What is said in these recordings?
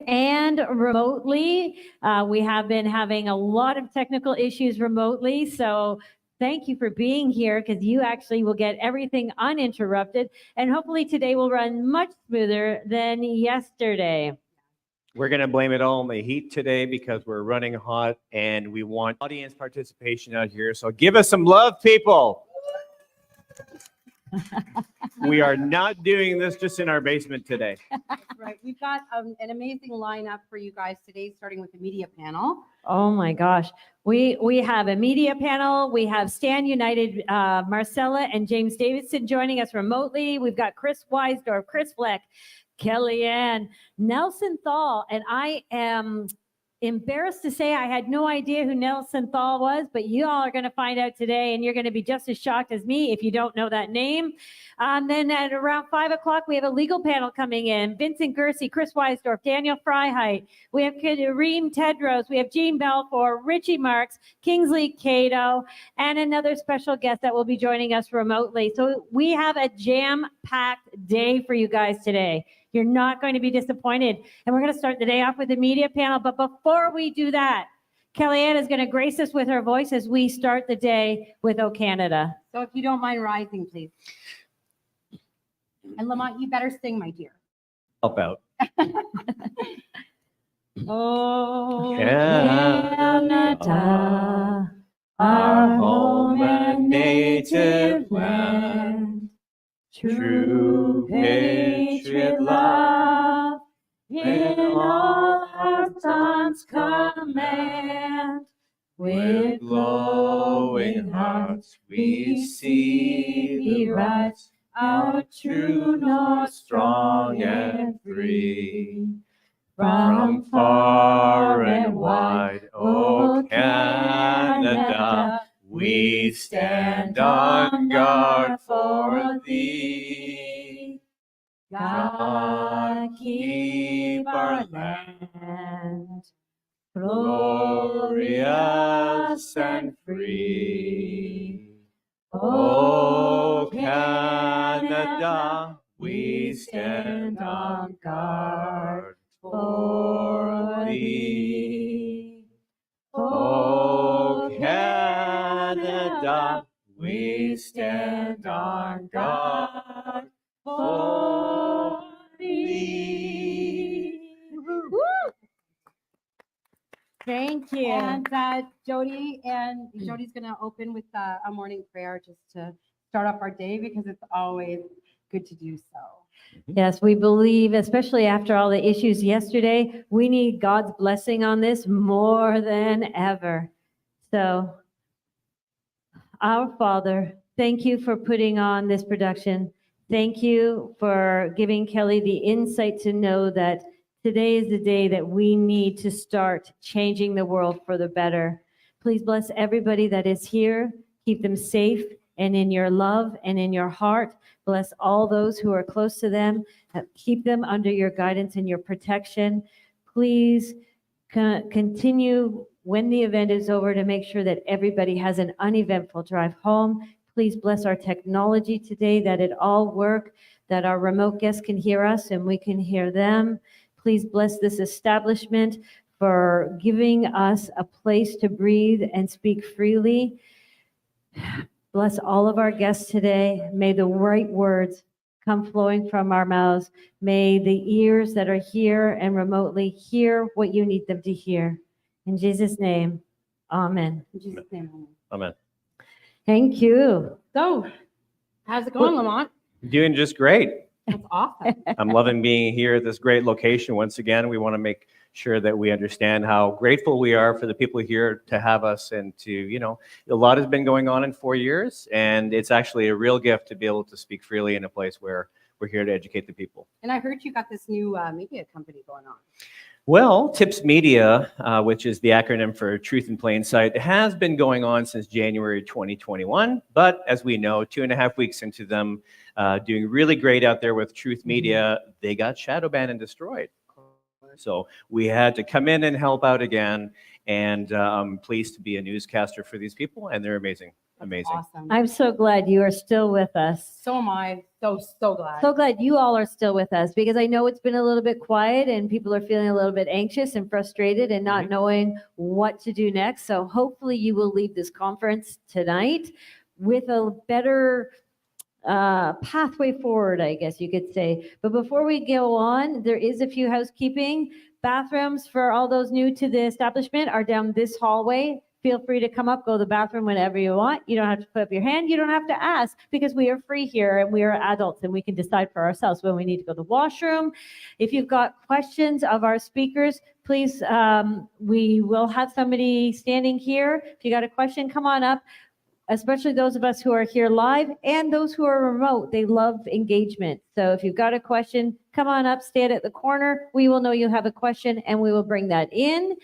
and remotely. We have been having a lot of technical issues remotely, so thank you for being here because you actually will get everything uninterrupted, and hopefully today will run much smoother than yesterday. We're going to blame it all on the heat today because we're running hot and we want audience participation out here. So give us some love, people. We are not doing this just in our basement today. Right. We've got an amazing lineup for you guys today, starting with the media panel. Oh my gosh. We have a media panel. We have Stand United, Marcella and James Davidson joining us remotely. We've got Cris Weisdorf, Vleck, Kellyanne, Nelson Thall, and I am embarrassed to say I had no idea who Nelson Thall was, but you all are going to find out today, and you're going to be just as shocked as me if you don't know that name. Then at around 5 o'clock, we have a legal panel coming in. Vincent Gersey, Cris Weisdorf, Daniel Freiheit. We have Kareem Tedros. We have Jean Balfour, Richie, Marques, Kingsley, Kato, and another special guest that will be joining us remotely. So we have a jam-packed day for you guys today. You're not going to be disappointed. And we're going to start the day off with the media panel. But before we do that, Kellyanne is going to grace us with her voice as we start the day with O Canada. So if you don't mind rising, please. And Lamont, you better sing, my dear. Help out. Oh, Canada, our home and native land, true patriot love, in all our tongues command. With glowing hearts we see thee rise, our true north, strong and free. From far and wide, O Canada, we stand on guard for thee. God keep our land glorious and free. O Canada, we stand on guard for thee. O Canada, we stand on guard for thee. Woo! Thank you. And Jody's going to open with a morning prayer just to start off our day because it's always good to do so. Yes, we believe, especially after all the issues yesterday, we need God's blessing on this more than ever. So, our Father, thank you for putting on this production. Thank you for giving Kelly the insight to know that today is the day that we need to start changing the world for the better. Please bless everybody that is here. Keep them safe and in your love and in your heart. Bless all those who are close to them. Keep them under your guidance and your protection. Please continue when the event is over to make sure that everybody has an uneventful drive home. Please bless our technology today, that it all work, that our remote guests can hear us and we can hear them. Please bless this establishment for giving us a place to breathe and speak freely. Bless all of our guests today. May the right words come flowing from our mouths. May the ears that are here and remotely hear what you need them to hear. In Jesus' name, amen. In Jesus' name, Amen. Thank you. So, how's it going, Lamont? Doing just great. That's awesome. I'm loving being here at this great location. Once again, we want to make sure that we understand how grateful we are for the people here to have us and to, a lot has been going on in 4 years, and it's actually a real gift to be able to speak freely in a place where we're here to educate the people. And I heard you got this new media company going on. Well, TIPS Media, which is the acronym for Truth in Plain Sight, has been going on since January 2021. But as we know, 2.5 weeks into them doing really great out there with Truth Media, they got shadow banned and destroyed. So we had to come in and help out again. And I'm pleased to be a newscaster for these people, and they're amazing. Amazing. Awesome. I'm so glad you are still with us. So am I. So glad. So glad you all are still with us because I know it's been a little bit quiet and people are feeling a little bit anxious and frustrated and not knowing what to do next. So hopefully you will leave this conference tonight with a better pathway forward, I guess you could say. But before we go on, there is a few housekeeping. Bathrooms for all those new to the establishment are down this hallway. Feel free to come up, go to the bathroom whenever you want. You don't have to put up your hand. You don't have to ask because we are free here and we are adults and we can decide for ourselves when we need to go to the washroom. If you've got questions of our speakers, please, we will have somebody standing here. If you got a question, come on up. Especially those of us who are here live and those who are remote. They love engagement. So if you've got a question, come on up, stand at the corner. We will know you have a question and we will bring that in.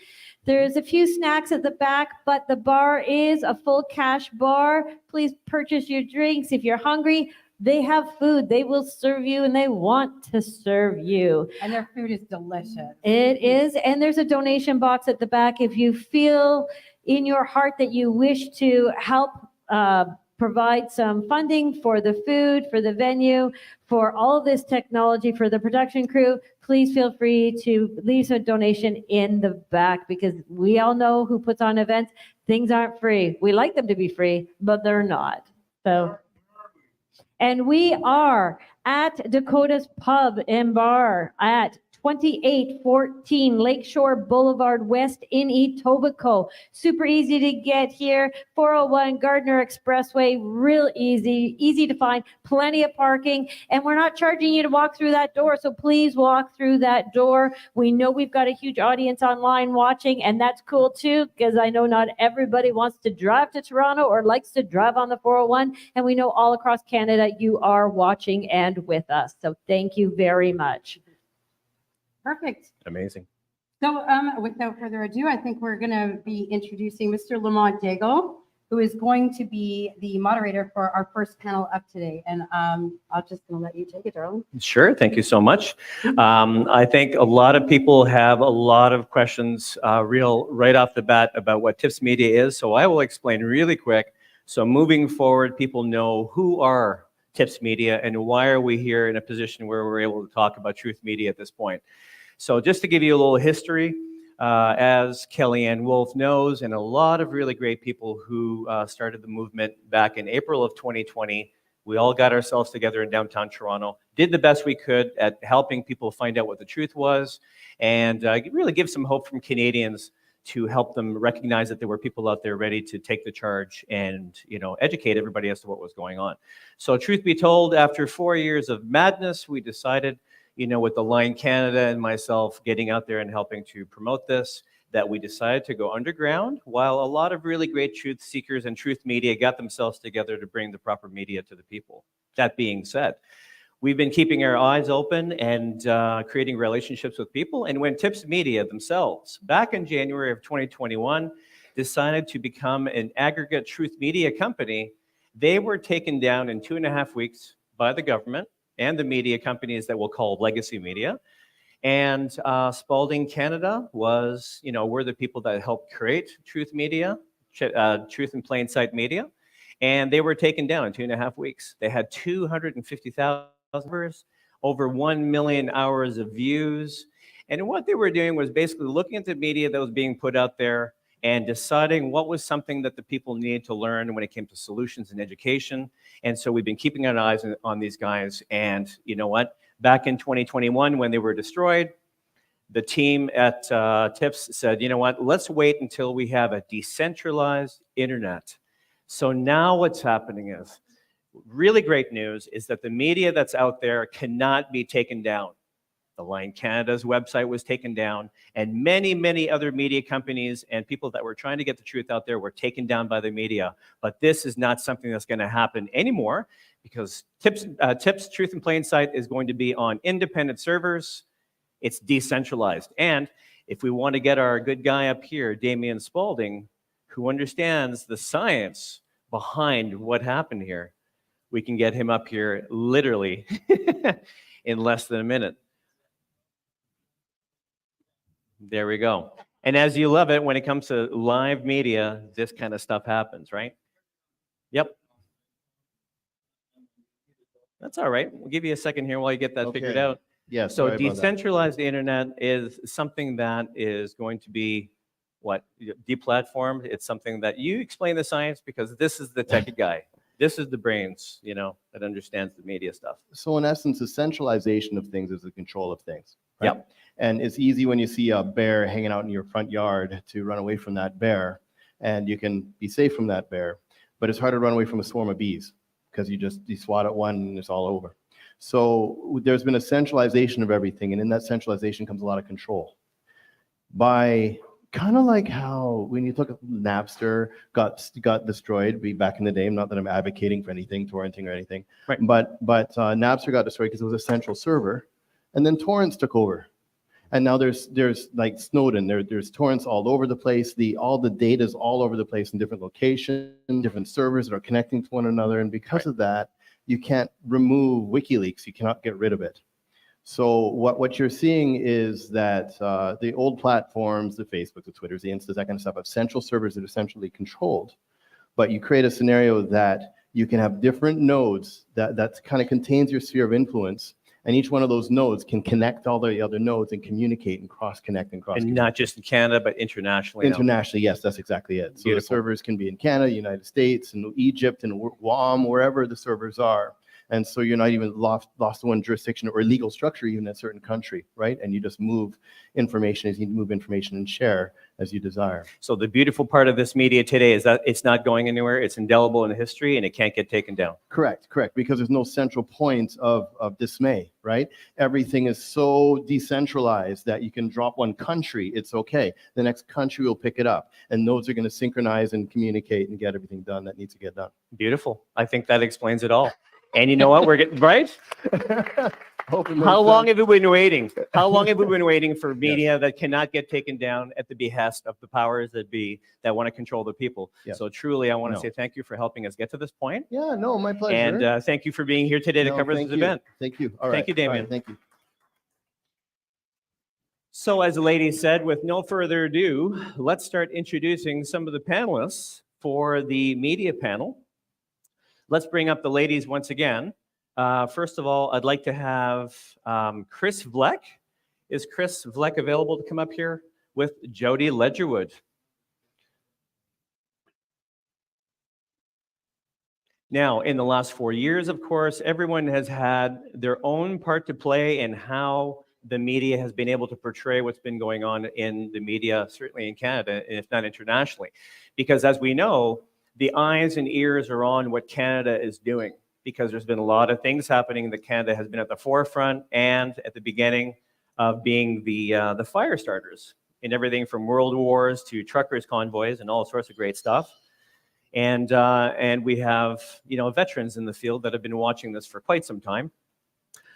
There's a few snacks at the back, but the bar is a full cash bar. Please purchase your drinks. If you're hungry, they have food. They will serve you and they want to serve you. And their food is delicious. It is. And there's a donation box at the back. If you feel in your heart that you wish to help provide some funding for the food, for the venue, for all of this technology, for the production crew, please feel free to leave a donation in the back because we all know who puts on events. Things aren't free. We like them to be free, but they're not. So, and we are at Dakota's Pub and Bar at 2814 Lakeshore Boulevard West in Etobicoke. Super easy to get here. 401 Gardner Expressway, real easy to find, plenty of parking, and we're not charging you to walk through that door, so please walk through that door. We know we've got a huge audience online watching, and that's cool too, because I know not everybody wants to drive to Toronto or likes to drive on the 401, and we know all across Canada you are watching and with us, so thank you very much. Perfect. Amazing. So without further ado, I think we're going to be introducing Mr. Lamont Daigle, who is going to be the moderator for our first panel up today. And I'm just going to let you take it, darling. Sure. Thank you so much. I think a lot of people have a lot of questions right off the bat about what TIPS Media is. So I will explain really quick. So moving forward, people know who are TIPS Media and why are we here in a position where we're able to talk about Truth Media at this point. So just to give you a little history, as Kellyanne Wolfe knows, and a lot of really great people who started the movement back in April of 2020, we all got ourselves together in downtown Toronto, did the best we could at helping people find out what the truth was, and really give some hope from Canadians to help them recognize that there were people out there ready to take the charge and, educate everybody as to what was going on. So truth be told, after 4 years of madness, we decided, with the Line Canada and myself getting out there and helping to promote this, that we decided to go underground while a lot of really great truth seekers and truth media got themselves together to bring the proper media to the people. That being said, we've been keeping our eyes open and creating relationships with people. And when TIPS Media themselves, back in January of 2021, decided to become an aggregate truth media company, they were taken down in 2.5 weeks by the government and the media companies that we'll call legacy media. And Spalding Canada was, we're the people that helped create Truth Media, Truth in Plain Sight Media. And they were taken down in 2.5 weeks. They had 250,000 viewers, over 1 million hours of views. And what they were doing was basically looking at the media that was being put out there and deciding what was something that the people needed to learn when it came to solutions in education. And so we've been keeping our eyes on these guys. And you know what? Back in 2021, when they were destroyed, the team at TIPS said, you know what? Let's wait until we have a decentralized internet. So now what's happening is, really great news is that the media that's out there cannot be taken down. The Line Canada's website was taken down, and many, many other media companies and people that were trying to get the truth out there were taken down by the media. But this is not something that's going to happen anymore because TIPS Truth in Plain Sight is going to be on independent servers. It's decentralized. And if we want to get our good guy up here, Damian Spalding, who understands the science behind what happened here, we can get him up here literally in less than a minute. There we go. And as you love it, when it comes to live media, this kind of stuff happens, right? Yep. That's all right. We'll give you a second here while you get that figured Okay. out. Yeah. So sorry about that. decentralized internet is something that is going to be what? Deplatformed. It's something that you explain the science because this is the techie guy. This is the brains, that understands the media stuff. So in essence, the centralization of things is the control of things. Right? Yep. And it's easy when you see a bear hanging out in your front yard to run away from that bear, and you can be safe from that bear. But it's hard to run away from a swarm of bees because you swat at one and it's all over. So there's been a centralization of everything, and in that centralization comes a lot of control. By kind of like how when you look at Napster got destroyed back in the day. Not that I'm advocating for anything, torrenting or anything, right. but Napster got destroyed because it was a central server, and then torrents took over. And now there's like Snowden, there's torrents all over the place. All the data is all over the place in different locations, different servers that are connecting to one another. And because of that, you can't remove WikiLeaks. You cannot get rid of it. So what you're seeing is that the old platforms, the Facebooks, the Twitters, the Instas, that kind of stuff, have central servers that are centrally controlled. But you create a scenario that you can have different nodes that kind of contains your sphere of influence. And each one of those nodes can connect all the other nodes and communicate and cross-connect and cross-connect. And not just in Canada, but internationally. Internationally, yes, that's exactly it. So Beautiful. The servers can be in Canada, United States, and Egypt, and Guam, wherever the servers are. And so you're not even lost to one jurisdiction or legal structure even in a certain country, right? And you just move information as you move information and share as you desire. So the beautiful part of this media today is that it's not going anywhere. It's indelible in history, and it can't get taken down. Correct, because there's no central point of dismay, right? Everything is so decentralized that you can drop one country, it's okay. The next country will pick it up, and those are going to synchronize and communicate and get everything done that needs to get done. Beautiful. I think that explains it all. And you know what? We're getting right. How long have we been waiting? How long have we been waiting for media that cannot get taken down at the behest of the powers that be that want to control the people? Yes. So truly, I want to say thank you for helping us get to this point. Yeah, no, my pleasure. And thank you for being here today to cover this event. Thank you. All right. Thank you, Damien. All right, thank you. So as the lady said, with no further ado, let's start introducing some of the panelists for the media panel. Let's bring up the ladies once again. First of all, I'd like to have Cris Vleck. Is Cris Vleck available to come up here with Jody Ledgerwood? Now, in the last 4 years, of course, everyone has had their own part to play in how the media has been able to portray what's been going on in the media, certainly in Canada, if not internationally. Because as we know, the eyes and ears are on what Canada is doing, because there's been a lot of things happening that Canada has been at the forefront and at the beginning of being the fire starters in everything from world wars to truckers' convoys and all sorts of great stuff. And we have veterans in the field that have been watching this for quite some time.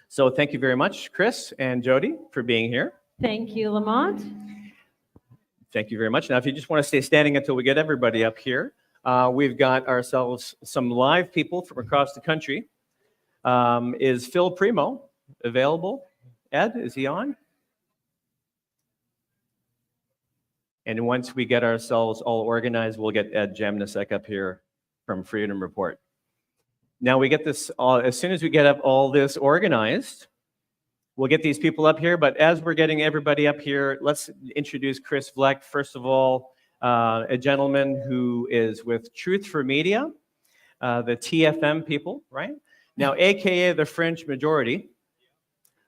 So thank you very much, Cris and Jody, for being here. Thank you, Lamont. Thank you very much. Now, if you just want to stay standing until we get everybody up here. We've got ourselves some live people from across the country. Is Phil Primo available? Ed, is he on? And once we get ourselves all organized, we'll get Ed Jamnisek up here from Freedom Report. Now we get this, as soon as we get up all this organized, we'll get these people up here. But as we're getting everybody up here, let's introduce Cris Vleck. First of all, a gentleman who is with Truth for Media, the TFM people, right? Now, AKA the fringe majority.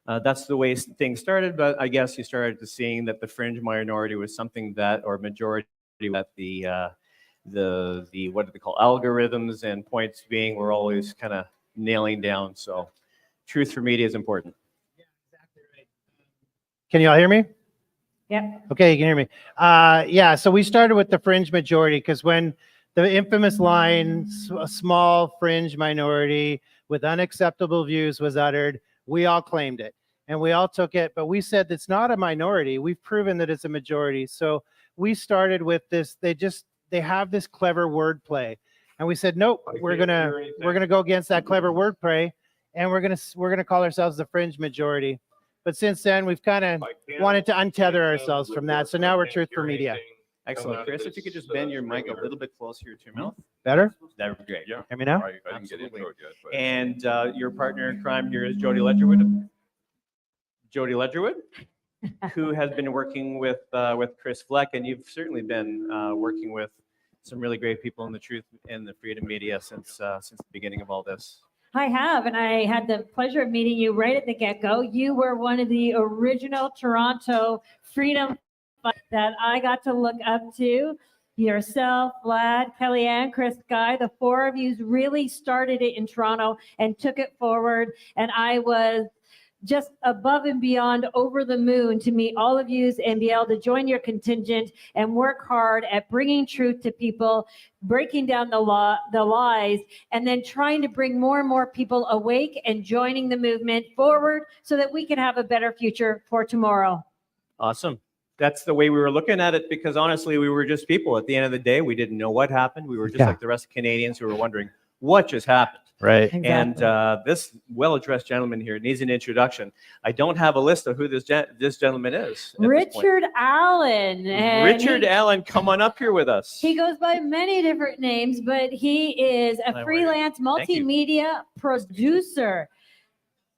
That's the way things started, but I guess you started to seeing that the fringe minority was something that, or majority, that the what do they call, algorithms and points being we're always kind of nailing down. So Truth for Media is important. Yeah, exactly right. Can you all hear me? Yep. Okay, you can hear me. Yeah, so we started with the fringe majority because when the infamous line, a small fringe minority with unacceptable views was uttered, we all claimed it and we all took it, but we said it's not a minority. We've proven that it's a majority. So we started with this, they have this clever wordplay. And we said, nope, we're gonna go against that clever wordplay and we're gonna call ourselves the fringe majority. But since then, we've kind of wanted to untether ourselves from that. So now we're Truth for Media. Excellent. Chris, if you could just bend your mic a little bit closer to your mouth, Better? that would be great. Yeah. Hear me now? I didn't get Absolutely. into it yet, but. And your partner in crime here is Jody Ledgerwood. Jody Ledgerwood, who has been working with Chris Vleck, and you've certainly been working with some really great people in the truth and the freedom media since the beginning of all this. I have, and I had the pleasure of meeting you right at the get-go. You were one of the original Toronto freedom fighters that I got to look up to. Yourself, Vlad, Kellyanne, Chris, Guy, the four of you really started it in Toronto and took it forward. And I was just above and beyond over the moon to meet all of you and be able to join your contingent and work hard at bringing truth to people, breaking down the lies, and then trying to bring more and more people awake and joining the movement forward so that we can have a better future for tomorrow. Awesome. That's the way we were looking at it, because honestly, we were just people. At the end of the day, we didn't know what happened. We were just like the rest of Canadians who were wondering what just happened. Right. Exactly. And this well-addressed gentleman here needs an introduction. I don't have a list of who this gentleman is. at this point. Richard Allen. And Richard Allen, come on up here with us. He goes by many different names, but he is a Hi, freelance Thank you. multimedia producer.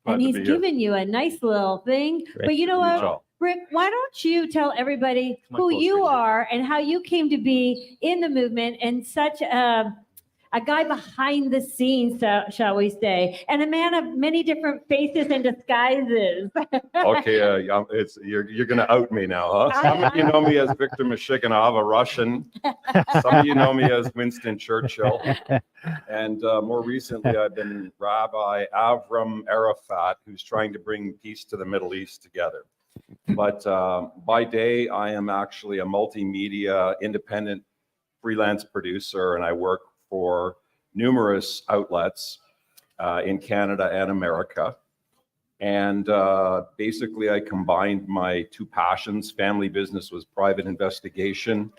Glad And to he's be here. given you a nice little thing. But you know Good what, job. Rick, why don't you tell everybody Come on who closer, you Richard. are and how you came to be in the movement and such a guy behind the scenes, shall we say, and a man of many different faces and disguises. Okay, you're going to out me now, huh? Some of you know me as Victor Mashiganov, a Russian. Some of you know me as Winston Churchill. And more recently, I've been Rabbi Avram Arafat, who's trying to bring peace to the Middle East together. But by day, I am actually a multimedia independent freelance producer, and I work for numerous outlets in Canada and America. And basically, I combined my two passions. Family business was private investigation,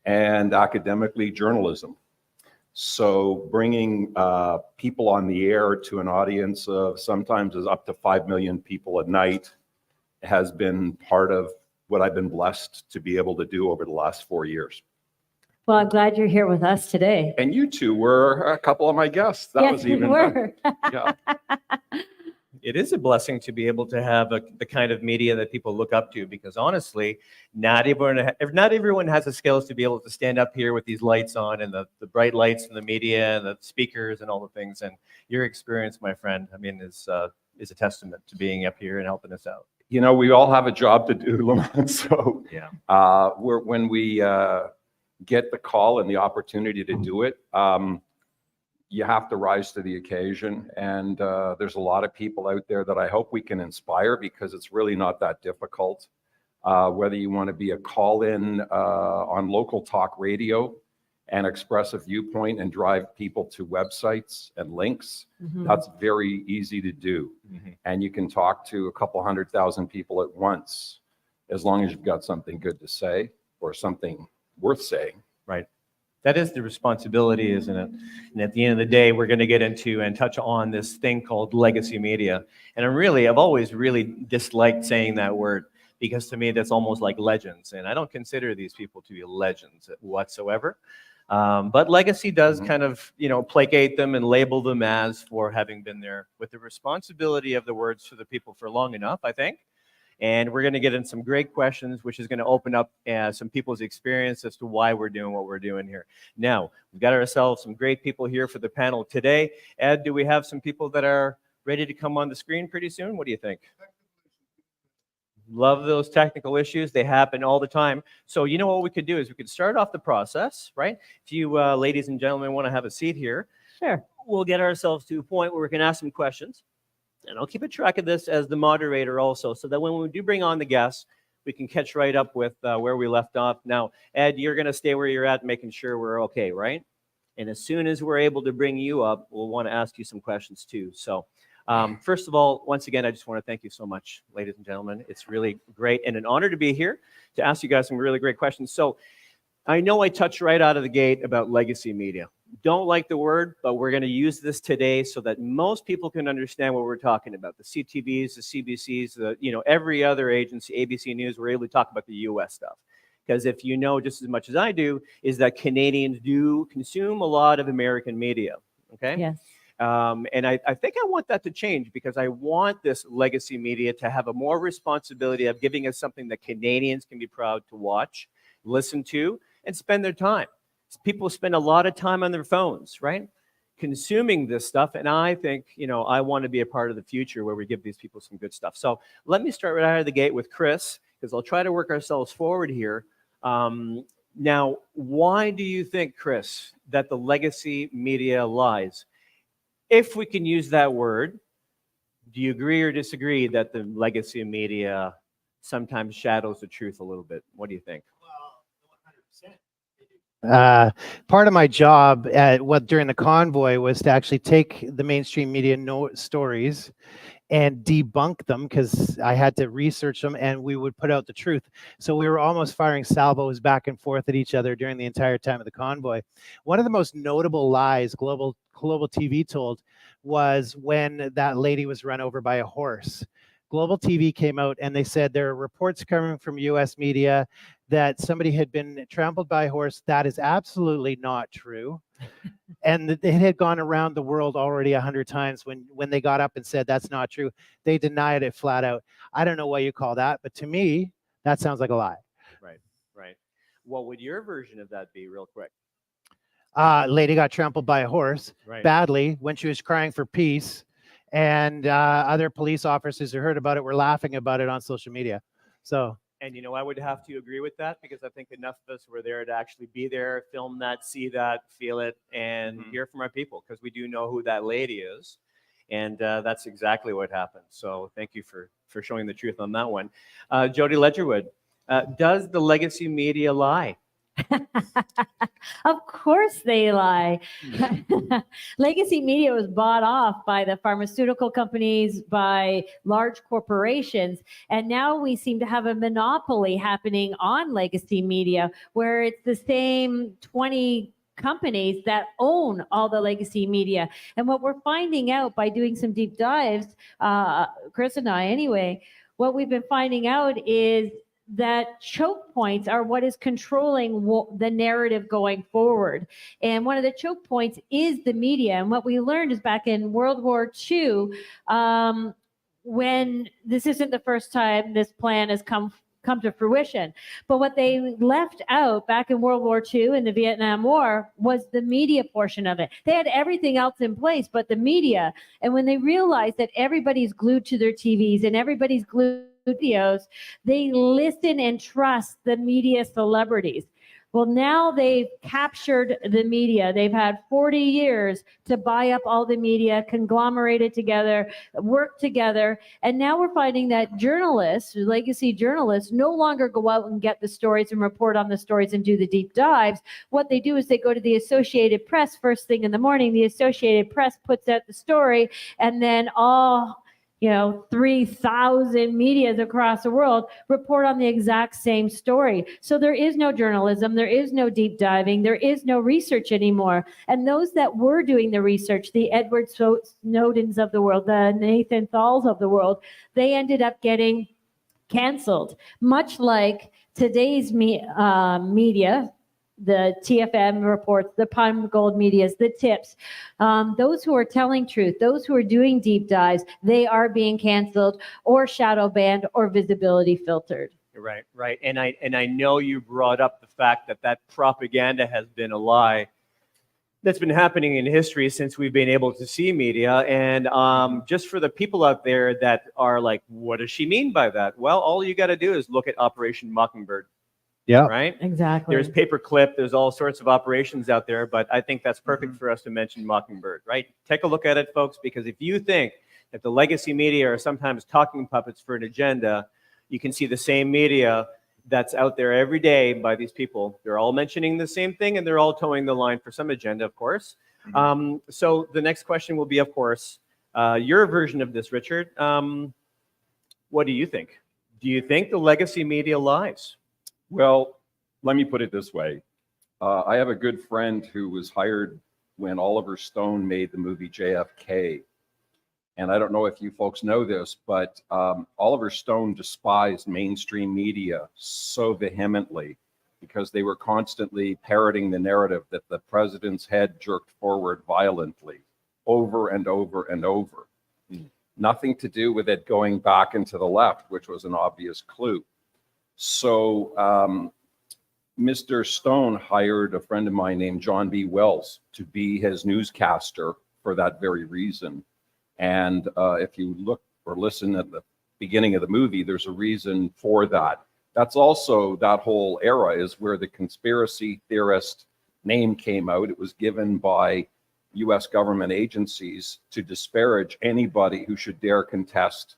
and academically journalism. So bringing people on the air to an audience of sometimes is up to 5 million people a night has been part of what I've been blessed to be able to do over the last 4 years. Well, I'm glad you're here with us today. And you two were a couple of my guests. That Yes, was we even were. yeah. It is a blessing to be able to have the kind of media that people look up to, because honestly, not everyone has the skills to be able to stand up here with these lights on and the bright lights and the media and the speakers and all the things. And your experience, my friend, I mean, is a testament to being up here and helping us out. You know, we all have a job to do, Lamont. So Yeah. when we get the call and the opportunity to do it, you have to rise to the occasion. And there's a lot of people out there that I hope we can inspire, because it's really not that difficult. Whether you want to be a call-in on local talk radio and express a viewpoint and drive people to websites and links, that's very easy to do. And you can talk to a couple 100,000 people at once, as long as you've got something good to say or something worth saying. Right. That is the responsibility, isn't it? And at the end of the day, we're going to get into and touch on this thing called legacy media. And I've always really disliked saying that word, because to me, that's almost like legends. And I don't consider these people to be legends whatsoever. But legacy does kind of, placate them and label them as for having been there with the responsibility of the words to the people for long enough, I think. And we're going to get in some great questions, which is going to open up some people's experience as to why we're doing what we're doing here. Now, we've got ourselves some great people here for the panel today. Ed, do we have some people that are ready to come on the screen pretty soon? What do you think? Love those technical issues. They happen all the time. So you know what we could do is we could start off the process, right? If you ladies and gentlemen want to have a seat here, Sure. we'll get ourselves to a point where we can ask some questions. And I'll keep a track of this as the moderator also, so that when we do bring on the guests, we can catch right up with where we left off. Now, Ed, you're going to stay where you're at, making sure we're okay, right? And as soon as we're able to bring you up, we'll want to ask you some questions too. So first of all, once again, I just want to thank you so much, ladies and gentlemen. It's really great and an honor to be here to ask you guys some really great questions. So I know I touched right out of the gate about legacy media. Don't like the word, but we're going to use this today so that most people can understand what we're talking about. The CTVs, the CBCs, every other agency, ABC News, we're able to talk about the U.S. stuff. because if you know just as much as I do, is that Canadians do consume a lot of American media. Okay. Yes. And I think I want that to change because I want this legacy media to have a more responsibility of giving us something that Canadians can be proud to watch, listen to, and spend their time. People spend a lot of time on their phones, right? Consuming this stuff. And I think, I want to be a part of the future where we give these people some good stuff. So let me start right out of the gate with Cris, because I'll try to work ourselves forward here. Now, why do you think, Cris, that the legacy media lies? If we can use that word, do you agree or disagree that the legacy media sometimes shadows the truth a little bit? What do you think? Part of my job during the convoy was to actually take the mainstream media stories and debunk them, because I had to research them and we would put out the truth. So we were almost firing salvos back and forth at each other during the entire time of the convoy. One of the most notable lies global TV told was when that lady was run over by a horse. Global TV came out and they said there are reports coming from US media that somebody had been trampled by a horse. That is absolutely not true. And it had gone around the world already 100 times. When they got up and said that's not true, they denied it flat out. I don't know what you call that, but to me, that sounds like a lie. Right. What would your version of that be, real quick? Lady got trampled by a horse badly when she was crying for peace. And other police officers who heard about it were laughing about it on social media. So. And I would have to agree with that, because I think enough of us were there to actually be there, film that, see that, feel it, and hear from our people, because we do know who that lady is. And that's exactly what happened. So thank you for showing the truth on that one. Jody Ledgerwood, does the legacy media lie? Of course they lie. Legacy media was bought off by the pharmaceutical companies, by large corporations, and now we seem to have a monopoly happening on legacy media, where it's the same 20 companies that own all the legacy media. And what we're finding out by doing some deep dives, Cris and I anyway, what we've been finding out is that choke points are what is controlling the narrative going forward. And one of the choke points is the media. And what we learned is back in World War II, when this isn't the first time this plan has come to fruition. But what they left out back in World War II in the Vietnam War was the media portion of it. They had everything else in place, but the media. And when they realized that everybody's glued to their TVs and everybody's glued videos, they listen and trust the media celebrities. Well, now they've captured the media. They've had 40 years to buy up all the media, conglomerate it together, work together. And now we're finding that journalists, legacy journalists, no longer go out and get the stories and report on the stories and do the deep dives. What they do is they go to the Associated Press first thing in the morning. The Associated Press puts out the story, and then all 3,000 medias across the world report on the exact same story. So there is no journalism, there is no deep diving, there is no research anymore. And those that were doing the research, the Edward Snowdens of the world, the Nathan Thalls of the world, they ended up getting canceled, much like today's media, the TFM reports, the Palm Gold Medias, the tips, those who are telling truth, those who are doing deep dives, they are being canceled or shadow banned or visibility filtered. Right. And I know you brought up the fact that propaganda has been a lie that's been happening in history since we've been able to see media. And just for the people out there that are like, what does she mean by that? Well, all you got to do is look at Operation Mockingbird. Yeah. Right? Exactly. There's paperclip, there's all sorts of operations out there, but I think that's perfect for us to mention Mockingbird, right? Take a look at it, folks, because if you think that the legacy media are sometimes talking puppets for an agenda, you can see the same media that's out there every day by these people. They're all mentioning the same thing, and they're all towing the line for some agenda, of course. So the next question will be, of course, your version of this, Richard. What do you think? Do you think the legacy media lies? Well, let me put it this way. I have a good friend who was hired when Oliver Stone made the movie JFK. And I don't know if you folks know this, but Oliver Stone despised mainstream media so vehemently because they were constantly parroting the narrative that the president's head jerked forward violently over and over and over. Nothing to do with it going back into the left, which was an obvious clue. So Mr. Stone hired a friend of mine named John B. Wells to be his newscaster for that very reason. And if you look or listen at the beginning of the movie, there's a reason for that. That's also, that whole era is where the conspiracy theorist name came out. It was given by US government agencies to disparage anybody who should dare contest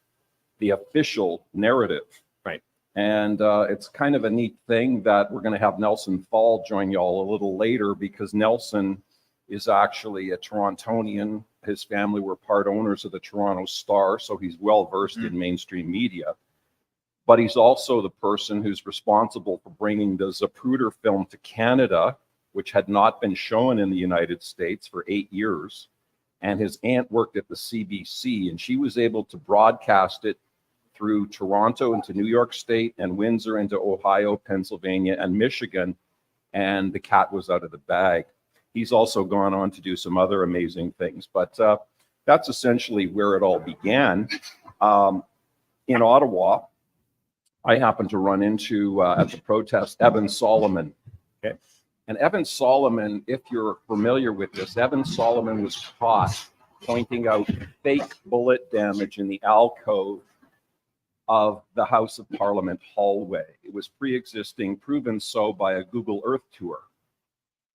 the official narrative. Right. And it's kind of a neat thing that we're going to have Nelson Thall join y'all a little later, because Nelson is actually a Torontonian. His family were part owners of the Toronto Star, so he's well versed in mainstream media. But he's also the person who's responsible for bringing the Zapruder film to Canada, which had not been shown in the United States for 8 years. And his aunt worked at the CBC, and she was able to broadcast it through Toronto into New York State and Windsor into Ohio, Pennsylvania, and Michigan. And the cat was out of the bag. He's also gone on to do some other amazing things, but that's essentially where it all began. In Ottawa, I happened to run into, at the protest, Evan Solomon. Okay. And Evan Solomon, if you're familiar with this, Evan Solomon was caught pointing out fake bullet damage in the alcove of the House of Parliament hallway. It was pre-existing, proven so by a Google Earth tour.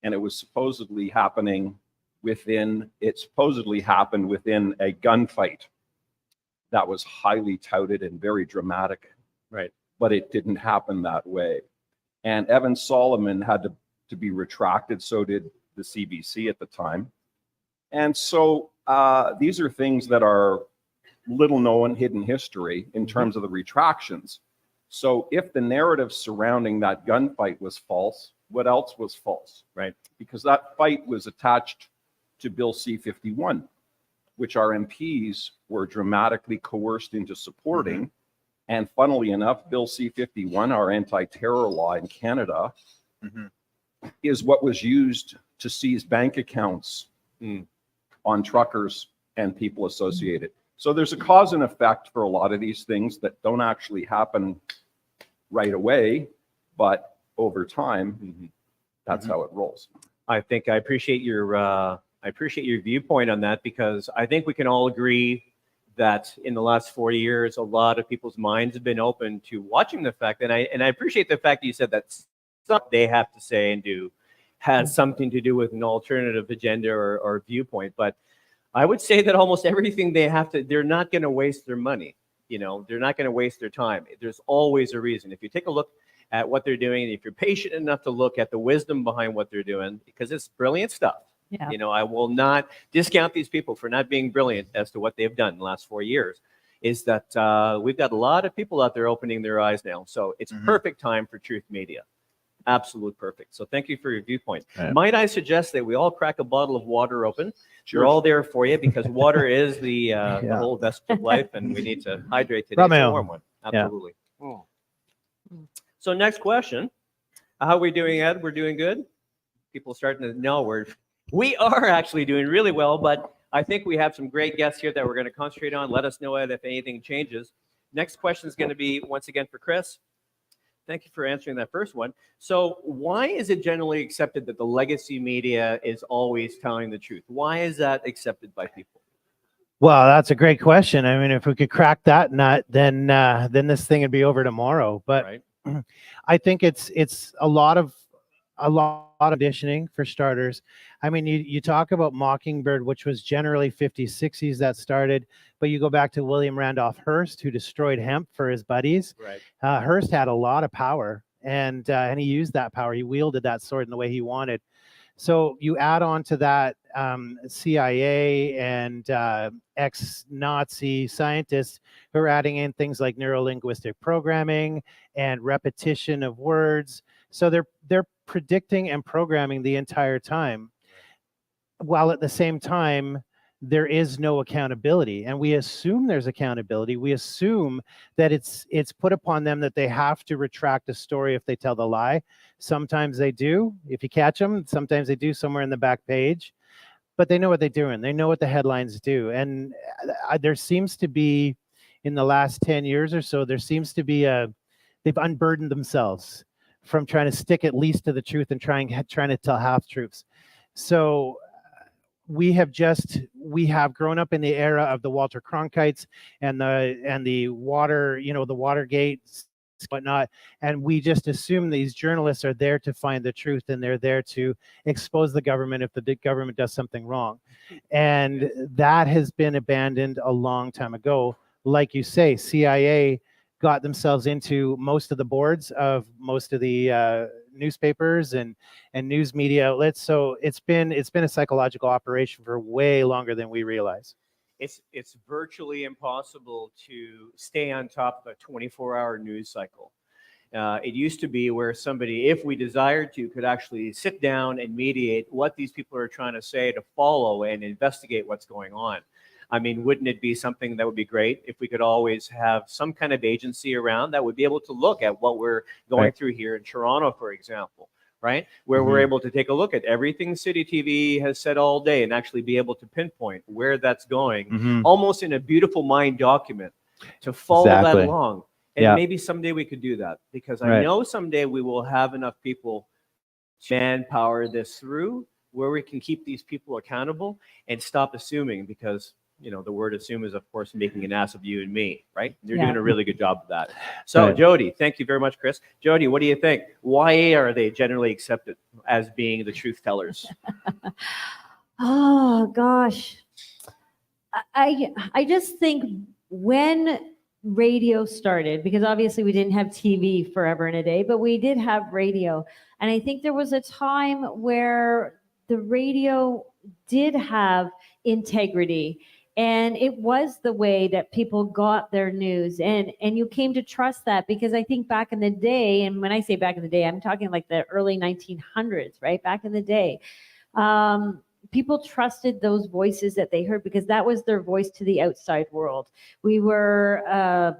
And it was supposedly happening within, it supposedly happened within a gunfight that was highly touted and very dramatic. Right. But it didn't happen that way. And Evan Solomon had to be retracted. So did the CBC at the time. And so these are things that are little known hidden history in terms of the retractions. So if the narrative surrounding that gunfight was false, what else was false? Right. Because that fight was attached to Bill C-51, which our MPs were dramatically coerced into supporting. And funnily enough, Bill C-51, our anti-terror law in Canada, is what was used to seize bank accounts on truckers and people associated. So there's a cause and effect for a lot of these things that don't actually happen right away, but over time, that's how it rolls. I think I appreciate your viewpoint on that, because I think we can all agree that in the last 40 years, a lot of people's minds have been open to watching the fact, and I appreciate the fact that you said that something they have to say and do has something to do with an alternative agenda or viewpoint. But I would say that almost everything they have to, they're not going to waste their money. You know, they're not going to waste their time. There's always a reason. If you take a look at what they're doing, and if you're patient enough to look at the wisdom behind what they're doing, because it's brilliant stuff. Yeah. You know, I will not discount these people for not being brilliant as to what they've done in the last 4 years, is that we've got a lot of people out there opening their eyes now. So it's perfect time for truth media. Absolute perfect. So thank you for your viewpoint. Yeah. Might I suggest that we all crack a bottle of water open? We're all there for you, because water is the whole vestige of life, and we need to hydrate today. It's a warm one. Absolutely. So next question. How are we doing, Ed? We're doing good? People starting to know we are actually doing really well, but I think we have some great guests here that we're going to concentrate on. Let us know, Ed, if anything changes. Next question is going to be, once again, for Cris. Thank you for answering that first one. So why is it generally accepted that the legacy media is always telling the truth? Why is that accepted by people? Well, that's a great question. I mean, if we could crack that nut, then this thing would be over tomorrow. But Right. I think it's a lot of conditioning, for starters. I mean, you talk about Mockingbird, which was generally 50s, 60s that started, but you go back to William Randolph Hearst, who destroyed hemp for his buddies. Right. Hearst had a lot of power, and he used that power. He wielded that sword in the way he wanted. So you add on to that CIA and ex-Nazi scientists who are adding in things like neuro-linguistic programming and repetition of words. So they're predicting and programming the entire time, while at the same time there is no accountability. And we assume there's accountability. We assume that it's put upon them that they have to retract a story if they tell the lie. Sometimes they do, if you catch them. Sometimes they do somewhere in the back page. But they know what they're doing. They know what the headlines do. And there seems to be, in the last 10 years or so, there seems to be they've unburdened themselves from trying to stick at least to the truth and trying to tell half truths. So we have grown up in the era of the Walter Cronkites and the Watergate, whatnot, and we just assume these journalists are there to find the truth and they're there to expose the government if the government does something wrong. And that has been abandoned a long time ago. Like you say, CIA got themselves into most of the boards of most of the newspapers and news media outlets. So it's been a psychological operation for way longer than we realize. It's virtually impossible to stay on top of a 24-hour news cycle. It used to be where somebody, if we desired to, could actually sit down and mediate what these people are trying to say to follow and investigate what's going on. I mean, wouldn't it be something that would be great if we could always have some kind of agency around that would be able to look at what we're going through here in Toronto, for example, right? Where we're able to take a look at everything City TV has said all day and actually be able to pinpoint where that's going, almost in a beautiful mind document to follow that along. And maybe someday we could do that, because I know someday we will have enough people to manpower this through where we can keep these people accountable and stop assuming, because the word assume is, of course, making an ass of you and me, right? You're doing a really good job of that. So, Jody, thank you very much, Cris. Jody, what do you think? Why are they generally accepted as being the truth tellers? Oh, gosh. I just think when radio started, because obviously we didn't have TV forever and a day, but we did have radio. And I think there was a time where the radio did have integrity. And it was the way that people got their news, and you came to trust that, because I think back in the day, and when I say back in the day, I'm talking like the early 1900s, right? Back in the day, people trusted those voices that they heard because that was their voice to the outside world. We were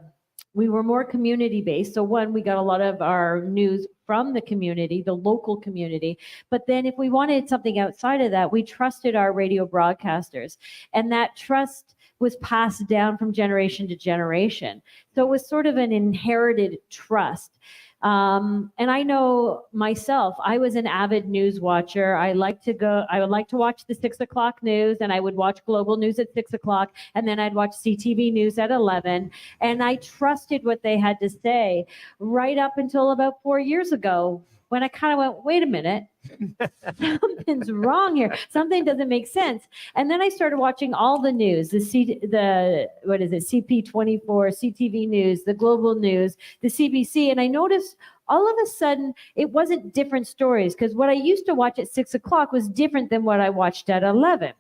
more community based. So one, we got a lot of our news from the community, the local community. But then if we wanted something outside of that, we trusted our radio broadcasters. And that trust was passed down from generation to generation. So it was sort of an inherited trust. And I know myself, I was an avid news watcher. I would like to watch the 6 o'clock news, and I would watch global news at 6 o'clock, and then I'd watch CTV news at 11. And I trusted what they had to say right up until about 4 years ago, when I kind of went, wait a minute, something's wrong here. Something doesn't make sense. And then I started watching all the news, CP24, CTV News, the Global News, the CBC. And I noticed all of a sudden it wasn't different stories, because what I used to watch at 6 o'clock was different than what I watched at 11,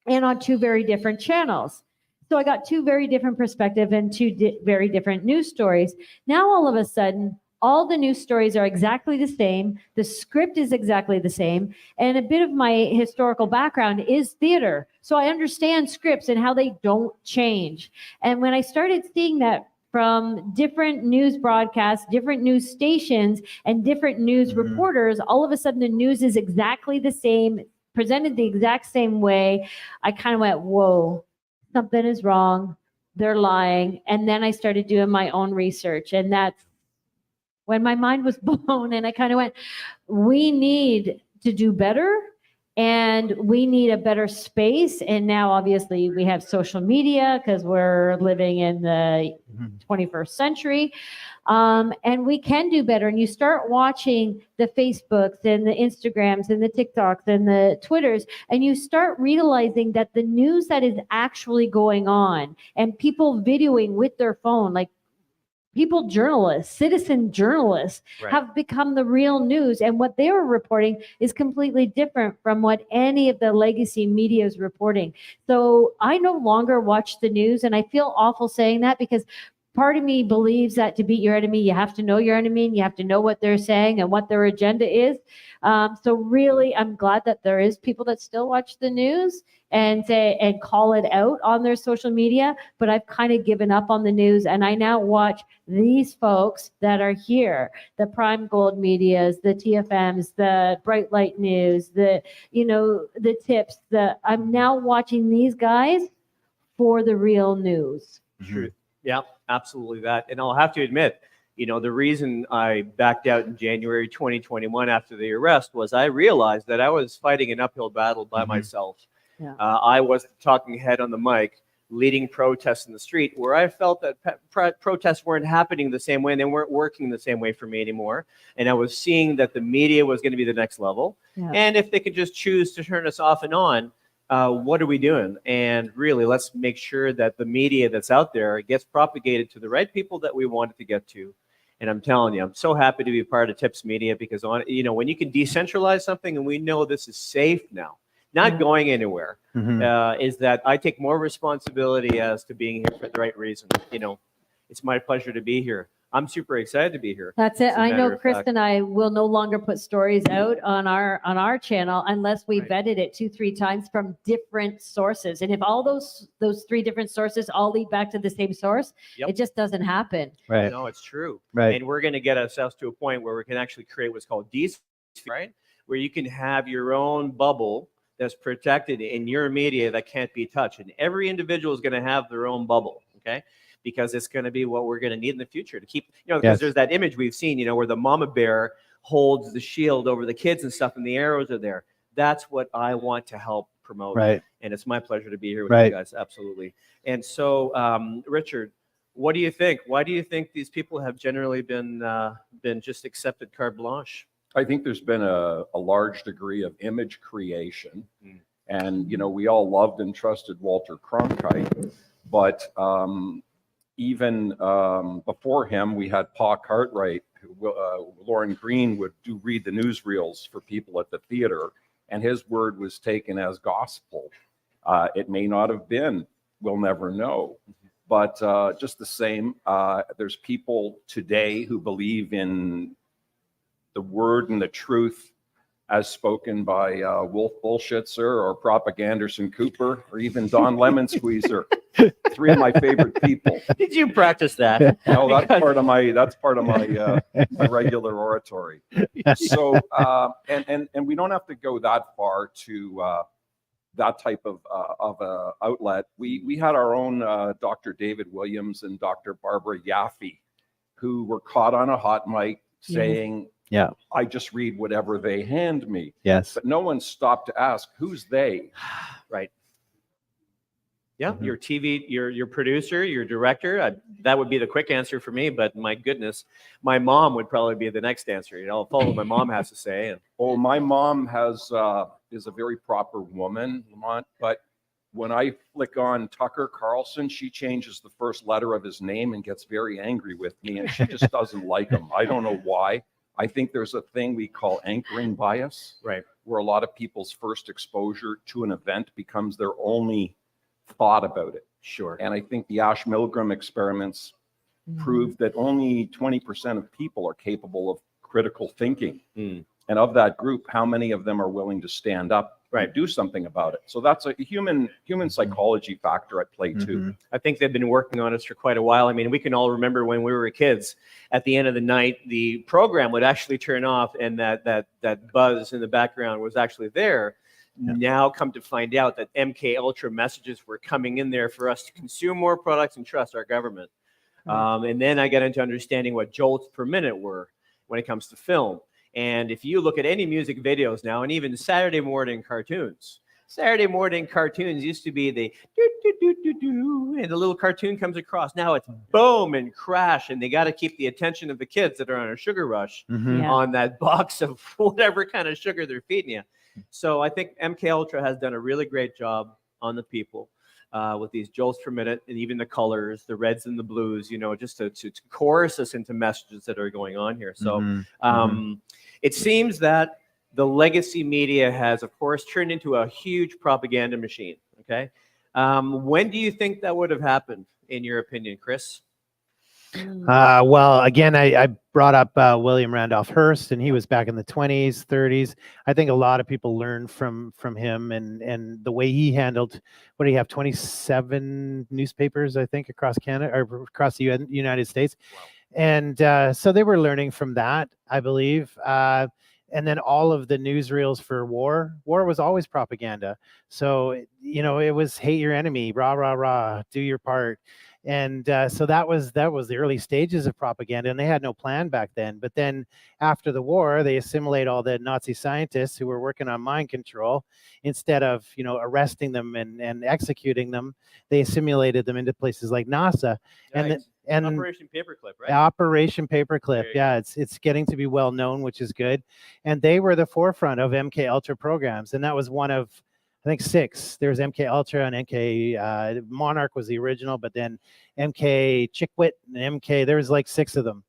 and on two very different channels. So I got two very different perspectives and two very different news stories. Now all of a sudden, all the news stories are exactly the same. The script is exactly the same. And a bit of my historical background is theater. So I understand scripts and how they don't change. And when I started seeing that from different news broadcasts, different news stations, and different news reporters, all of a sudden the news is exactly the same, presented the exact same way, I kind of went, whoa, something is wrong. They're lying. And then I started doing my own research. And that's when my mind was blown, and I kind of went, we need to do better, and we need a better space. And now obviously we have social media because we're living in the 21st century. And we can do better. And you start watching the Facebooks and the Instagrams and the TikToks and the Twitters, and you start realizing that the news that is actually going on, and people videoing with their phone, like people, journalists, citizen journalists, have become the real news. And what they were reporting is completely different from what any of the legacy media is reporting. So I no longer watch the news, and I feel awful saying that, because part of me believes that to beat your enemy, you have to know your enemy and you have to know what they're saying and what their agenda is. So really, I'm glad that there is people that still watch the news and say and call it out on their social media. But I've kind of given up on the news, and I now watch these folks that are here: the Prime Gold Medias, the TFMs, the Bright Light News, the Tips. I'm now watching these guys for the real news. Truth. Yeah, absolutely that. And I'll have to admit, the reason I backed out in January 2021 after the arrest was I realized that I was fighting an uphill battle by myself. Yeah. I was the talking head on the mic, leading protests in the street, where I felt that protests weren't happening the same way and they weren't working the same way for me anymore. And I was seeing that the media was going to be the next level. Yeah. And if they could just choose to turn us off and on, what are we doing? And really, let's make sure that the media that's out there gets propagated to the right people that we want it to get to. And I'm telling you, I'm so happy to be part of Tips Media because when you can decentralize something and we know this is safe now, not going anywhere, is that I take more responsibility as to being here for the right reason. It's my pleasure to be here. I'm super excited to be here. That's it. As a I know matter of Chris fact. and I will no longer put stories out on our channel unless we Right. vetted it 2-3 times from different sources. And if all those 3 different sources all lead back to the same source, Yep. it just doesn't happen. Right. No, it's true. Right. And we're going to get ourselves to a point where we can actually create what's called decency, right? Where you can have your own bubble that's protected in your media that can't be touched. And every individual is going to have their own bubble, okay? Because it's going to be what we're going to need in the future to keep, because Yes. there's that image we've seen, where the mama bear holds the shield over the kids and stuff and the arrows are there. That's what I want to help promote. Right. And it's my pleasure to be here with Right. you guys. Absolutely. And so, Richard, what do you think? Why do you think these people have generally been just accepted carte blanche? I think there's been a large degree of image creation. Mm. And, we all loved and trusted Walter Cronkite. But even before him, we had Pa Cartwright. Lauren Green would read the newsreels for people at the theater, and his word was taken as gospel. It may not have been. We'll never know. But just the same, there's people today who believe in the word and the truth as spoken by Wolfe Bullshitzer or Prop Anderson Cooper or even Don Lemon Squeezer. 3 of my favorite people. Did you practice that? No, that's part of my my regular oratory. So and we don't have to go that far to that type of outlet. We had our own Dr. David Williams and Dr. Barbara Yaffe, who were caught on a hot mic saying, Yeah. I just read whatever they hand me. Yes. But no one stopped to ask, who's they? Right. Yeah, Mhm. your TV, your producer, your director. That would be the quick answer for me. But my goodness, my mom would probably be the next answer. I'll follow what my mom has to say. And Oh, my mom is a very proper woman, Lamont, but when I flick on Tucker Carlson, she changes the first letter of his name and gets very angry with me, and she just doesn't like him. I don't know why. I think there's a thing we call anchoring bias, right. where a lot of people's first exposure to an event becomes their only thought about it. Sure. And I think the Ash Milgram experiments proved that only 20% of people are capable of critical thinking. Mm. And of that group, how many of them are willing to stand up Right. and do something about it? So that's a human psychology factor at play too. Mhm. I think they've been working on us for quite a while. I mean, we can all remember when we were kids, at the end of the night, the program would actually turn off and that buzz in the background was actually there. Yeah. Now come to find out that MK Ultra messages were coming in there for us to consume more products and trust our government. And then I got into understanding what jolts per minute were when it comes to film. And if you look at any music videos now, and even Saturday morning cartoons used to be the do, do, do, do, do, and the little cartoon comes across. Now it's boom and crash, and they got to keep the attention of the kids that are on a sugar rush Mhm. Yeah. on that box of whatever kind of sugar they're feeding you. So I think MK Ultra has done a really great job on the people with these jolts per minute, and even the colors, the reds and the blues, just to coerce us into messages that are going on here. So Mhm. it seems that the legacy media has, of course, turned into a huge propaganda machine. Okay. When do you think that would have happened, in your opinion, Chris? Well, again, I brought up William Randolph Hearst, and he was back in the 20s, 30s. I think a lot of people learned from him and the way he handled. What do you have? 27 newspapers, I think, across Canada or across the United States. Wow. And so they were learning from that, I believe. And then all of the newsreels for war was always propaganda. So, you know, it was hate your enemy, rah, rah, rah, do your part. And so that was the early stages of propaganda, and they had no plan back then. But then after the war, they assimilate all the Nazi scientists who were working on mind control. Instead of, you know, arresting them and executing them, they assimilated them into places like NASA. Nice. And Operation Paperclip, right? Operation Paperclip, There you yeah, it's getting to be well known, which is good. And they were the forefront of MK Ultra programs, and that was one of, I think, 6. There's MK Ultra and MK Monarch was the original, but then MK Chickwit and MK. There was like 6 of them,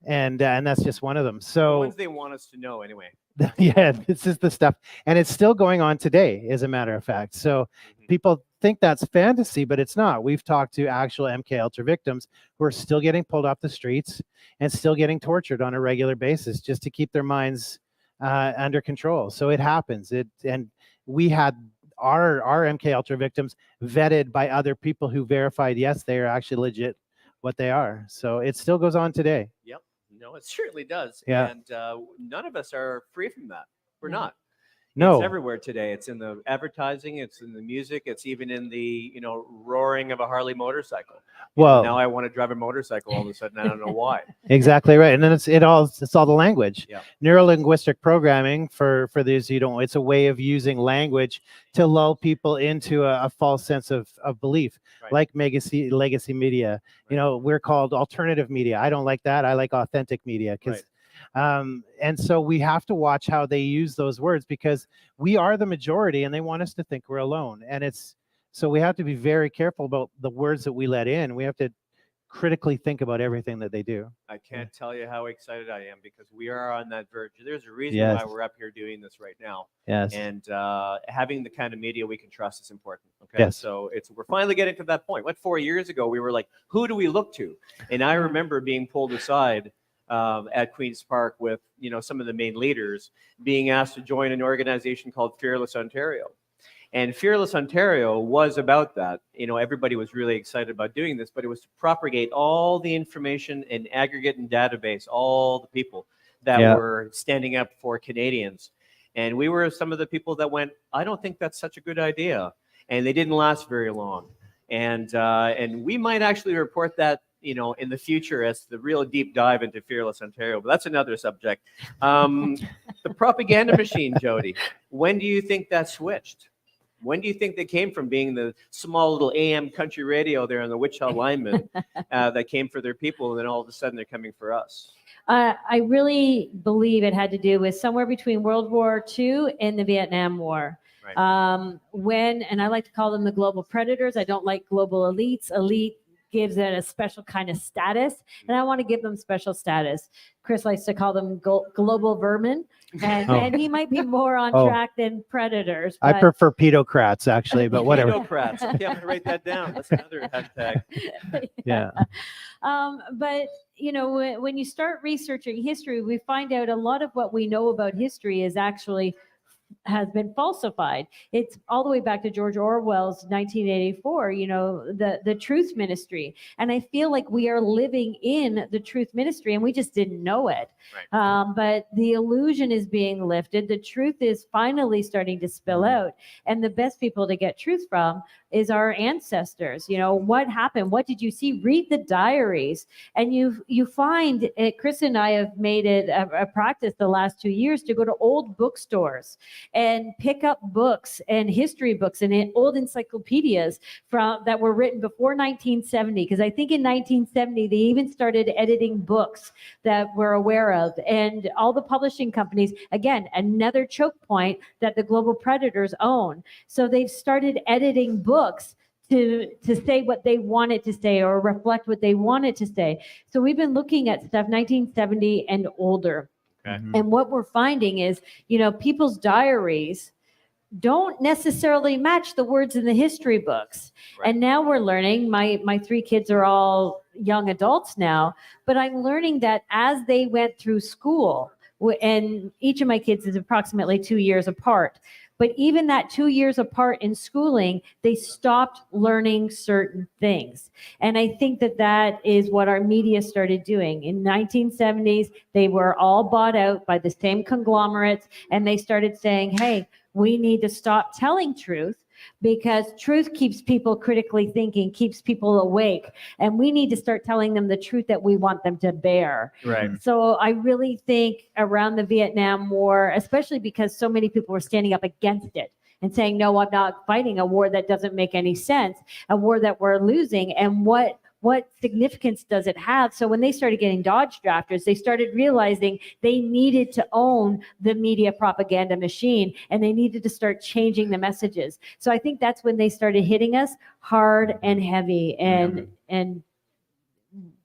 and that's just one of them. The So ones they want us to know anyway. yeah, this is the stuff, and it's still going on today, as a matter of fact. So people think that's fantasy, but it's not. We've talked to actual MK Ultra victims who are still getting pulled off the streets and still getting tortured on a regular basis just to keep their minds under control. So it happens. And we had our MK Ultra victims vetted by other people who verified, yes, they are actually legit what they are. So it still goes on today. Yep. No, it certainly does. Yeah. And none of us are free from that. We're not. No. It's everywhere today. It's in the advertising. It's in the music. It's even in the, you know, roaring of a Harley motorcycle. Well, Now I want to drive a motorcycle all of a sudden. I don't know why. exactly right. And then it's all the language. Yeah. Neurolinguistic programming, for those who don't, it's a way of using language to lull people into a false sense of belief, Right. like legacy media. You know, we're called alternative media. I don't like that. I like authentic media because and so we have to watch how they use those words, because we are the majority and they want us to think we're alone. And so we have to be very careful about the words that we let in. We have to critically think about everything that they do. I can't tell you how excited I am, because we are on that verge. There's a reason Yes. why we're up here doing this right now. Yes. And having the kind of media we can trust is important. Okay. Yes. So we're finally getting to that point. 4 years ago, we were like, who do we look to? And I remember being pulled aside at Queen's Park with, you know, some of the main leaders, being asked to join an organization called Fearless Ontario. And Fearless Ontario was about that. You know, everybody was really excited about doing this, but it was to propagate all the information and aggregate and database all the people that were standing up for Canadians. And we were some of the people that went, I don't think that's such a good idea. And they didn't last very long. And we might actually report that, you know, in the future as the real deep dive into Fearless Ontario, but that's another subject. The propaganda machine, Jody, when do you think that switched? When do you think they came from being the small little AM country radio there on the Wichita lineman that came for their people, and then all of a sudden they're coming for us? I really believe it had to do with somewhere between World War II and the Vietnam War. Right. And I like to call them the global predators. I don't like global elites. Elite gives it a special kind of status, and I want to give them special status. Chris likes to call them global vermin, and he might be more on track than predators. I prefer pedocrats, actually, but whatever. Pedocrats. Okay, I'm gonna write that down. That's another hashtag. Yeah. But you know, when you start researching history, we find out a lot of what we know about history is actually has been falsified. It's all the way back to George Orwell's 1984, you know, the truth ministry. And I feel like we are living in the truth ministry and we just didn't know it. Right. But the illusion is being lifted. The truth is finally starting to spill out. And the best people to get truth from is our ancestors. You know, what happened? What did you see? Read the diaries. And you find it, Chris and I have made it a practice the last 2 years to go to old bookstores and pick up books and history books and old encyclopedias that were written before 1970. Because I think in 1970, they even started editing books that we're aware of. And all the publishing companies, again, another choke point that the global predators own. So they've started editing books to say what they want it to say or reflect what they want it to say. So we've been looking at stuff 1970 and older. Okay. And what we're finding is, you know, people's diaries don't necessarily match the words in the history books. Right. And now we're learning, my 3 kids are all young adults now, but I'm learning that as they went through school, and each of my kids is approximately 2 years apart. But even that 2 years apart in schooling, they stopped learning certain things. And I think that that is what our media started doing. In 1970s, they were all bought out by the same conglomerates, and they started saying, hey, we need to stop telling truth, because truth keeps people critically thinking, keeps people awake. And we need to start telling them the truth that we want them to bear. Right. So I really think around the Vietnam War, especially because so many people were standing up against it and saying, no, I'm not fighting a war that doesn't make any sense, a war that we're losing. And what significance does it have? So when they started getting Dodge drafters, they started realizing they needed to own the media propaganda machine, and they needed to start changing the messages. So I think that's when they started hitting us hard and heavy. And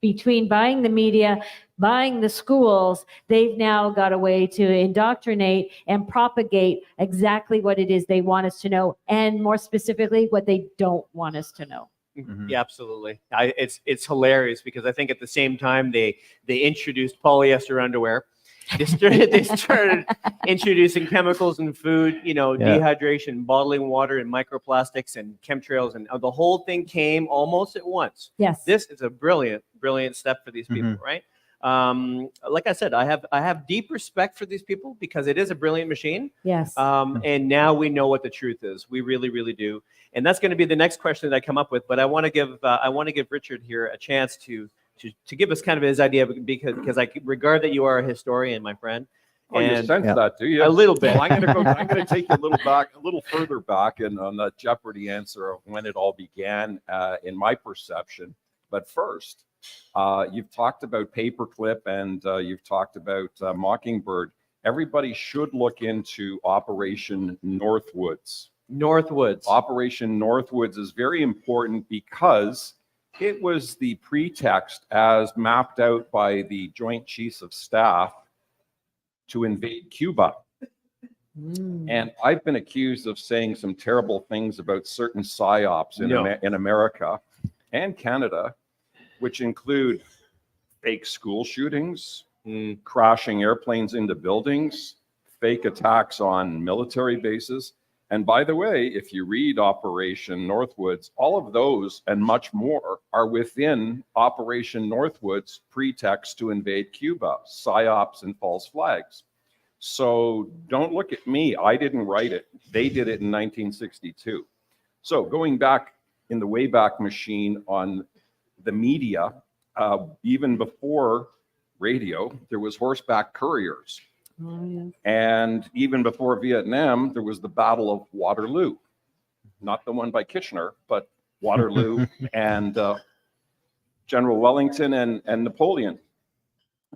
between buying the media, buying the schools, they've now got a way to indoctrinate and propagate exactly what it is they want us to know, and more specifically, what they don't want us to know. Yeah, absolutely. It's hilarious because I think at the same time they introduced polyester underwear. They started introducing chemicals in food, dehydration, bottling water, and microplastics and chemtrails, and the whole thing came almost at once. Yes. This is a brilliant step for these people, right? Like I said, I have deep respect for these people because it is a brilliant machine. Yes. And now we know what the truth is. We really, really do. And that's going to be the next question that I come up with. But I want to give Richard here a chance to give us kind of his idea, because I regard that you are a historian, my friend. Oh, you sense that, do you? A little bit. Well, I'm going to take you a little further back on that Jeopardy answer of when it all began, in my perception. But first, you've talked about Paperclip and you've talked about Mockingbird. Everybody should look into Operation Northwoods. Operation Northwoods is very important because it was the pretext as mapped out by the Joint Chiefs of Staff to invade Cuba. And I've been accused of saying some terrible things about certain psyops in America and Canada, which include fake school shootings, crashing airplanes into buildings, fake attacks on military bases. And by the way, if you read Operation Northwoods, all of those and much more are within Operation Northwoods' pretext to invade Cuba, psyops and false flags. So don't look at me. I didn't write it. They did it in 1962. So going back in the Wayback Machine on the media, even before radio, there was horseback couriers. And even before Vietnam, there was the Battle of Waterloo. Not the one by Kitchener, but Waterloo and General Wellington and Napoleon.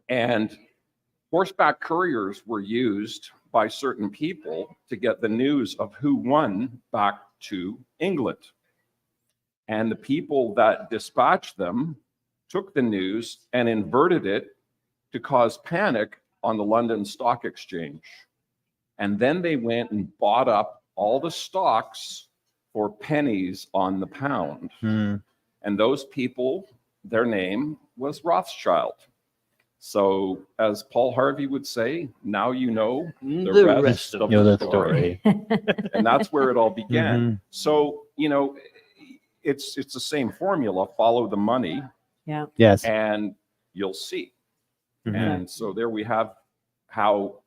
And horseback couriers were used by certain people to get the news of who won back to England. And the people that dispatched them took the news and inverted it to cause panic on the London Stock Exchange. And then they went and bought up all the stocks for pennies on the pound. And those people, their name was Rothschild. So as Paul Harvey would say, now you know the rest of the story. And that's where it all began. So, it's the same formula, follow the money. Yeah. Yes. And you'll see. And so there we have how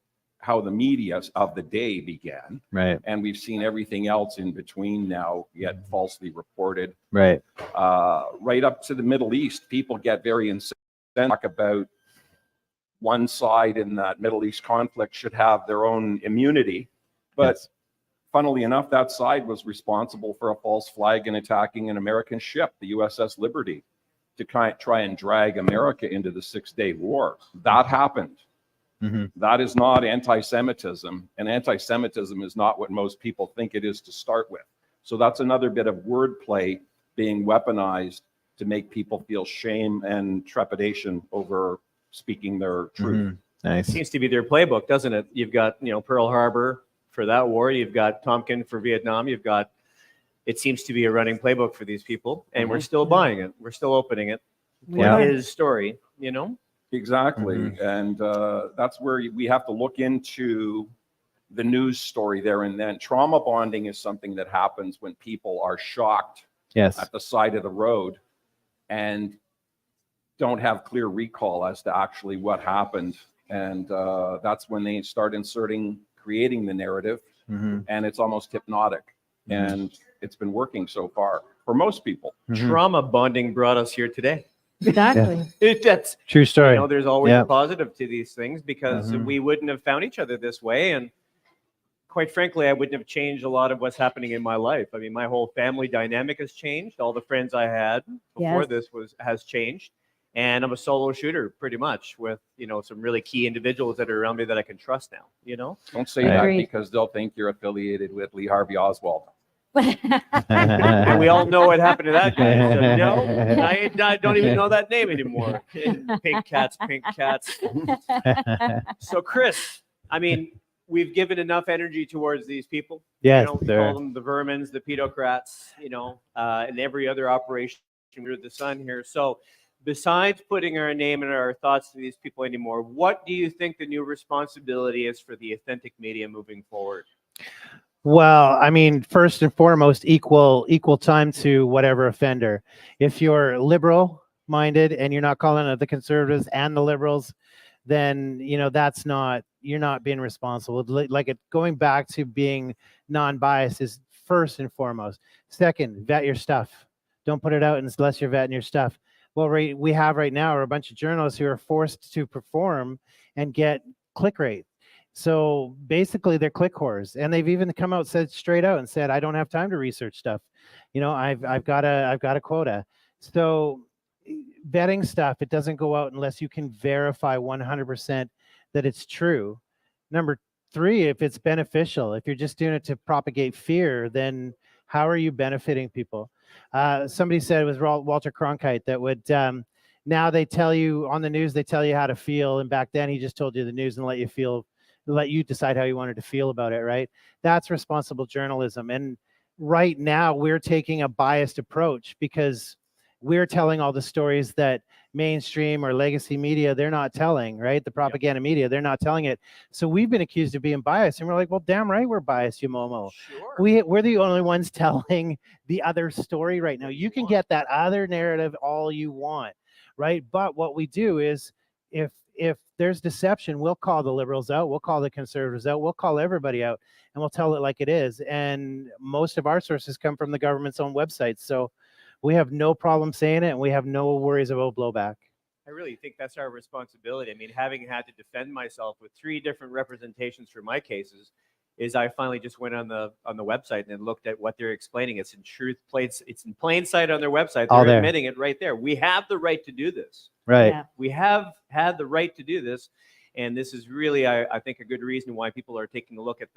the media of the day began. Right. And we've seen everything else in between now yet falsely reported. Right. Right up to the Middle East, people get very incensed about one side in that Middle East conflict should have their own immunity. But funnily enough, that side was responsible for a false flag and attacking an American ship, the USS Liberty, to try and drag America into the 6-Day War. That happened. That is not anti-Semitism, and anti-Semitism is not what most people think it is to start with. So that's another bit of wordplay being weaponized to make people feel shame and trepidation over speaking their truth. Nice. Seems to be their playbook, doesn't it? You've got, Pearl Harbor for that war. You've got Tompkin for Vietnam. It seems to be a running playbook for these people, and we're still buying it. We're still opening it. for Yeah. his story, you know? Exactly. And that's where we have to look into the news story there and then. Trauma bonding is something that happens when people are shocked Yes. at the side of the road and don't have clear recall as to actually what happened. And that's when they start creating the narrative, and it's almost hypnotic. And it's been working so far for most people. Trauma bonding brought us here today. Exactly. That's True story. You know, there's always Yeah. a positive to these things because we wouldn't have found each other this way. And quite frankly, I wouldn't have changed a lot of what's happening in my life. I mean, my whole family dynamic has changed. All the friends I had before Yes. this has changed. And I'm a solo shooter pretty much with, you know, some really key individuals that are around me that I can trust now, you know? Don't say Right. that Agreed. because they'll think you're affiliated with Lee Harvey Oswald. And we all know what happened to that guy. So no, I don't even know that name anymore. Pink cats, pink cats. So Chris, I mean, we've given enough energy towards these people. Yes, You know, we sir. call them the vermins, the pedocrats, you know, and every other operation under the sun here. So besides putting our name and our thoughts to these people anymore, what do you think the new responsibility is for the authentic media moving forward? Well, I mean, first and foremost, equal time to whatever offender. If you're liberal minded and you're not calling out the conservatives and the liberals, then you know you're not being responsible. Like going back to being non-biased is first and foremost. Second, vet your stuff. Don't put it out unless you're vetting your stuff. Well, we have right now are a bunch of journalists who are forced to perform and get click rate. So basically they're click whores, and they've even come out said straight out and said, I don't have time to research stuff. You know, I've got a quota. So vetting stuff, it doesn't go out unless you can verify 100% that it's true. Number three, if it's beneficial, if you're just doing it to propagate fear, then how are you benefiting people? Somebody said it was Walter Cronkite that would, now they tell you on the news, they tell you how to feel. And back then he just told you the news and let you decide how you wanted to feel about it, right? That's responsible journalism. And right now we're taking a biased approach because we're telling all the stories that mainstream or legacy media, they're not telling, right? The propaganda media, they're not telling it. So we've been accused of being biased, and we're like, well, damn right we're biased, you momo. Sure. We're the only ones telling the other story right now. You can get that other narrative all you want, right? But what we do is if there's deception, we'll call the liberals out, we'll call the conservatives out, we'll call everybody out, and we'll tell it like it is. And most of our sources come from the government's own websites. So we have no problem saying it, and we have no worries about blowback. I really think that's our responsibility. I mean, having had to defend myself with 3 different representations for my cases, is I finally just went on the website and looked at what they're explaining. It's in it's in plain sight on their website. All They're there. admitting it right there. We have the right to do this. Right. Yeah. We have had the right to do this, and this is really, I think, a good reason why people are taking a look at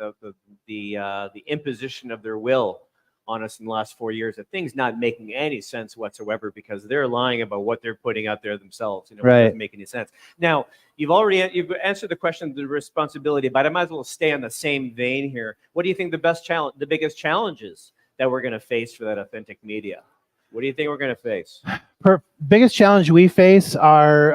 the imposition of their will on us in the last 4 years. Of things not making any sense whatsoever because they're lying about what they're putting out there themselves. You know, Right. It doesn't make any sense. Now, you've answered the question of the responsibility, but I might as well stay on the same vein here. What do you think the biggest challenges that we're going to face for that authentic media? What do you think we're going to face? Biggest challenge we face are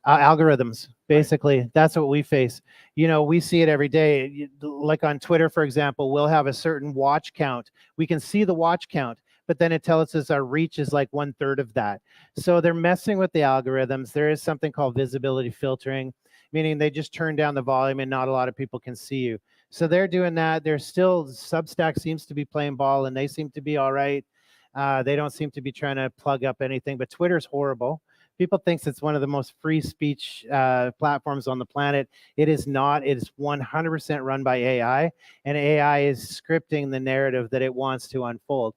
algorithms. Basically, that's what we face. You know, we see it every day. Like on Twitter, for example, we'll have a certain watch count. We can see the watch count, but then it tells us our reach is like 1/3 of that. So they're messing with the algorithms. There is something called visibility filtering, meaning they just turn down the volume and not a lot of people can see you. So they're doing that. There's still Substack seems to be playing ball, and they seem to be all right. They don't seem to be trying to plug up anything, but Twitter's horrible. People think it's one of the most free speech platforms on the planet. It is not. It is 100% run by AI, and AI is scripting the narrative that it wants to unfold.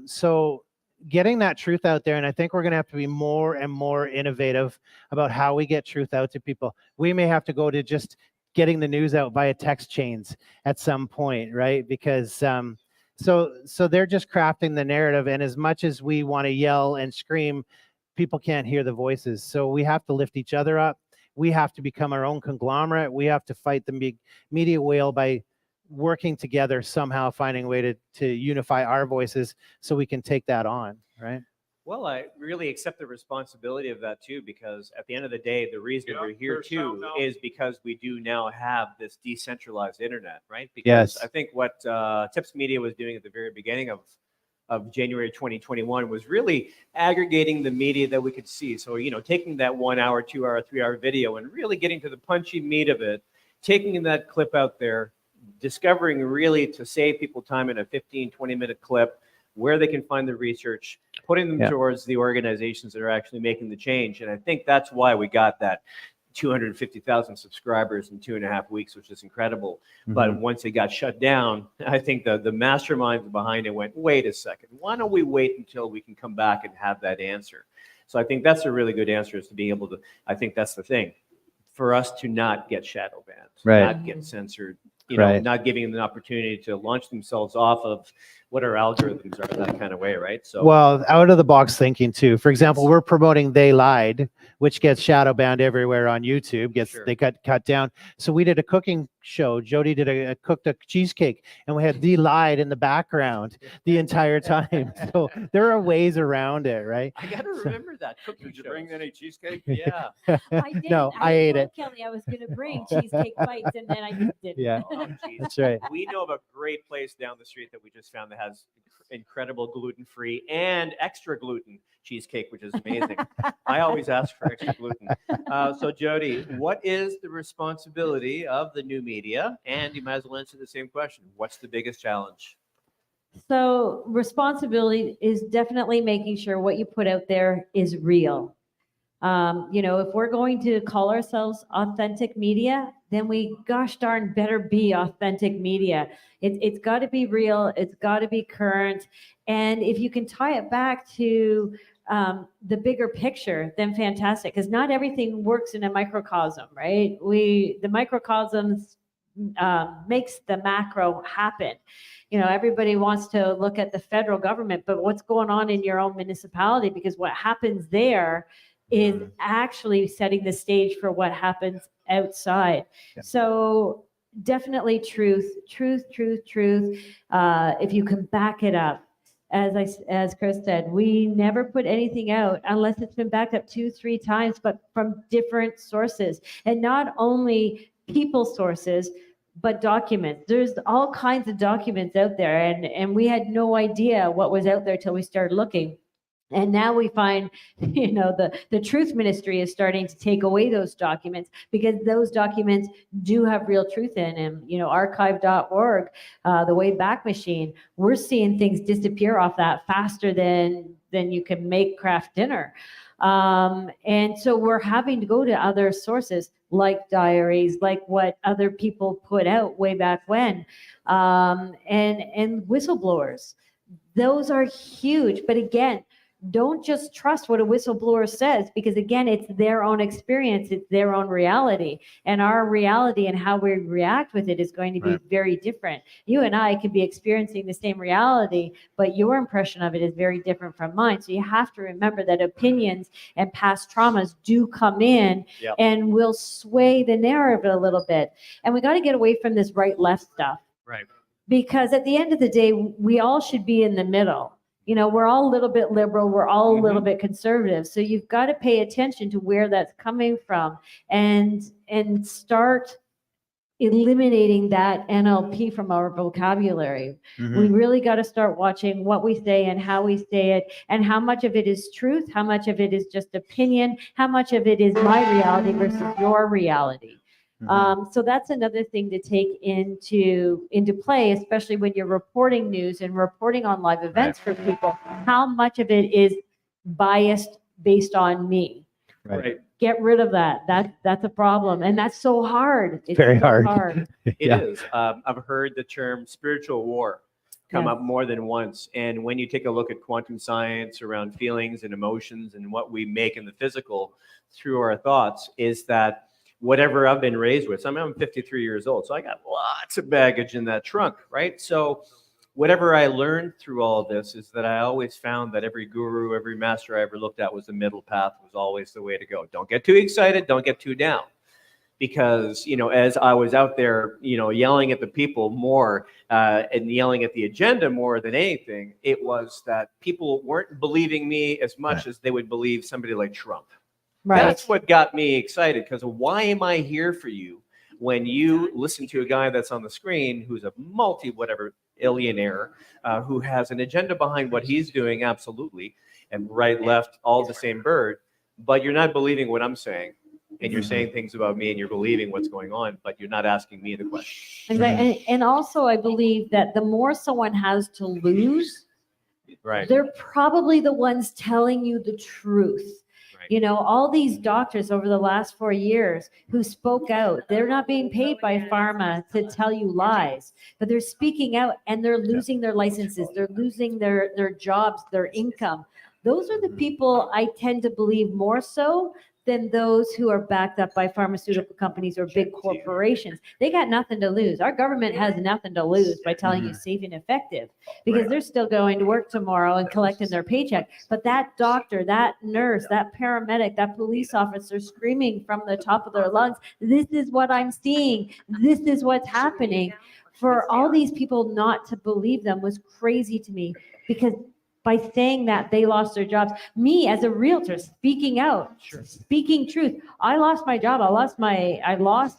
So getting that truth out there, and I think we're going to have to be more and more innovative about how we get truth out to people. We may have to go to just getting the news out via text chains at some point, right? Because so they're just crafting the narrative, and as much as we want to yell and scream, people can't hear the voices. So we have to lift each other up. We have to become our own conglomerate. We have to fight the big media whale by working together, somehow finding a way to unify our voices so we can take that on, right? Well, I really accept the responsibility of that too, because at the end of the day, the reason Yeah, we're here there's too some now. is because we do now have this decentralized internet, right? Because Yes. I think what Tips Media was doing at the very beginning of January 2021 was really aggregating the media that we could see. So, you know, taking that 1 hour, 2 hour, 3 hour video and really getting to the punchy meat of it, taking that clip out there, discovering really to save people time in a 15, 20-minute clip, where they can find the research, putting them Yeah. towards the organizations that are actually making the change. And I think that's why we got that 250,000 subscribers in 2.5 weeks, which is incredible. But once it got shut down, I think the masterminds behind it went, wait a second, why don't we wait until we can come back and have that answer? So I think that's a really good answer, is to be able to, I think that's the thing, for us to not get shadow banned, Right. not get censored, you know, Right. not giving them the opportunity to launch themselves off of what our algorithms are, that kind of way, right? So Well, out of the box thinking too. For example, Yes. we're promoting They Lied, which gets shadow banned everywhere on YouTube. Sure. They got cut down. So we did a cooking show. Jody did cooked a cheesecake, and we had They Lied in the background the entire time. So there are ways around it, right? I got to remember that cooking Did you shows. bring any cheesecake? Yeah. I didn't. No, I ate told it. Kelly I was going to bring cheesecake bites, and then I just didn't. Yeah. Oh, geez. That's right. We know of a great place down the street that we just found that has incredible gluten-free and extra gluten cheesecake, which is amazing. I always ask for extra gluten. So Jody, what is the responsibility of the new media? And you might as well answer the same question. What's the biggest challenge? So responsibility is definitely making sure what you put out there is real. You know, if we're going to call ourselves authentic media, then we gosh darn better be authentic media. It's got to be real. It's got to be current. And if you can tie it back to the bigger picture, then fantastic. Because not everything works in a microcosm, right? The microcosms makes the macro happen. You know, everybody wants to look at the federal government, but what's going on in your own municipality? Because what happens there is actually setting the stage for what happens outside. Yeah. So definitely truth. If you can back it up, as Chris said, we never put anything out unless it's been backed up 2-3 times, but from different sources, and not only people sources, but documents. There's all kinds of documents out there, and we had no idea what was out there till we started looking. And now we find, you know, the Truth Ministry is starting to take away those documents, because those documents do have real truth in them. You know, archive.org, the Wayback Machine, we're seeing things disappear off that faster than you can make Kraft dinner. And so we're having to go to other sources like diaries, like what other people put out way back when, and whistleblowers. Those are huge. But again, don't just trust what a whistleblower says, because again, it's their own experience, it's their own reality, and our reality and how we react with it is going to be Right. very different. You and I could be experiencing the same reality, but your impression of it is very different from mine. So you have to remember that opinions and past traumas do come in Yep. and will sway the narrative a little bit. And we got to get away from this right-left stuff, Right. because at the end of the day, we all should be in the middle. You know, we're all a little bit liberal, we're all a little bit conservative. So you've got to pay attention to where that's coming from, and start eliminating that NLP from our vocabulary. We really got to start watching what we say and how we say it, and how much of it is truth, how much of it is just opinion, how much of it is my reality versus your reality. So that's another thing to take into play, especially when you're reporting news and reporting on live events for people. How much of it is biased based on me? Right. Get rid of that. That's a problem, and that's so hard. It's Very so hard. It Yeah. is. I've heard the term spiritual war come Yeah. up more than once. And when you take a look at quantum science around feelings and emotions and what we make in the physical through our thoughts, is that whatever I've been raised with. So I'm 53 years old, so I got lots of baggage in that trunk, right? So whatever I learned through all of this is that I always found that every guru, every master I ever looked at was the middle path, was always the way to go. Don't get too excited, don't get too down. because, as I was out there, yelling at the people more and yelling at the agenda more than anything, it was that people weren't believing me as much as they would believe somebody like Trump. Right. That's what got me excited, because why am I here for you when you listen to a guy that's on the screen who's a multi-whatever billionaire who has an agenda behind what he's doing, absolutely, and right, left, all the same bird, but you're not believing what I'm saying. And you're saying things about me and you're believing what's going on, but you're not asking me the question. Exactly. And also, I believe that the more someone has to lose, Right. they're probably the ones telling you the truth. Right. All these doctors over the last 4 years who spoke out, they're not being paid by pharma to tell you lies, but they're speaking out and they're losing their licenses. They're losing their jobs, their income. Those are the people I tend to believe more so than those who are backed up by pharmaceutical companies or big corporations. They got nothing to lose. Our government has nothing to lose by telling you safe and effective, because they're still going to work tomorrow and collecting their paycheck. But that doctor, that nurse, that paramedic, that police officer screaming from the top of their lungs, this is what I'm seeing. This is what's happening. For all these people not to believe them was crazy to me, because by saying that, they lost their jobs. Me as a realtor speaking out, speaking truth. I lost my job. I lost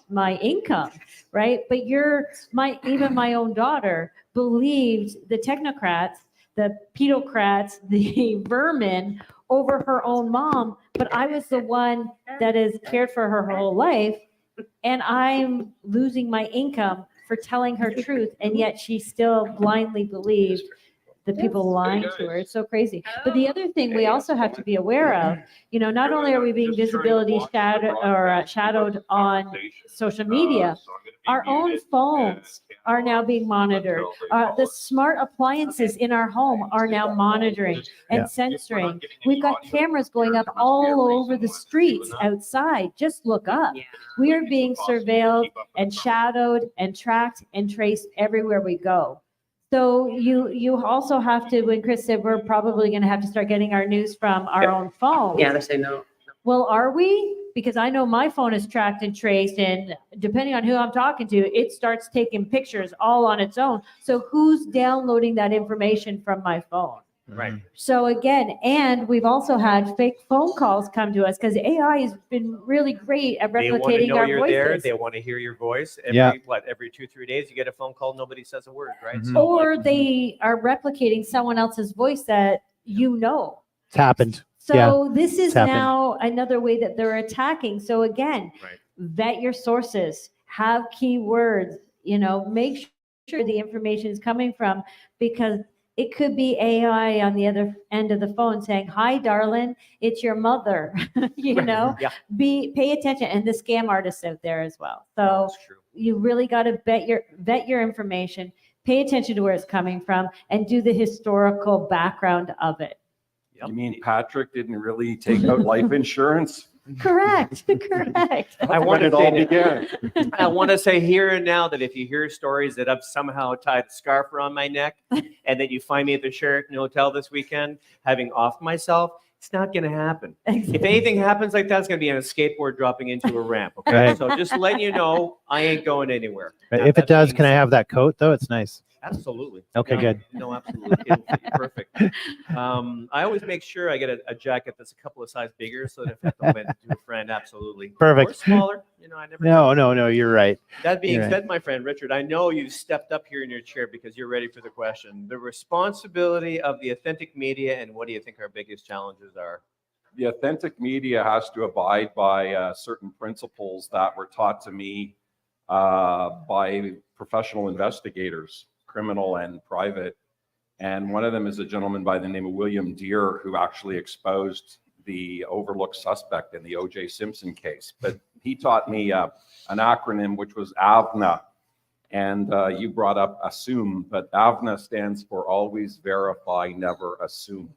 my income, right? But even my own daughter believed the technocrats, the pedocrats, the vermin over her own mom. But I was the one that has cared for her whole life, and I'm losing my income for telling her truth, and yet she still blindly believed the people lying to her. It's so crazy. But the other thing we also have to be aware of, not only are we being shadowed on social media, our own phones are now being monitored. The smart appliances in our home are now monitoring and censoring. We've got cameras going up all over the streets outside. Just look up. We are being surveilled and shadowed and tracked and traced everywhere we go. So you also have to, when Cris said we're probably going to have to start getting our news from our own phone. Yeah, they say no. Well, are we? Because I know my phone is tracked and traced, and depending on who I'm talking to, it starts taking pictures all on its own. So who's downloading that information from my phone? Right. So again, and we've also had fake phone calls come to us, because AI has been really great at They want to replicating know our you're there. voices. They want to hear your voice. Every 2-3 days you get a phone call, nobody says a word, right? Mhm. So, Or they are replicating someone else's voice that It's happened. So this is it's happened. now another way that they're attacking. So again, Right. vet your sources, have keywords, make sure the information is coming from, because it could be AI on the other end of the phone saying, "Hi, darling, it's your mother." Yeah. Pay attention, and the scam artists out there as well. So That's true. you really got to vet your information, pay attention to where it's coming from, and do the historical background of it. Yep. You mean Patrick didn't really take out life insurance? Correct. I want When to it all say began. I want to say here and now that if you hear stories that I've somehow tied a scarf around my neck and that you find me at the Sheraton Hotel this weekend having offed myself, it's not going to happen. If anything happens like that, it's going to be on a skateboard dropping into a ramp. Okay, Right. so just letting you know, I ain't going anywhere. Right. Now, If it that does, means- can I have that coat though? It's nice. Absolutely. Okay, No, good. No, absolutely. It'll fit you perfect. I always make sure I get a jacket that's a couple of sizes bigger, so that if I have to lend it to a friend, absolutely. Perfect. Or smaller. I never. No, you're right. That being You're said, my friend Richard, I know you've stepped up here in your chair because you're ready for the question. The responsibility of the authentic media, and what do you think our biggest challenges are? The authentic media has to abide by certain principles that were taught to me by professional investigators, criminal and private. And one of them is a gentleman by the name of William Deere, who actually exposed the overlooked suspect in the O.J. Simpson case. But he taught me an acronym, which was AVNA. And you brought up assume, but AVNA stands for always verify, never assume.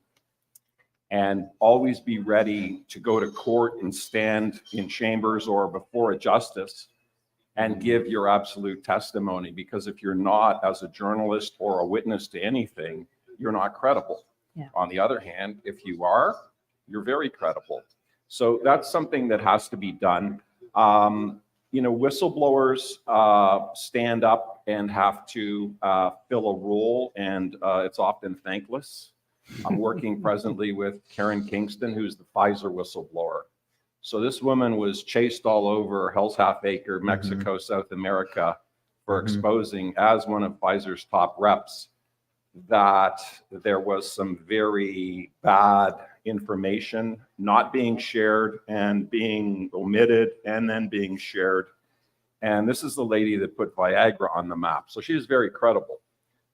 And always be ready to go to court and stand in chambers or before a justice and give your absolute testimony. Because if you're not, as a journalist or a witness to anything, you're not credible. Yeah. On the other hand, if you are, you're very credible. So that's something that has to be done. whistleblowers stand up and have to fill a role, and it's often thankless. I'm working presently with Karen Kingston, who's the Pfizer whistleblower. So this woman was chased all over Hell's Half Acre, Mexico, South America, for exposing, as one of Pfizer's top reps, that there was some very bad information not being shared and being omitted and then being shared. And this is the lady that put Viagra on the map. So she is very credible.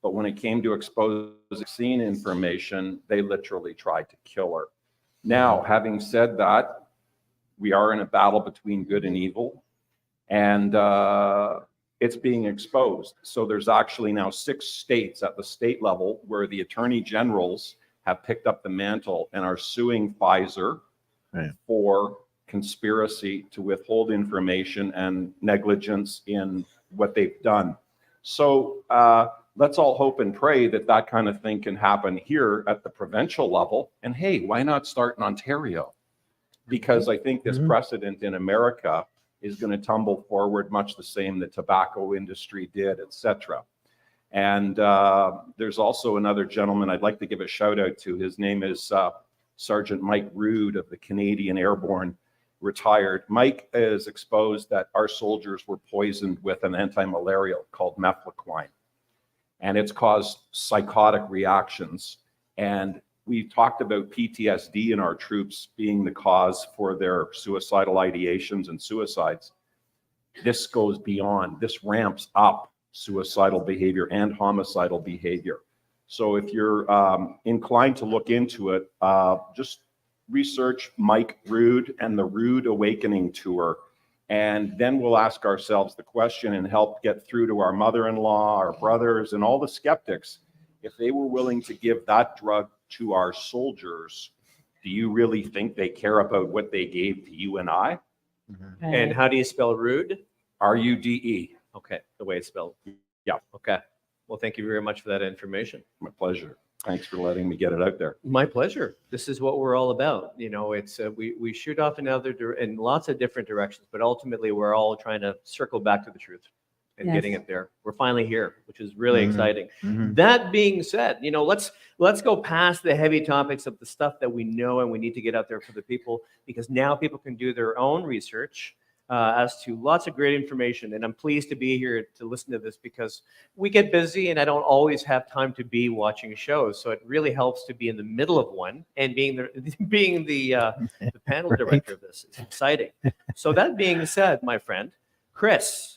But when it came to expose vaccine information, they literally tried to kill her. Now, having said that, we are in a battle between good and evil, and it's being exposed. So there's actually now 6 states at the state level where the attorney generals have picked up the mantle and are suing Pfizer for conspiracy to withhold information and negligence in what they've done. So let's all hope and pray that that kind of thing can happen here at the provincial level. And hey, why not start in Ontario? Because I think this precedent in America is going to tumble forward much the same the tobacco industry did, etc. And there's also another gentleman I'd like to give a shout out to. His name is Sergeant Mike Rood of the Canadian Airborne, retired. Mike is exposed that our soldiers were poisoned with an anti-malarial called mefloquine, and it's caused psychotic reactions. And we talked about PTSD in our troops being the cause for their suicidal ideations and suicides. This goes beyond, this ramps up suicidal behavior and homicidal behavior. So if you're inclined to look into it, just research Mike Rood and the Rood Awakening Tour. And then we'll ask ourselves the question and help get through to our mother-in-law, our brothers, and all the skeptics. If they were willing to give that drug to our soldiers, do you really think they care about what they gave to you and I? And how do you spell rude? R-U-D-E. Okay, the way it's spelled. Yeah. Okay. Well, thank you very much for that information. My pleasure. Thanks for letting me get it out there. My pleasure. This is what we're all about. It's we shoot off in lots of different directions, but ultimately we're all trying to circle back to the truth and Yes. getting it there. We're finally here, which is really exciting. That being said, let's go past the heavy topics of the stuff that we know and we need to get out there for the people, because now people can do their own research as to lots of great information. And I'm pleased to be here to listen to this, because we get busy and I don't always have time to be watching shows. So it really helps to be in the middle of one and being the panel director of this. It's exciting. So that being said, my friend, Cris,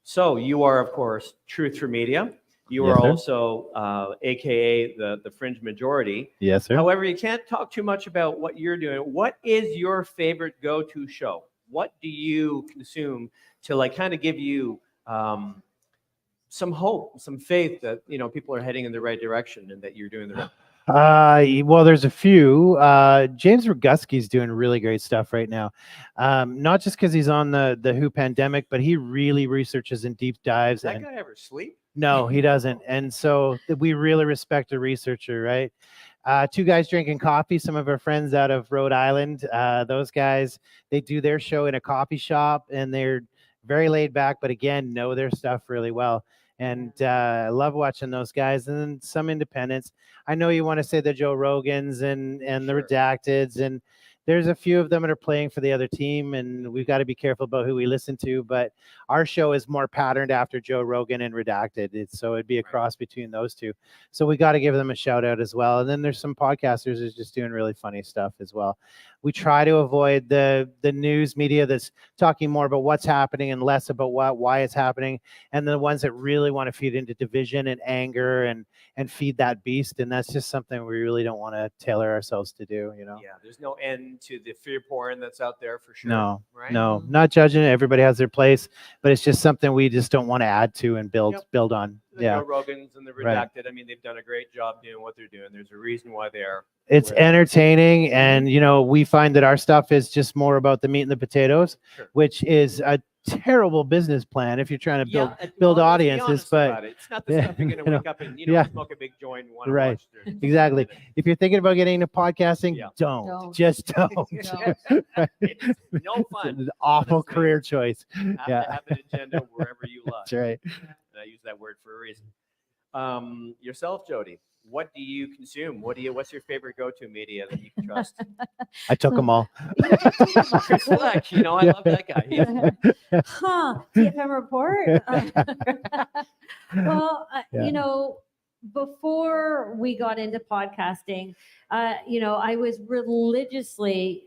so you are, of course, Truth for Media. You are also AKA the Fringe Majority. Yes, sir. However, you can't talk too much about what you're doing. What is your favorite go-to show? What do you consume to kind of give you some hope, some faith that people are heading in the right direction and that you're doing the right? Well, there's a few. James Roguski's doing really great stuff right now. Not just because he's on the WHO pandemic, but he really researches and deep dives. Does that guy ever sleep? No, he doesn't. And so we really respect a researcher, right? 2 guys drinking coffee, some of our friends out of Rhode Island. Those guys, they do their show in a coffee shop and they're very laid back, but again, know their stuff really well. And I love watching those guys. And then some independents. I know you want to say the Joe Rogans and the Redacteds, and there's a few of them that are playing for the other team, and we've got to be careful about who we listen to. But our show is more patterned after Joe Rogan and Redacted. So it'd be a cross between those two. So we got to give them a shout out as well. And then there's some podcasters who's just doing really funny stuff as well. We try to avoid the news media that's talking more about what's happening and less about why it's happening, and the ones that really want to feed into division and anger and feed that beast. And that's just something we really don't want to tailor ourselves to do, Yeah, there's no end to the fear porn that's out there for sure. No, right? no, not judging it. Everybody has their place, but it's just something we just don't want to add to and build on. The Yeah. Joe Rogans and the Redacted, I mean, they've done a great job doing what they're doing. There's a reason why they are. It's entertaining, and we find that our stuff is just more about the meat and the potatoes, Sure. which is terrible business plan if you're trying to build Yeah, build let's be audiences, honest but about it. It's not the yeah, stuff you're going you to know, wake up and, yeah. smoke a big joint and want to Right. watch. There's- exactly. If you're thinking about getting into podcasting, Yeah. don't. Just don't. It's no It's fun. an awful honestly. career choice. You have Yeah. to have an agenda wherever you lie. That's right. And I use that word for a reason. Yourself, Jody, what do you consume? What's your favorite go-to media that you can trust? I took them all. Chris Vleck, I love that guy. TFM report. Well, Yeah. before we got into podcasting, I was religiously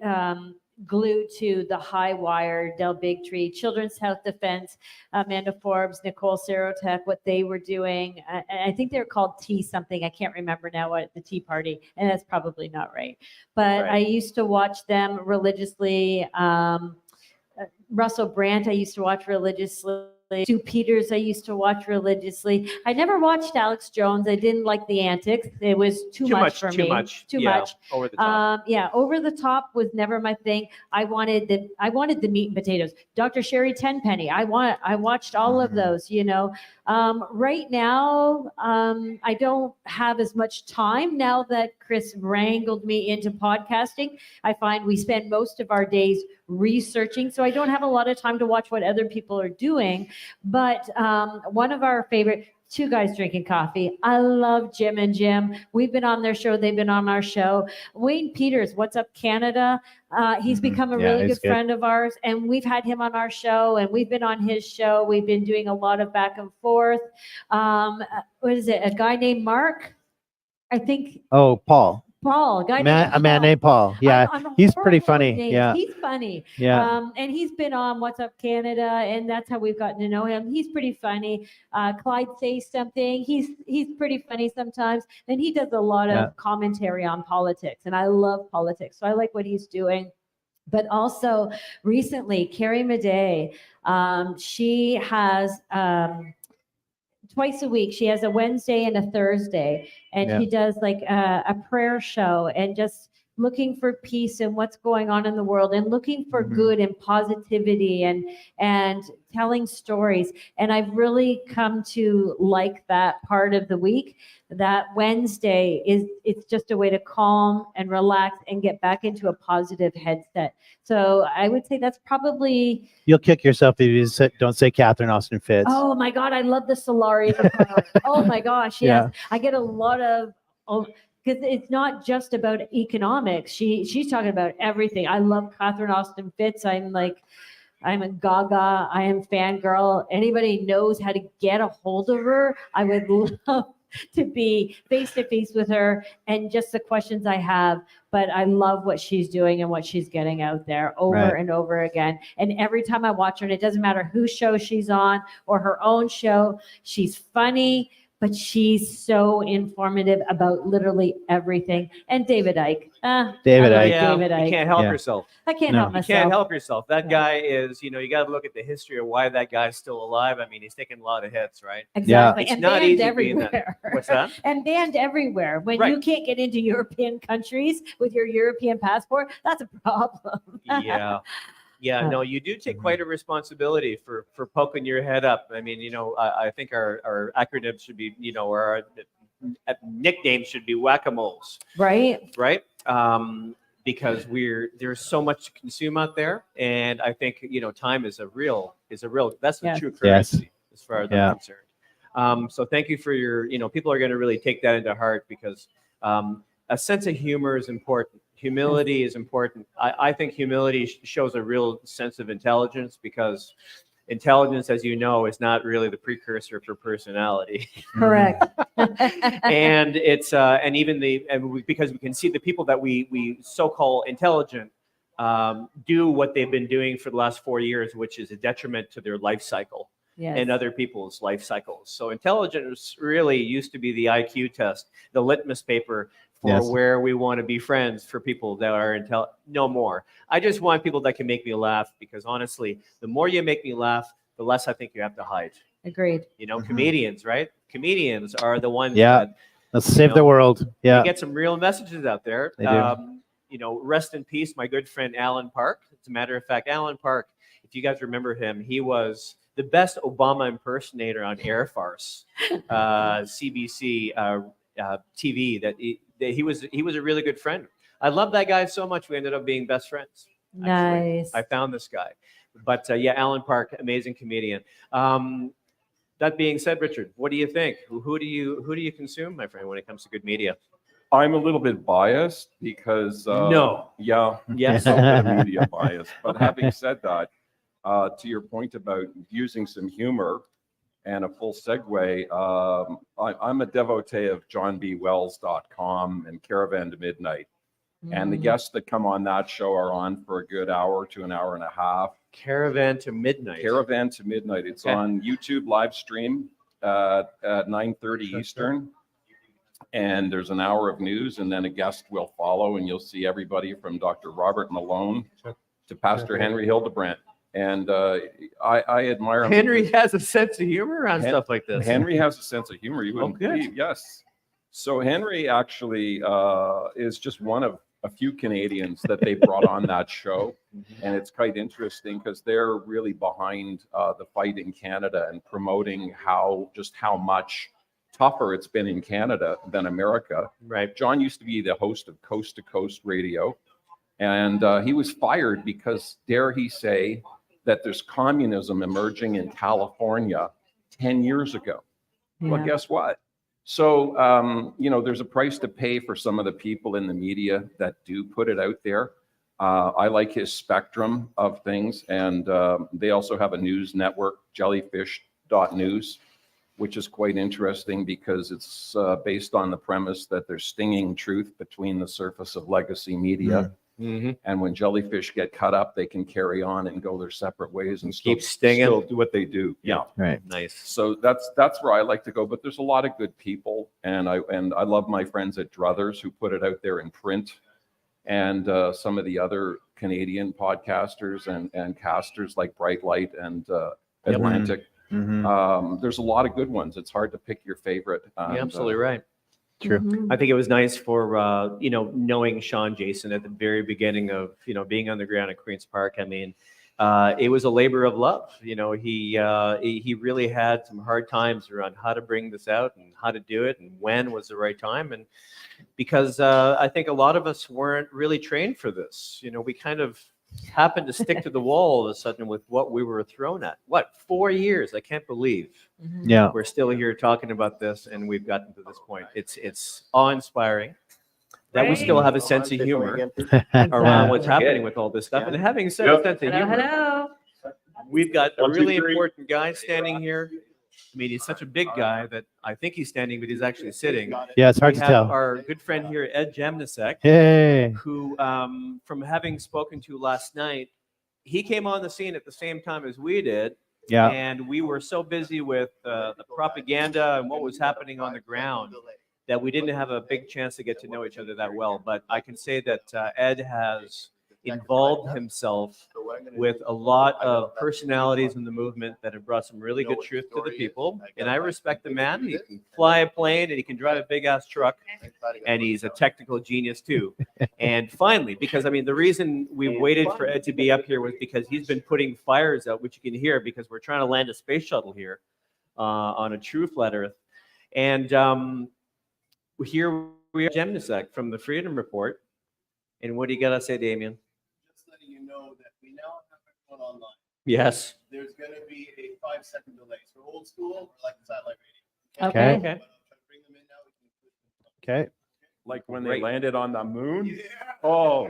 glued to the High Wire, Del Bigtree, Children's Health Defense, Amanda Forbes, Nicole Serotech, what they were doing. I think they're called Tea something. I can't remember now what the Tea Party, and that's probably not right. But Right. I used to watch them religiously. Russell Brand, I used to watch religiously. Stu Peters, I used to watch religiously. I never watched Alex Jones. I didn't like the antics. It was too much for me. Too Yeah, much. over the top. Over the top was never my thing. I wanted the meat and potatoes. Dr. Sherry Tenpenny. I watched all of those. Right now, I don't have as much time now that Chris wrangled me into podcasting. I find we spend most of our days researching, so I don't have a lot of time to watch what other people are doing. But one of our favorite, two guys drinking coffee. I love Jim and Jim. We've been on their show. They've been on our show. Wayne Peters, What's Up Canada? He's become a Yeah, really he's good friend of ours, and we've had him on our show, and we've been on his show. We've been doing a lot of back and forth. What is it? A guy named Mark? I think Oh, Paul. Paul. A man named Paul. Yeah. I'm he's pretty horrible with funny. names. Yeah. He's funny. Yeah. And he's been on What's Up Canada, and that's how we've gotten to know him. He's pretty funny. Clyde Says Something. He's pretty funny sometimes, and he does a lot Yeah. of commentary on politics, and I love politics, so I like what he's doing. But also recently, Carrie Madej, she has twice a week. She has a Wednesday and a Thursday, and Yeah. she does like a prayer show and just looking for peace and what's going on in the world and looking for Mhm. good and positivity and telling stories. And I've really come to like that part of the week. That Wednesday it's just a way to calm and relax and get back into a positive headset. So I would say that's probably, You'll kick yourself if you don't say Catherine Austin Fitz. oh my God, I love the Solari. Oh my gosh, yes. Yeah. I get a lot of, because it's not just about economics. She's talking about everything. I love Catherine Austin Fitz. I'm a gaga. I am fangirl. Anybody knows how to get a hold of her, I would love to be face to face with her and just the questions I have. But I love what she's doing and what she's getting out there over Right. and over again. And every time I watch her, and it doesn't matter whose show she's on or her own show, she's funny, but she's so informative about literally everything. And David Icke. David I love Icke. Yeah, David you Icke. can't help Yeah. yourself. I can't No. help You myself. can't help yourself. That Yeah. guy is, you got to look at the history of why that guy's still alive. I mean, he's taking a lot of hits, right? Exactly. It's And not banned easy being that- everywhere. What's that? And banned everywhere. When Right. you can't get into European countries with your European passport, that's a problem. Yeah. Yeah, no, you do take quite a responsibility for poking your head up. I mean, I think our acronyms should be, our nicknames should be whack-a-moles, Right? right? Because there's so much to consume out there, and I think time is a real that's the Yes. true Yes. currency as far as Yeah. I'm concerned. So thank you for your people are going to really take that into heart because a sense of humor is important. Humility is important. I think humility shows a real sense of intelligence because intelligence, as you know, is not really the precursor for personality. Correct. And it's because we can see the people that we so-called intelligent do what they've been doing for the last 4 years, which is a detriment to their life cycle Yes. and other people's life cycles. So intelligence really used to be the IQ test, the litmus paper for Yes. where we want to be friends for people that are no more. I just want people that can make me laugh because honestly, the more you make me laugh, the less I think you have to hide. Agreed. Comedians, right? Comedians are the ones Yeah. that Let's save the world. they Yeah. get some real messages out there. They do. Rest in peace, my good friend Alan Park. As a matter of fact, Alan Park, If you guys remember him, he was the best Obama impersonator on Air Farce, CBC TV. That he was a really good friend. I love that guy so much. We ended up being best friends. Actually. Nice. I found this guy. But yeah, Alan Park, amazing comedian. That being said, Richard, what do you think? Who do you consume, my friend, when it comes to good media? I'm a little bit biased because No. yeah, Yes. a little bit of media bias. But having said that, to your point about using some humor and a full segue, I'm a devotee of johnbwells.com and Caravan to Midnight. And the guests that come on that show are on for a good hour to an hour and a half. Caravan to Midnight. Caravan to Midnight. It's Okay. on YouTube live stream at 9:30 Eastern. And there's an hour of news, and then a guest will follow, and you'll see everybody from Dr. Robert Malone to Pastor Henry Hildebrandt. And I admire him. Henry has a sense of humor on stuff like this. Henry has a sense of humor. You wouldn't good. believe. Yes. So Henry actually is just one of a few Canadians that they brought on that show. And it's quite interesting because they're really behind the fight in Canada and promoting how much tougher it's been in Canada than America. Right. John used to be the host of Coast to Coast Radio. And he was fired because, dare he say, that there's communism emerging in California 10 years ago. Well, Yeah. guess what? So, there's a price to pay for some of the people in the media that do put it out there. I like his spectrum of things. And they also have a news network, jellyfish.news, which is quite interesting because it's based on the premise that there's stinging truth between the surface of legacy media. Mm-hmm. And when jellyfish get cut up, they can carry on and go their separate ways and Keep stinging. still do what they do. Yeah. Right. Nice. So that's where I like to go. But there's a lot of good people, and I love my friends at Druthers who put it out there in print, and some of the other Canadian podcasters and casters like Bright Light and Atlantic. Mhm. There's a lot of good ones. It's hard to pick your favorite. You're absolutely right. True. Mhm. I think it was nice for knowing Sean Jason at the very beginning of being on the ground at Queen's Park. I mean, it was a labor of love. He really had some hard times around how to bring this out and how to do it and when was the right time. And because I think a lot of us weren't really trained for this. We kind of happened to stick to the wall all of a sudden with what we were thrown at. 4 years? I can't believe Yeah. we're still here talking about this, and we've gotten to this point. It's awe-inspiring that we still have a sense of humor around what's happening with all this stuff. And having said a sense of Hello, humor, hello. we've got a 1, 2, really 3. important guy standing here. I mean, he's such a big guy that I think he's standing, but he's actually sitting. Yeah, it's hard We to have tell. our good friend here, Ed Jamnisek, Hey. who, from having spoken to last night, he came on the scene at the same time as we did. Yeah. And we were so busy with the propaganda and what was happening on the ground that we didn't have a big chance to get to know each other that well. But I can say that Ed has involved himself with a lot of personalities in the movement that have brought some really good truth to the people. And I respect the man. He can fly a plane and he can drive a big ass truck. And he's a technical genius too. And finally, because I mean, the reason we waited for Ed to be up here was because he's been putting fires out, which you can hear because we're trying to land a space shuttle here on a true flat Earth. And here we are, Jamnisek from the Freedom Report. And what do you got to say, Damien? Just letting you know that we now have everyone online. Yes. There's going to be a 5-second delay. So old school, or like satellite Okay. Okay. radio. But I'll try to bring them in now. We can Okay. Like when they Great. landed on the moon. Yeah. Oh,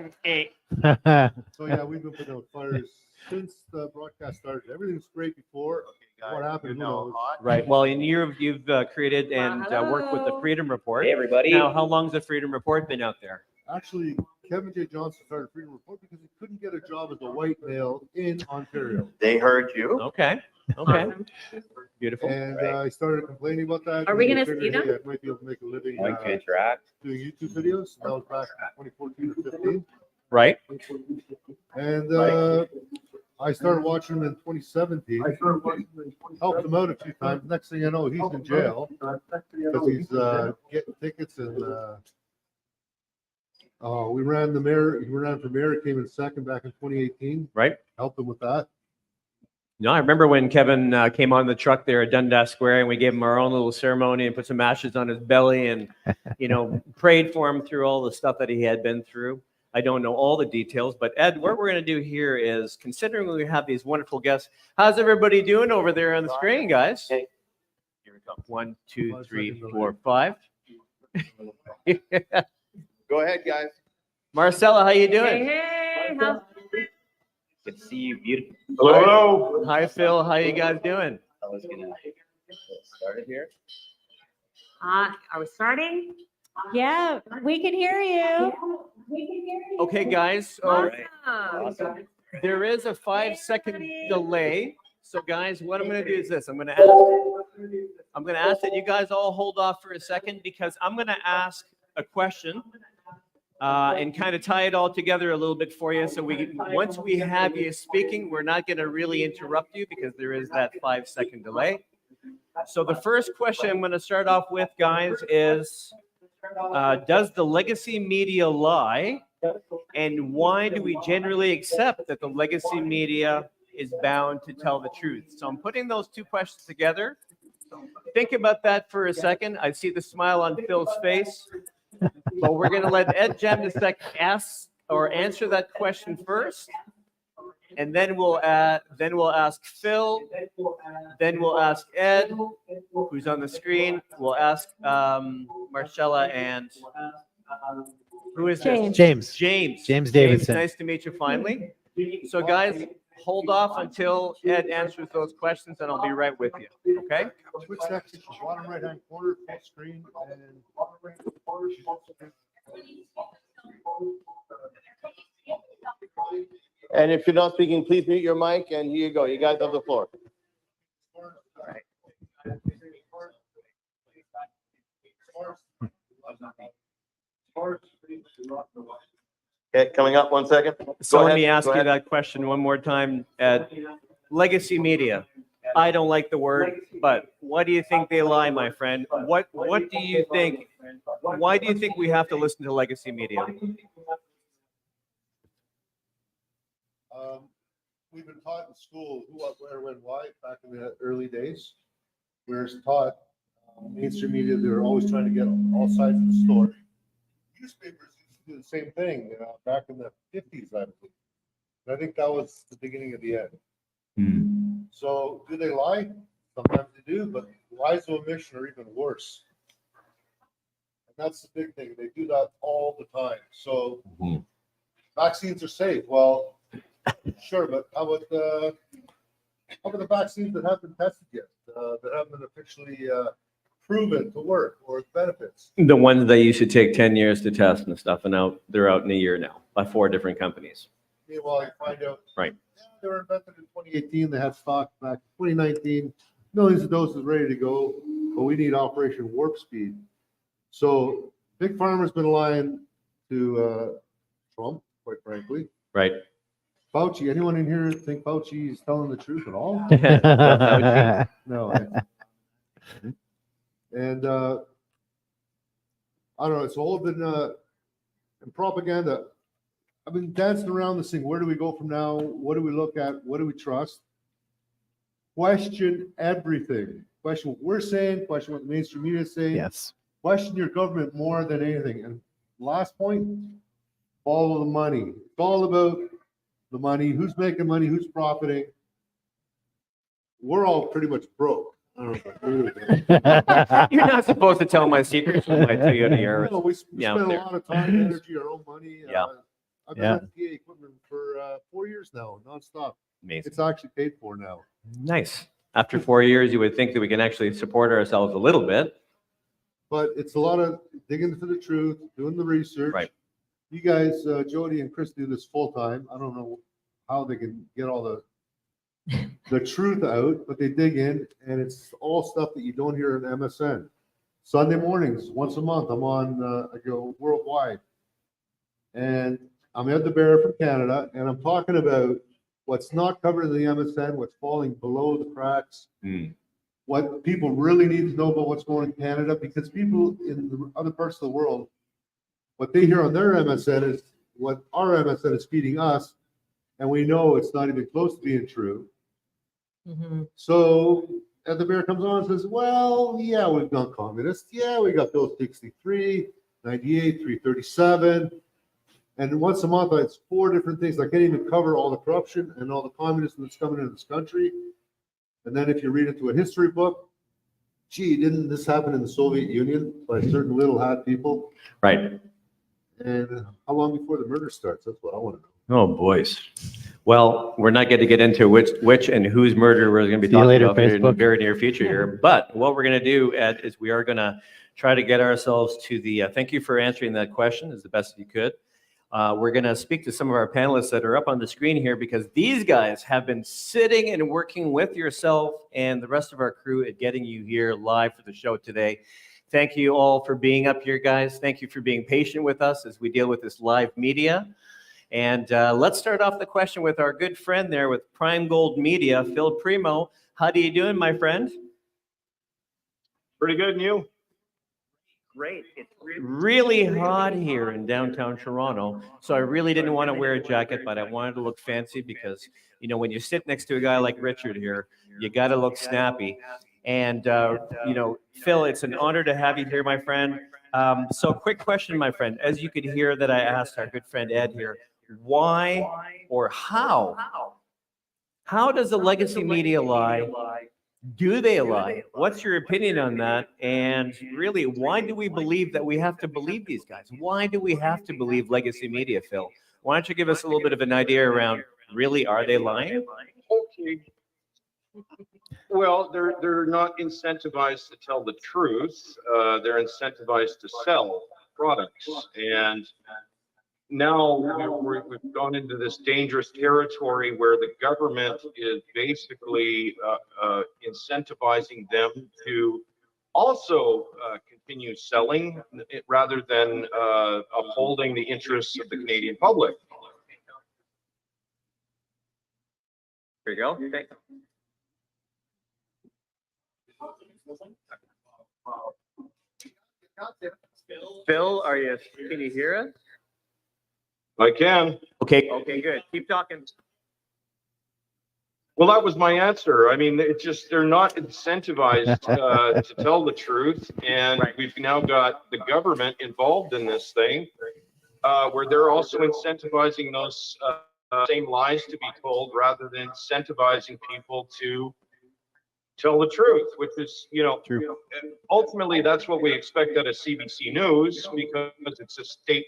So yeah, we've been putting out fires since the broadcast started. Everything's great before. What happened? Who knows? Right. Well, and you've created and worked with the Freedom Report. Hey, everybody. Now, how long's the Freedom Report been out there? Actually, Kevin J. Johnson started Freedom Report because he couldn't get a job as a white male in Ontario. They heard you. Okay. Okay. Beautiful. And I started complaining about that. Are we and gonna figured, see them? hey, I might be able to make a living Like to interact. doing YouTube videos. That was back in 2014 or 15. Right. And I started watching them in 2017. Helped him out a few times. Next thing I know, he's in jail because he's getting tickets. And we ran the mayor. He ran for mayor. Came in second back in 2018. Right. Helped him with that. No, I remember when Kevin came on the truck there at Dundas Square, and we gave him our own little ceremony and put some ashes on his belly, and prayed for him through all the stuff that he had been through. I don't know all the details, but Ed, what we're going to do here is, considering we have these wonderful guests, how's everybody doing over there on the screen, guys? Here we go. 1, 2, 3, 4, 5. Go ahead, guys. Marcella, how you doing? Hey, Good to see you, beautiful. Hello. Hi, Phil. How you guys doing? are we starting? Yeah, we can hear you. Okay, guys. So Awesome. there is a 5-second delay. So, guys, what I'm going to do is this. I'm going to ask that you guys all hold off for a second, because I'm going to ask a question and kind of tie it all together a little bit for you. So once we have you speaking, we're not going to really interrupt you, because there is that 5-second delay. So the first question I'm going to start off with, guys, is does the legacy media lie? And why do we generally accept that the legacy media is bound to tell the truth? So I'm putting those two questions together. Think about that for a second. I see the smile on Phil's face. But we're going to let Ed Jamnisek answer that question first, and then we'll ask Phil, then we'll ask Ed, who's on the screen. We'll ask Marcella, and who is this? James. James Davidson. Nice to meet you finally. So guys, hold off until Ed answers those questions, and I'll be right with you. Okay? Switch that to the bottom right-hand corner, full screen, and And if you're not speaking, please mute your mic, and here you go. You guys have the floor. Okay, coming up, 1 second. So Go let ahead, me ask go you ahead. that question one more time, Ed. Legacy media. I don't like the word, but why do you think they lie, my friend? What do you think? Why do you think we have to listen to legacy media? We've been taught in school who, what, where, when, why, back in the early days. We're taught mainstream media, they're always trying to get all sides of the story. Newspapers used to do the same thing back in the 50s, I believe. And I think that was the beginning of the end. So do they lie? Sometimes they do, but lies of omission are even worse. And that's the big thing. They do that all the time. So vaccines are safe. Well, sure, but how about the vaccines that haven't been tested yet, that haven't been officially proven to work or benefits? The ones that used to take 10 years to test and stuff, and they're out in a year now by 4 different companies. Meanwhile, you find out Right. they were invented in 2018. They had stock back in 2019. Millions of doses ready to go, but we need Operation Warp Speed. So Big Pharma's been lying to Trump, quite frankly. Right. Fauci, anyone in here think Fauci is telling the truth at all? No. And I don't know. It's all been in propaganda. I've been dancing around this thing. Where do we go from now? What do we look at? What do we trust? Question everything. Question what we're saying. Question what the mainstream media is saying. Yes. Question your government more than anything. And last point, follow the money. It's all about the money. Who's making money? Who's profiting? We're all pretty much broke. I don't know if I You're not supposed to tell my secrets with my Toyota Yaris. No, we Yeah, spend a there. lot of time, energy, our own money. Yeah. I've been Yeah. at PA equipment for 4 years now, nonstop. Amazing. It's actually paid for now. Nice. After 4 years, you would think that we can actually support ourselves a little bit. But it's a lot of digging into the truth, doing the research. Right. You guys, Jody and Cris, do this full time. I don't know how they can get all the truth out, but they dig in, and it's all stuff that you don't hear in MSN. Sunday mornings, once a month, I'm on. I go worldwide, and I'm Ed the Bear from Canada, and I'm talking about what's not covered in the MSN, what's falling below the cracks, what people really need to know about what's going on in Canada, because people in the other parts of the world, what they hear on their MSN is what our MSN is feeding us, and we know it's not even close to being true. Mhm. So, and the mayor comes on and says, well, yeah, we've gone communist. Yeah, we got Bill 63, 98, 337. And once a month, it's 4 different things. I can't even cover all the corruption and all the communism that's coming into this country. And then if you read into a history book, gee, didn't this happen in the Soviet Union by certain little hat people? Right. And how long before the murder starts? That's what I want to know. Oh, boys. Well, we're not going to get into which and whose murder we're going to be See you talking later, about in the Facebook. very near future here. But what we're going to do, Ed, is we are going to try to get ourselves to the, thank you for answering that question as the best you could. We're going to speak to some of our panelists that are up on the screen here because these guys have been sitting and working with yourself and the rest of our crew at getting you here live for the show today. Thank you all for being up here, guys. Thank you for being patient with us as we deal with this live media. And let's start off the question with our good friend there with Prime Gold Media, Phil Primo. How do you doing, my friend? Pretty good, and you? Great. It's really hot here in downtown Toronto, so I really didn't want to wear a jacket, but I wanted to look fancy because, you know, when you sit next to a guy like Richard here, you got to look snappy. And, you know, Phil, it's an honor to have you here, my friend. So quick question, my friend, as you could hear that I asked our good friend Ed here, why or how does the legacy media lie? Do they lie? What's your opinion on that? And really, why do we believe that we have to believe these guys? Why do we have to believe legacy media, Phil? Why don't you give us a little bit of an idea around, really, are they lying? Okay. Well, they're not incentivized to tell the truth. They're incentivized to sell products. And now we've gone into this dangerous territory where the government is basically incentivizing them to also continue selling rather than upholding the interests of the Canadian public. There you go. Thanks. Phil, can you hear us? I can. Okay, good. Keep talking. Well, that was my answer. I mean, it's just they're not incentivized to tell the truth, and we've now got the government involved in this thing, where they're also incentivizing those same lies to be told rather than incentivizing people to tell the truth, which is, you know, ultimately that's what we expect out of CBC News because it's a state.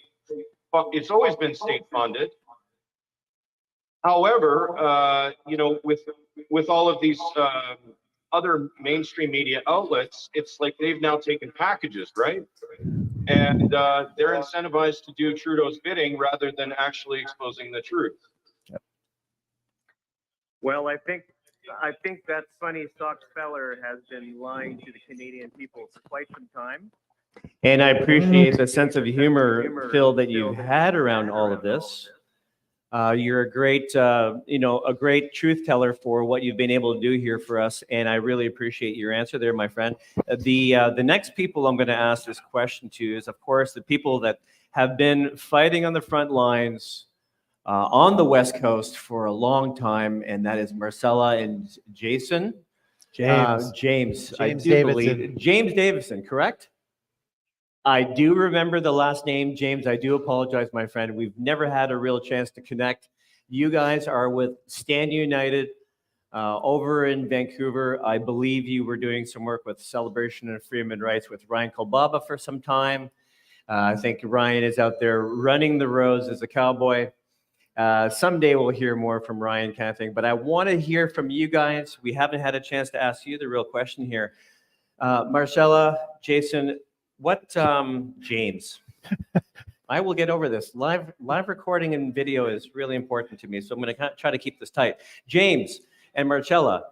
It's always been state funded. However, you know, with all of these other mainstream media outlets, it's like they've now taken packages, right? And they're incentivized to do Trudeau's bidding rather than actually exposing the truth. Well, I think that funny socks feller has been lying to the Canadian people for quite some time. And I appreciate the sense of humor, Phil, that you've had around all of this. You're a great, a great truth teller for what you've been able to do here for us, and I really appreciate your answer there, my friend. The next people I'm going to ask this question to is, of course, the people that have been fighting on the front lines on the West Coast for a long time, and that is Marcella and Jason. James, I do Davidson. believe James Davidson, correct? I do remember the last name, James. I do apologize, my friend. We've never had a real chance to connect. You guys are with Stand United over in Vancouver. I believe you were doing some work with Celebration of Freedom Rights with Ryan Kolbaba for some time. I think Ryan is out there running the roads as a cowboy. Someday we'll hear more from Ryan, kind of thing. But I want to hear from you guys. We haven't had a chance to ask you the real question here. Marcella, Jason, what, James, I will get over this. Live recording and video is really important to me, so I'm going to try to keep this tight. James and Marcella,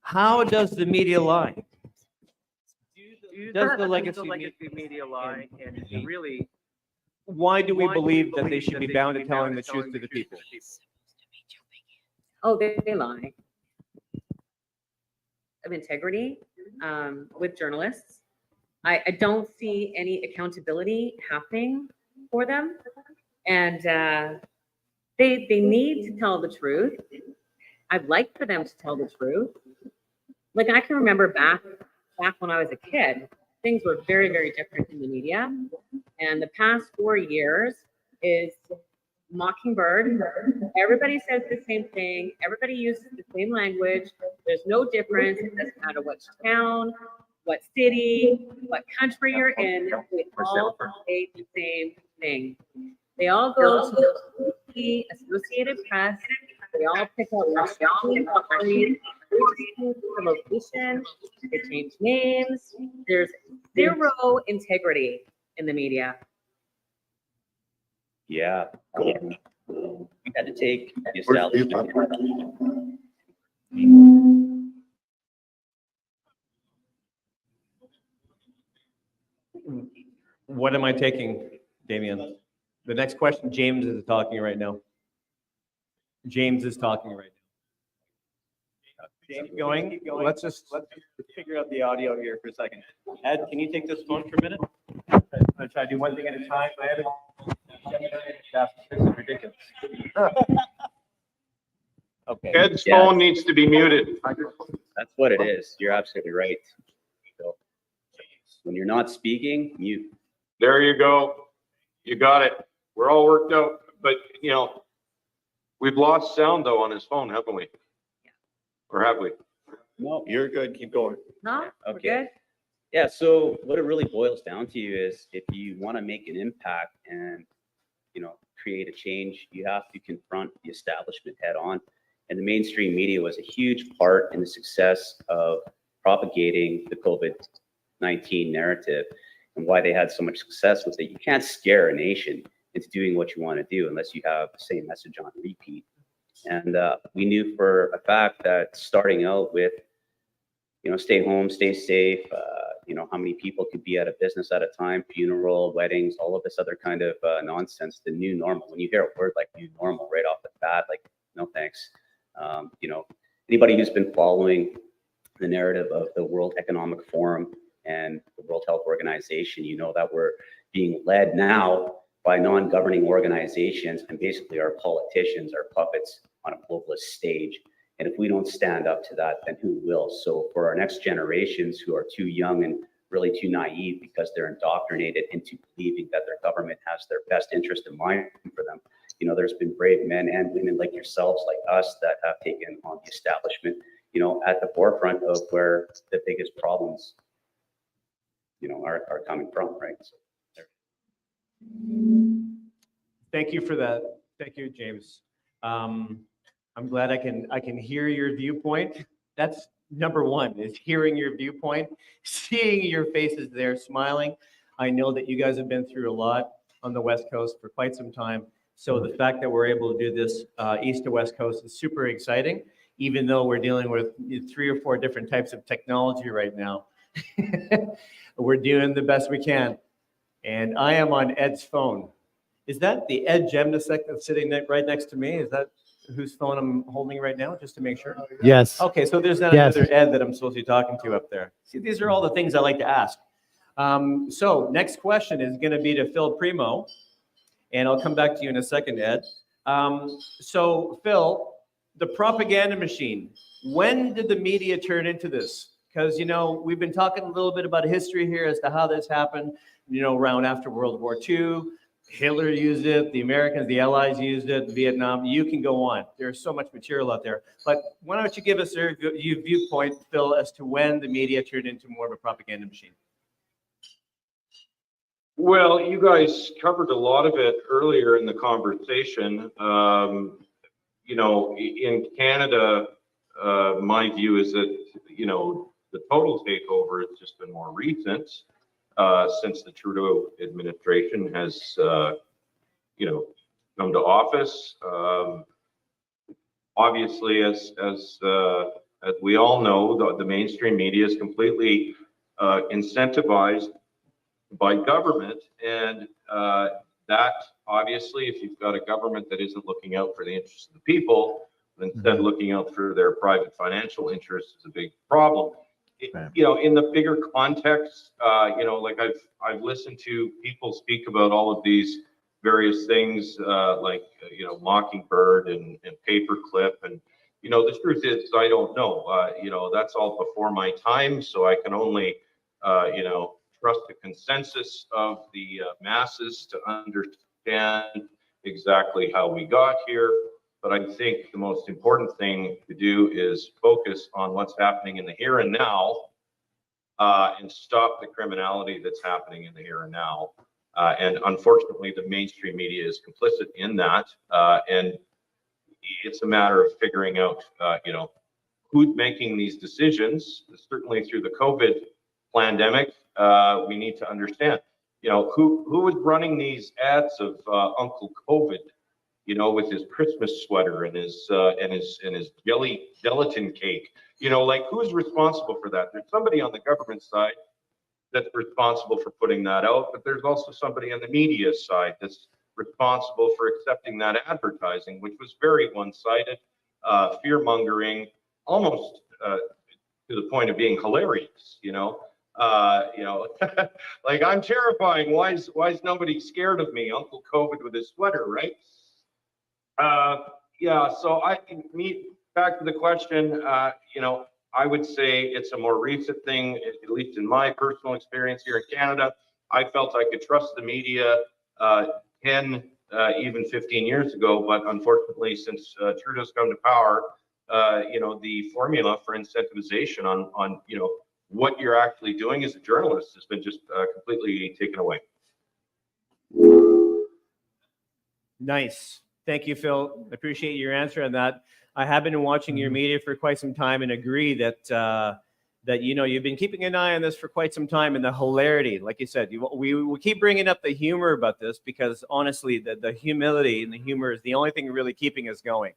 how does the media lie? Does the legacy media lie? And really, why do we believe that they should be bound to telling the truth to the people? Oh, they lie. Of integrity with journalists. I don't see any accountability happening for them. And they need to tell the truth. I'd like for them to tell the truth. Like I can remember back when I was a kid, things were very, very different in the media. And the past 4 years is Mockingbird. Everybody says the same thing. Everybody uses the same language. There's no difference. It doesn't matter what town, what city, what country you're in. They all say the same thing. They all go to the Associated Press. They all pick up the location. They change names. There's zero integrity in the media. Yeah. We had to take the establishment. What am I taking, Damien? The next question, James is talking right now. James is talking right now. Keep going. Let's figure out the audio here for a second. Ed, can you take this phone for a minute? I'm gonna try to do one thing at a time. I haven't. This is ridiculous. Okay. Ed's Yeah. phone needs to be muted. That's what it is. You're absolutely right. So, when you're not speaking, mute. There you go. You got it. We're all worked out, but you know, we've lost sound though on his phone, haven't we? Or have we? No, You're good. Keep going. No, we're Okay. good. Yeah, so what it really boils down to is if you want to make an impact and, create a change, you have to confront the establishment head on. And the mainstream media was a huge part in the success of propagating the COVID-19 narrative. And why they had so much success was that you can't scare a nation into doing what you want to do unless you have the same message on repeat. And we knew for a fact that starting out with, stay home, stay safe, how many people could be at a business at a time, funeral, weddings, all of this other kind of nonsense, the new normal. When you hear a word like new normal right off the bat, like, no thanks. Anybody who's been following the narrative of the World Economic Forum and the World Health Organization, you know that we're being led now by non-governing organizations, and basically our politicians are puppets on a globalist stage. And if we don't stand up to that, then who will? So for our next generations who are too young and really too naive because they're indoctrinated into believing that their government has their best interest in mind for them, there's been brave men and women like yourselves, like us, that have taken on the establishment, at the forefront of where the biggest problems, are coming from, right? So there. Thank you for that. Thank you, James. I'm glad I can hear your viewpoint. That's number one, is hearing your viewpoint, seeing your faces there smiling. I know that you guys have been through a lot on the West Coast for quite some time. So the fact that we're able to do this East to West Coast is super exciting, even though we're dealing with 3 or 4 different types of technology right now. We're doing the best we can. And I am on Ed's phone. Is that the Ed Jemnisek that's sitting right next to me? Is that whose phone I'm holding right now, just to make sure? Yes. Okay, so there's not Yes. another Ed that I'm supposed to be talking to up there. See, these are all the things I like to ask. So next question is going to be to Phil Primo, and I'll come back to you in a second, Ed. So Phil, the propaganda machine, when did the media turn into this? Because, we've been talking a little bit about history here as to how this happened, around after World War II. Hitler used it, the Americans, the Allies used it, Vietnam, you can go on. There's so much material out there. But why don't you give us your viewpoint, Phil, as to when the media turned into more of a propaganda machine? Well, you guys covered a lot of it earlier in the conversation. In Canada, my view is that, the total takeover has just been more recent. Since the Trudeau administration has, come to office. Obviously, as we all know, the mainstream media is completely incentivized by government, and that obviously, if you've got a government that isn't looking out for the interests of the people, instead looking out for their private financial interests, is a big problem. In the bigger context, like I've listened to people speak about all of these various things, like Mockingbird and paperclip, and You know, the truth is, I don't know. You know, that's all before my time, so I can only, you know, trust the consensus of the masses to understand exactly how we got here. But I think the most important thing to do is focus on what's happening in the here and now, and stop the criminality that's happening in the here and now. And unfortunately, the mainstream media is complicit in that. And it's a matter of figuring out, you know, who's making these decisions. Certainly through the COVID pandemic, we need to understand, you know, who is running these ads of Uncle COVID, you know, with his Christmas sweater and his gelatin cake. You know, like, who's responsible for that? There's somebody on the government side that's responsible for putting that out, but there's also somebody on the media side that's responsible for accepting that advertising, which was very one-sided, fear-mongering, almost to the point of being hilarious, you know. Like, I'm terrifying. Why is nobody scared of me? Uncle COVID with his sweater, right? Yeah, so back to the question, you know, I would say it's a more recent thing, at least in my personal experience here in Canada. I felt I could trust the media 10, even 15 years ago, but unfortunately, since Trudeau's come to power, you know, the formula for incentivization on you know, what you're actually doing as a journalist has been just completely taken away. Nice. Thank you, Phil. I appreciate your answer on that. I have been watching your media for quite some time and agree that that, you know, you've been keeping an eye on this for quite some time, and the hilarity, like you said, we keep bringing up the humor about this because honestly, the humility and the humor is the only thing really keeping us going.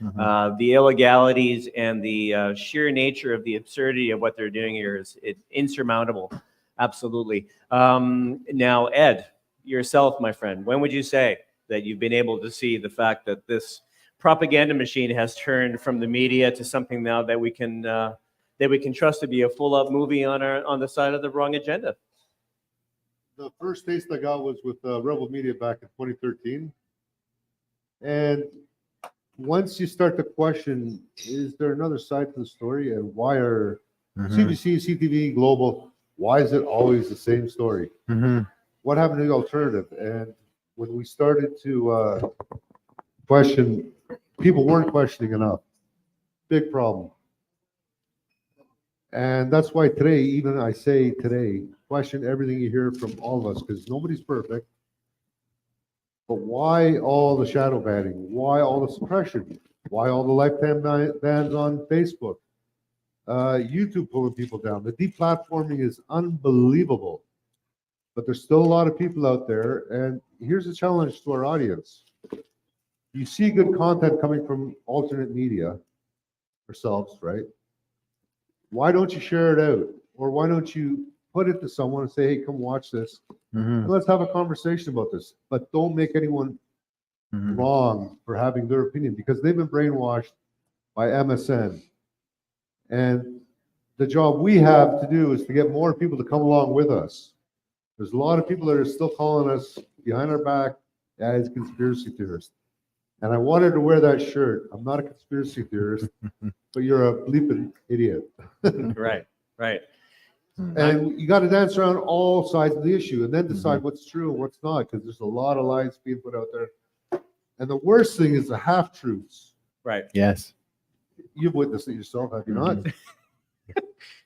The illegalities and the sheer nature of the absurdity of what they're doing here is insurmountable. Absolutely. Now, Ed, yourself, my friend, when would you say that you've been able to see the fact that this propaganda machine has turned from the media to something now that we can trust to be a full-up movie on the side of the wrong agenda? The first taste I got was with Rebel Media back in 2013. And once you start to question, is there another side to the story? And why are CBC, CTV, Global, why is it always the same story? What happened to the alternative? And when we started to question, people weren't questioning enough. Big problem. And that's why today, even I say today, question everything you hear from all of us, because nobody's perfect. But why all the shadow banning? Why all the suppression? Why all the lifetime bans on Facebook? YouTube pulling people down. The deplatforming is unbelievable. But there's still a lot of people out there. And here's a challenge to our audience. You see good content coming from alternate media, ourselves, right? Why don't you share it out? Or why don't you put it to someone and say, hey, come watch this. And let's have a conversation about this. But don't make anyone wrong for having their opinion, because they've been brainwashed by MSN. And the job we have to do is to get more people to come along with us. There's a lot of people that are still calling us behind our back as conspiracy theorists. And I wanted to wear that shirt. I'm not a conspiracy theorist, but you're a bleeping idiot. Right. And you got to dance around all sides of the issue and then decide what's true and what's not, because there's a lot of lies being put out there. And the worst thing is the half-truths. Right. Yes. You've witnessed it yourself, have you not?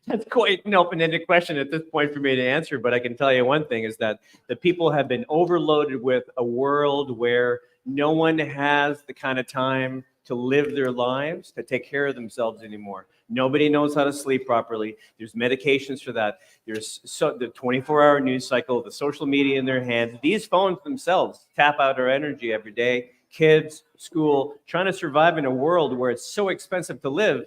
That's quite an open-ended question at this point for me to answer, but I can tell you one thing is that the people have been overloaded with a world where no one has the kind of time to live their lives, to take care of themselves anymore. Nobody knows how to sleep properly. There's medications for that. There's the 24-hour news cycle, the social media in their hands. These phones themselves tap out our energy every day. Kids, school, trying to survive in a world where it's so expensive to live.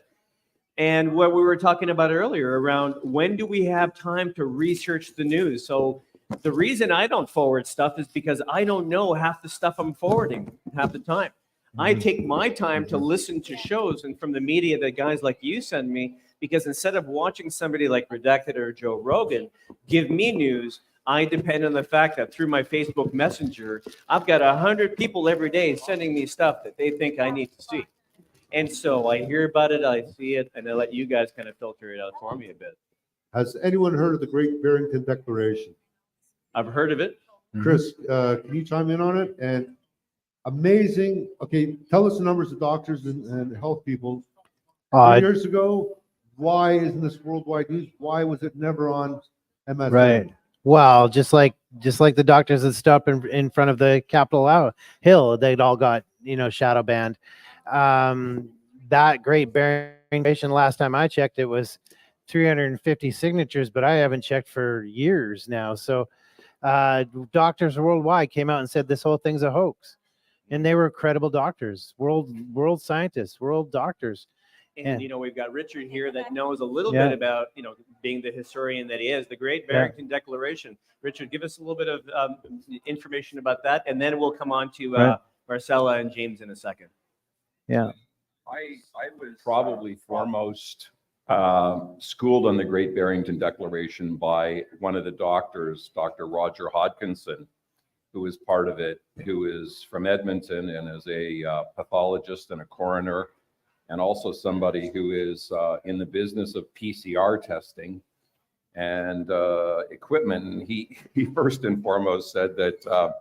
And what we were talking about earlier around when do we have time to research the news? So the reason I don't forward stuff is because I don't know half the stuff I'm forwarding half the time. I take my time to listen to shows and from the media that guys like you send me, because instead of watching somebody like Redacted or Joe Rogan give me news, I depend on the fact that through my Facebook Messenger, I've got 100 people every day sending me stuff that they think I need to see. And so I hear about it, I see it, and I let you guys kind of filter it out for me a bit. Has anyone heard of the Great Barrington Declaration? I've heard of it. Chris, can you chime in on it? And amazing, okay, tell us the numbers of doctors and health people. 3 years ago, why isn't this worldwide news? Why was it never on MSN? Right. Well, just like the doctors that stopped in front of the Capitol Hill, they'd all got, shadow banned. That Great Barrington, last time I checked, it was 350 signatures, but I haven't checked for years now. So doctors worldwide came out and said this whole thing's a hoax. And they were credible doctors, world scientists, world doctors. And, we've got Richard here that knows a little bit about, being the historian that he is, the Great Barrington Declaration. Richard, give us a little bit of information about that, and then we'll come on to Marcella and James in a second. Yeah. I was probably foremost schooled on the Great Barrington Declaration by one of the doctors, Dr. Roger Hodkinson, who is part of it, who is from Edmonton and is a pathologist and a coroner, and also somebody who is in the business of PCR testing and equipment. And he first and foremost said that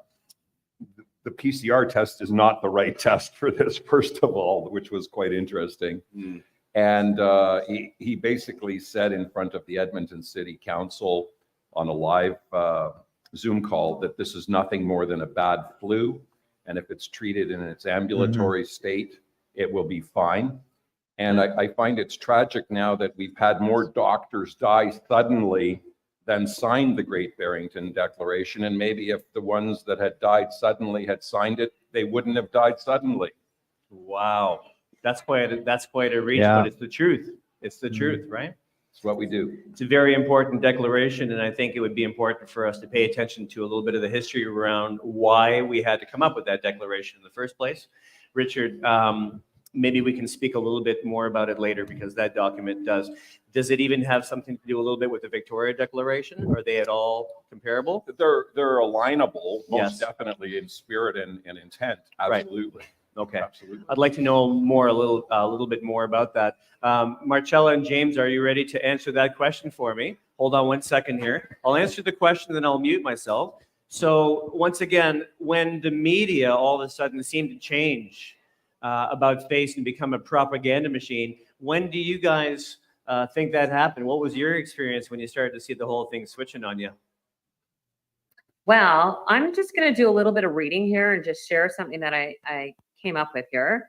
the PCR test is not the right test for this, first of all, which was quite interesting. Mm. And he basically said in front of the Edmonton City Council on a live Zoom call that this is nothing more than a bad flu. And if it's treated in its ambulatory state, it will be fine. And I find it's tragic now that we've had more doctors die suddenly than signed the Great Barrington Declaration. And maybe if the ones that had died suddenly had signed it, they wouldn't have died suddenly. Wow. That's quite a reach, but it's the truth. It's the truth, right? It's what we do. It's a very important declaration, and I think it would be important for us to pay attention to a little bit of the history around why we had to come up with that declaration in the first place. Richard, maybe we can speak a little bit more about it later, because that document does it even have something to do a little bit with the Victoria Declaration? Are they at all comparable? They're alignable, most definitely in spirit and intent. Absolutely. Right. Okay. Absolutely. I'd like to know a little bit more about that. Marcella and James, are you ready to answer that question for me? Hold on 1 second here. I'll answer the question, then I'll mute myself. So once again, when the media all of a sudden seemed to change about face and become a propaganda machine, when do you guys think that happened? What was your experience when you started to see the whole thing switching on you? Well, I'm just going to do a little bit of reading here and just share something that I came up with here.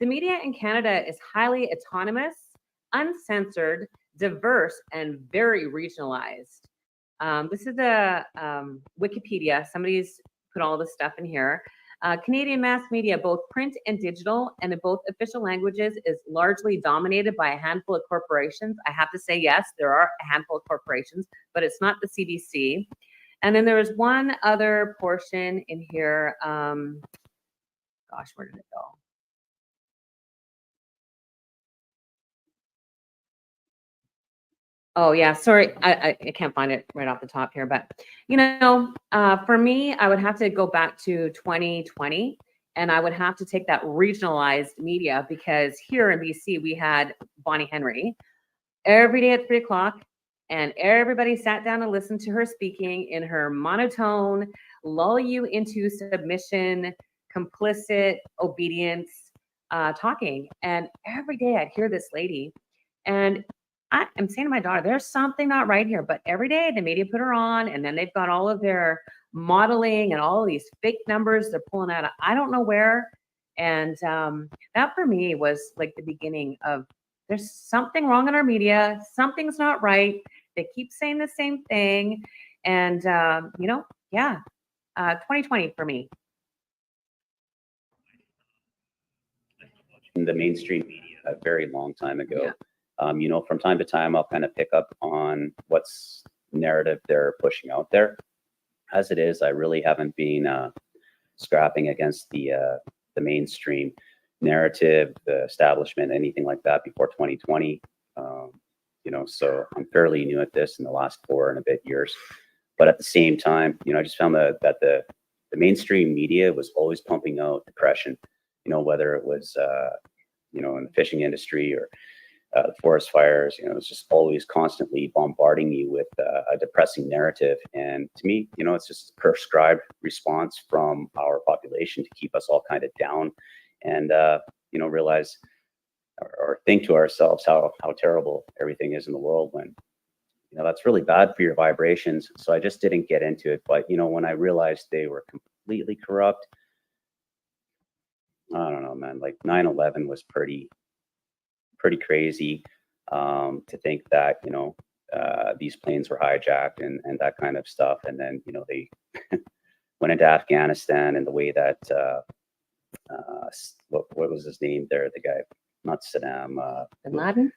The media in Canada is highly autonomous, uncensored, diverse, and very regionalized. This is a Wikipedia. Somebody's put all this stuff in here. Canadian mass media, both print and digital, and in both official languages, is largely dominated by a handful of corporations. I have to say, yes, there are a handful of corporations, but it's not the CBC. And then there is one other portion in here. Gosh, where did it go? Oh yeah, sorry, I can't find it right off the top here, but for me, I would have to go back to 2020, and I would have to take that regionalized media, because here in BC we had Bonnie Henry every day at 3 o'clock, and everybody sat down and listened to her speaking in her monotone, lull you into submission, complicit obedience, talking. And every day I'd hear this lady, and I'm saying to my daughter, there's something not right here. But every day the media put her on, and then they've got all of their modeling and all of these fake numbers they're pulling out of I don't know where. And that for me was like the beginning of, there's something wrong in our media. Something's not right. They keep saying the same thing. And, 2020 for me. In the mainstream media a very long time ago. Yeah. From time to time, I'll kind of pick up on what's narrative they're pushing out there. As it is, I really haven't been scrapping against the mainstream narrative, the establishment, anything like that before 2020. So I'm fairly new at this in the last 4 and a bit years. But at the same time, I just found that the mainstream media was always pumping out depression. Whether it was you know, in the fishing industry or the forest fires, you know, it's just always constantly bombarding me with a depressing narrative. And to me, you know, it's just a prescribed response from our population to keep us all kind of down and, you know, realize or think to ourselves how terrible everything is in the world when, you know, that's really bad for your vibrations. So I just didn't get into it. But, you know, when I realized they were completely corrupt, I don't know, man, like 9/11 was pretty crazy to think that, you know, these planes were hijacked and that kind of stuff. And then, you know, they went into Afghanistan and the way that, what was his name there? The guy, not Saddam,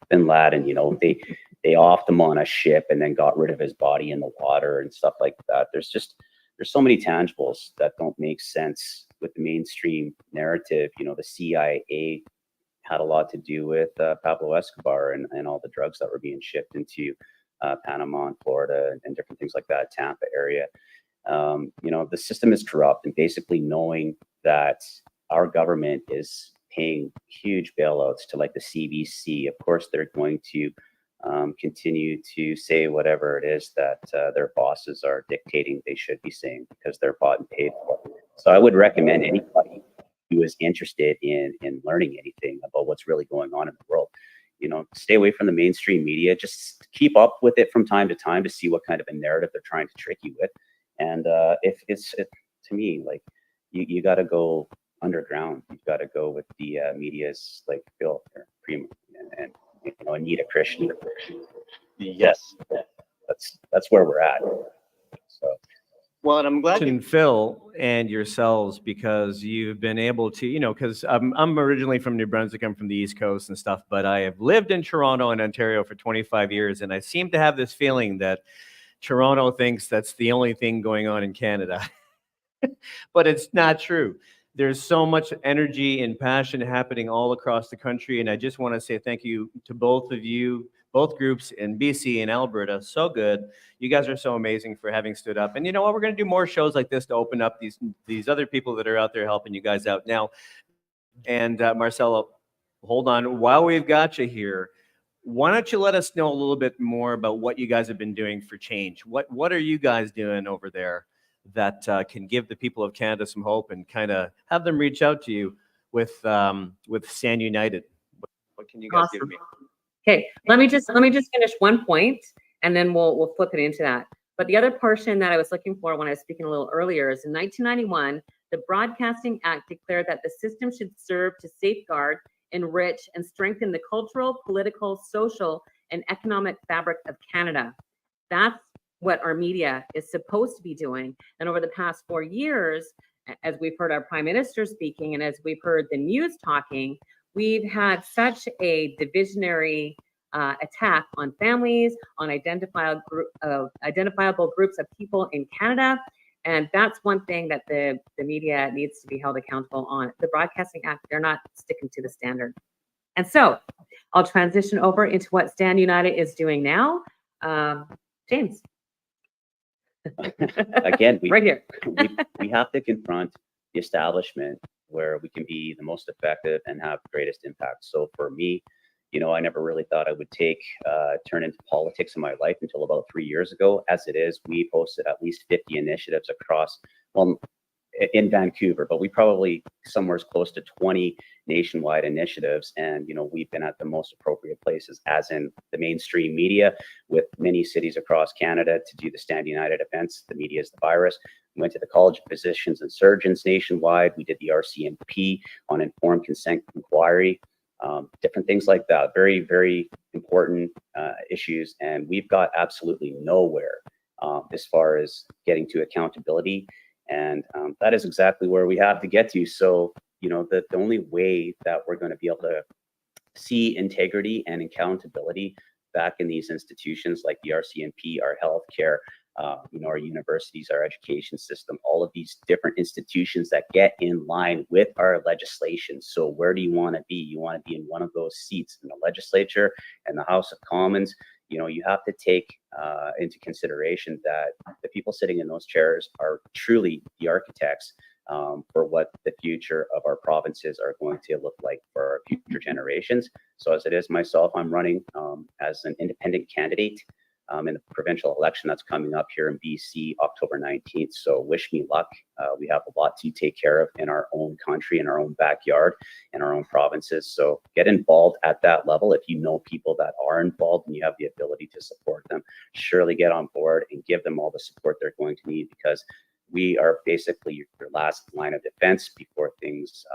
Bin Laden, you know, they offed him on a ship and then got rid of his body in the water and stuff like that. There's so many tangibles that don't make sense with the mainstream narrative. You know, the CIA had a lot to do with Pablo Escobar and all the drugs that were being shipped into Panama and Florida and different things like that, Tampa area. You know, the system is corrupt, and basically knowing that our government is paying huge bailouts to like the CBC, of course, they're going to continue to say whatever it is that their bosses are dictating they should be saying because they're bought and paid for. So I would recommend anybody who is interested in learning anything about what's really going on in the world, you know, stay away from the mainstream media. Just keep up with it from time to time to see what kind of a narrative they're trying to trick you with. And if to me, like you got to go underground. You've got to go with the media's like Phil or Kareem and you know, Anita Christian. Yes, that's where we're at. So. Well, and I'm glad you Phil and yourselves, because you've been able to, you know, because I'm originally from New Brunswick, I'm from the East Coast and stuff, but I have lived in Toronto and Ontario for 25 years, and I seem to have this feeling that Toronto thinks that's the only thing going on in Canada. But it's not true. There's so much energy and passion happening all across the country, and I just want to say thank you to both of you, both groups in BC and Alberta. So good. You guys are so amazing for having stood up. And you know what? We're going to do more shows like this to open up these other people that are out there helping you guys out now. And Marcella, hold on. While we've got you here, why don't you let us know a little bit more about what you guys have been doing for change? What are you guys doing over there that can give the people of Canada some hope and kind of have them reach out to you with Stand United? What can you guys give me? Okay, let me just finish one point, and then we'll flip it into that. But the other portion that I was looking for when I was speaking a little earlier is in 1991, the Broadcasting Act declared that the system should serve to safeguard, enrich, and strengthen the cultural, political, social, and economic fabric of Canada. That's what our media is supposed to be doing. And over the past 4 years, as we've heard our Prime Minister speaking, and as we've heard the news talking, we've had such a divisionary attack on families, on identifiable groups of people in Canada. And that's one thing that the media needs to be held accountable on. The Broadcasting Act, they're not sticking to the standard. And so I'll transition over into what Stand United is doing now. James. Again, right here. we have to confront the establishment where we can be the most effective and have greatest impact. So for me, you know, I never really thought I would turn into politics in my life until about 3 years ago. As it is, we've hosted at least 50 initiatives across, well, in Vancouver, but we probably somewhere close to 20 nationwide initiatives. And, you know, we've been at the most appropriate places, as in the mainstream media, with many cities across Canada to do the Stand United events. The media is the virus. We went to the College of Physicians and Surgeons nationwide. We did the RCMP on informed consent inquiry, different things like that. Very, very important issues. And we've got absolutely nowhere as far as getting to accountability. And that is exactly where we have to get to. So, you know, the only way that we're going to be able to see integrity and accountability back in these institutions like the RCMP, our healthcare, you know, our universities, our education system, all of these different institutions that get in line with our legislation. So where do you want to be? You want to be in one of those seats in the legislature and the House of Commons. You know, you have to take into consideration that the people sitting in those chairs are truly the architects for what the future of our provinces are going to look like for our future generations. So as it is myself, I'm running as an independent candidate in the provincial election that's coming up here in BC, October 19th. So wish me luck. We have a lot to take care of in our own country, in our own backyard, in our own provinces. So get involved at that level. If you know people that are involved and you have the ability to support them, surely get on board and give them all the support they're going to need, because we are basically your last line of defense before things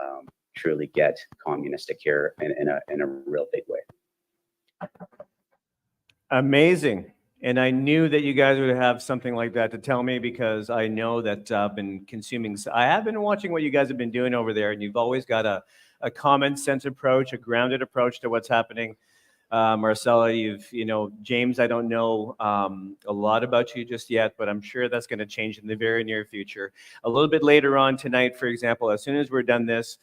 truly get communistic here in a real big way. Amazing. And I knew that you guys would have something like that to tell me, because I know that I've been I have been watching what you guys have been doing over there, and you've always got a common sense approach, a grounded approach to what's happening. Marcella, James, I don't know a lot about you just yet, but I'm sure that's going to change in the very near future. A little bit later on tonight, for example, as soon as we're done this,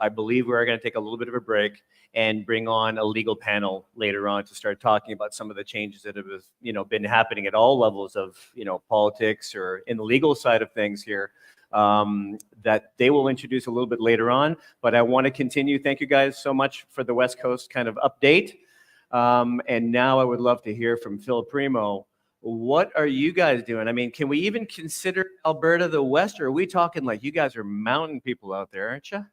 I believe we're going to take a little bit of a break and bring on a legal panel later on to start talking about some of the changes that have been happening at all levels of politics or in the legal side of things here. That they will introduce a little bit later on, but I want to continue. Thank you guys so much for the West Coast kind of update. And now I would love to hear from Phil Primo. What are you guys doing? I mean, can we even consider Alberta the West, or are we talking like you guys are mountain people out there, aren't you?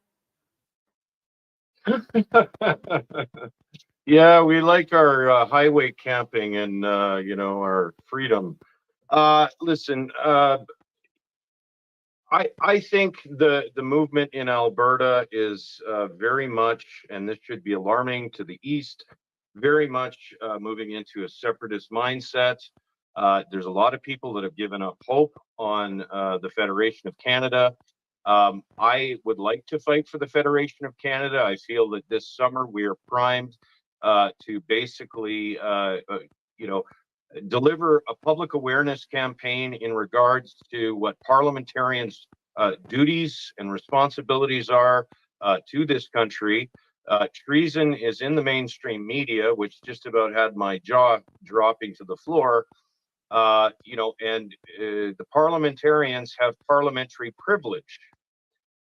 Yeah, we like our highway camping and our freedom. Listen, I think the movement in Alberta is very much, and this should be alarming to the east, very much moving into a separatist mindset. There's a lot of people that have given up hope on the Federation of Canada. I would like to fight for the Federation of Canada. I feel that this summer we are primed to basically, deliver a public awareness campaign in regards to what parliamentarians' duties and responsibilities are to this country. Treason is in the mainstream media, which just about had my jaw dropping to the floor. And the parliamentarians have parliamentary privilege.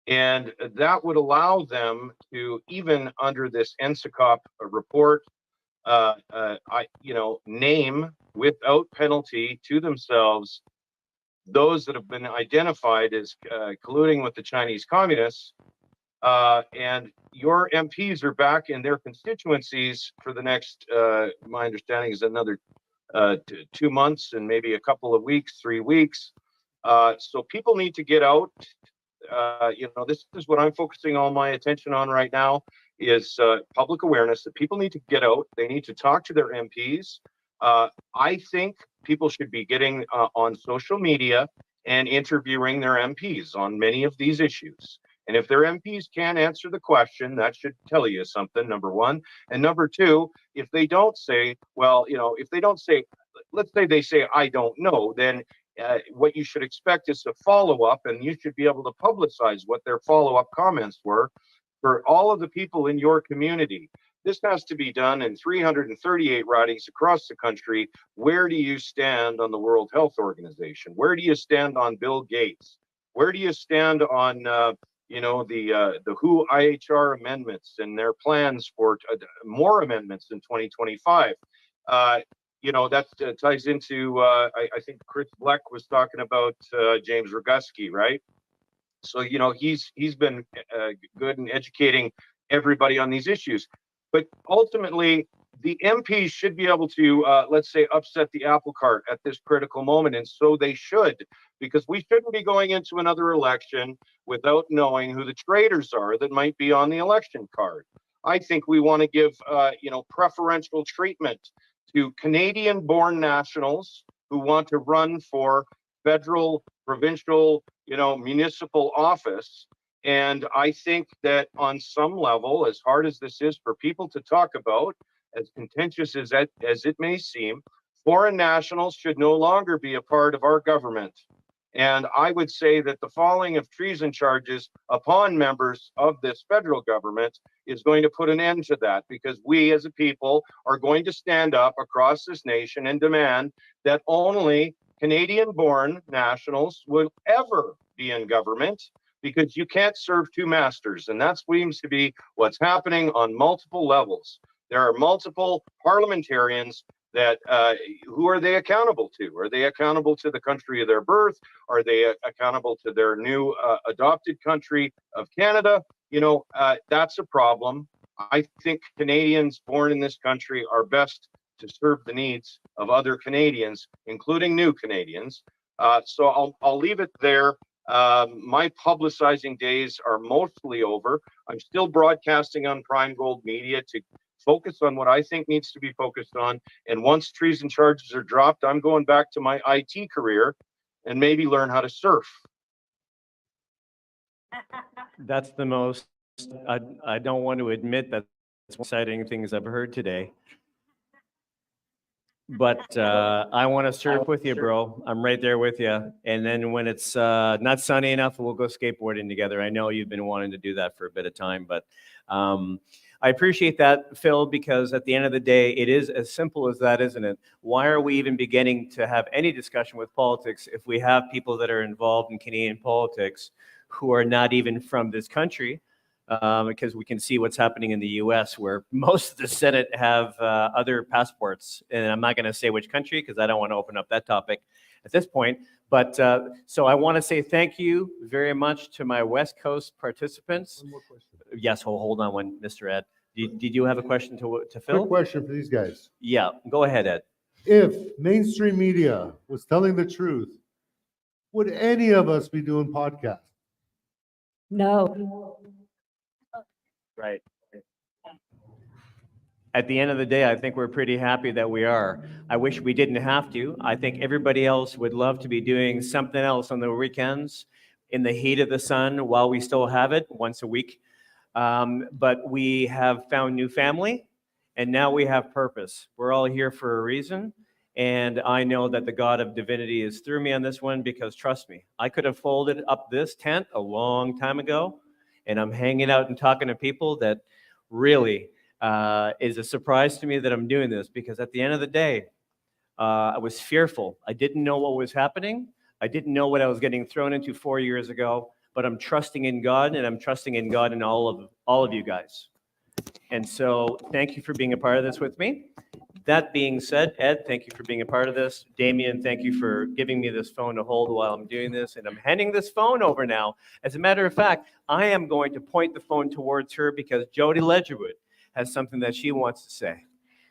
And that would allow them to, even under this NSICOP report, name without penalty to themselves those that have been identified as colluding with the Chinese communists. And your MPs are back in their constituencies for the next, my understanding is another 2 months and maybe a couple of weeks, 3 weeks. So people need to get out. This is what I'm focusing all my attention on right now is public awareness that people need to get out. They need to talk to their MPs. I think people should be getting on social media and interviewing their MPs on many of these issues. And if their MPs can't answer the question, that should tell you something, number one. And number two, if they don't say, let's say they say, I don't know, then what you should expect is a follow-up, and you should be able to publicize what their follow-up comments were for all of the people in your community. This has to be done in 338 ridings across the country. Where do you stand on the World Health Organization? Where do you stand on Bill Gates? Where do you stand on the WHO IHR amendments and their plans for more amendments in 2025? That ties into, I think Chris Vleck was talking about James Roguski, right? So, he's been good in educating everybody on these issues. But ultimately, the MPs should be able to, let's say, upset the apple cart at this critical moment. And so they should, because we shouldn't be going into another election without knowing who the traitors are that might be on the election card. I think we want to give, preferential treatment to Canadian-born nationals who want to run for federal, provincial, municipal office. And I think that on some level, as hard as this is for people to talk about, as contentious as it may seem, foreign nationals should no longer be a part of our government. And I would say that the falling of treason charges upon members of this federal government is going to put an end to that, because we as a people are going to stand up across this nation and demand that only Canadian-born nationals will ever be in government, because you can't serve two masters. And that seems to be what's happening on multiple levels. There are multiple parliamentarians that who are they accountable to? Are they accountable to the country of their birth? Are they accountable to their new adopted country of Canada? You know, that's a problem. I think Canadians born in this country are best to serve the needs of other Canadians, including new Canadians. So I'll leave it there. My publicizing days are mostly over. I'm still broadcasting on Prime Gold Media to focus on what I think needs to be focused on. And once treason charges are dropped, I'm going back to my IT career and maybe learn how to surf. That's the most, I don't want to admit that it's exciting things I've heard today. But I want to surf with you, bro. I'm right there with you. And then when it's not sunny enough, we'll go skateboarding together. I know you've been wanting to do that for a bit of time, but I appreciate that, Phil, because at the end of the day, it is as simple as that, isn't it? Why are we even beginning to have any discussion with politics if we have people that are involved in Canadian politics who are not even from this country? Because we can see what's happening in the US, where most of the Senate have other passports. And I'm not going to say which country because I don't want to open up that topic at this point. But so I want to say thank you very much to my West Coast participants. One more question. Yes, hold on one, Mr. Ed. Did you have a question to Phil? Quick question for these guys. Yeah, go ahead, Ed. If mainstream media was telling the truth, would any of us be doing podcasts? No. Right. At the end of the day, I think we're pretty happy that we are. I wish we didn't have to. I think everybody else would love to be doing something else on the weekends in the heat of the sun while we still have it once a week. But we have found new family, and now we have purpose. We're all here for a reason, and I know that the God of divinity is through me on this one because, trust me, I could have folded up this tent a long time ago, and I'm hanging out and talking to people that really is a surprise to me that I'm doing this, because at the end of the day, I was fearful. I didn't know what was happening. I didn't know what I was getting thrown into 4 years ago, but I'm trusting in God, and I'm trusting in God and all of you guys. And so thank you for being a part of this with me. That being said, Ed, thank you for being a part of this. Damien, thank you for giving me this phone to hold while I'm doing this. And I'm handing this phone over now. As a matter of fact, I am going to point the phone towards her because Jody Ledgerwood has something that she wants to say.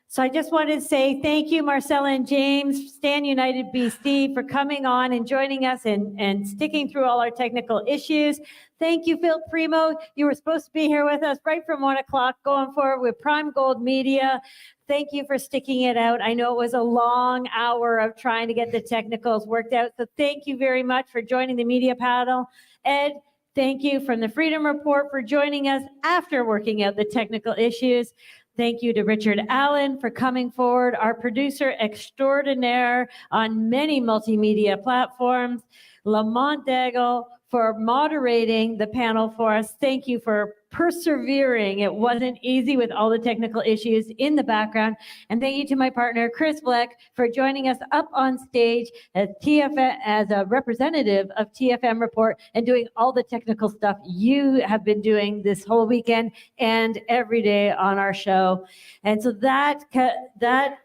So I just wanted to say thank you, Marcella and James, Stand United BC, for coming on and joining us and sticking through all our technical issues. Thank you, Phil Primo. You were supposed to be here with us right from 1 o'clock going forward with Prime Gold Media. Thank you for sticking it out. I know it was a long hour of trying to get the technicals worked out. So thank you very much for joining the media panel. Ed, thank you from the Freedom Report for joining us after working out the technical issues. Thank you to Richard Allen for coming forward, our producer extraordinaire on many multimedia platforms. Lamont Daigle for moderating the panel for us. Thank you for persevering. It wasn't easy with all the technical issues in the background. And thank you to my partner, Chris Vleck, for joining us up on stage as a representative of TFM Report and doing all the technical stuff you have been doing this whole weekend and every day on our show. And so that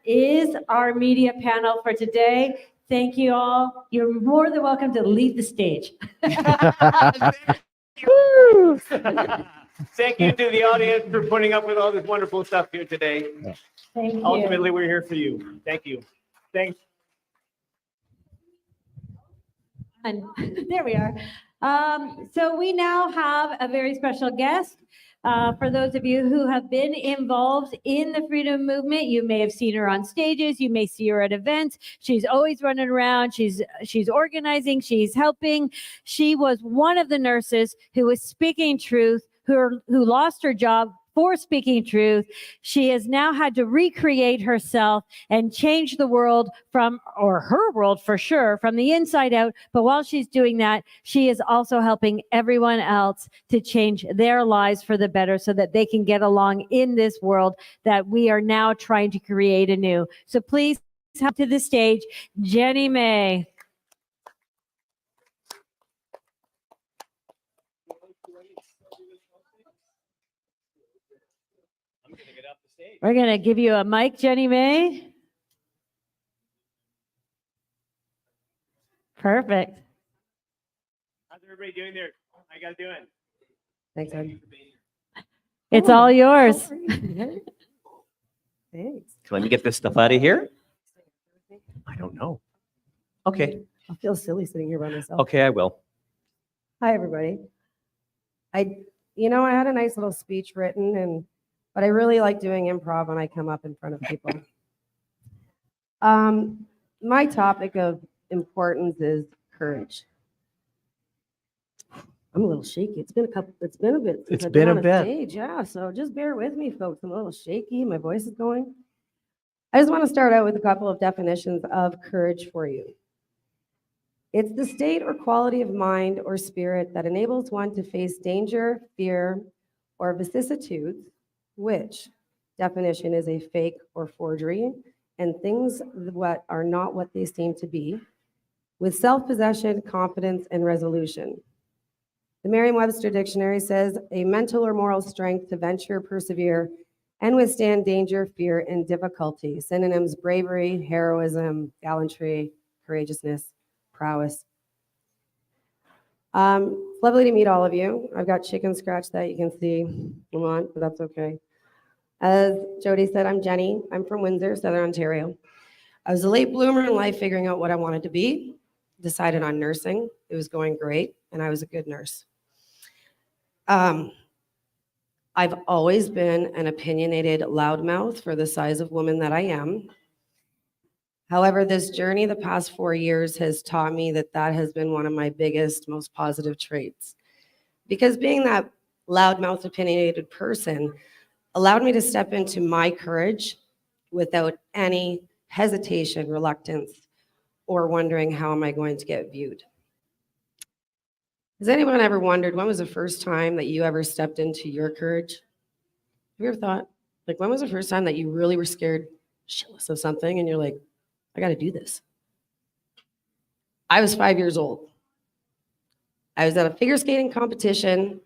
is our media panel for today. Thank you all. You're more than welcome to leave the stage. Thank you to the audience for putting up with all this wonderful stuff here today. Thank you. Ultimately, we're here for you. Thank you. Thanks. And there we are. So we now have a very special guest. For those of you who have been involved in the freedom movement, you may have seen her on stages, you may see her at events. She's always running around, she's organizing, she's helping. She was one of the nurses who was speaking truth, who lost her job for speaking truth. She has now had to recreate herself and change the world or her world for sure, from the inside out. But while she's doing that, she is also helping everyone else to change their lives for the better so that they can get along in this world that we are now trying to create anew. So please come to the stage, Jenny May. We're going to give you a mic, Jenny May. Perfect. How's everybody doing there? How you guys doing? Thanks, Ed. It's Oh, all yours. Thanks. Let me get this stuff out of here. I don't know. Okay. I feel silly sitting here by myself. Okay, I will. Hi, everybody. I had a nice little speech written, but I really like doing improv when I come up in front of people. My topic of importance is courage. I'm a little shaky. It's been a bit. Since It's I've been a on bit. Stage. Yeah, so just bear with me, folks. I'm a little shaky. My voice is going. I just want to start out with a couple of definitions of courage for you. It's the state or quality of mind or spirit that enables one to face danger, fear, or vicissitudes, which definition is a fake or forgery, and things what are not what they seem to be, with self-possession, confidence, and resolution. The Merriam-Webster Dictionary says a mental or moral strength to venture, persevere, and withstand danger, fear, and difficulty. Synonyms: bravery, heroism, gallantry, courageousness, prowess. It's lovely to meet all of you. I've got chicken scratch that you can see, Lamont, but that's okay. As Jody said, I'm Jenny. I'm from Windsor, Southern Ontario. I was a late bloomer in life, figuring out what I wanted to be. Decided on nursing. It was going great, and I was a good nurse. I've always been an opinionated loudmouth for the size of woman that I am. However, this journey the past 4 years has taught me that has been one of my biggest, most positive traits. Because being that loudmouth, opinionated person allowed me to step into my courage without any hesitation, reluctance, or wondering how am I going to get viewed. Has anyone ever wondered when was the first time that you ever stepped into your courage? Have you ever thought, like, when was the first time that you really were scared shitless of something and you're like, I got to do this? I was 5 years old. I was at a figure skating competition.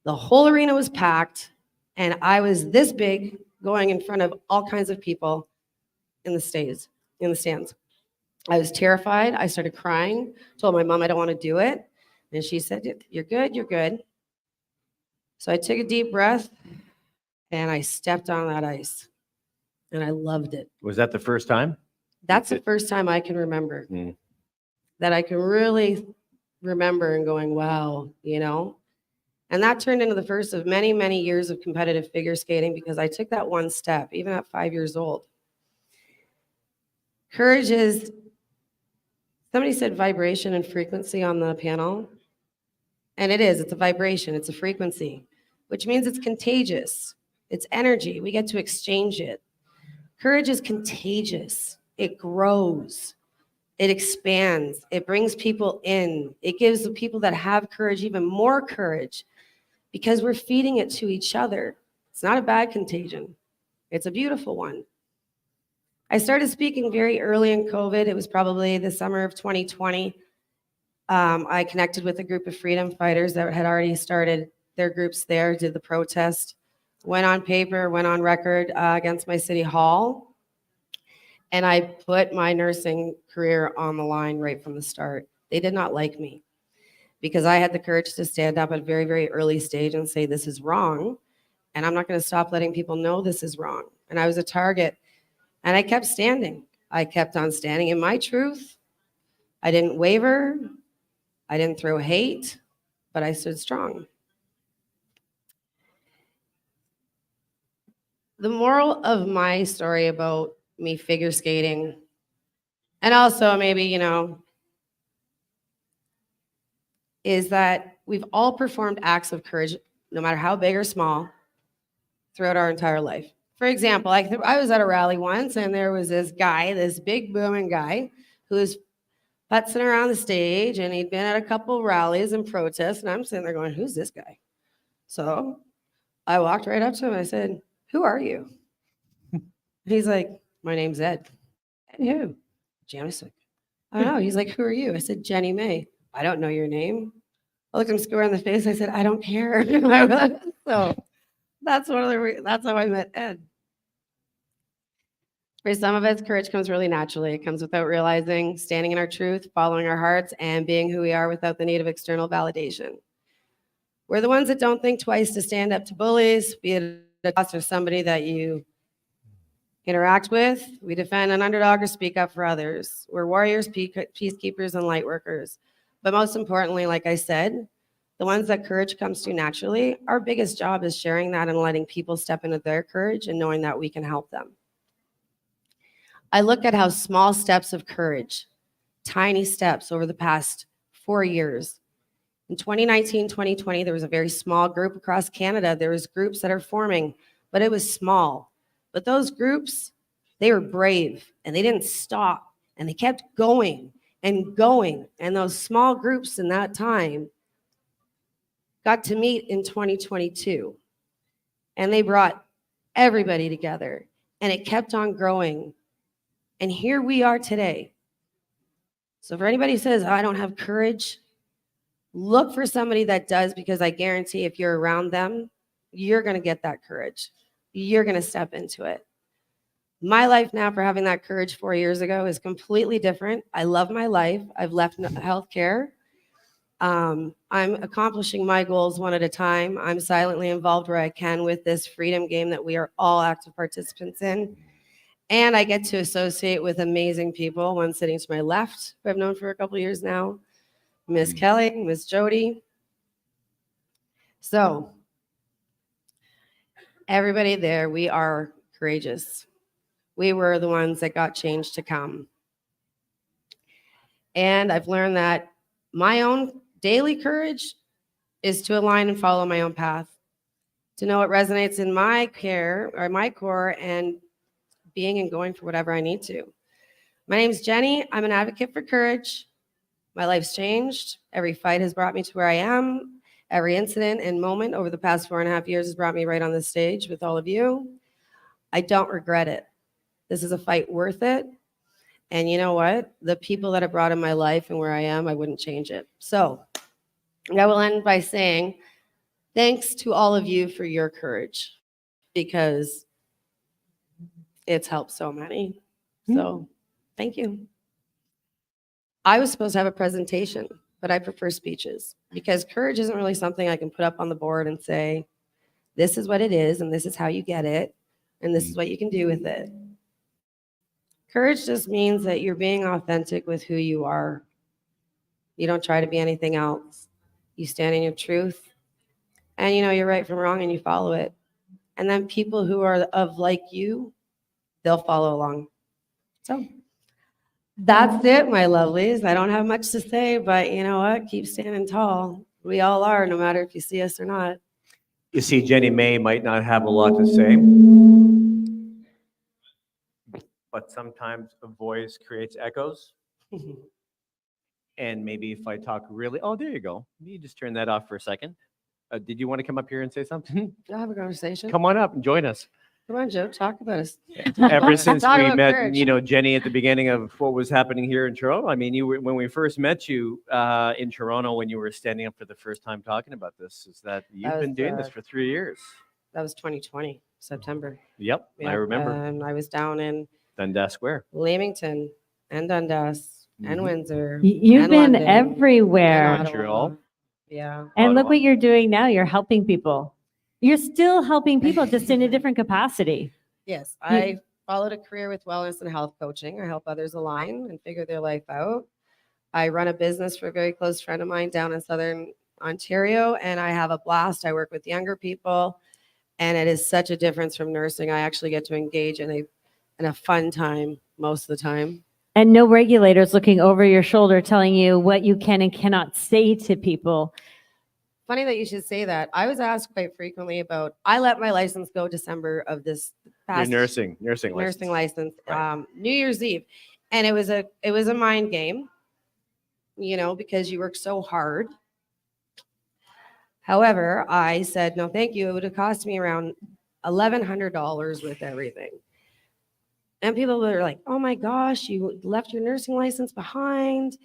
The whole arena was packed, and I was this big going in front of all kinds of people in the stands. I was terrified. I started crying, told my mom I don't want to do it. And she said, you're good, you're good. So I took a deep breath and I stepped on that ice and I loved it. Was that the first time? That's the first time I can remember that I can really remember and going, wow, And that turned into the first of many, many years of competitive figure skating because I took that one step, even at 5 years old. Courage is, somebody said vibration and frequency on the panel. And it is, it's a vibration, it's a frequency, which means it's contagious. It's energy, we get to exchange it. Courage is contagious, it grows, it expands, it brings people in. It gives the people that have courage even more courage because we're feeding it to each other. It's not a bad contagion, it's a beautiful one. I started speaking very early in COVID. It was probably the summer of 2020. I connected with a group of freedom fighters that had already started their groups there, did the protest, went on paper, went on record against my city hall. And I put my nursing career on the line right from the start. They did not like me because I had the courage to stand up at a very, very early stage and say, this is wrong. And I'm not going to stop letting people know this is wrong. And I was a target. And I kept standing. I kept on standing in my truth. I didn't waver. I didn't throw hate, but I stood strong. The moral of my story about me figure skating, and also maybe, is that we've all performed acts of courage, no matter how big or small, throughout our entire life. For example, I was at a rally once, and there was this guy, this big booming guy, who was putzing around the stage, and he'd been at a couple rallies and protests, and I'm sitting there going, who's this guy? So I walked right up to him, and I said, who are you? He's like, my name's Ed. And who? Jamison. I don't know. He's like, who are you? I said, Jenny May. I don't know your name. I looked him square in the face. I said, I don't care. So that's how I met Ed. For some of us, courage comes really naturally. It comes without realizing, standing in our truth, following our hearts, and being who we are without the need of external validation. We're the ones that don't think twice to stand up to bullies, be it a boss or somebody that you interact with. We defend an underdog or speak up for others. We're warriors, peacekeepers, and light workers. But most importantly, like I said, the ones that courage comes to naturally, our biggest job is sharing that and letting people step into their courage and knowing that we can help them. I look at how small steps of courage, tiny steps over the past 4 years. In 2019, 2020, there was a very small group across Canada. There was groups that are forming, but it was small. But those groups, they were brave and they didn't stop and they kept going and going. And those small groups in that time got to meet in 2022. And they brought everybody together and it kept on growing. And here we are today. So for anybody who says, I don't have courage, look for somebody that does, because I guarantee if you're around them, you're going to get that courage. You're going to step into it. My life now, for having that courage 4 years ago, is completely different. I love my life. I've left healthcare. I'm accomplishing my goals one at a time. I'm silently involved where I can with this freedom game that we are all active participants in. And I get to associate with amazing people, one sitting to my left, who I've known for a couple of years now, Miss Kelly, Miss Jody. So everybody there, we are courageous. We were the ones that got change to come. And I've learned that my own daily courage is to align and follow my own path, to know what resonates in my care or my core, and being and going for whatever I need to. My name's Jenny. I'm an advocate for courage. My life's changed. Every fight has brought me to where I am. Every incident and moment over the past 4.5 years has brought me right on this stage with all of you. I don't regret it. This is a fight worth it. And you know what? The people that I brought in my life and where I am, I wouldn't change it. So I will end by saying thanks to all of you for your courage, because it's helped so many. So thank you. I was supposed to have a presentation, but I prefer speeches, because courage isn't really something I can put up on the board and say, this is what it is, and this is how you get it, and this is what you can do with it. Courage just means that you're being authentic with who you are. You don't try to be anything else. You stand in your truth, and you know you're right from wrong, and you follow it. And then people who are of like you, they'll follow along. So that's it, my lovelies. I don't have much to say, but you know what? Keep standing tall. We all are, no matter if you see us or not. You see, Jenny May might not have a lot to say, but sometimes a voice creates echoes. And maybe if I talk really, oh, there you go. You just turn that off for a second. Did you want to come up here and say something? I'll have a conversation. Come on up and join us. Come on, Joe, talk about us. Ever since Talk we about met, courage. you know, Jenny, at the beginning of what was happening here in Toronto. I mean, you were, when we first met you in Toronto, when you were standing up for the first time talking about this, is that you've That been was, doing this for 3 years. That was 2020, September. Yep, I remember. And I was down in Dundas Square. Leamington and Dundas and Windsor. You've and been London, everywhere. and Montreal. Ottawa. Yeah. And look Ottawa. what you're doing now. You're helping people. You're still helping people, just in a different capacity. Yes, I followed a career with wellness and health coaching. I help others align and figure their life out. I run a business for a very close friend of mine down in Southern Ontario, and I have a blast. I work with younger people, and it is such a difference from nursing. I actually get to engage in a fun time most of the time. And no regulators looking over your shoulder telling you what you can and cannot say to people. Funny that you should say that. I was asked quite frequently about, I let my license go December of this Your past nursing license, Right. New Year's Eve. And it was a mind game, you know, because you work so hard. However, I said, no, thank you. It would have cost me around $1,100 with everything. And people were like, oh my gosh, you left your nursing license behind.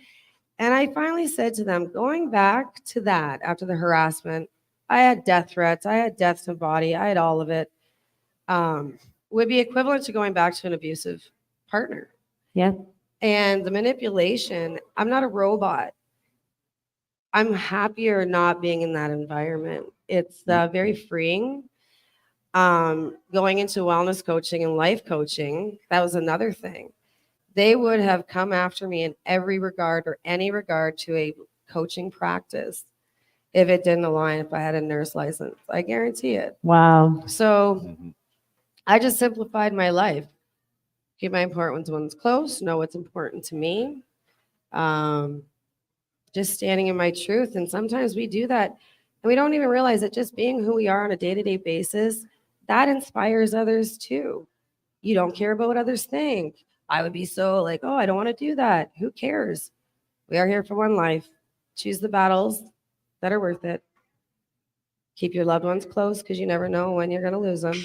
And I finally said to them, going back to that after the harassment, I had death threats, I had death to body, I had all of it. would be equivalent to going back to an abusive partner. Yeah. And the manipulation, I'm not a robot. I'm happier not being in that environment. It's very freeing. Going into wellness coaching and life coaching, that was another thing. They would have come after me in every regard or any regard to a coaching practice if it didn't align, if I had a nurse license. I guarantee it. Wow. So I just simplified my life. Keep my important ones close, know what's important to me. Just standing in my truth. And sometimes we do that and we don't even realize that just being who we are on a day-to-day basis, that inspires others too. You don't care about what others think. I would be so like, oh, I don't want to do that. Who cares? We are here for one life. Choose the battles that are worth it. Keep your loved ones close because you never know when you're going to lose them.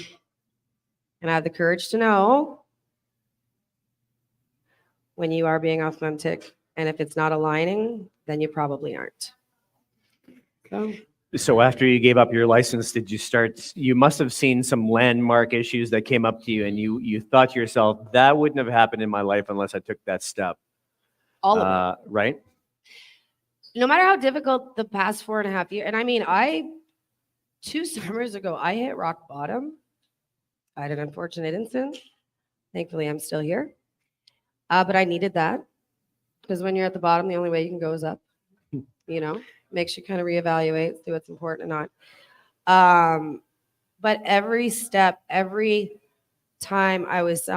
And have the courage to know when you are being authentic. And if it's not aligning, then you probably aren't. So after you gave up your license, you must have seen some landmark issues that came up to you and you thought to yourself, that wouldn't have happened in my life unless I took that step. All of it. Right? No matter how difficult the past 4.5 years, and I mean, 2 summers ago, I hit rock bottom. I had an unfortunate incident. Thankfully, I'm still here. But I needed that because when you're at the bottom, the only way you can go is up, makes you kind of reevaluate, see what's important or not. But every step, every time I was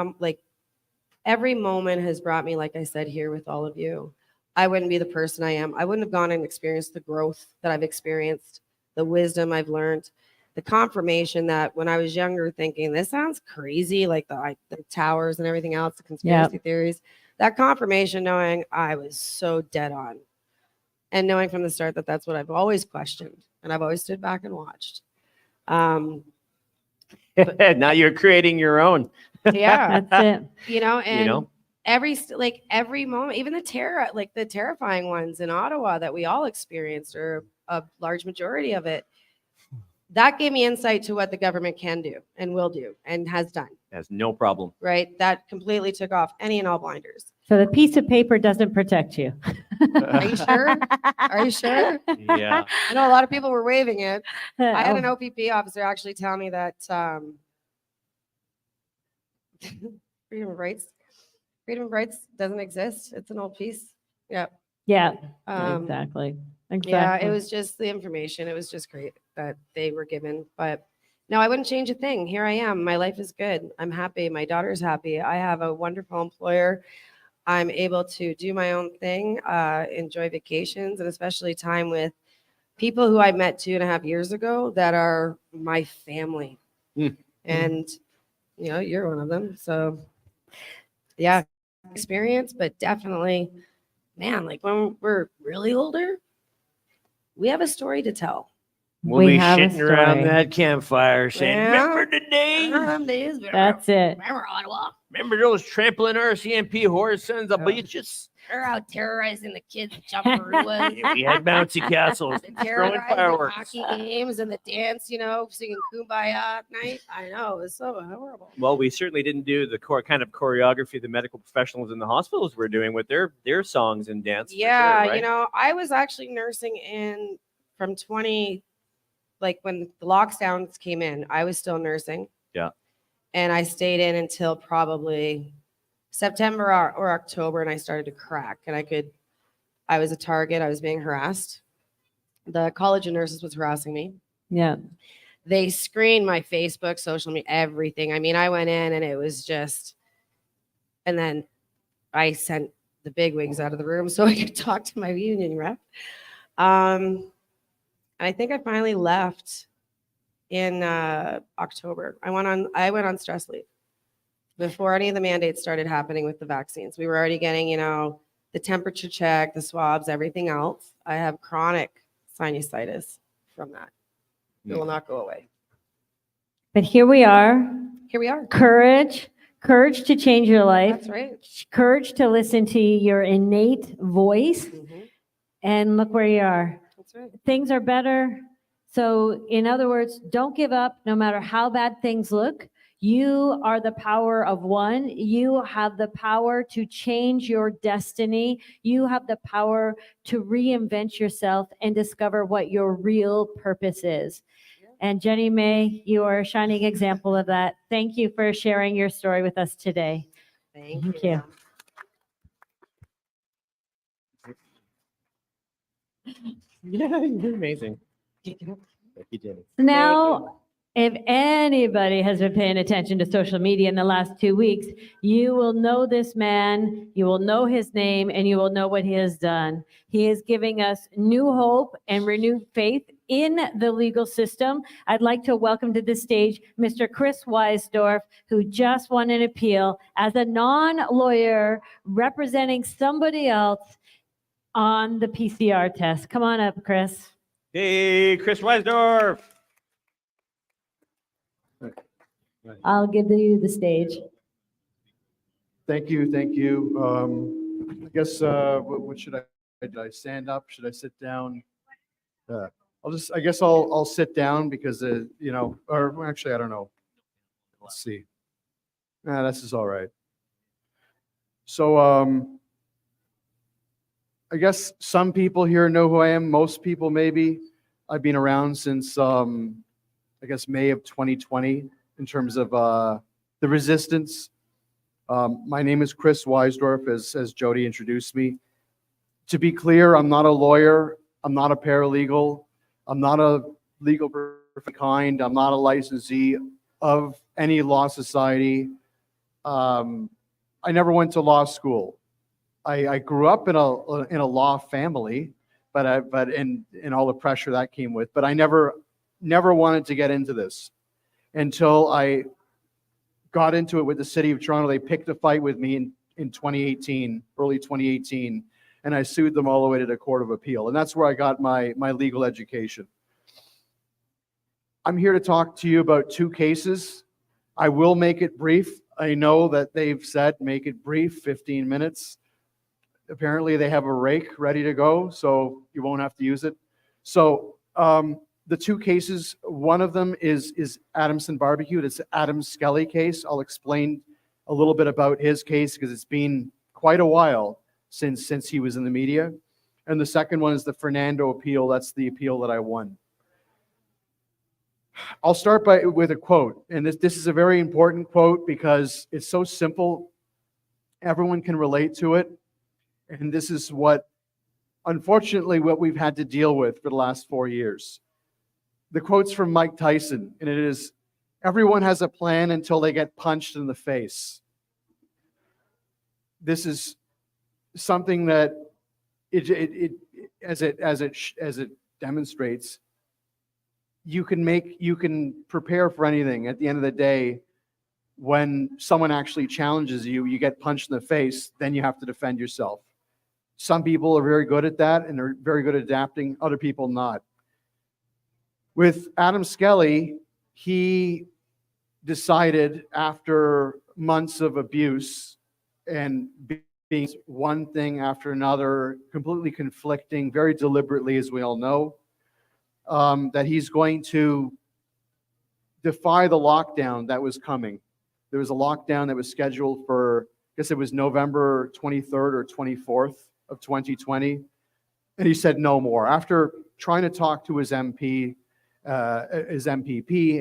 every moment has brought me, like I said, here with all of you. I wouldn't be the person I am. I wouldn't have gone and experienced the growth that I've experienced, the wisdom I've learned, the confirmation that when I was younger thinking, this sounds crazy, like the towers and everything else, the conspiracy theories, that confirmation knowing I was so dead on. And knowing from the start that that's what I've always questioned and I've always stood back and watched. Now you're creating your own. Yeah. That's it. And every moment, even the terrifying ones in Ottawa that we all experienced, or a large majority of it, that gave me insight to what the government can do and will do and has done. Has no problem. Right? That completely took off any and all blinders. So the piece of paper doesn't protect you. Are you sure? Are you sure? Yeah. I know a lot of people were waving it. I had an OPP officer actually tell me that freedom of rights doesn't exist. It's an old piece. Yeah. Yeah. Exactly. Yeah, it was just the information. It was just great that they were given. But no, I wouldn't change a thing. Here I am. My life is good. I'm happy. My daughter's happy. I have a wonderful employer. I'm able to do my own thing, enjoy vacations, and especially time with people who I met 2.5 years ago that are my family. And, you're one of them. So, yeah, experience, but definitely, man, like when we're really older, we have a story to tell. We'll be sitting around that campfire saying, remember the days? That's it. Remember Ottawa? Remember those trampling RCMP horse sons of bitches? They're out terrorizing the kids at Jumperoo. We had bouncy castles, throwing fireworks. Hockey games and the dance, singing Kumbaya at night. I know, it was so horrible. Well, we certainly didn't do the kind of choreography the medical professionals in the hospitals were doing with their songs and dance. Yeah, for sure, right? I was actually nursing from when the lockdowns came in, I was still nursing. Yeah. And I stayed in until probably September or October, and I started to crack. And I was a target. I was being harassed. The College of Nurses was harassing me. Yeah. They screened my Facebook, social media, everything. I mean, I went in and it was just, and then I sent the bigwigs out of the room so I could talk to my union rep. And I think I finally left in October. I went on stress leave before any of the mandates started happening with the vaccines. We were already getting, the temperature check, the swabs, everything else. I have chronic sinusitis from that. It will not go away. But here we are. Here we are. Courage to change your life. That's right. Courage to listen to your innate voice. And look where you are. That's right. Things are better. So in other words, don't give up no matter how bad things look. You are the power of one. You have the power to change your destiny. You have the power to reinvent yourself and discover what your real purpose is. And Jenny May, you are a shining example of that. Thank you for sharing your story with us today. Thank you. Yeah, you're amazing. Thank you, Jenny. Now, if anybody has been paying attention to social media in the last 2 weeks, you will know this man, you will know his name, and you will know what he has done. He is giving us new hope and renewed faith in the legal system. I'd like to welcome to the stage Mr. Cris Weisdorf, who just won an appeal as a non-lawyer representing somebody else on the PCR test. Come on up, Cris. Hey, Cris Weisdorf. I'll give you the stage. Thank you, thank you. I guess, what should did I stand up? Should I sit down? I guess I'll sit down because, or actually, I don't know. Let's see. This is all right. So, I guess some people here know who I am. Most people, maybe. I've been around since, I guess, May of 2020 in terms of the resistance. My name is Cris Weisdorf, as Jody introduced me. To be clear, I'm not a lawyer. I'm not a paralegal. I'm not a legal kind. I'm not a licensee of any law society. I never went to law school. I grew up in a law family, but in all the pressure that came with. But I never wanted to get into this until I got into it with the city of Toronto. They picked a fight with me in 2018, early 2018, and I sued them all the way to the Court of Appeal. And that's where I got my legal education. I'm here to talk to you about two cases. I will make it brief. I know that they've said make it brief, 15 minutes. Apparently they have a rake ready to go, so you won't have to use it. So the two cases, one of them is Adamson Barbecue. It's Adam Skelly case. I'll explain a little bit about his case because it's been quite a while since he was in the media. And the second one is the Fernando appeal. That's the appeal that I won. I'll start with a quote, and this is a very important quote because it's so simple. Everyone can relate to it. And this is unfortunately, what we've had to deal with for the last 4 years. The quote's from Mike Tyson, and it is, "Everyone has a plan until they get punched in the face." This is something that as it demonstrates, you can prepare for anything. At the end of the day, when someone actually challenges you, you get punched in the face, then you have to defend yourself. Some people are very good at that and are very good at adapting, other people not. With Adam Skelly, he decided after months of abuse and being one thing after another, completely conflicting, very deliberately, as we all know, that he's going to defy the lockdown that was coming. There was a lockdown that was scheduled for, I guess it was November 23rd or 24th of 2020. And he said no more. After trying to talk to his MPP,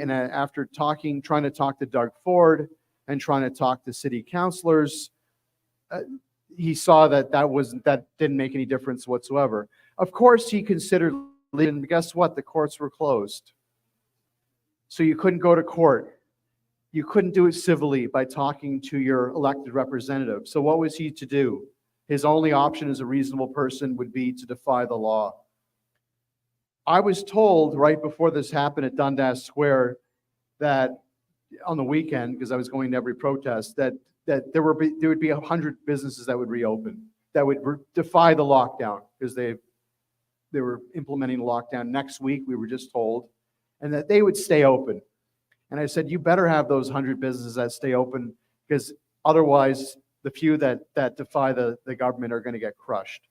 and after trying to talk to Doug Ford and trying to talk to city councilors, he saw that didn't make any difference whatsoever. Of course, he considered leaving, and guess what? The courts were closed. So you couldn't go to court. You couldn't do it civilly by talking to your elected representative. So what was he to do? His only option as a reasonable person would be to defy the law. I was told right before this happened at Dundas Square that on the weekend, because I was going to every protest, that there would be 100 businesses that would reopen, that would defy the lockdown, because they were implementing the lockdown next week, we were just told, and that they would stay open. And I said, you better have those 100 businesses that stay open, because otherwise the few that defy the government are going to get crushed.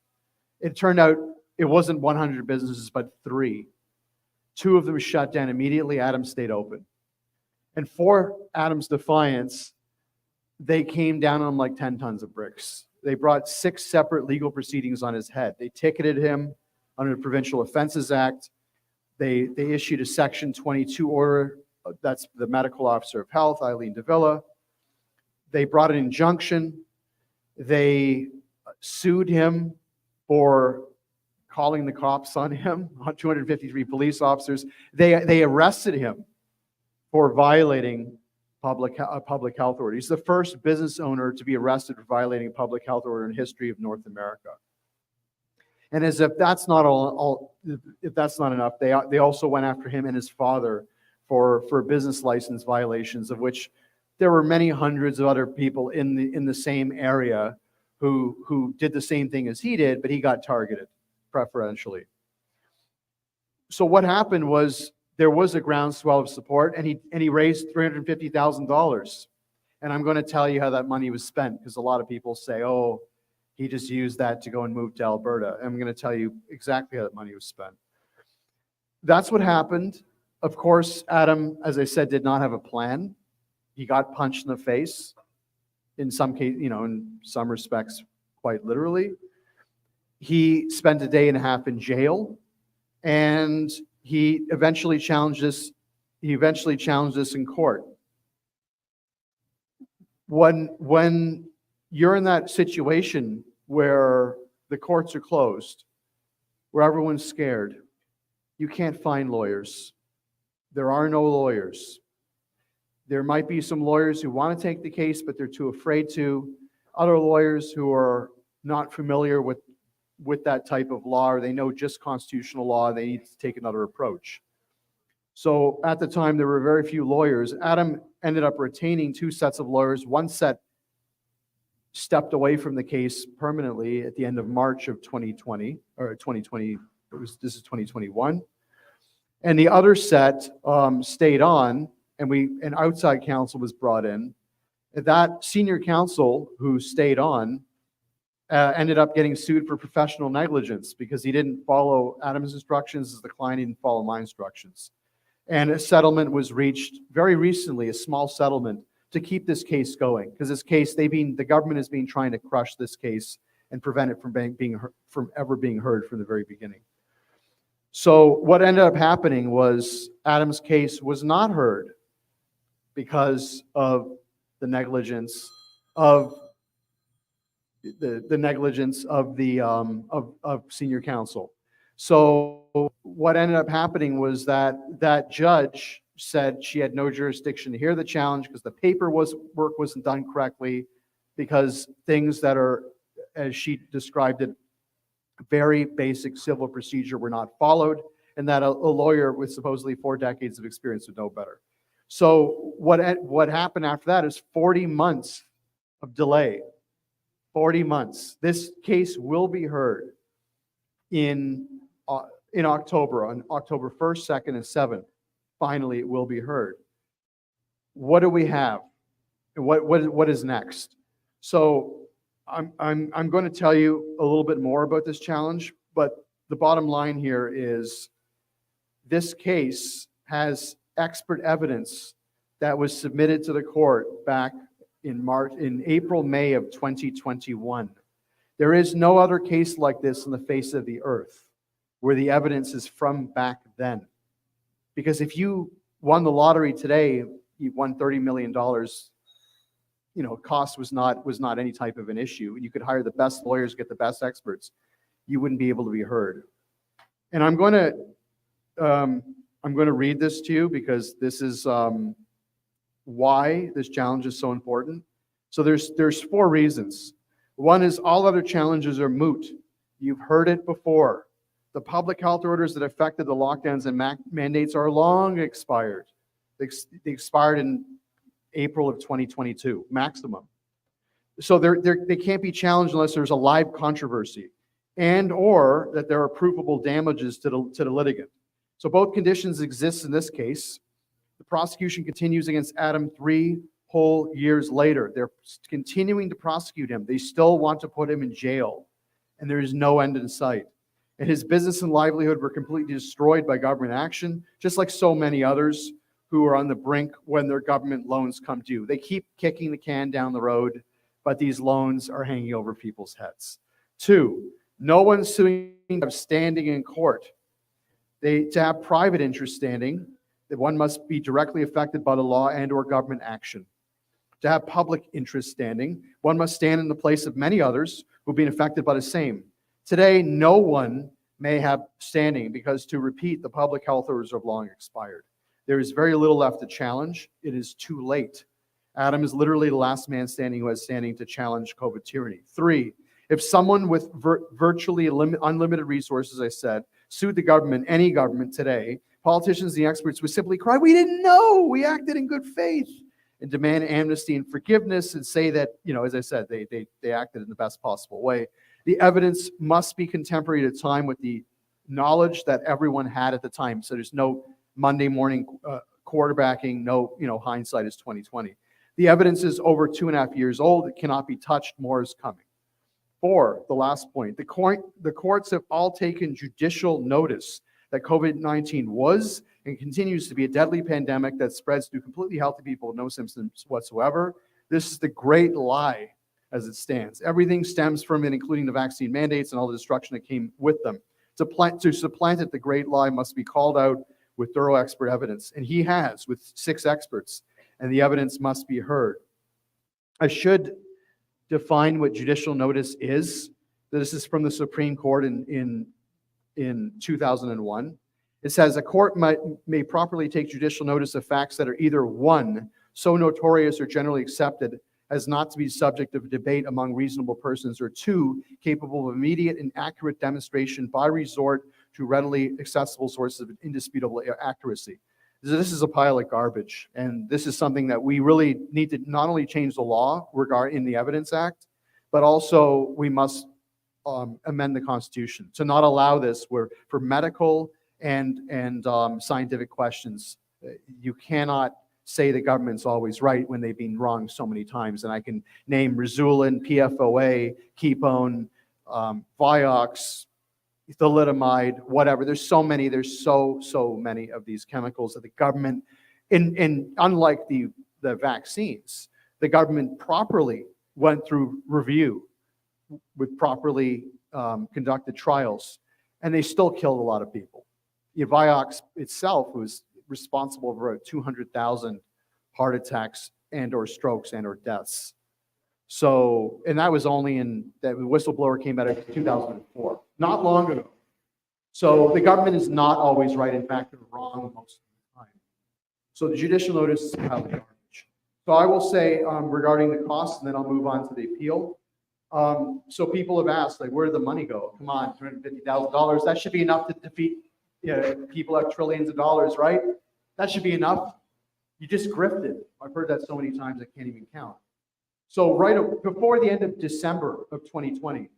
It turned out it wasn't 100 businesses, but 3. 2 of them shut down immediately. Adam stayed open. And for Adam's defiance, they came down on him like 10 tons of bricks. They brought 6 separate legal proceedings on his head. They ticketed him under the Provincial Offences Act. They issued a Section 22 order. That's the medical officer of health, Eileen Davila. They brought an injunction. They sued him for calling the cops on him, 253 police officers. They arrested him for violating public health order. He's the first business owner to be arrested for violating a public health order in history of North America. And as if that's not if that's not enough, they also went after him and his father for business license violations, of which there were many hundreds of other people in the same area who did the same thing as he did, but he got targeted preferentially. So what happened was there was a groundswell of support, and he raised $350,000. And I'm going to tell you how that money was spent, because a lot of people say, oh, he just used that to go and move to Alberta. I'm going to tell you exactly how that money was spent. That's what happened. Of course, Adam, as I said, did not have a plan. He got punched in the face. In some case, in some respects, quite literally. He spent a day and a half in jail, and he eventually challenged this. He eventually challenged this in court. When you're in that situation where the courts are closed, where everyone's scared, you can't find lawyers. There are no lawyers. There might be some lawyers who want to take the case, but they're too afraid to. Other lawyers who are not familiar with that type of law, or they know just constitutional law, they need to take another approach. So at the time, there were very few lawyers. Adam ended up retaining 2 sets of lawyers. One set stepped away from the case permanently at the end of March of 2020, or 2020, this is 2021. And the other set stayed on, and an outside counsel was brought in. That senior counsel who stayed on ended up getting sued for professional negligence because he didn't follow Adam's instructions as the client didn't follow my instructions. And a settlement was reached very recently, a small settlement, to keep this case going. Because this case, the government has been trying to crush this case and prevent it from ever being heard from the very beginning. So what ended up happening was Adam's case was not heard because of the negligence of the negligence of the of senior counsel. So what ended up happening was that judge said she had no jurisdiction to hear the challenge because the work wasn't done correctly, because things that are, as she described it, very basic civil procedure were not followed, and that a lawyer with supposedly 4 decades of experience would know better. So what happened after that is 40 months of delay. 40 months. This case will be heard in October, on October 1st, 2nd, and 7th. Finally, it will be heard. What do we have? What is next? So I'm going to tell you a little bit more about this challenge, but the bottom line here is this case has expert evidence that was submitted to the court back in April, May of 2021. There is no other case like this on the face of the earth where the evidence is from back then. Because if you won the lottery today, you won $30 million, cost was not any type of an issue. You could hire the best lawyers, get the best experts. You wouldn't be able to be heard. And I'm going to read this to you because this is why this challenge is so important. So there's 4 reasons. One is all other challenges are moot. You've heard it before. The public health orders that affected the lockdowns and mandates are long expired. They expired in April of 2022, maximum. So they can't be challenged unless there's a live controversy and or that there are provable damages to the litigant. So both conditions exist in this case. The prosecution continues against Adam 3 whole years later. They're continuing to prosecute him. They still want to put him in jail, and there is no end in sight. And his business and livelihood were completely destroyed by government action, just like so many others who are on the brink when their government loans come due. They keep kicking the can down the road, but these loans are hanging over people's heads. 2, no one suing of standing in court. To have private interest standing, that one must be directly affected by the law and or government action. To have public interest standing, one must stand in the place of many others who've been affected by the same. Today, no one may have standing because, to repeat, the public health orders have long expired. There is very little left to challenge. It is too late. Adam is literally the last man standing who has standing to challenge COVID tyranny. 3, if someone with virtually unlimited resources, I said, sued the government, any government today, politicians and the experts would simply cry, "We didn't know, we acted in good faith," and demand amnesty and forgiveness and say that, as I said, they acted in the best possible way. The evidence must be contemporary at a time with the knowledge that everyone had at the time. So there's no Monday morning quarterbacking, no, hindsight is 2020. The evidence is over 2.5 years old. It cannot be touched. More is coming. 4, the last point, the courts have all taken judicial notice that COVID-19 was and continues to be a deadly pandemic that spreads through completely healthy people with no symptoms whatsoever. This is the great lie as it stands. Everything stems from it, including the vaccine mandates and all the destruction that came with them. To supplant it, the great lie must be called out with thorough expert evidence. And he has, with 6 experts, and the evidence must be heard. I should define what judicial notice is. This is from the Supreme Court in 2001. It says a court may properly take judicial notice of facts that are either 1, so notorious or generally accepted as not to be subject of debate among reasonable persons, or 2, capable of immediate and accurate demonstration by resort to readily accessible sources of indisputable accuracy. This is a pile of garbage, and this is something that we really need to not only change the law in the Evidence Act, but also we must amend the Constitution to not allow this where for medical and scientific questions, you cannot say the government's always right when they've been wrong so many times. And I can name Rizulin, PFOA, Kepone, Vioxx, thalidomide, whatever. There's so many of these chemicals that the government, and unlike the vaccines, the government properly went through review with properly conducted trials, and they still killed a lot of people. Vioxx itself was responsible for 200,000 heart attacks and or strokes and or deaths. So, and that was only that whistleblower came out in 2004, not long ago. So the government is not always right. In fact, they're wrong most of the time. So the judicial notice is how they are. So I will say regarding the costs, and then I'll move on to the appeal. So people have asked, like, where did the money go? Come on, $250,000. That should be enough to defeat, people have trillions of dollars, right? That should be enough. You just grifted. I've heard that so many times I can't even count. So right before the end of December of 2020,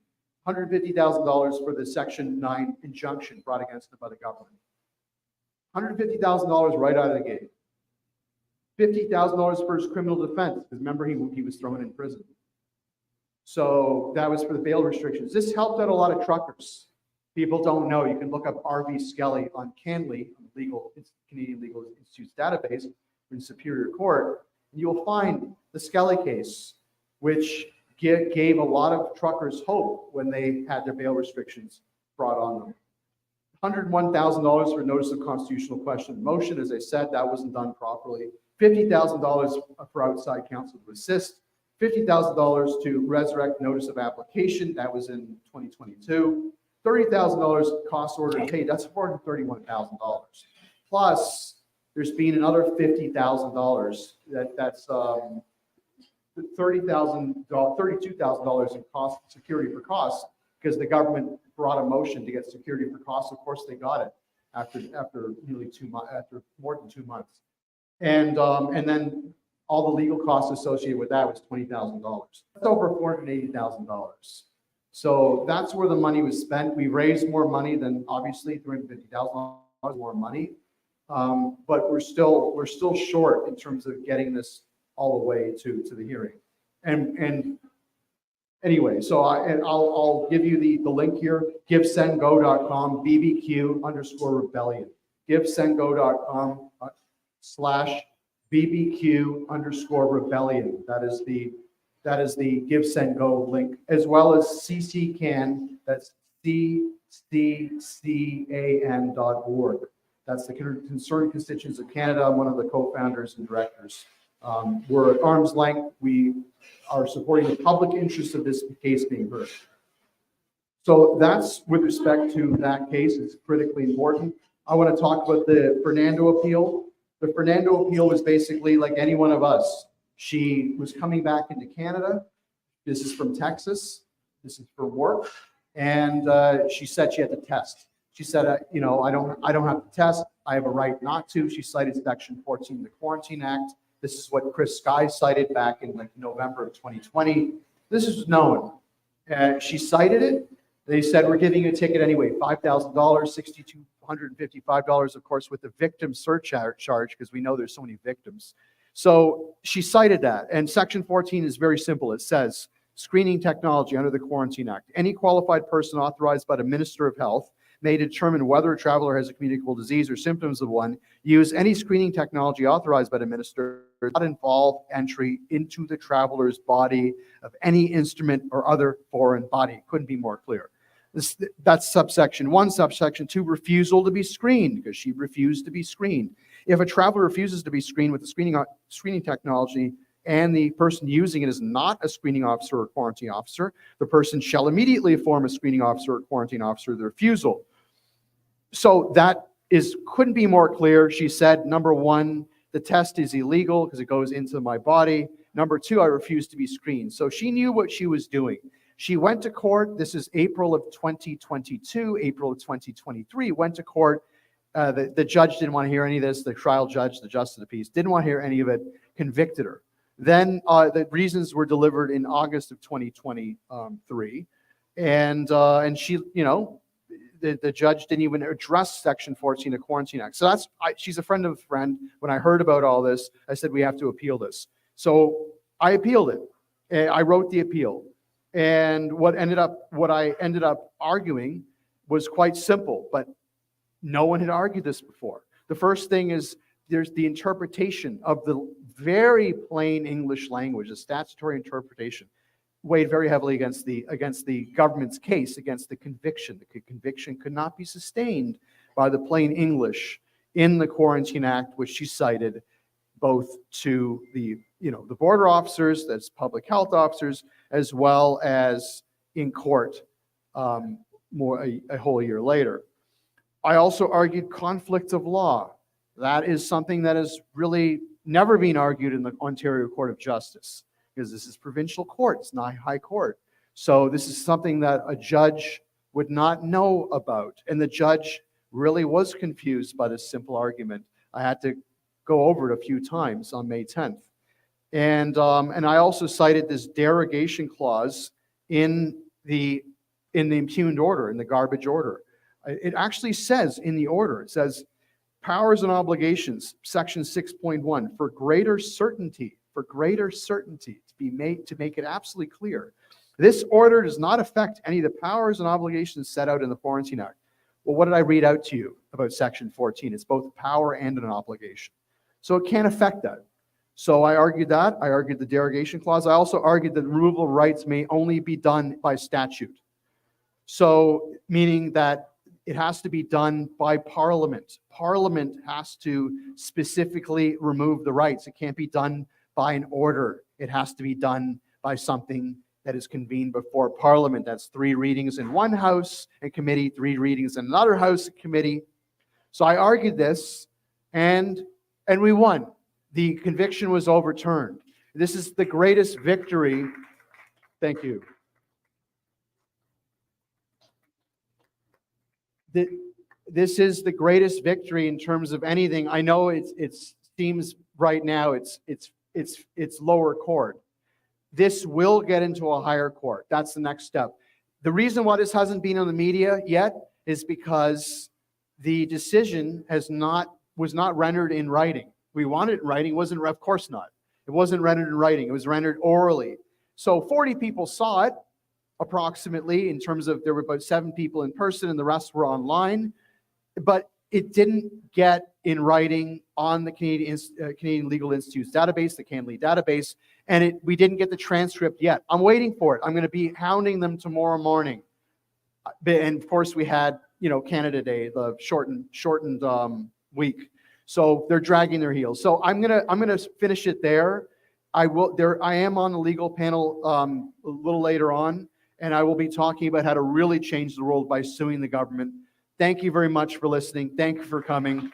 $150,000 for the Section 9 injunction brought against him by the government. $150,000 right out of the gate. $50,000 for his criminal defense, because remember he was thrown in prison. So that was for the bail restrictions. This helped out a lot of truckers. People don't know. You can look up R.V. Skelly on CanLII, Canadian Legal Institute's database in Superior Court, and you will find the Skelly case, which gave a lot of truckers hope when they had their bail restrictions brought on them. $101,000 for notice of constitutional question and motion. As I said, that wasn't done properly. $50,000 for outside counsel to assist. $50,000 to resurrect notice of application. That was in 2022. $30,000 cost order paid. That's $431,000. Plus, there's been another $50,000. That's $32,000 in cost security for costs, because the government brought a motion to get security for costs. Of course, they got it after nearly 2 months, after more than 2 months, and then all the legal costs associated with that was $20,000. That's over $480,000. So that's where the money was spent. We raised more money than obviously $350,000 more money, but we're still short in terms of getting this all the way to the hearing. And anyway, so I'll give you the link here, givesendgo.com, BBQ_rebellion, givesendgo.com. /BBQ_rebellion. That is the Give Send Go link, as well as CCCAN, that's CCCAN.org. That's the Concerned Constituents of Canada. I'm one of the co-founders and directors. We're at arm's length. We are supporting the public interest of this case being heard. So that's with respect to that case. It's critically important. I want to talk about the Fernando appeal. The Fernando appeal was basically like any one of us. She was coming back into Canada. This is from Texas. This is for work. And she said she had to test. She said, I don't have to test. I have a right not to. She cited Section 14 of the Quarantine Act. This is what Chris Sky cited back in like November of 2020. This is known. She cited it. They said, we're giving you a ticket anyway, $5,000, $6,255, of course, with the victim surcharge, because we know there's so many victims. So she cited that. And Section 14 is very simple. It says, screening technology under the Quarantine Act. Any qualified person authorized by the Minister of Health may determine whether a traveler has a communicable disease or symptoms of one. Use any screening technology authorized by the minister, not involve entry into the traveler's body of any instrument or other foreign body. Couldn't be more clear. That's subsection 1. Subsection 2, refusal to be screened, because she refused to be screened. If a traveler refuses to be screened with the screening technology and the person using it is not a screening officer or quarantine officer, the person shall immediately inform a screening officer or quarantine officer of the refusal. So that couldn't be more clear. She said, number 1, the test is illegal because it goes into my body. Number 2, I refuse to be screened. So she knew what she was doing. She went to court. This is April of 2022, April of 2023, went to court. The judge didn't want to hear any of this. The trial judge, the justice of the peace, didn't want to hear any of it, convicted her. Then the reasons were delivered in August of 2023. And she, the judge didn't even address Section 14 of the Quarantine Act. So she's a friend of a friend. When I heard about all this, I said, we have to appeal this. So I appealed it. I wrote the appeal. And what I ended up arguing was quite simple, but no one had argued this before. The first thing is there's the interpretation of the very plain English language, the statutory interpretation, weighed very heavily against the government's case, against the conviction. The conviction could not be sustained by the plain English in the Quarantine Act, which she cited both to the border officers, that's public health officers, as well as in court a whole year later. I also argued conflict of law. That is something that has really never been argued in the Ontario Court of Justice, because this is provincial court, it's not high court. So this is something that a judge would not know about. And the judge really was confused by this simple argument. I had to go over it a few times on May 10th. And I also cited this derogation clause in the impugned order, in the garbage order. It actually says in the order, it says, powers and obligations, section 6.1, for greater certainty, to make it absolutely clear. This order does not affect any of the powers and obligations set out in the Quarantine Act. Well, what did I read out to you about section 14? It's both a power and an obligation. So it can't affect that. So I argued that. I argued the derogation clause. I also argued that removal rights may only be done by statute. So meaning that it has to be done by Parliament. Parliament has to specifically remove the rights. It can't be done by an order. It has to be done by something that is convened before Parliament. That's 3 readings in one house and committee, 3 readings in another house and committee. So I argued this, and we won. The conviction was overturned. This is the greatest victory. Thank you. This is the greatest victory in terms of anything. I know it seems right now it's lower court. This will get into a higher court. That's the next step. The reason why this hasn't been on the media yet is because the decision was not rendered in writing. We wanted it in writing. Of course not. It wasn't rendered in writing. It was rendered orally. So 40 people saw it, approximately, in terms of there were about 7 people in person and the rest were online. But it didn't get in writing on the Canadian Legal Institute's database, the CanLE database, and we didn't get the transcript yet. I'm waiting for it. I'm going to be hounding them tomorrow morning. And of course, we had, Canada Day, the shortened week. So they're dragging their heels. So I'm gonna finish it there. I am on the legal panel a little later on, and I will be talking about how to really change the world by suing the government. Thank you very much for listening. Thank you for coming.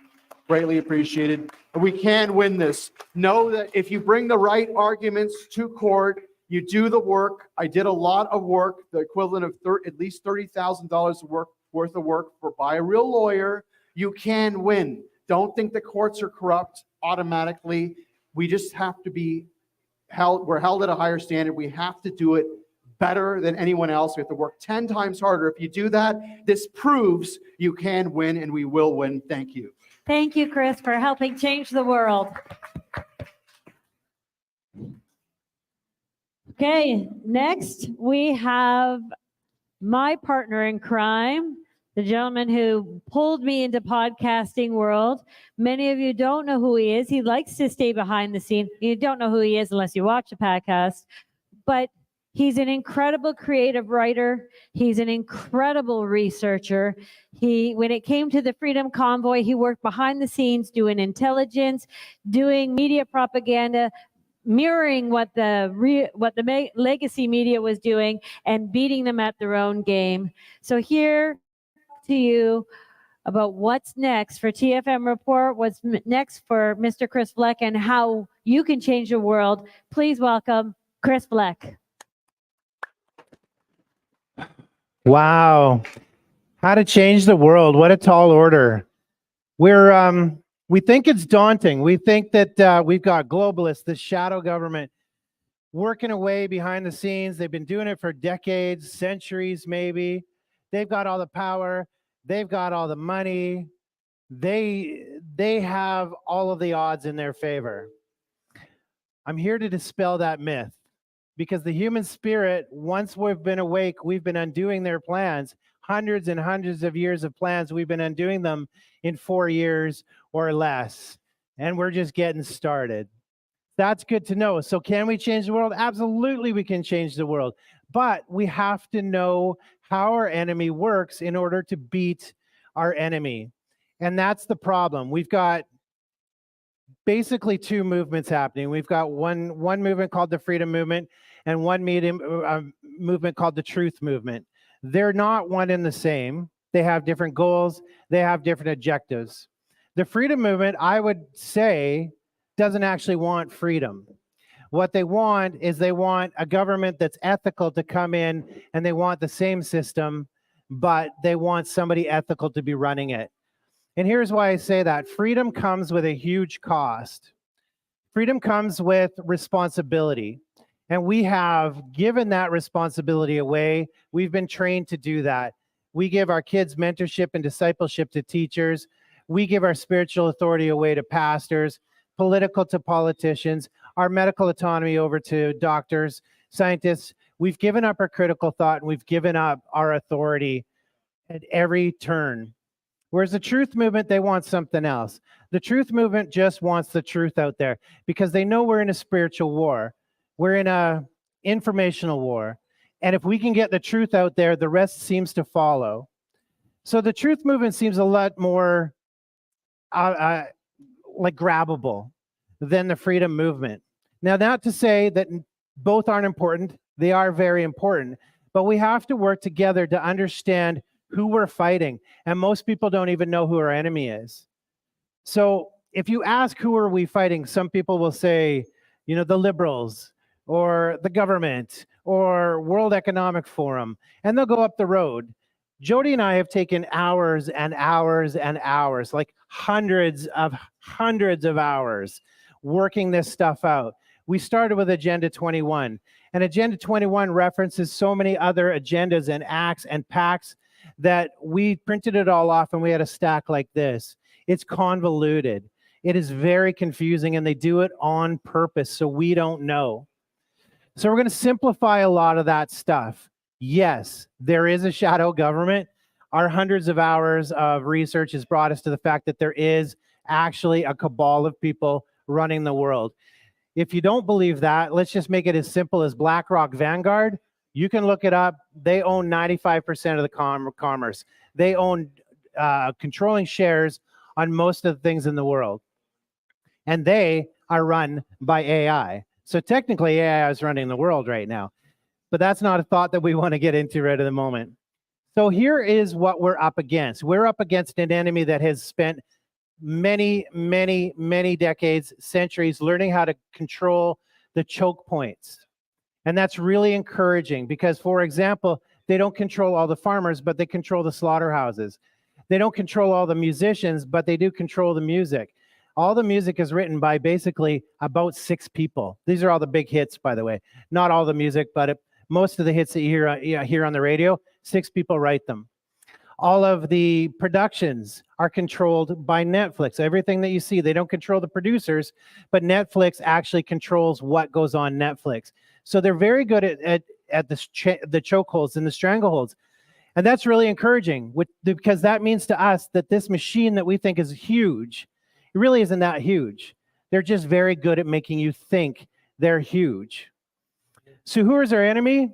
Greatly appreciated. We can win this. Know that if you bring the right arguments to court, you do the work. I did a lot of work, the equivalent of at least $30,000 worth of work by a real lawyer. You can win. Don't think the courts are corrupt automatically. We just have to be held. We're held at a higher standard. We have to do it better than anyone else. We have to work 10 times harder. If you do that, this proves you can win, and we will win. Thank you. Thank you, Cris, for helping change the world. Okay, next we have my partner in crime, the gentleman who pulled me into podcasting world. Many of you don't know who he is. He likes to stay behind the scene. You don't know who he is unless you watch the podcast, but he's an incredible creative writer. He's an incredible researcher. When it came to the Freedom Convoy, he worked behind the scenes doing intelligence, doing media propaganda, mirroring what the legacy media was doing and beating them at their own game. So here to you about what's next for TFM Report, what's next for Mr. Chris Vleck, and how you can change the world. Please welcome Chris Vleck. Wow. How to change the world. What a tall order. We think it's daunting. We think that we've got globalists, the shadow government, working away behind the scenes. They've been doing it for decades, centuries maybe. They've got all the power. They've got all the money. They have all of the odds in their favor. I'm here to dispel that myth, because the human spirit, once we've been awake, we've been undoing their plans. Hundreds and hundreds of years of plans, we've been undoing them in 4 years or less. And we're just getting started. That's good to know. So can we change the world? Absolutely, we can change the world. But we have to know how our enemy works in order to beat our enemy. And that's the problem. We've got basically two movements happening. We've got one movement called the Freedom Movement and one movement called the Truth Movement. They're not one and the same. They have different goals. They have different objectives. The Freedom Movement, I would say, doesn't actually want freedom. What they want is they want a government that's ethical to come in, and they want the same system, but they want somebody ethical to be running it. And here's why I say that. Freedom comes with a huge cost. Freedom comes with responsibility. And we have given that responsibility away. We've been trained to do that. We give our kids mentorship and discipleship to teachers. We give our spiritual authority away to pastors, political to politicians, our medical autonomy over to doctors, scientists. We've given up our critical thought, and we've given up our authority at every turn. Whereas the Truth Movement, they want something else. The Truth Movement just wants the truth out there because they know we're in a spiritual war. We're in a informational war. And if we can get the truth out there, the rest seems to follow. So the Truth Movement seems a lot more like grabbable than the Freedom Movement. Now, not to say that both aren't important. They are very important. But we have to work together to understand who we're fighting. And most people don't even know who our enemy is. So if you ask who are we fighting, some people will say, the liberals, or the government, or World Economic Forum, and they'll go up the road. Jody and I have taken hours and hours and hours, like hundreds of hours, working this stuff out. We started with Agenda 21, and Agenda 21 references so many other agendas and acts and pacts that we printed it all off, and we had a stack like this. It's convoluted. It is very confusing, and they do it on purpose, so we don't know. So we're going to simplify a lot of that stuff. Yes, there is a shadow government. Our hundreds of hours of research has brought us to the fact that there is actually a cabal of people running the world. If you don't believe that, let's just make it as simple as BlackRock Vanguard. You can look it up. They own 95% of the commerce. They own controlling shares on most of the things in the world. And they are run by AI. So technically AI is running the world right now. But that's not a thought that we want to get into right at the moment. So here is what we're up against. We're up against an enemy that has spent many, many, many decades, centuries, learning how to control the choke points. And that's really encouraging because, for example, they don't control all the farmers, but they control the slaughterhouses. They don't control all the musicians, but they do control the music. All the music is written by basically about 6 people. These are all the big hits, by the way. Not all the music, but most of the hits that you hear on the radio, 6 people write them. All of the productions are controlled by Netflix. Everything that you see, they don't control the producers, but Netflix actually controls what goes on Netflix. So they're very good at the chokeholds and the strangleholds. And that's really encouraging because that means to us that this machine that we think is huge, it really isn't that huge. They're just very good at making you think they're huge. So who is our enemy?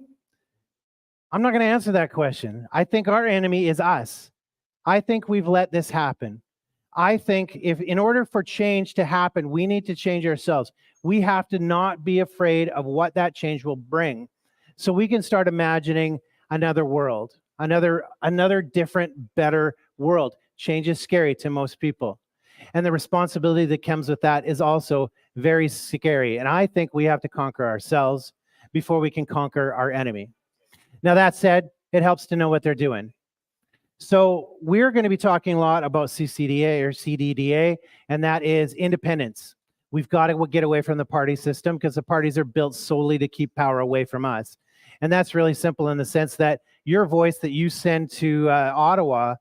I'm not going to answer that question. I think our enemy is us. I think we've let this happen. I think if in order for change to happen, we need to change ourselves. We have to not be afraid of what that change will bring. So we can start imagining another world, another different, better world. Change is scary to most people. And the responsibility that comes with that is also very scary. And I think we have to conquer ourselves before we can conquer our enemy. Now, that said, it helps to know what they're doing. So we're going to be talking a lot about CDDA or CDDA, and that is independence. We've got to get away from the party system because the parties are built solely to keep power away from us. And that's really simple in the sense that your voice that you send to Ottawa,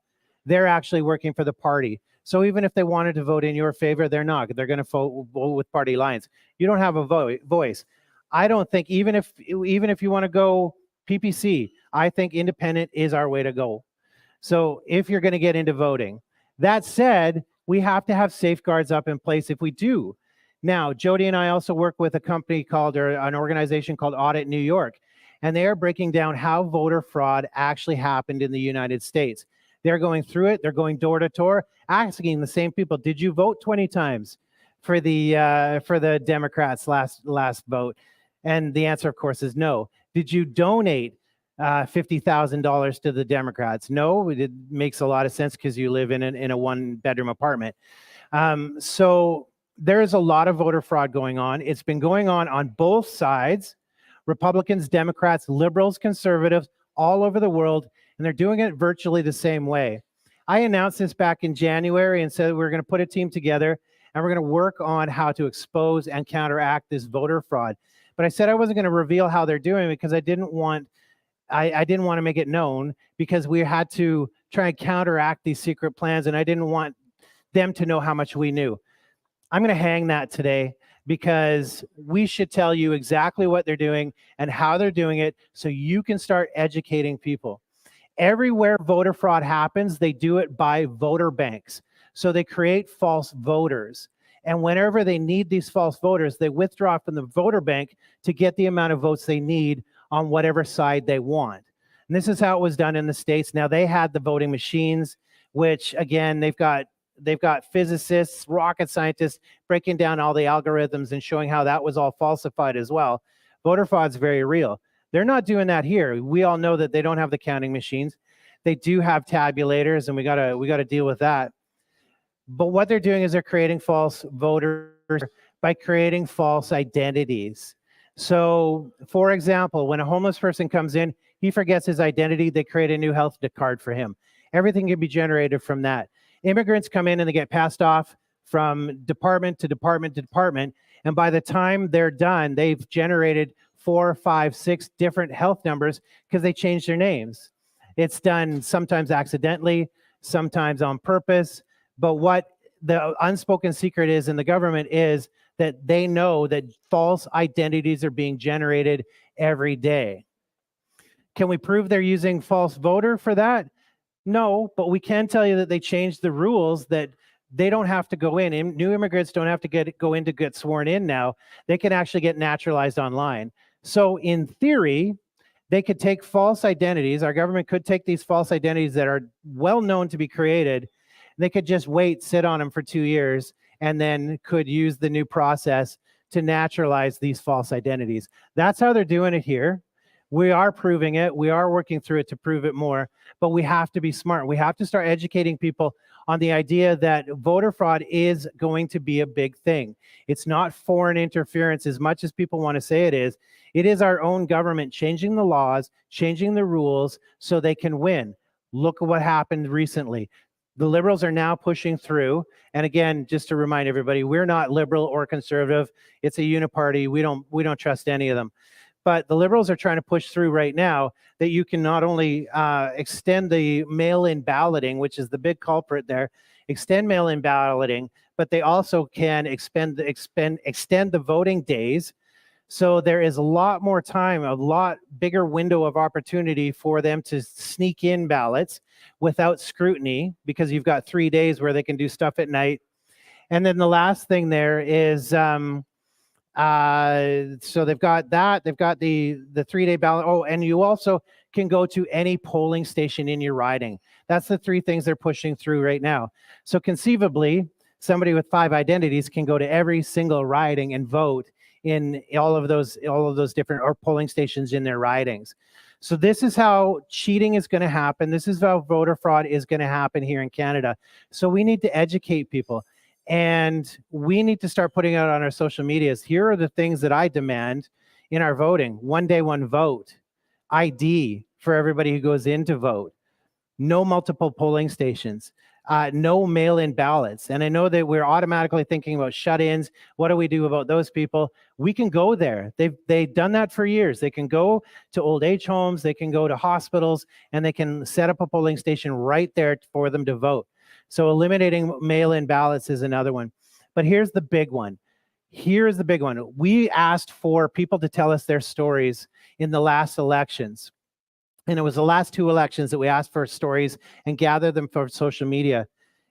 they're actually working for the party. So even if they wanted to vote in your favor, they're not. They're going to vote with party lines. You don't have a voice. I don't think even if you want to go PPC, I think independent is our way to go. So if you're going to get into voting, that said, we have to have safeguards up in place if we do. Now, Jody and I also work with a company called, or an organization called Audit New York, and they are breaking down how voter fraud actually happened in the United States. They're going through it. They're going door to door, asking the same people, did you vote 20 times for the Democrats last vote? And the answer, of course, is no. Did you donate $50,000 to the Democrats? No, it makes a lot of sense because you live in a 1-bedroom apartment. So there's a lot of voter fraud going on. It's been going on both sides, Republicans, Democrats, liberals, conservatives, all over the world, and they're doing it virtually the same way. I announced this back in January and said we're going to put a team together and we're going to work on how to expose and counteract this voter fraud. But I said I wasn't going to reveal how they're doing it because I didn't want to make it known because we had to try and counteract these secret plans, and I didn't want them to know how much we knew. I'm going to hang that today because we should tell you exactly what they're doing and how they're doing it so you can start educating people. Everywhere voter fraud happens, they do it by voter banks. So they create false voters. And whenever they need these false voters, they withdraw from the voter bank to get the amount of votes they need on whatever side they want. And this is how it was done in the States. Now, they had the voting machines, which, again, they've got physicists, rocket scientists breaking down all the algorithms and showing how that was all falsified as well. Voter fraud is very real. They're not doing that here. We all know that they don't have the counting machines. They do have tabulators, and we gotta deal with that. But what they're doing is they're creating false voters by creating false identities. So, for example, when a homeless person comes in, he forgets his identity, they create a new health card for him. Everything can be generated from that. Immigrants come in and they get passed off from department to department to department, and by the time they're done, they've generated 4, 5, 6 different health numbers because they changed their names. It's done sometimes accidentally, sometimes on purpose. But what the unspoken secret is in the government is that they know that false identities are being generated every day. Can we prove they're using false voter for that? No, but we can tell you that they changed the rules that they don't have to go in. New immigrants don't have to go in to get sworn in now. They can actually get naturalized online. So in theory, they could take false identities. Our government could take these false identities that are well known to be created. They could just wait, sit on them for 2 years, and then could use the new process to naturalize these false identities. That's how they're doing it here. We are proving it. We are working through it to prove it more, but we have to be smart. We have to start educating people on the idea that voter fraud is going to be a big thing. It's not foreign interference as much as people want to say it is. It is our own government changing the laws, changing the rules so they can win. Look at what happened recently. The Liberals are now pushing through. And again, just to remind everybody, we're not liberal or conservative. It's a uniparty. We don't trust any of them. But the Liberals are trying to push through right now that you can not only extend the mail-in balloting, which is the big culprit there, extend mail-in balloting, but they also can extend the voting days. So there is a lot more time, a lot bigger window of opportunity for them to sneak in ballots without scrutiny, because you've got 3 days where they can do stuff at night. And then the last thing there is, so they've got that, they've got the 3-day ballot. Oh, and you also can go to any polling station in your riding. That's the 3 things they're pushing through right now. So conceivably, somebody with 5 identities can go to every single riding and vote in all of those different polling stations in their ridings. So this is how cheating is going to happen. This is how voter fraud is going to happen here in Canada. So we need to educate people. And we need to start putting out on our social medias, here are the things that I demand in our voting. 1 day, 1 vote. ID for everybody who goes in to vote. No multiple polling stations. No mail-in ballots. And I know that we're automatically thinking about shut-ins. What do we do about those people? We can go there. They've done that for years. They can go to old age homes. They can go to hospitals, and they can set up a polling station right there for them to vote. So eliminating mail-in ballots is another one. But here's the big one. Here's the big one. We asked for people to tell us their stories in the last elections. And it was the last 2 elections that we asked for stories and gather them for social media.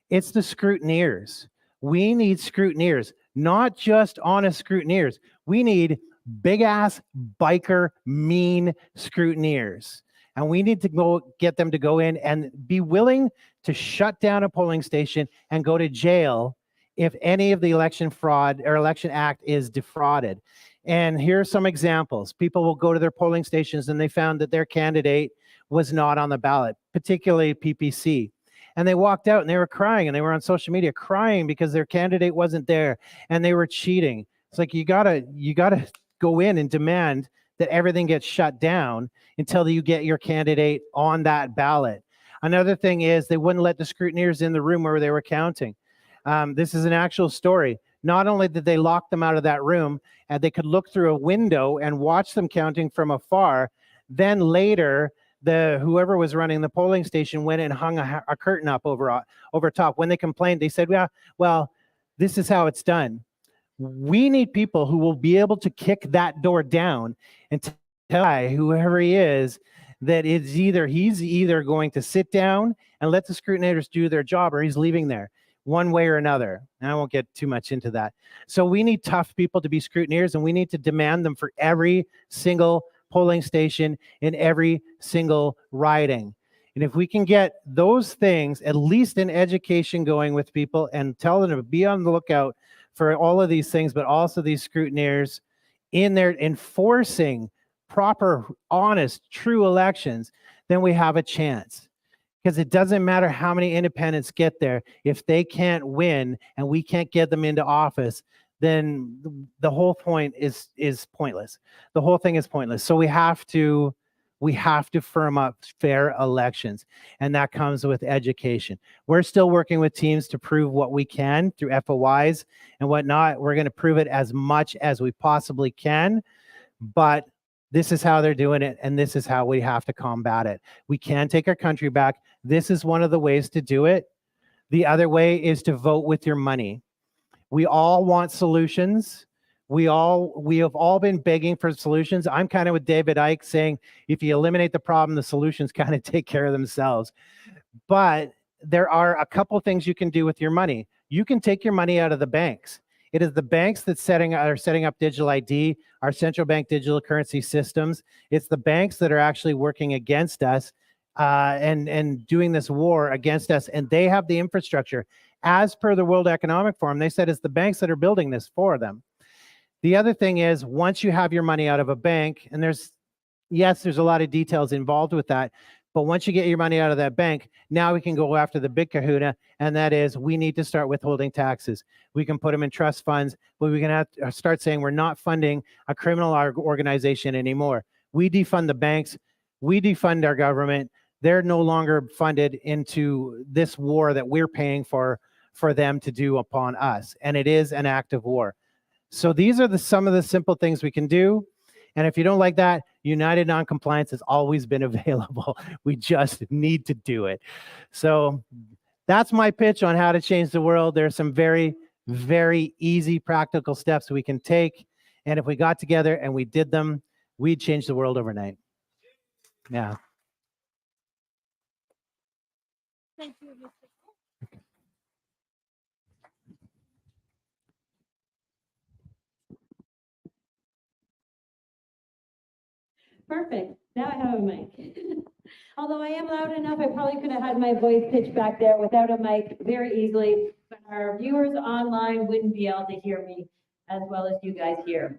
It's the scrutineers. We need scrutineers, not just honest scrutineers. We need big-ass, biker, mean scrutineers. And we need to go get them to go in and be willing to shut down a polling station and go to jail if any of the election fraud or election act is defrauded. And here are some examples. People will go to their polling stations and they found that their candidate was not on the ballot, particularly PPC. And they walked out and they were crying, and they were on social media crying because their candidate wasn't there and they were cheating. It's like, you gotta go in and demand that everything gets shut down until you get your candidate on that ballot. Another thing is they wouldn't let the scrutineers in the room where they were counting. This is an actual story. Not only did they lock them out of that room, and they could look through a window and watch them counting from afar, then later, whoever was running the polling station went and hung a curtain up over top. When they complained, they said, yeah, well, this is how it's done. We need people who will be able to kick that door down and tell whoever he is that he's either going to sit down and let the scrutinators do their job, or he's leaving there one way or another. And I won't get too much into that. So we need tough people to be scrutineers, and we need to demand them for every single polling station in every single riding. And if we can get those things, at least in education, going with people and tell them to be on the lookout for all of these things, but also these scrutineers in there enforcing proper, honest, true elections, then we have a chance. Because it doesn't matter how many independents get there. If they can't win and we can't get them into office, then the whole point is pointless. The whole thing is pointless. So we have to firm up fair elections, and that comes with education. We're still working with teams to prove what we can through FOIs and whatnot. We're going to prove it as much as we possibly can, but this is how they're doing it, and this is how we have to combat it. We can take our country back. This is one of the ways to do it. The other way is to vote with your money. We all want solutions. We have all been begging for solutions. I'm kind of with David Icke saying, if you eliminate the problem, the solutions kind of take care of themselves. But there are a couple things you can do with your money. You can take your money out of the banks. It is the banks that are setting up digital ID, our central bank digital currency systems. It's the banks that are actually working against us and doing this war against us, and they have the infrastructure. As per the World Economic Forum, they said it's the banks that are building this for them. The other thing is, once you have your money out of a bank, and there's a lot of details involved with that, but once you get your money out of that bank, now we can go after the big kahuna, and that is we need to start withholding taxes. We can put them in trust funds, but we can have to start saying we're not funding a criminal organization anymore. We defund the banks. We defund our government. They're no longer funded into this war that we're paying for them to do upon us, and it is an active war. So these are some of the simple things we can do. And if you don't like that, United Non-Compliance has always been available. We just need to do it. So that's my pitch on how to change the world. There are some very, very easy practical steps we can take. And if we got together and we did them, we'd change the world overnight. Yeah. Thank you, Mr. Perfect. Now I have a mic. Although I am loud enough, I probably could have had my voice pitched back there without a mic very easily, but our viewers online wouldn't be able to hear me as well as you guys here.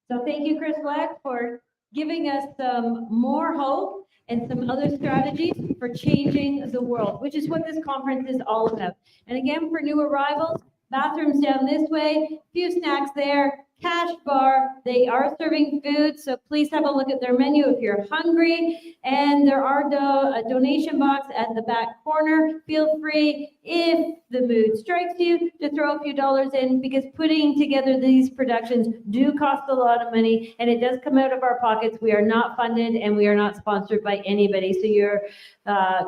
So thank you, Chris Vleck, for giving us some more hope and some other strategies for changing the world, which is what this conference is all about. And again, for new arrivals, bathrooms down this way, few snacks there, cash bar. They are serving food, so please have a look at their menu if you're hungry. And there are a donation box at the back corner. Feel free, if the mood strikes you, to throw a few dollars in, because putting together these productions do cost a lot of money, and it does come out of our pockets. We are not funded and we are not sponsored by anybody, so your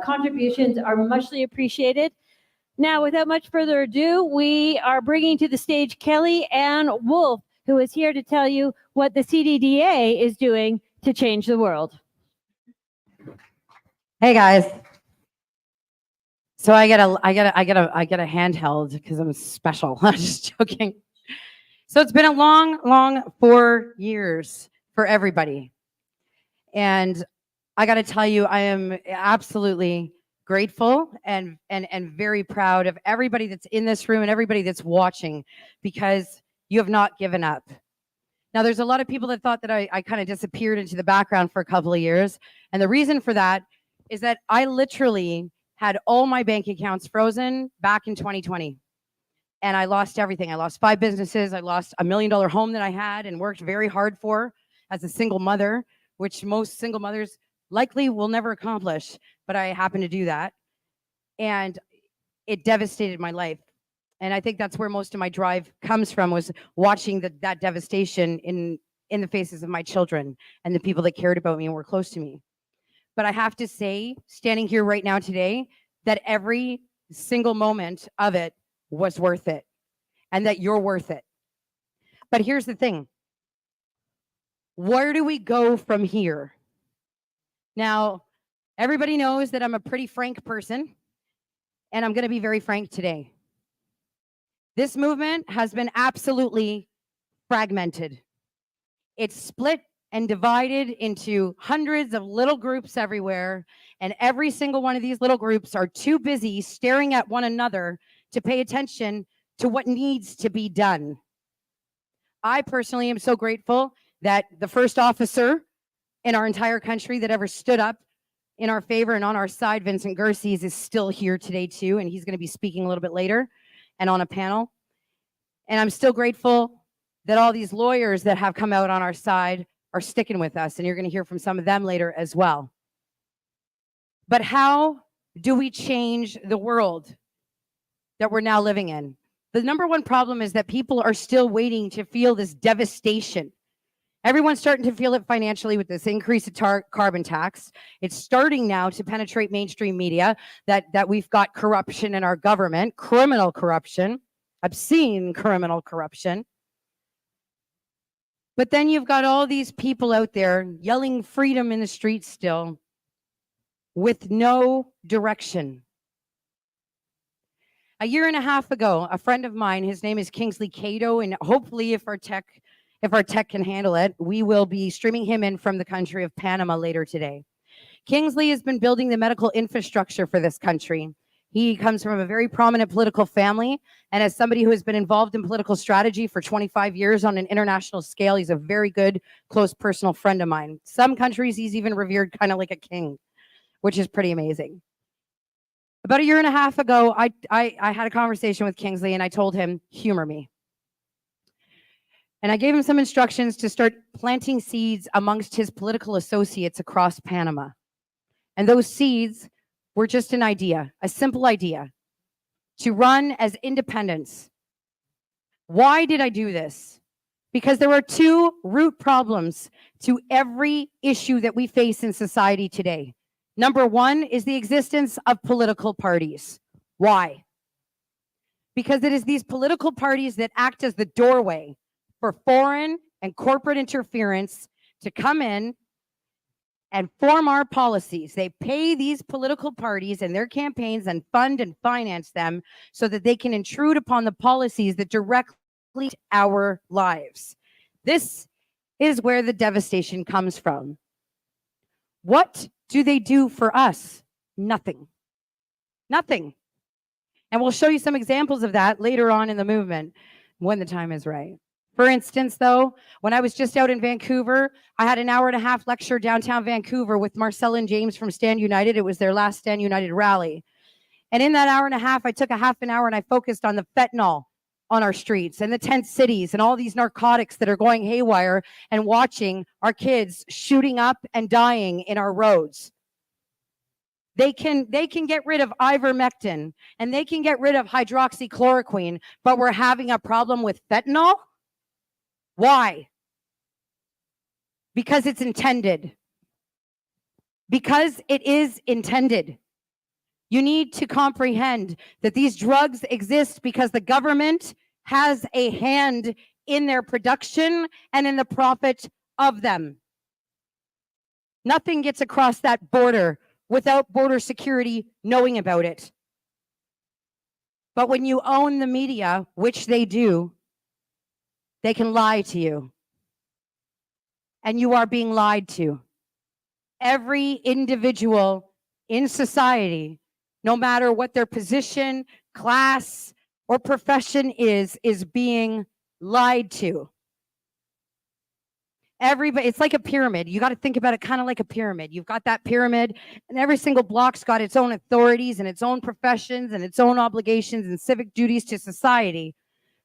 contributions are muchly appreciated. Now, without much further ado, we are bringing to the stage Kelly and Wolfe, who is here to tell you what the CDDA is doing to change the world. Hey guys. So I get a handheld because I'm special. I'm just joking. So it's been a long 4 years for everybody. And I got to tell you, I am absolutely grateful and very proud of everybody that's in this room and everybody that's watching, because you have not given up. Now, there's a lot of people that thought that I kind of disappeared into the background for a couple of years. And the reason for that is that I literally had all my bank accounts frozen back in 2020. And I lost everything. I lost 5 businesses. I lost $1 million home that I had and worked very hard for as a single mother, which most single mothers likely will never accomplish, but I happened to do that. And it devastated my life. And I think that's where most of my drive comes from, was watching that devastation in the faces of my children and the people that cared about me and were close to me. But I have to say, standing here right now today, that every single moment of it was worth it, and that you're worth it. But here's the thing. Where do we go from here? Now, everybody knows that I'm a pretty frank person, and I'm going to be very frank today. This movement has been absolutely fragmented. It's split and divided into hundreds of little groups everywhere, and every single one of these little groups are too busy staring at one another to pay attention to what needs to be done. I personally am so grateful that the first officer in our entire country that ever stood up in our favor and on our side, Vincent Gerses, is still here today too, and he's going to be speaking a little bit later and on a panel. And I'm still grateful that all these lawyers that have come out on our side are sticking with us, and you're going to hear from some of them later as well. But how do we change the world that we're now living in? The number one problem is that people are still waiting to feel this devastation. Everyone's starting to feel it financially with this increase of carbon tax. It's starting now to penetrate mainstream media that we've got corruption in our government, criminal corruption, obscene criminal corruption. But then you've got all these people out there yelling freedom in the streets still. with no direction. A year and a half ago, a friend of mine, his name is Kingsley Kato, and hopefully if our tech can handle it, we will be streaming him in from the country of Panama later today. Kingsley has been building the medical infrastructure for this country. He comes from a very prominent political family, and as somebody who has been involved in political strategy for 25 years on an international scale, he's a very good, close personal friend of mine. Some countries, he's even revered kind of like a king, which is pretty amazing. About a year and a half ago, I had a conversation with Kingsley, and I told him, humor me. And I gave him some instructions to start planting seeds amongst his political associates across Panama. And those seeds were just an idea, a simple idea, to run as independents. Why did I do this? Because there are two root problems to every issue that we face in society today. Number one is the existence of political parties. Why? Because it is these political parties that act as the doorway for foreign and corporate interference to come in and form our policies. They pay these political parties and their campaigns and fund and finance them so that they can intrude upon the policies that directly affect our lives. This is where the devastation comes from. What do they do for us? Nothing. Nothing. And we'll show you some examples of that later on in the movement when the time is right. For instance, though, when I was just out in Vancouver, I had an hour-and-a-half lecture downtown Vancouver with Marcella and James from Stand United. It was their last Stand United rally. And in that hour and a half, I took a half an hour and I focused on the fentanyl on our streets and the tent cities and all these narcotics that are going haywire and watching our kids shooting up and dying in our roads. They can get rid of ivermectin and they can get rid of hydroxychloroquine, but we're having a problem with fentanyl? Why? Because it's intended. Because it is intended. You need to comprehend that these drugs exist because the government has a hand in their production and in the profit of them. Nothing gets across that border without border security knowing about it. But when you own the media, which they do, they can lie to you. And you are being lied to. Every individual in society, no matter what their position, class, or profession is being lied to. Everybody, it's like a pyramid. You got to think about it kind of like a pyramid. You've got that pyramid, and every single block's got its own authorities and its own professions and its own obligations and civic duties to society.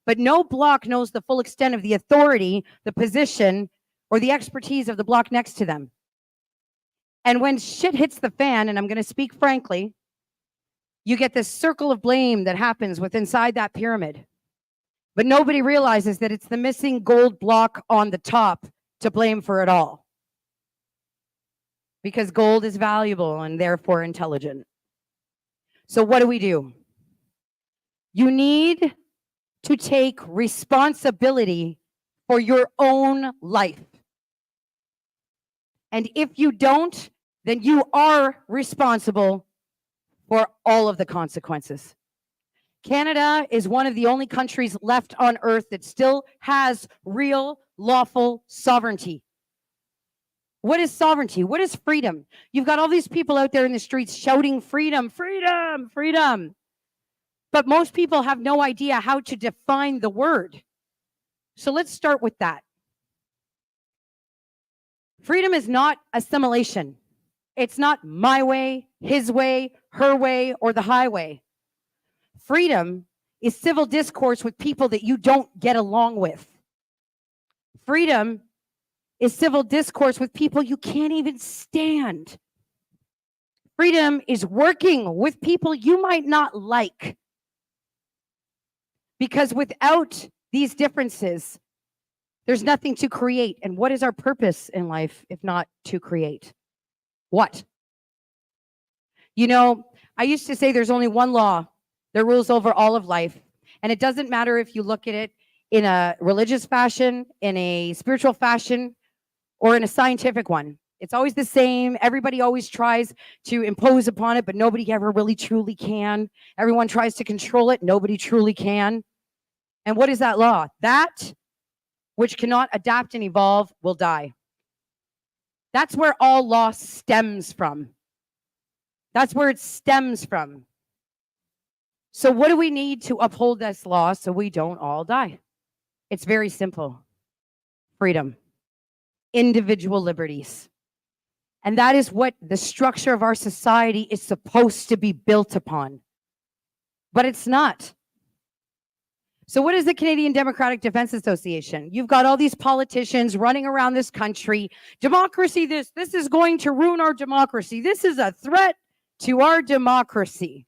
But no block knows the full extent of the authority, the position, or the expertise of the block next to them. And when shit hits the fan, and I'm going to speak frankly, you get this circle of blame that happens with inside that pyramid. But nobody realizes that it's the missing gold block on the top to blame for it all. Because gold is valuable and therefore intelligent. So what do? You need to take responsibility for your own life. And if you don't, then you are responsible for all of the consequences. Canada is one of the only countries left on earth that still has real, lawful sovereignty. What is sovereignty? What is freedom? You've got all these people out there in the streets shouting freedom, freedom, freedom. But most people have no idea how to define the word. So let's start with that. Freedom is not assimilation. It's not my way, his way, her way, or the highway. Freedom is civil discourse with people that you don't get along with. Freedom is civil discourse with people you can't even stand. Freedom is working with people you might not like. Because without these differences, there's nothing to create. And what is our purpose in life if not to create? What? You know, I used to say there's only one law that rules over all of life. And it doesn't matter if you look at it in a religious fashion, in a spiritual fashion, or in a scientific one. It's always the same. Everybody always tries to impose upon it, but nobody ever really truly can. Everyone tries to control it. Nobody truly can. And what is that law? That which cannot adapt and evolve will die. That's where all law stems from. That's where it stems from. So what do we need to uphold this law so we don't all die? It's very simple. Freedom. Individual liberties. And that is what the structure of our society is supposed to be built upon. But it's not. So what is the Canadian Democratic Defense Association? You've got all these politicians running around this country. Democracy, this is going to ruin our democracy. This is a threat to our democracy.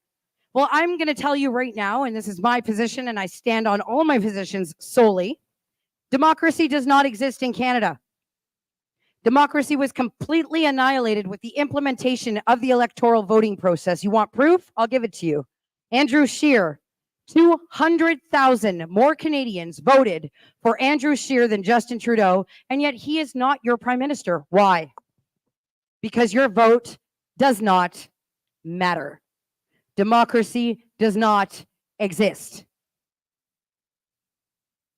Well, I'm going to tell you right now, and this is my position, and I stand on all my positions solely. Democracy does not exist in Canada. Democracy was completely annihilated with the implementation of the electoral voting process. You want proof? I'll give it to you. Andrew Scheer, 200,000 more Canadians voted for Andrew Scheer than Justin Trudeau, and yet he is not your prime minister. Why? Because your vote does not matter. Democracy does not exist.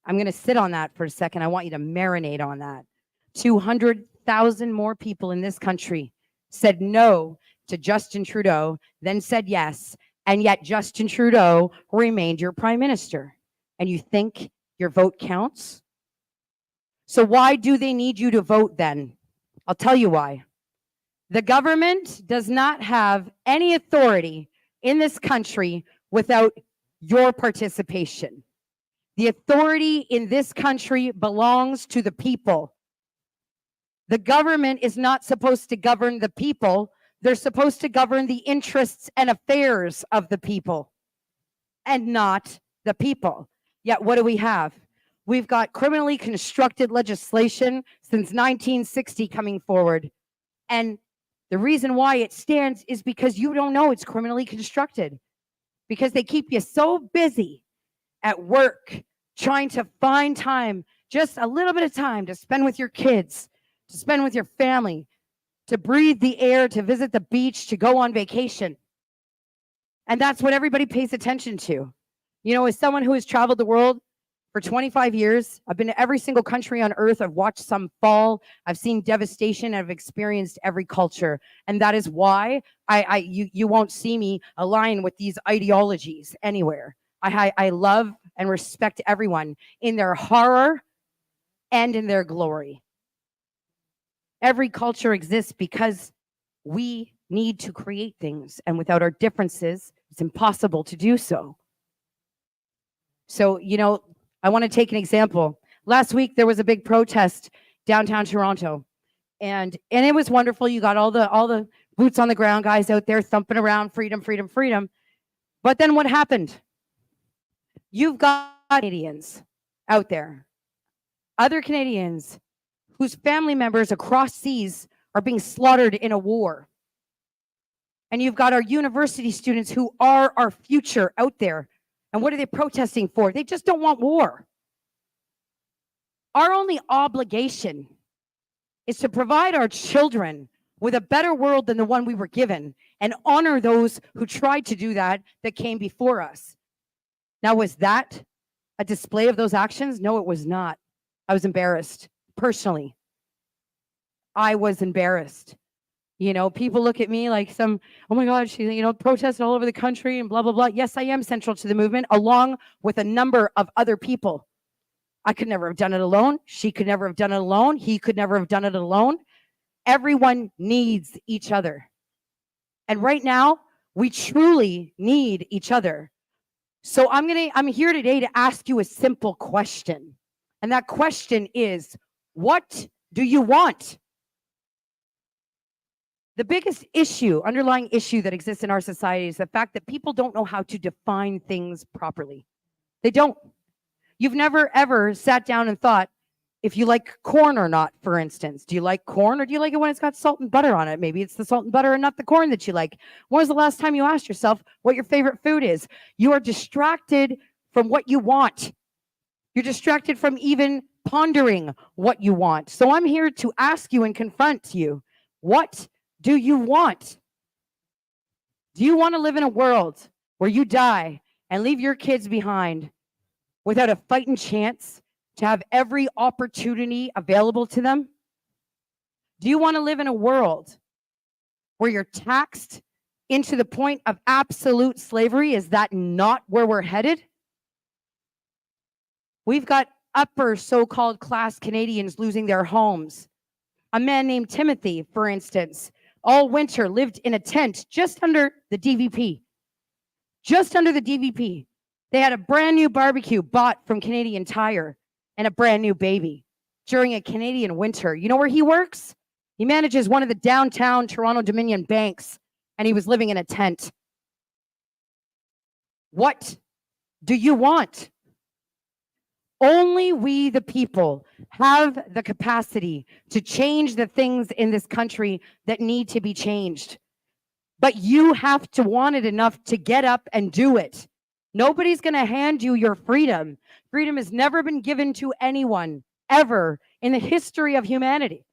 I'm going to sit on that for a second. I want you to marinate on that. 200,000 more people in this country said no to Justin Trudeau, then said yes, and yet Justin Trudeau remained your prime minister. And you think your vote counts? So why do they need you to vote then? I'll tell you why. The government does not have any authority in this country without your participation. The authority in this country belongs to the people. The government is not supposed to govern the people. They're supposed to govern the interests and affairs of the people and not the people. Yet what do we have? We've got criminally constructed legislation since 1960 coming forward. And the reason why it stands is because you don't know it's criminally constructed. Because they keep you so busy at work trying to find time, just a little bit of time to spend with your kids, to spend with your family, to breathe the air, to visit the beach, to go on vacation. And that's what everybody pays attention to. You know, as someone who has traveled the world for 25 years, I've been to every single country on earth. I've watched some fall. I've seen devastation. I've experienced every culture. And that is why you won't see me align with these ideologies anywhere. I love and respect everyone in their horror and in their glory. Every culture exists because we need to create things, and without our differences, it's impossible to do so. So, you know, I want to take an example. Last week, there was a big protest downtown Toronto, and it was wonderful. You got all the boots on the ground guys out there thumping around, freedom, freedom, freedom. But then what happened? You've got Canadians out there, other Canadians whose family members across seas are being slaughtered in a war. And you've got our university students who are our future out there. And what are they protesting for? They just don't want war. Our only obligation is to provide our children with a better world than the one we were given and honor those who tried to do that came before us. Now, was that a display of those actions? No, it was not. I was embarrassed. Personally, I was embarrassed. You know, people look at me like oh my God, she's, you know, protested all over the country and blah, blah, blah. Yes, I am central to the movement, along with a number of other people. I could never have done it alone. She could never have done it alone. He could never have done it alone. Everyone needs each other. And right now, we truly need each other. So I'm here today to ask you a simple question. And that question is, what do you want? The biggest underlying issue that exists in our society is the fact that people don't know how to define things properly. They don't. You've never, ever sat down and thought if you like corn or not, for instance. Do you like corn or do you like it when it's got salt and butter on it? Maybe it's the salt and butter and not the corn that you like. When was the last time you asked yourself what your favorite food is? You are distracted from what you want. You're distracted from even pondering what you want. So I'm here to ask you and confront you. What do you want? Do you want to live in a world where you die and leave your kids behind without a fighting chance to have every opportunity available to them? Do you want to live in a world where you're taxed into the point of absolute slavery? Is that not where we're headed? We've got upper so-called class Canadians losing their homes. A man named Timothy, for instance, all winter lived in a tent just under the DVP. Just under the DVP. They had a brand new barbecue bought from Canadian Tire and a brand new baby during a Canadian winter. You know where he works? He manages one of the downtown Toronto Dominion banks, and he was living in a tent. What do you want? Only we, the people, have the capacity to change the things in this country that need to be changed. But you have to want it enough to get up and do it. Nobody's going to hand you your freedom. Freedom has never been given to anyone, ever, in the history of humanity.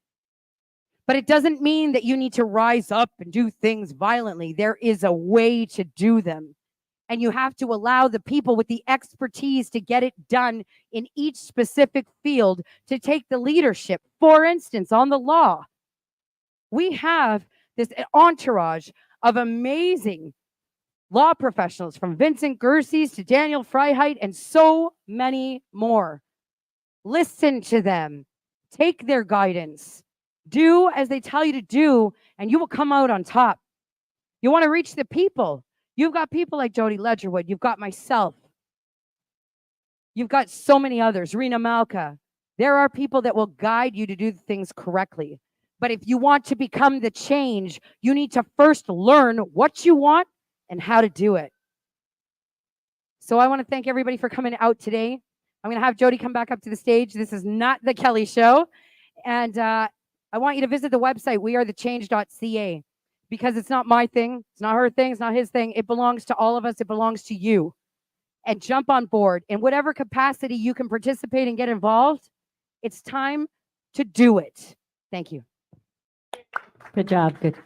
But it doesn't mean that you need to rise up and do things violently. There is a way to do them. And you have to allow the people with the expertise to get it done in each specific field to take the leadership. For instance, on the law, we have this entourage of amazing law professionals, from Vincent Gerses to Daniel Freiheit and so many more. Listen to them. Take their guidance. Do as they tell you to do, and you will come out on top. You want to reach the people. You've got people like Jody Ledgerwood. You've got myself. You've got so many others. Rena Malka. There are people that will guide you to do things correctly. But if you want to become the change, you need to first learn what you want and how to do it. So I want to thank everybody for coming out today. I'm going to have Jody come back up to the stage. This is not the Kelly Show. And I want you to visit the website, wearethechange.ca. Because it's not my thing, it's not her thing, it's not his thing. It belongs to all of us. It belongs to you. And jump on board. In whatever capacity you can participate and get involved, it's time to do it. Thank you. Good job. Good.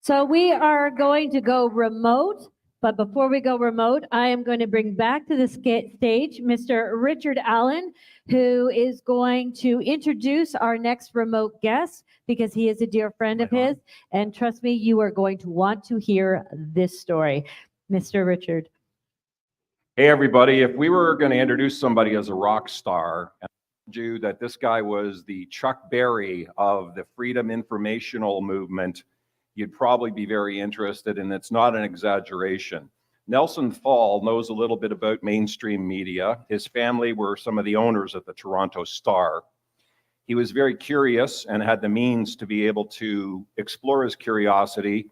So we are going to go remote. But before we go remote, I am going to bring back to the stage Mr. Richard Allen, who is going to introduce our next remote guest because he is a dear friend of his. And trust me, you are going to want to hear this story. Mr. Richard. Hey, everybody. If we were going to introduce somebody as a rock star, and I told you that this guy was the Chuck Berry of the freedom informational movement, you'd probably be very interested, and it's not an exaggeration. Nelson Thall knows a little bit about mainstream media. His family were some of the owners of the Toronto Star. He was very curious and had the means to be able to explore his curiosity.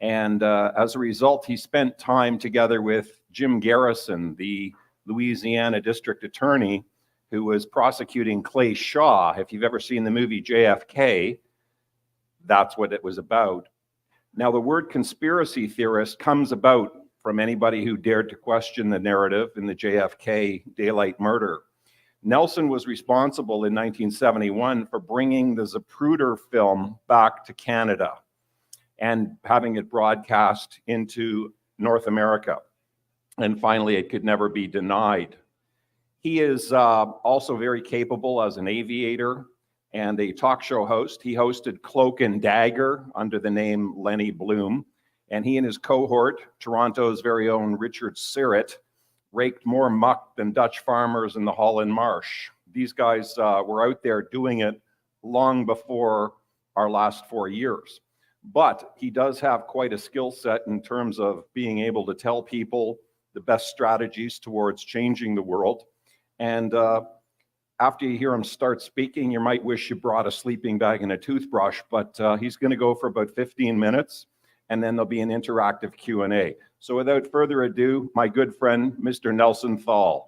And as a result, he spent time together with Jim Garrison, the Louisiana district attorney, who was prosecuting Clay Shaw. If you've ever seen the movie JFK, that's what it was about. Now, the word conspiracy theorist comes about from anybody who dared to question the narrative in the JFK daylight murder. Nelson was responsible in 1971 for bringing the Zapruder film back to Canada and having it broadcast into North America. And finally, it could never be denied. He is also very capable as an aviator and a talk show host. He hosted Cloak and Dagger under the name Lenny Bloom, and he and his cohort, Toronto's very own Richard Syrett, raked more muck than Dutch farmers in the Holland Marsh. These guys were out there doing it long before our last 4 years. But he does have quite a skill set in terms of being able to tell people the best strategies towards changing the world. And after you hear him start speaking, you might wish you brought a sleeping bag and a toothbrush, but he's going to go for about 15 minutes, and then there'll be an interactive Q&A. So without further ado, my good friend, Mr. Nelson Thall.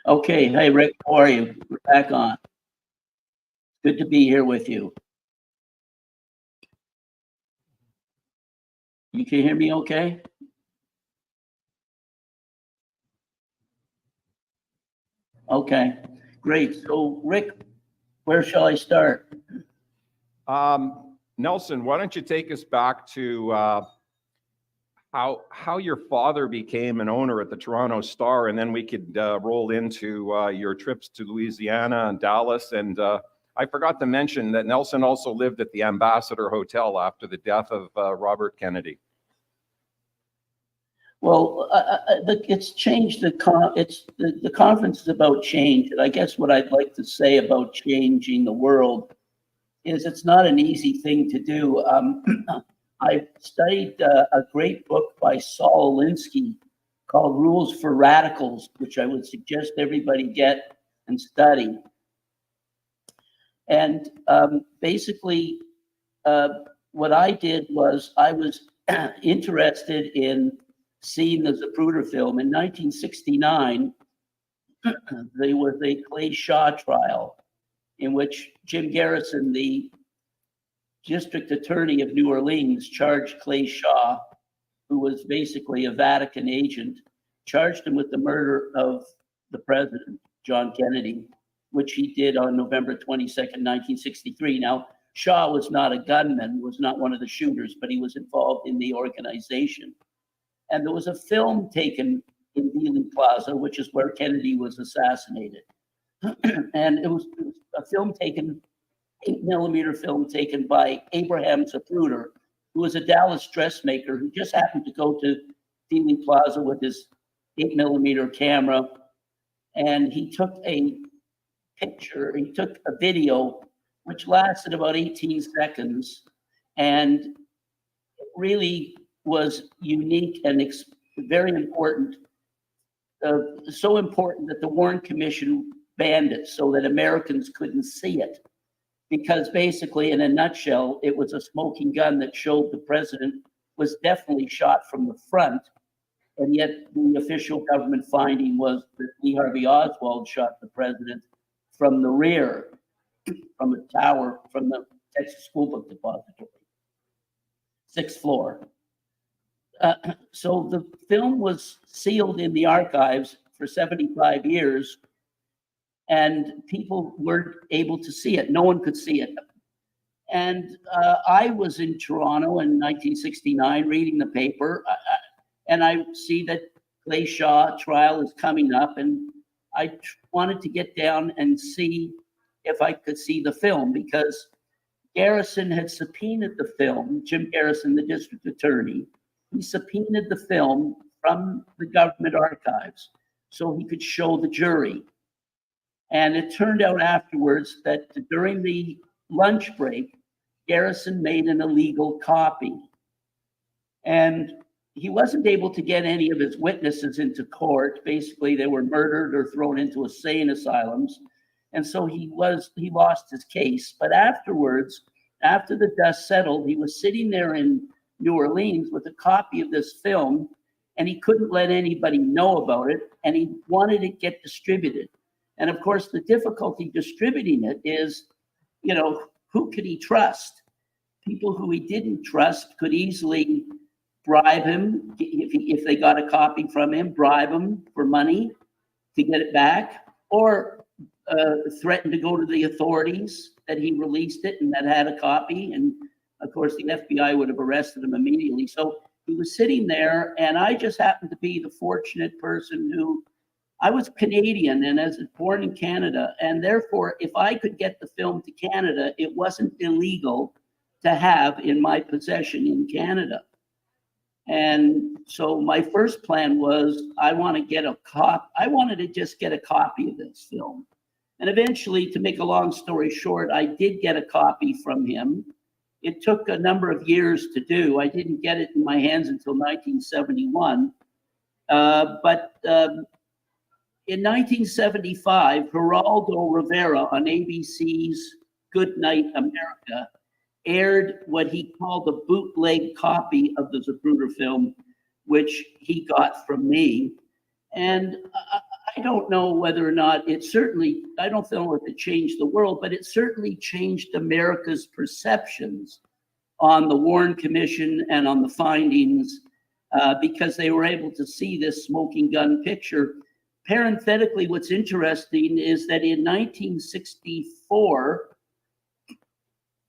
Okay, hey Rick, how are you? We're back on. Good to be here with you. You can hear me okay? Okay, great. So Rick, where shall I start? Nelson, why don't you take us back to how your father became an owner at the Toronto Star, and then we could roll into your trips to Louisiana and Dallas. And I forgot to mention that Nelson also lived at the Ambassador Hotel after the death of Robert Kennedy. Well, it's changed. The conference is about change, and I guess what I'd like to say about changing the world is it's not an easy thing to do. I studied a great book by Saul Alinsky called Rules for Radicals, which I would suggest everybody get and study. And basically, what I did was I was interested in seeing the Zapruder film. In 1969, there was a Clay Shaw trial in which Jim Garrison, the district attorney of New Orleans, charged Clay Shaw, who was basically a Vatican agent, charged him with the murder of the president, John Kennedy, which he did on November 22nd, 1963. Now, Shaw was not a gunman, was not one of the shooters, but he was involved in the organization. And there was a film taken in Dealey Plaza, which is where Kennedy was assassinated. And it was a film taken, 8mm film taken by Abraham Zapruder, who was a Dallas dressmaker who just happened to go to Dealey Plaza with his 8mm camera. And he took a picture, he took a video, which lasted about 18 seconds. And it really was unique and very important. So important that the Warren Commission banned it so that Americans couldn't see it. Because basically, in a nutshell, it was a smoking gun that showed the president was definitely shot from the front. And yet the official government finding was that Lee Harvey Oswald shot the president from the rear, from a tower, from the Texas School Book Depository, 6th floor. So the film was sealed in the archives for 75 years, and people weren't able to see it. No one could see it. And I was in Toronto in 1969 reading the paper, and I see that Clay Shaw trial is coming up, and I wanted to get down and see if I could see the film, because Garrison had subpoenaed the film, Jim Garrison, the district attorney. He subpoenaed the film from the government archives so he could show the jury. And it turned out afterwards that during the lunch break, Garrison made an illegal copy. And he wasn't able to get any of his witnesses into court. Basically, they were murdered or thrown into insane asylums. And so he lost his case. But afterwards, after the dust settled, he was sitting there in New Orleans with a copy of this film, and he couldn't let anybody know about it, and he wanted it to get distributed. And of course, the difficulty distributing it is, you know, who could he trust? People who he didn't trust could easily bribe him if they got a copy from him, bribe him for money to get it back, or threaten to go to the authorities that he released it and that had a copy. And of course, the FBI would have arrested him immediately. So he was sitting there, and I just happened to be the fortunate person who, I was Canadian and as born in Canada, and therefore, if I could get the film to Canada, it wasn't illegal to have in my possession in Canada. And so my first plan was, I wanted to just get a copy of this film. And eventually, to make a long story short, I did get a copy from him. It took a number of years to do. I didn't get it in my hands until 1971. But in 1975, Geraldo Rivera on ABC's Good Night America aired what he called a bootleg copy of the Zapruder film, which he got from me. And I don't know whether or not it certainly, I don't know if it changed the world, but it certainly changed America's perceptions on the Warren Commission and on the findings because they were able to see this smoking gun picture. Parenthetically, what's interesting is that in 1964,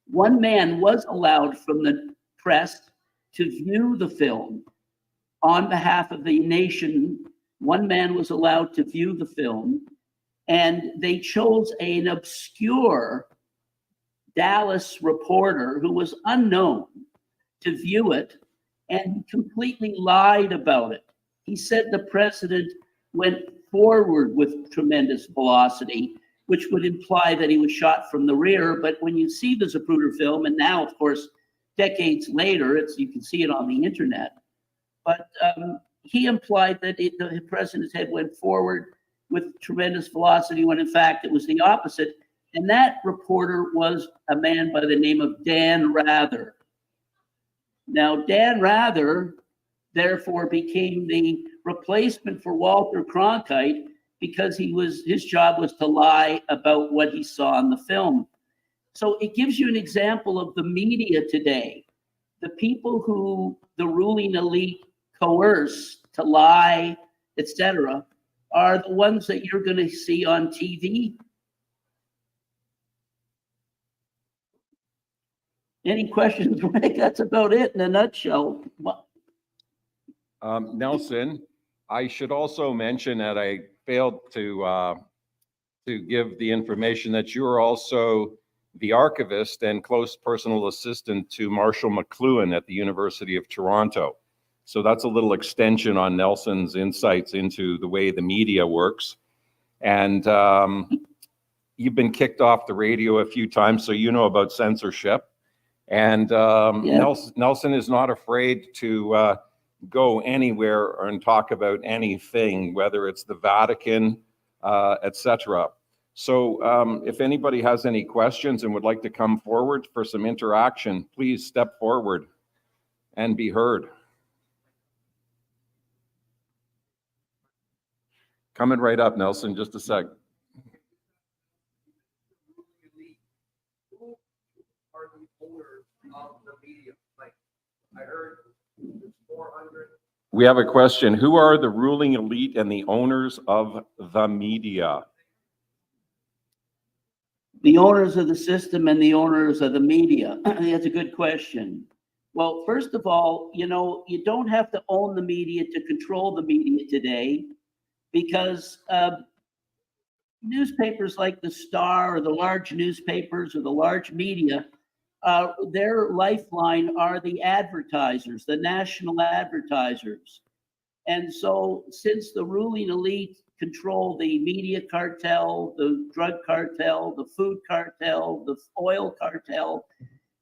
one man was allowed from the press to view the film on behalf of the nation. One man was allowed to view the film, and they chose an obscure Dallas reporter who was unknown to view it, and he completely lied about it. He said the president went forward with tremendous velocity, which would imply that he was shot from the rear. But when you see the Zapruder film, and now, of course, decades later, you can see it on the internet, but he implied that the president's head went forward with tremendous velocity when in fact it was the opposite. And that reporter was a man by the name of Dan Rather. Now, Dan Rather, therefore, became the replacement for Walter Cronkite because his job was to lie about what he saw in the film. So it gives you an example of the media today. The people who the ruling elite coerce to lie, etc., are the ones that you're going to see on TV. Any questions, Rick? That's about it in a nutshell. Nelson, I should also mention that I failed to give the information that you are also the archivist and close personal assistant to Marshall McLuhan at the University of Toronto. So that's a little extension on Nelson's insights into the way the media works. And you've been kicked off the radio a few times, so you know about censorship. And Nelson is not afraid to go anywhere and talk about anything, whether it's the Vatican, etc. So if anybody has any questions and would like to come forward for some interaction, please step forward and be heard. Coming right up, Nelson, just a sec. I heard it's 400. We have a question. Who are the ruling elite and the owners of the media? The owners of the system and the owners of the media. That's a good question. Well, first of all, you don't have to own the media to control the media today, because newspapers like the Star or the large newspapers or the large media, their lifeline are the advertisers, the national advertisers. And so since the ruling elite control the media cartel, the drug cartel, the food cartel, the oil cartel,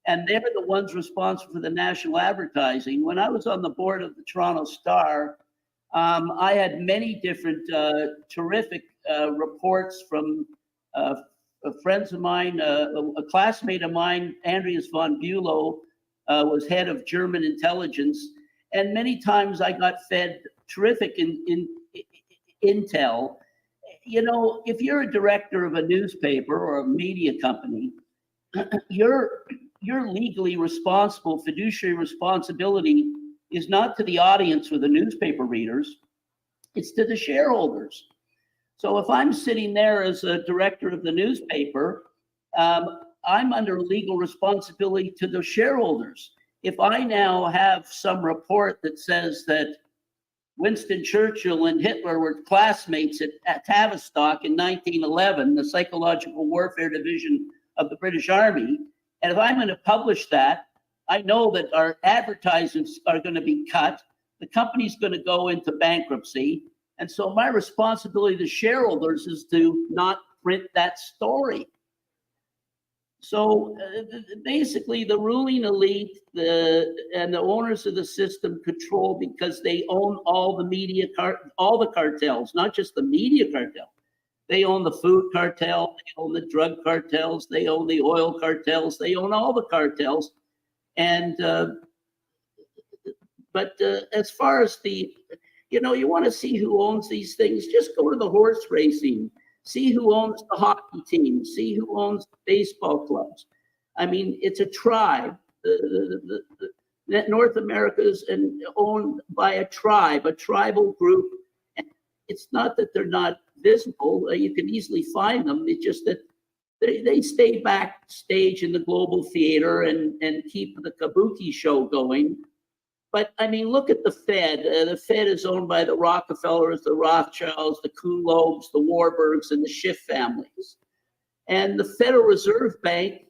and they're the ones responsible for the national advertising. When I was on the board of the Toronto Star, I had many different terrific reports from friends of mine. A classmate of mine, Andreas von Bülow, was head of German intelligence. And many times I got fed terrific intel. If you're a director of a newspaper or a media company, you're legally responsible. Fiduciary responsibility is not to the audience or the newspaper readers, it's to the shareholders. So if I'm sitting there as a director of the newspaper, I'm under legal responsibility to the shareholders. If I now have some report that says that Winston Churchill and Hitler were classmates at Tavistock in 1911, the Psychological Warfare Division of the British Army, and if I'm going to publish that, I know that our advertisements are going to be cut. The company's going to go into bankruptcy. And so my responsibility to shareholders is to not print that story. So basically the ruling elite and the owners of the system control, because they own all the media, all the cartels, not just the media cartel. They own the food cartel, they own the drug cartels, they own the oil cartels, they own all the cartels. And, but as far as You know, you want to see who owns these things, just go to the horse racing, see who owns the hockey team, see who owns the baseball clubs. I mean, it's a tribe. That North America is owned by a tribe, a tribal group. It's not that they're not visible. You can easily find them. It's just that they stay backstage in the global theater and keep the kabuki show going. But I mean, look at the Fed. The Fed is owned by the Rockefellers, the Rothschilds, the Kulobes, the Warburgs, and the Schiff families. And the Federal Reserve Bank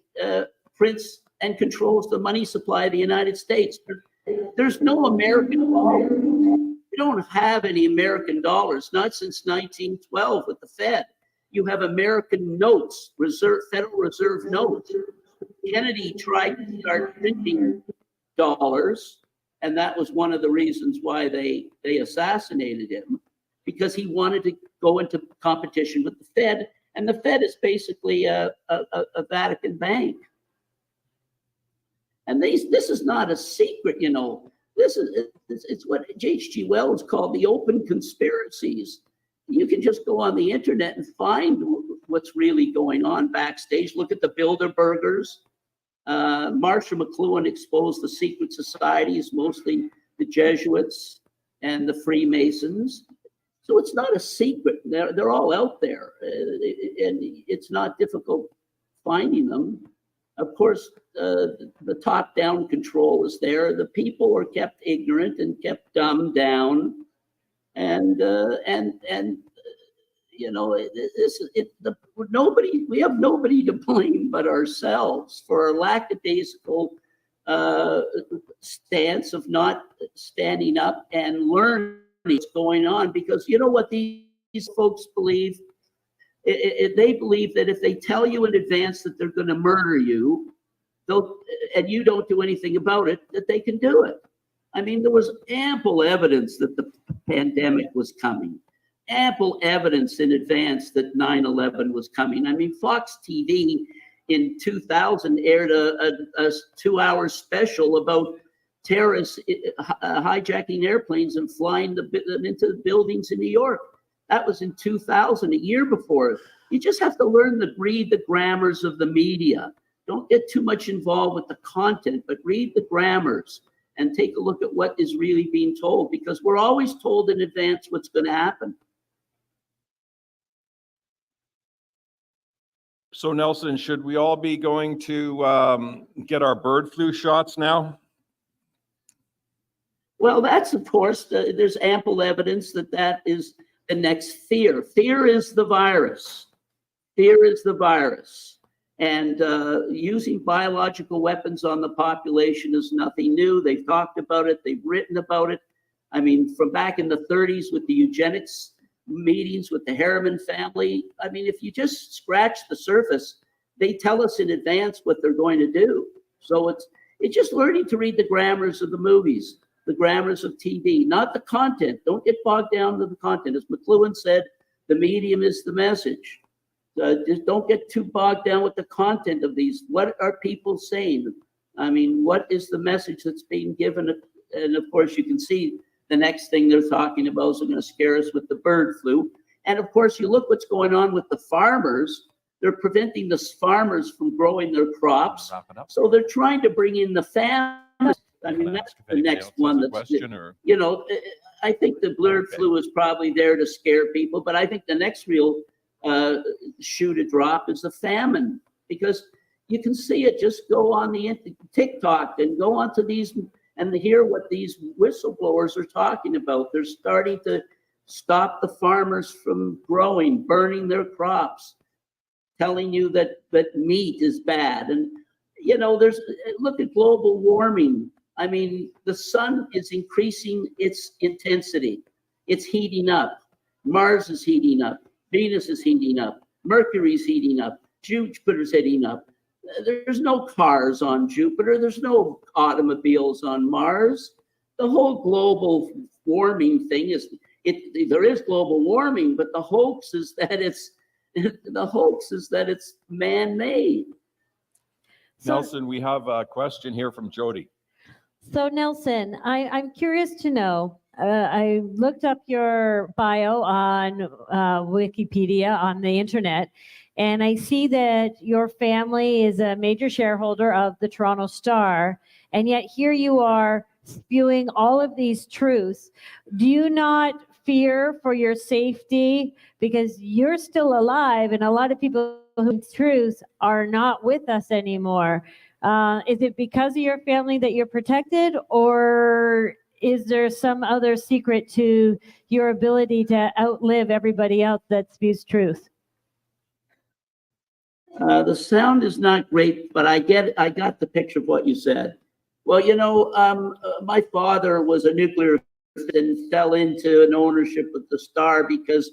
prints and controls the money supply of the United States. There's no American dollar. We don't have any American dollars, not since 1912 with the Fed. You have American notes, Federal Reserve notes. Kennedy tried to start printing dollars, and that was one of the reasons why they assassinated him, because he wanted to go into competition with the Fed, and the Fed is basically a Vatican bank. And this is not a secret, you know. It's what H.G. Wells called the open conspiracies. You can just go on the internet and find what's really going on backstage. Look at the Bilderbergers. Marshall McLuhan exposed the secret societies, mostly the Jesuits and the Freemasons. So it's not a secret. They're all out there, and it's not difficult finding them. Of course, the top-down control is there. The people are kept ignorant and kept dumbed down, and you know, we have nobody to blame but ourselves for our lackadaisical stance of not standing up and learning what's going on. Because you know what these folks believe? They believe that if they tell you in advance that they're going to murder you, and you don't do anything about it, that they can do it. I mean, there was ample evidence that the pandemic was coming, ample evidence in advance that 9/11 was coming. I mean, Fox TV in 2000 aired a 2-hour special about terrorists hijacking airplanes and flying them into the buildings in New York. That was in 2000, a year before. You just have to learn to read the grammars of the media. Don't get too much involved with the content, but read the grammars and take a look at what is really being told, because we're always told in advance what's going to happen. So Nelson, should we all be going to get our bird flu shots now? Well, that's, of course, there's ample evidence that that is the next fear. Fear is the virus. Fear is the virus. And using biological weapons on the population is nothing new. They've talked about it. They've written about it. I mean, from back in the 30s with the eugenics meetings with the Harriman family. I mean, if you just scratch the surface, they tell us in advance what they're going to do. So it's just learning to read the grammars of the movies, the grammars of TV, not the content. Don't get bogged down to the content. As McLuhan said, the medium is the message. Just don't get too bogged down with the content of these. What are people saying? I mean, what is the message that's being given? And of course, you can see the next thing they're talking about is they're going to scare us with the bird flu. And of course, you look what's going on with the farmers. They're preventing the farmers from growing their crops. So they're trying to bring in the families. I mean, that's the next one. That's, you know, I think the bird flu is probably there to scare people, but I think the next real shoe to drop is the famine, because you can see it. Just go on the TikTok and go onto these and hear what these whistleblowers are talking about. They're starting to stop the farmers from growing, burning their crops, telling you that meat is bad. And, you know, look at global warming. I mean, the sun is increasing its intensity. It's heating up. Mars is heating up. Venus is heating up. Mercury's heating up. Jupiter's heating up. There's no cars on Jupiter. There's no automobiles on Mars. The whole global warming thing there is global warming, but the hoax is that it's man-made. Nelson, we have a question here from Jody. So Nelson, I'm curious to know, I looked up your bio on Wikipedia on the internet, and I see that your family is a major shareholder of the Toronto Star, and yet here you are spewing all of these truths. Do you not fear for your safety because you're still alive, and a lot of people whose truths are not with us anymore? Is it because of your family that you're protected, or is there some other secret to your ability to outlive everybody else that spews truth? The sound is not great, but I got the picture of what you said. Well, my father was a nuclear and fell into an ownership with the Star because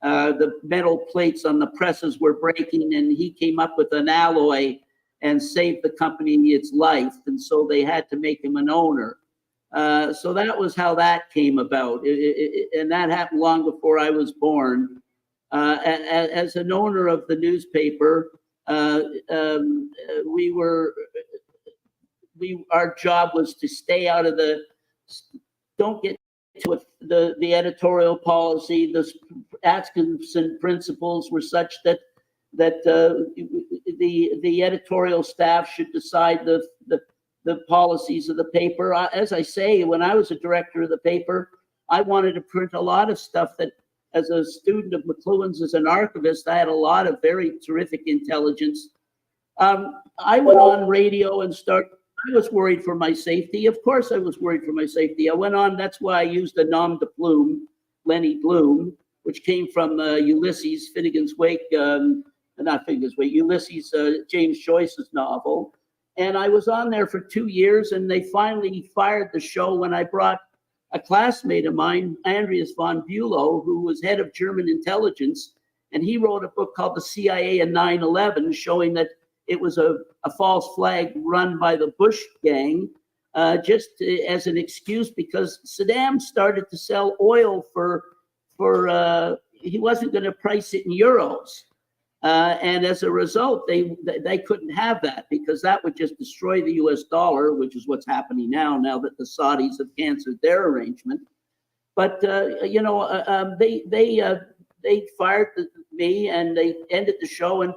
the metal plates on the presses were breaking, and he came up with an alloy and saved the company its life, and so they had to make him an owner. So that was how that came about, and that happened long before I was born. As an owner of the newspaper, our job was to stay out of don't get to the editorial policy. The Atkinson principles were such that the editorial staff should decide the policies of the paper. As I say, when I was a director of the paper, I wanted to print a lot of stuff that, as a student of McLuhan's, as an archivist, I had a lot of very terrific intelligence. I went on radio and I was worried for my safety. Of course I was worried for my safety. I went on, that's why I used the nom de plume, Lenny Bloom, which came from Ulysses, Finnegan's Wake, not Finnegan's Wake, Ulysses, James Joyce's novel. And I was on there for 2 years, and they finally fired the show when I brought a classmate of mine, Andreas von Bülow, who was head of German intelligence, and he wrote a book called The CIA and 9/11, showing that it was a false flag run by the Bush gang, just as an excuse because Saddam started to sell oil he wasn't going to price it in euros. And as a result, they couldn't have that because that would just destroy the US dollar, which is what's happening now that the Saudis have canceled their arrangement. But, they fired me and they ended the show. And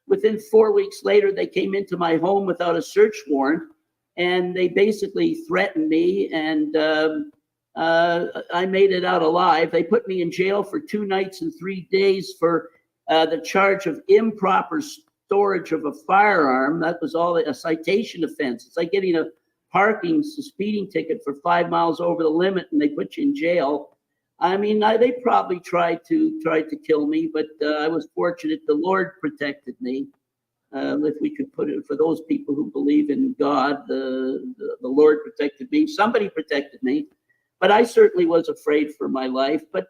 within 4 weeks later, they came into my home without a search warrant, and they basically threatened me, and I made it out alive. They put me in jail for 2 nights and 3 days for the charge of improper storage of a firearm. That was all a citation offense. It's like getting a speeding ticket for 5 miles over the limit, and they put you in jail. I mean, they probably tried to kill me, but I was fortunate. The Lord protected me. If we could put it for those people who believe in God, the Lord protected me. Somebody protected me, but I certainly was afraid for my life. But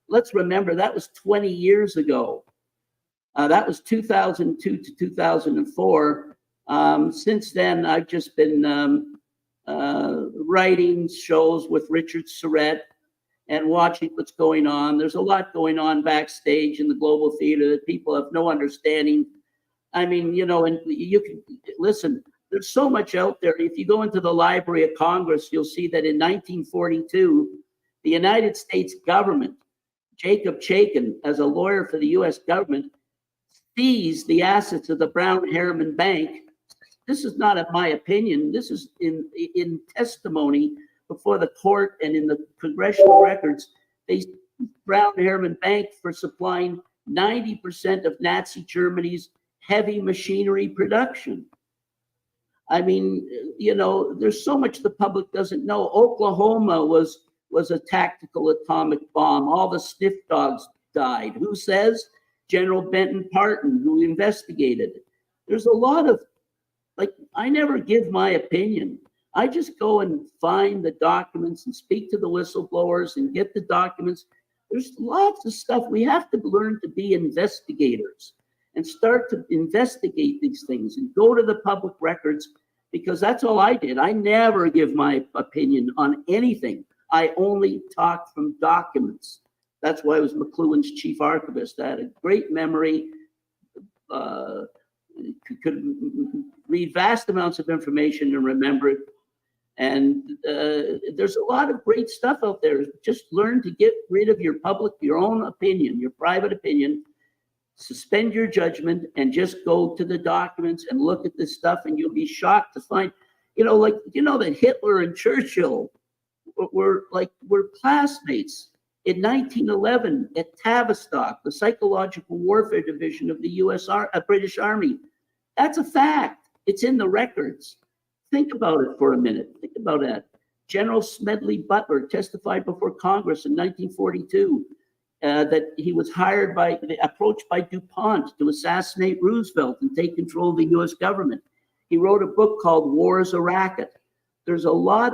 let's remember, that was 20 years ago. That was 2002 to 2004. Since then, I've just been writing shows with Richard Surrett and watching what's going on. There's a lot going on backstage in the global theater that people have no understanding. I mean, and you can listen, there's so much out there. If you go into the Library of Congress, you'll see that in 1942, the United States government, Jacob Chaikin, as a lawyer for the US government, seized the assets of the Brown Harriman Bank. This is not my opinion. This is in testimony before the court and in the congressional records. They seized Brown Harriman Bank for supplying 90% of Nazi Germany's heavy machinery production. I mean, there's so much the public doesn't know. Oklahoma was a tactical atomic bomb. All the sniff dogs died. Who says? General Benton Parton, who investigated it. There's a lot of, I never give my opinion. I just go and find the documents and speak to the whistleblowers and get the documents. There's lots of stuff. We have to learn to be investigators and start to investigate these things and go to the public records, because that's all I did. I never give my opinion on anything. I only talk from documents. That's why I was McLuhan's chief archivist. I had a great memory, could read vast amounts of information and remember it. And there's a lot of great stuff out there. Just learn to get rid of your own opinion, your private opinion, suspend your judgment, and just go to the documents and look at this stuff, and you'll be shocked to find, that Hitler and Churchill were classmates in 1911 at Tavistock, the Psychological Warfare Division of the British Army. That's a fact. It's in the records. Think about it for a minute. Think about that. General Smedley Butler testified before Congress in 1942 that he was approached by DuPont to assassinate Roosevelt and take control of the US government. He wrote a book called War is a Racket. There's a lot.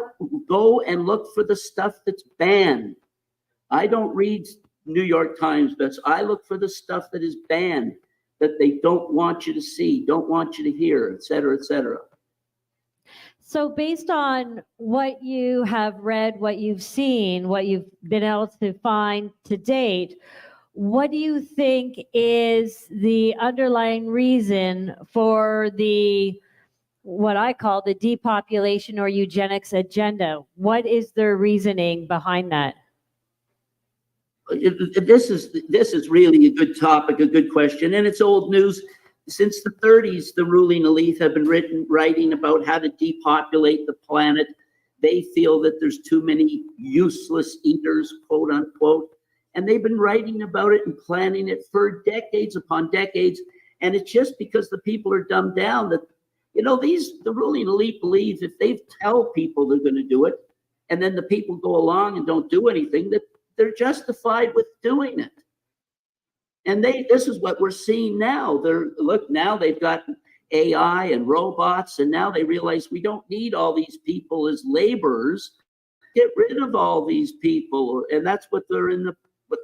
Go and look for the stuff that's banned. I don't read New York Times bets. I look for the stuff that is banned, that they don't want you to see, don't want you to hear, et cetera, et cetera. So based on what you have read, what you've seen, what you've been able to find to date, what do you think is the underlying reason for what I call the depopulation or eugenics agenda? What is their reasoning behind that? This is really a good topic, a good question, and it's old news. Since the 30s, the ruling elite have been writing about how to depopulate the planet. They feel that there's too many useless eaters, quote unquote, and they've been writing about it and planning it for decades upon decades. And it's just because the people are dumbed down that, the ruling elite believe if they tell people they're going to do it, and then the people go along and don't do anything, that they're justified with doing it. And this is what we're seeing now. Now they've got AI and robots, and now they realize we don't need all these people as laborers. Get rid of all these people, and that's what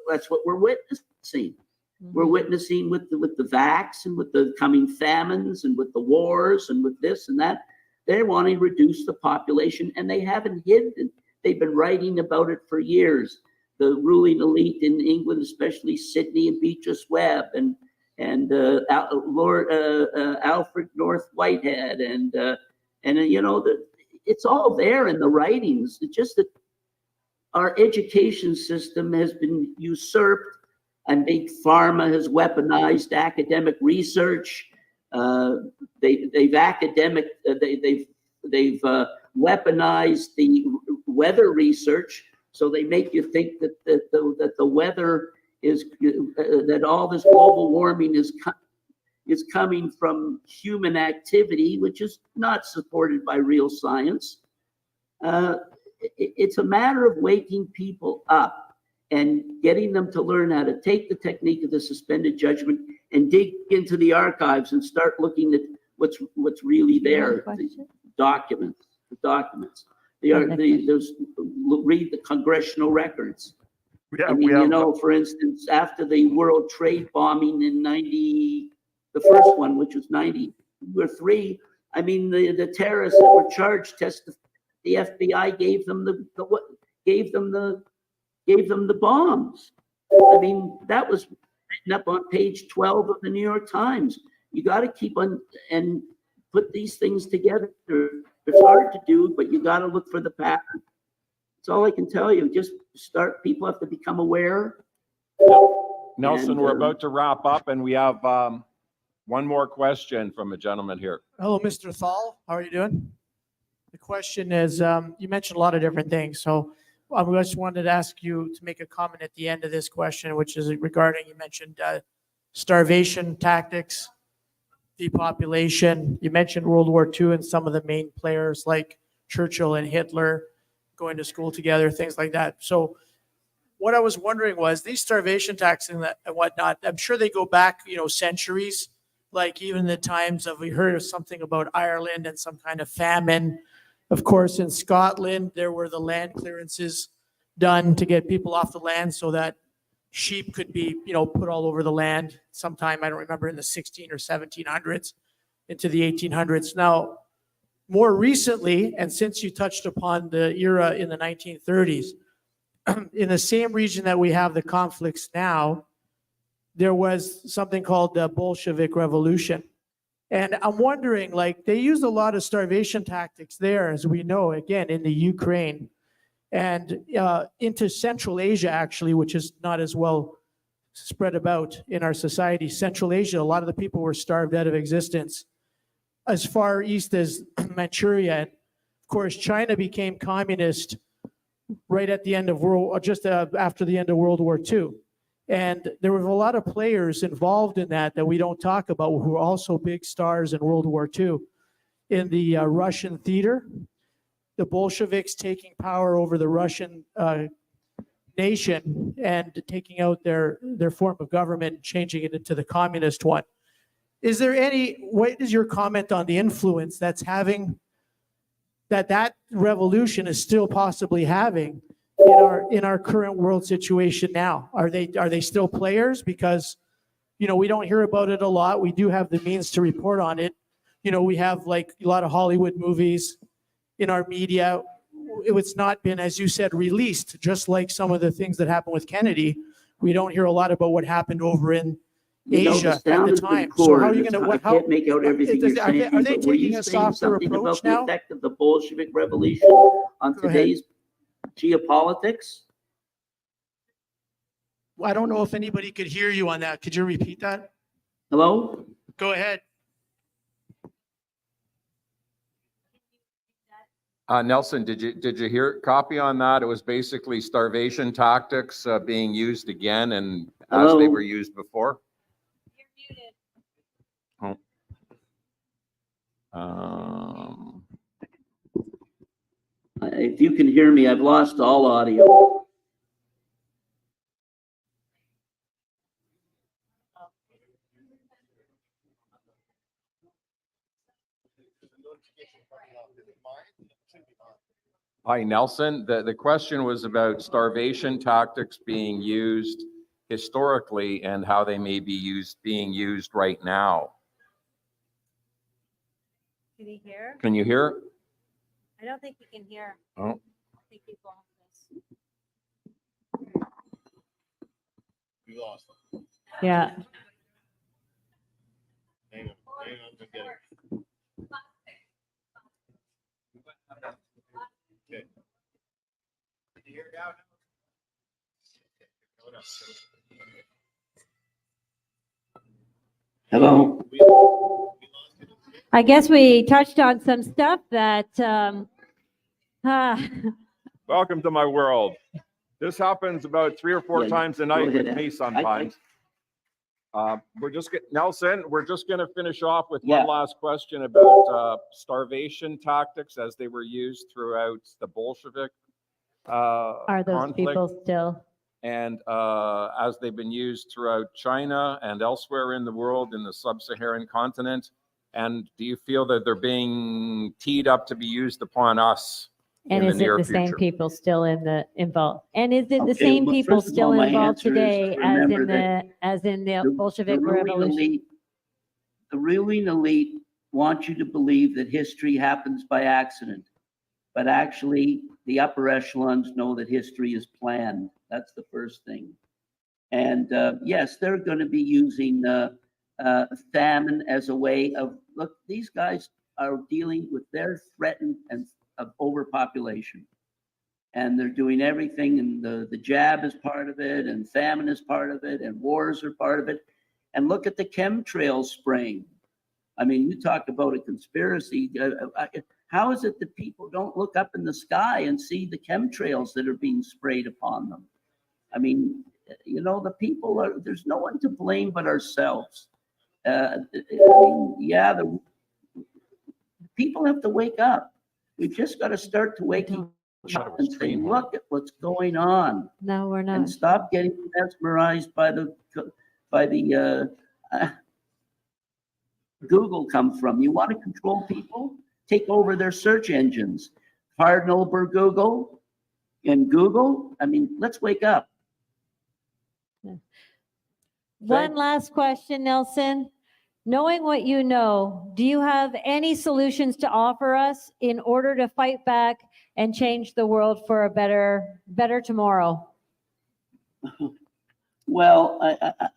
that's what we're witnessing. We're witnessing with the vax and with the coming famines and with the wars and with this and that. They're wanting to reduce the population, and they haven't hidden it. They've been writing about it for years. The ruling elite in England, especially Sydney and Beatrice Webb and Lord Alfred North Whitehead, it's all there in the writings. It's just that our education system has been usurped, and big pharma has weaponized academic research. They've weaponized the weather research. So they make you think that the weather is that all this global warming is coming from human activity, which is not supported by real science. It's a matter of waking people up and getting them to learn how to take the technique of the suspended judgment and dig into the archives and start looking at what's really there. The documents. Read the congressional records. For instance, after the World Trade bombing in 90, the first one, which was 92 or 3, the terrorists that were charged testified. The FBI gave them the bombs. That was written up on page 12 of the New York Times. You got to keep on and put these things together. It's hard to do, but you got to look for the pattern. That's all I can tell you. Just start. People have to become aware. Nelson, we're about to wrap up, and we have one more question from a gentleman here. Hello, Mr. Thall. How are you doing? The question is, you mentioned a lot of different things. So I just wanted to ask you to make a comment at the end of this question, which is regarding, you mentioned starvation tactics, depopulation. You mentioned World War II and some of the main players like Churchill and Hitler going to school together, things like that. So what I was wondering was these starvation tactics and whatnot, I'm sure they go back, centuries, like even the times of, we heard of something about Ireland and some kind of famine. Of course, in Scotland, there were the land clearances done to get people off the land so that sheep could be, put all over the land sometime, I don't remember, in the 16 or 1700s into the 1800s. Now, more recently, and since you touched upon the era in the 1930s, in the same region that we have the conflicts now, there was something called the Bolshevik Revolution. And I'm wondering, like, they used a lot of starvation tactics there, as we know, again, in the Ukraine and into Central Asia, actually, which is not as well spread about in our society. Central Asia, a lot of the people were starved out of existence. As far east as Manchuria, and of course, China became communist right at the end of after the end of World War II. And there were a lot of players involved in that we don't talk about, who were also big stars in World War II. In the Russian theater, the Bolsheviks taking power over the Russian nation and taking out their form of government and changing it into the communist one. What is your comment on the influence that's having, that revolution is still possibly having in our current world situation now? Are they still players? Because, we don't hear about it a lot. We do have the means to report on it. We have like a lot of Hollywood movies in our media. It's not been, as you said, released, just like some of the things that happened with Kennedy. We don't hear a lot about what happened over in Asia at the time. So how are you going to? I can't make out everything you're saying. Are they but were taking you a saying softer something approach about the now? effect of the Bolshevik Revolution on Go ahead. today's geopolitics? I don't know if anybody could hear you on that. Could you repeat that? Hello? Go ahead. Nelson, did you hear copy on that? It was basically starvation tactics being used again and as they were used before. Oh. If you can hear me, I've lost all audio. Hi, Nelson. The question was about starvation tactics being used historically and how they may be being used right now. Can he hear? Can you hear? I don't think he can hear. Oh. I think he's lost us. We lost them. Yeah. Hang on, I'm getting it. Okay. Can you hear now? Hello? I guess we touched on some stuff that. Welcome to my world. This happens about 3 or 4 times a night with me sometimes. Nelson, we're just going to finish off with one last question about starvation tactics as they were used throughout the Bolshevik Are those conflict, people still? and as they've been used throughout China and elsewhere in the world, in the sub-Saharan continent. And do you feel that they're being teed up to be used upon us And in the is it near the future? same people still involved? And is it the Okay, same well, people first of still all, my involved answer is today to as remember in the the Bolshevik ruling Revolution? elite, the ruling elite want you to believe that history happens by accident, but actually the upper echelons know that history is planned. That's the first thing. And yes, they're going to be using famine as a way of, look, these guys are dealing with their threatened and of overpopulation. And they're doing everything, and the jab is part of it, and famine is part of it, and wars are part of it. And look at the chemtrails spraying. I mean, you talk about a conspiracy. How is it that people don't look up in the sky and see the chemtrails that are being sprayed upon them? I mean, the people there's no one to blame but ourselves. The people have to wake up. We've just got to start to waking up and say, look at what's going on. No, we're not. And stop getting mesmerized by the Google come from. You want to control people? Take over their search engines. Cardinal Google and Google. I mean, let's wake up. One last question, Nelson. Knowing what you know, do you have any solutions to offer us in order to fight back and change the world for a better tomorrow? Well,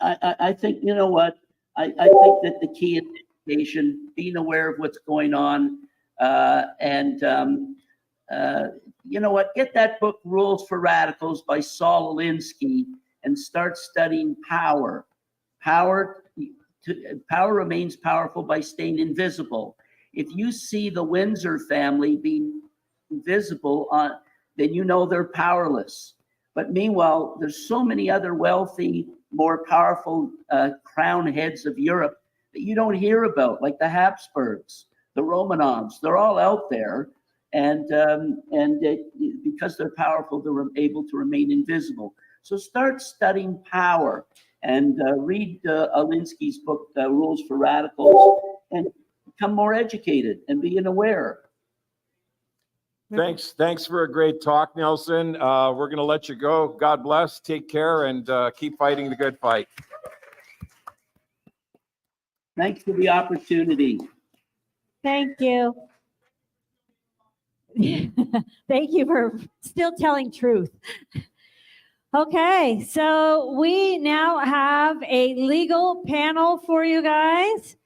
I think, you know what? I think that the key education, being aware of what's going on, you know what? Get that book, Rules for Radicals by Saul Alinsky, and start studying power. Power remains powerful by staying invisible. If you see the Windsor family being invisible, then you know they're powerless. But meanwhile, there's so many other wealthy, more powerful crown heads of Europe that you don't hear about, like the Habsburgs, the Romanovs. They're all out there, and because they're powerful, they're able to remain invisible. So start studying power and read Alinsky's book, Rules for Radicals, and become more educated and being aware. Thanks for a great talk, Nelson. We're going to let you go. God bless. Take care and keep fighting the good fight. Thanks for the opportunity. Thank you. Thank you for still telling truth. Okay, so we now have a legal panel for you guys.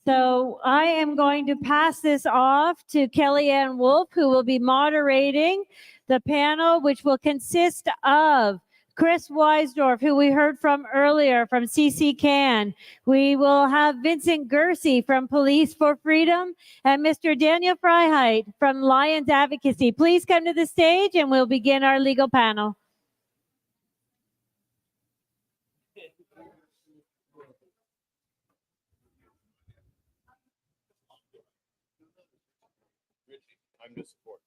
So I am going to pass this off to Kellyanne Wolfe, who will be moderating the panel, which will consist of Chris Weisdorf, who we heard from earlier from CC Can. We will have Vincent Gersey from Police for Freedom and Mr. Daniel Freiheit from Lions Advocacy. Please come to the stage and we'll begin our legal panel. I'm the support.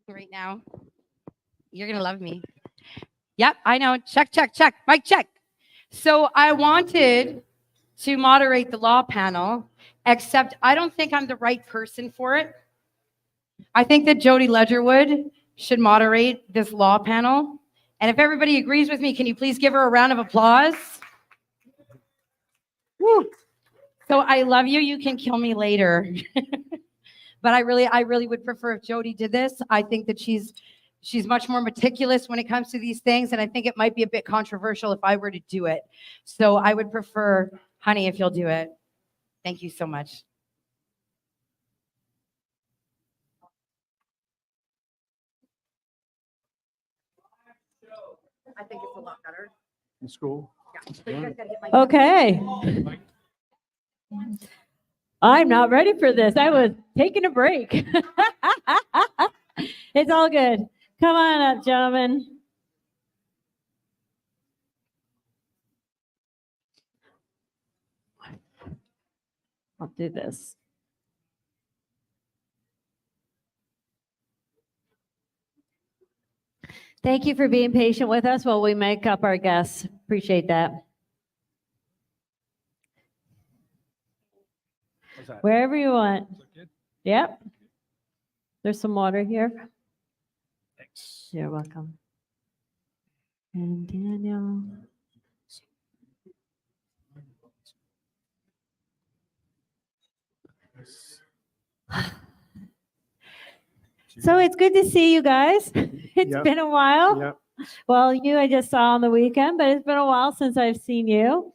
Right now, you're gonna love me. Yep, I know. Check, check, check. Mic check. So I wanted to moderate the law panel, except I don't think I'm the right person for it. I think that Jody Ledgerwood should moderate this law panel. And if everybody agrees with me, can you please give her a round of applause? Woo. So I love you. You can kill me later. But I really would prefer if Jody did this. I think that she's much more meticulous when it comes to these things, and I think it might be a bit controversial if I were to do it. So I would prefer, honey, if you'll do it. Thank you so much. I think it's a lot better. In school? Okay. I'm not ready for this. I was taking a break. It's all good. Come on up, gentlemen. I'll do this. Thank you for being patient with us while we make up our guests. Appreciate that. Wherever you want. Yep. There's some water here. Thanks. You're welcome. And Daniel. So it's good to see you guys. It's been a while. Yep. Well, you I just saw on the weekend, but it's been a while since I've seen you.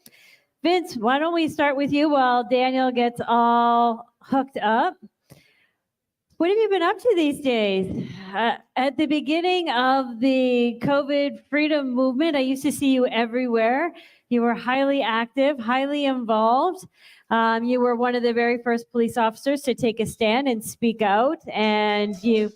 Vince, why don't we start with you while Daniel gets all hooked up? What have you been up to these days? At the beginning of the COVID freedom movement, I used to see you everywhere. You were highly active, highly involved. You were one of the very first police officers to take a stand and speak out, and you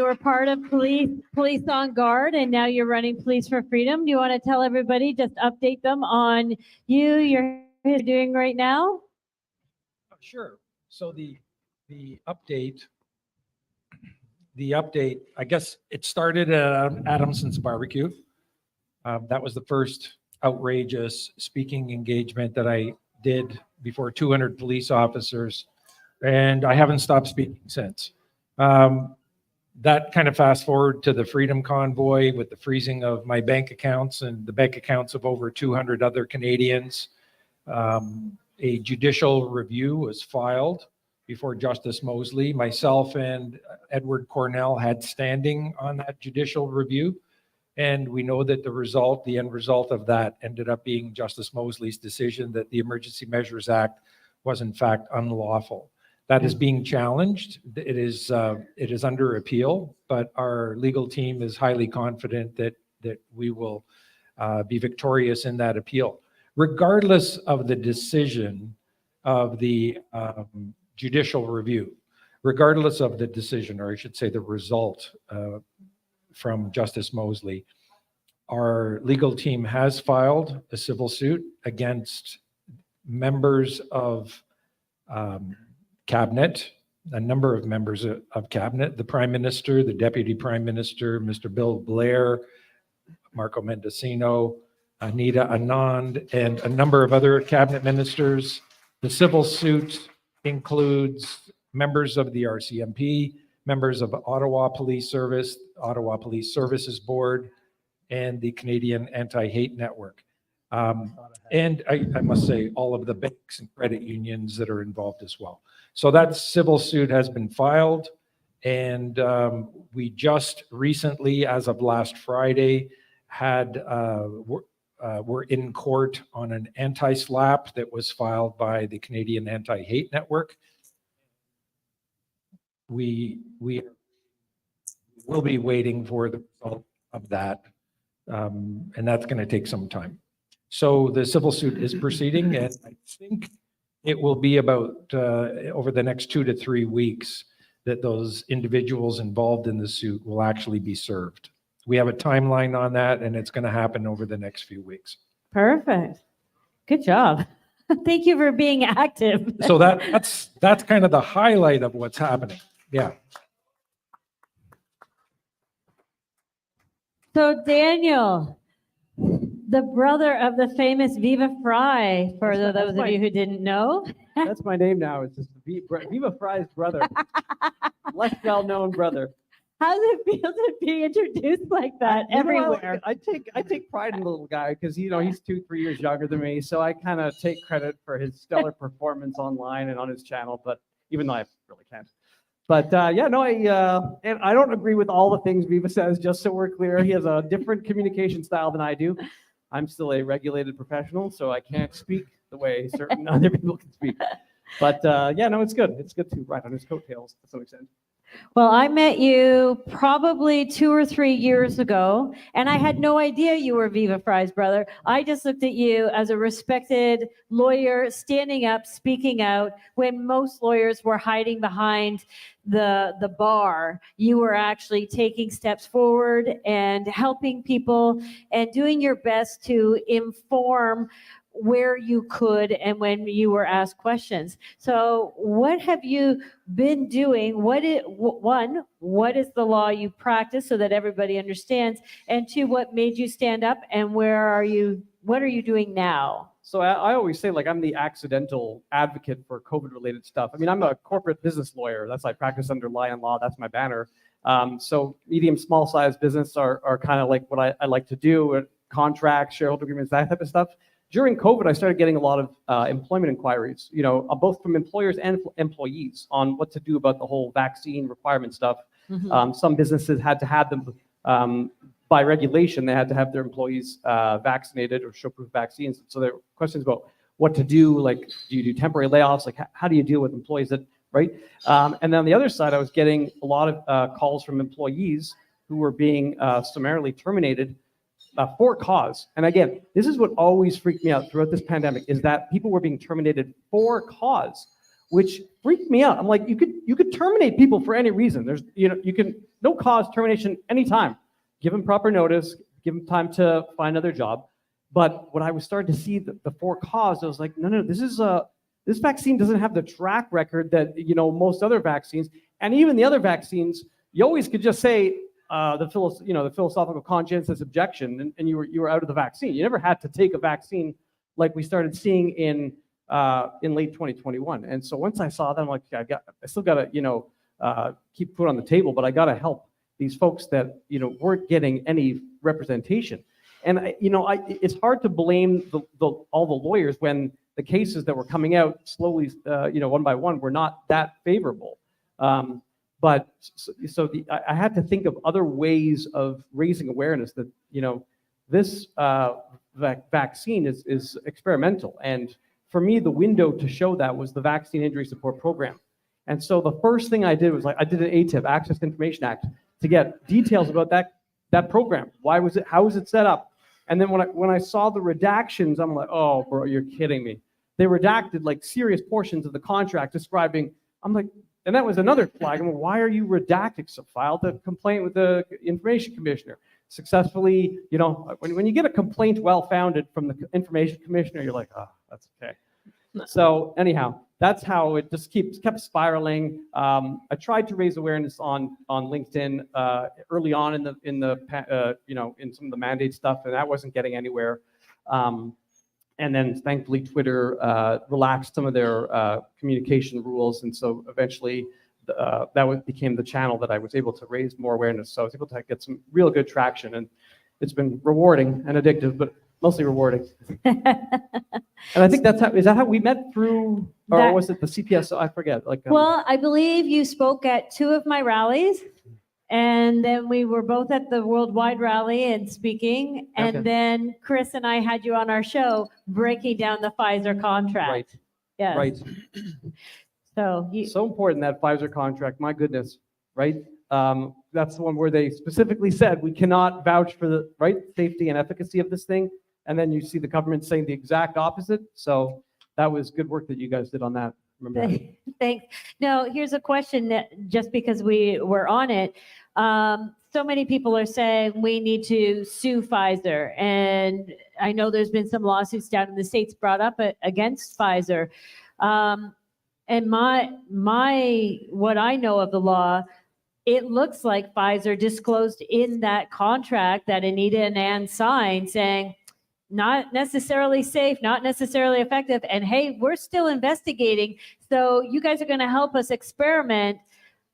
were part of Police on Guard, and now you're running Police for Freedom. Do you want to tell everybody, just update them on you're doing right now? Sure. So the update the update, I guess it started at Adamson's Barbecue. That was the first outrageous speaking engagement that I did before 200 police officers, and I haven't stopped speaking since. That kind of fast forward to the Freedom Convoy with the freezing of my bank accounts and the bank accounts of over 200 other Canadians. A judicial review was filed before Justice Mosley. Myself and Edward Cornell had standing on that judicial review. And we know that the end result of that ended up being Justice Mosley's decision that the Emergency Measures Act was in fact unlawful. That is being challenged. It is under appeal, but our legal team is highly confident that we will be victorious in that appeal. Regardless of the decision of the judicial review, regardless of the decision, or I should say the result from Justice Mosley, our legal team has filed a civil suit against members of Cabinet, a number of members of Cabinet, the Prime Minister, the Deputy Prime Minister, Mr. Bill Blair, Marco Mendocino, Anita Anand, and a number of other Cabinet ministers. The civil suit includes members of the RCMP, members of Ottawa Police Service, Ottawa Police Services Board, and the Canadian Anti-Hate Network. And I must say, all of the banks and credit unions that are involved as well. So that civil suit has been filed, and we just recently, as of last Friday, were in court on an anti-SLAPP that was filed by the Canadian Anti-Hate Network. We will be waiting for the result of that, and that's going to take some time. So the civil suit is proceeding, and I think it will be about over the next 2 to 3 weeks that those individuals involved in the suit will actually be served. We have a timeline on that, and it's going to happen over the next few weeks. Perfect. Good job. Thank you for being active. So that's kind of the highlight of what's happening. Yeah. So Daniel, the brother of the famous Viva Fry, for those of you who didn't know. That's my name now. It's just Viva Fry's brother. Less well-known brother. How does it feel to be introduced like that everywhere? I take pride in the little guy because he's 2-3 years younger than me, so I kind of take credit for his stellar performance online and on his channel. But even though I really can't. But and I don't agree with all the things Viva says. Just so we're clear, he has a different communication style than I do. I'm still a regulated professional, so I can't speak the way certain other people can speak. But it's good. It's good to ride on his coattails to some extent. Well, I met you probably 2 or 3 years ago, and I had no idea you were Viva Fry's brother. I just looked at you as a respected lawyer standing up, speaking out when most lawyers were hiding behind the bar. You were actually taking steps forward and helping people and doing your best to inform where you could and when you were asked questions. So what have you been doing? What is the law you practice so that everybody understands? And 2, what made you stand up, and what are you doing now? So I always say, I'm the accidental advocate for COVID-related stuff. I mean, I'm a corporate business lawyer. I practice under Lion Law. That's my banner. So medium, small-sized business are kind of like what I like to do, contracts, shareholder agreements, that type of stuff. During COVID, I started getting a lot of employment inquiries, both from employers and employees on what to do about the whole vaccine requirement stuff. Mm-hmm. Some businesses had to have them, by regulation, they had to have their employees vaccinated or show proof of vaccines. So there were questions about what to do, do you do temporary layoffs? How do you deal with employees that, right? And then on the other side, I was getting a lot of calls from employees who were being summarily terminated for cause. And again, this is what always freaked me out throughout this pandemic, is that people were being terminated for cause, which freaked me out. I'm like, you could terminate people for any reason. There's, you can, no cause termination anytime. Give them proper notice, give them time to find another job. But when I was starting to see the for cause, I was like, no, this vaccine doesn't have the track record that, most other vaccines, and even the other vaccines, you always could just say the philosophical conscientious objection, and you were out of the vaccine. You never had to take a vaccine like we started seeing in late 2021. And so once I saw that, I'm like, I still got to keep food on the table, but I got to help these folks that weren't getting any representation. And it's hard to blame all the lawyers when the cases that were coming out slowly, one by one, were not that favorable. But I had to think of other ways of raising awareness that this vaccine is experimental. And for me, the window to show that was the Vaccine Injury Support Program. And so the first thing I did was I did an ATIP, Access to Information Act, to get details about that program. Why was it? How was it set up? And then when I saw the redactions, I'm like, oh, bro, you're kidding me. They redacted like serious portions of the contract describing. I'm like, and that was another flag. I'm like, why are you redacting? So filed a complaint with the Information Commissioner. Successfully, when you get a complaint well-founded from the Information Commissioner, you're like, oh, that's okay. So anyhow, that's how it just kept spiraling. I tried to raise awareness on LinkedIn early on in some of the mandate stuff, and that wasn't getting anywhere. And then thankfully Twitter relaxed some of their communication rules, and so eventually that became the channel that I was able to raise more awareness. So I was able to get some real good traction, and it's been rewarding and addictive, but mostly rewarding. And I think is that how we met through, or was it the CPS? I forget. Well, I believe you spoke at 2 of my rallies, and then we were both at the Worldwide Rally and speaking, and Okay. then Cris and I had you on our show breaking down the Pfizer contract. Right. Yes. Right. So important, that Pfizer contract. My goodness. Right. That's the one where they specifically said we cannot vouch for the safety and efficacy of this thing. And then you see the government saying the exact opposite. So that was good work that you guys did on that. Remember that? Thanks. Now, here's a question that just because we were on it, so many people are saying we need to sue Pfizer. And I know there's been some lawsuits down in the States brought up against Pfizer. And what I know of the law, it looks like Pfizer disclosed in that contract that Anita and Ann signed saying, not necessarily safe, not necessarily effective, and hey, we're still investigating, so you guys are going to help us experiment.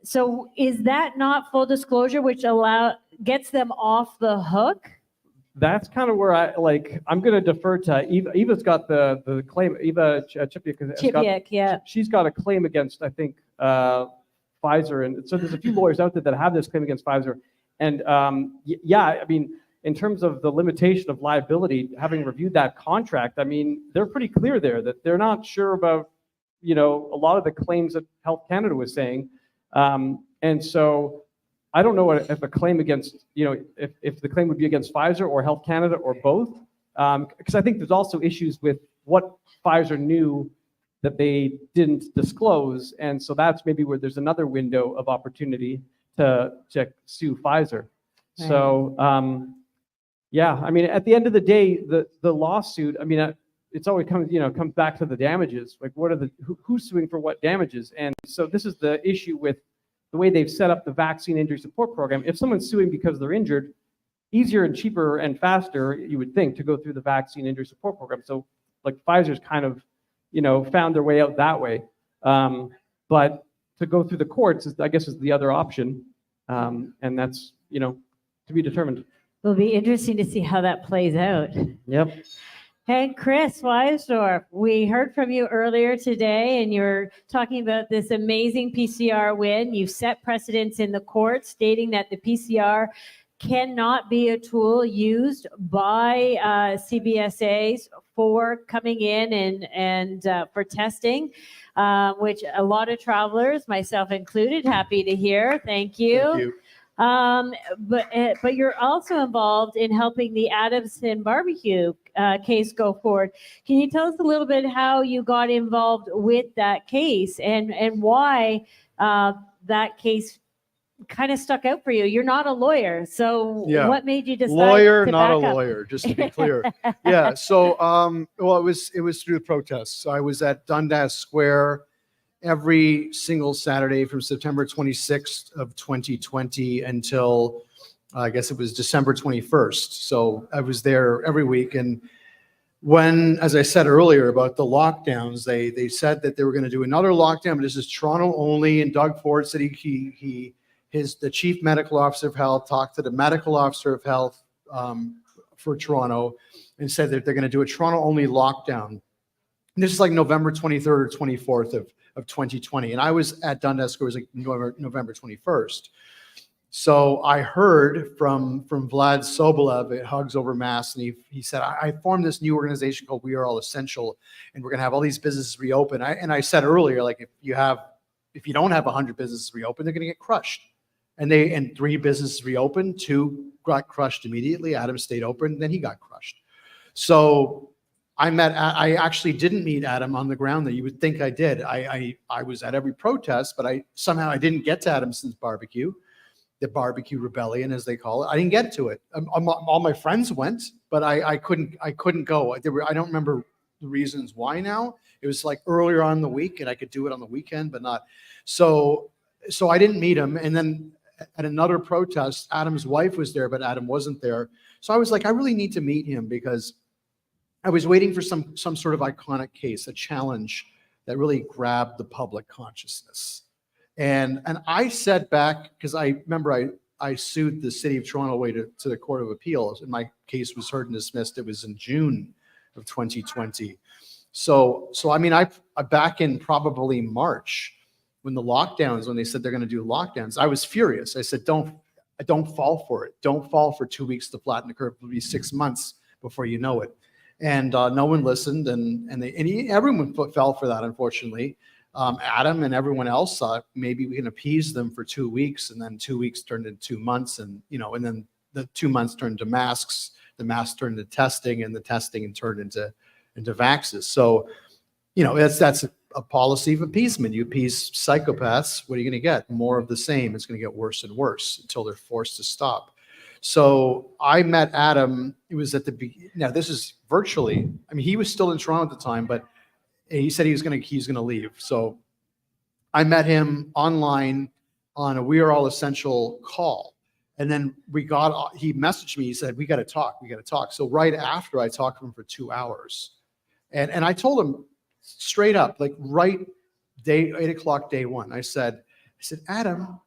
So is that not full disclosure, which gets them off the hook? That's kind of where I'm going to defer to Eva. Eva's got the claim. Eva Chipiak, yeah. She's got a claim against, I think, Pfizer, and so there's a few lawyers out there that have this claim against Pfizer. And I mean, in terms of the limitation of liability, having reviewed that contract, I mean, they're pretty clear there that they're not sure about, a lot of the claims that Health Canada was saying. And so I don't know if a claim against, if the claim would be against Pfizer or Health Canada or both, because I think there's also issues with what Pfizer knew that they didn't disclose. And so that's maybe where there's another window of opportunity to sue Pfizer. Right. So, I mean, at the end of the day, the lawsuit, I mean, it's always comes back to the damages. Like, who's suing for what damages? And so this is the issue with the way they've set up the Vaccine Injury Support Program. If someone's suing because they're injured, easier and cheaper and faster, you would think, to go through the Vaccine Injury Support Program. So like Pfizer's kind of, found their way out that way. But to go through the courts, I guess, is the other option. And that's, to be determined. It'll be interesting to see how that plays out. Yep. Hey, Cris Weisdorf, we heard from you earlier today, and you're talking about this amazing PCR win. You've set precedents in the court stating that the PCR cannot be a tool used by CBSAs for coming in and for testing, which a lot of travelers, myself included, happy to hear. Thank you. Thank you. But you're also involved in helping the Davidson barbecue case go forward. Can you tell us a little bit how you got involved with that case and why that case kind of stuck out for you? You're not a lawyer, so Yeah. what made you decide Lawyer, to not a back up? lawyer, just to be clear. Yeah. So, well, it was through the protests. I was at Dundas Square every single Saturday from September 26th of 2020 until I guess it was December 21st. So I was there every week. And when, as I said earlier about the lockdowns, they said that they were going to do another lockdown, but this is Toronto only. And Doug Ford said the chief medical officer of health talked to the medical officer of health for Toronto and said that they're going to do a Toronto only lockdown. And this is like November 23rd or 24th of 2020. And I was at Dundas, it was like November 21st. So I heard from Vlad Sobolev at Hugs Over Mass, and he said, I formed this new organization called We Are All Essential, and we're going to have all these businesses reopen. And I said earlier, like if you don't have 100 businesses reopen, they're going to get crushed. And 3 businesses reopened, 2 got crushed immediately. Adam stayed open, then he got crushed. So I actually didn't meet Adam on the ground there. You would think I did. I was at every protest, but somehow I didn't get to Adamson's barbecue. The barbecue rebellion, as they call it. I didn't get to it. All my friends went, but I couldn't go. I don't remember the reasons why now. It was like earlier on in the week, and I could do it on the weekend, but not. So I didn't meet him. And then at another protest, Adam's wife was there, but Adam wasn't there. So I was like, I really need to meet him because I was waiting for some sort of iconic case, a challenge that really grabbed the public consciousness. And I said back, because I remember I sued the city of Toronto away to the Court of Appeals, and my case was heard and dismissed. It was in June of 2020. So I mean, I back in probably March when they said they're going to do lockdowns, I was furious. I said, don't fall for it. Don't fall for 2 weeks to flatten the curve. It'll be 6 months before you know it. And no one listened, and everyone fell for that, unfortunately. Adam and everyone else thought maybe we can appease them for 2 weeks, and then 2 weeks turned into 2 months, and then the 2 months turned into masks, the masks turned into testing, and the testing turned into vaxes. So, that's a policy of appeasement. You appease psychopaths, what are you going to get? More of the same. It's going to get worse and worse until they're forced to stop. So I met Adam. It was at the beginning. Now this is virtually. I mean, he was still in Toronto at the time, but he said he's going to leave. So I met him online on a We Are All Essential call. And then he messaged me, he said, we got to talk. So right after I talked to him for 2 hours. And I told him straight up, like right 8 o'clock, day one, I said, Adam,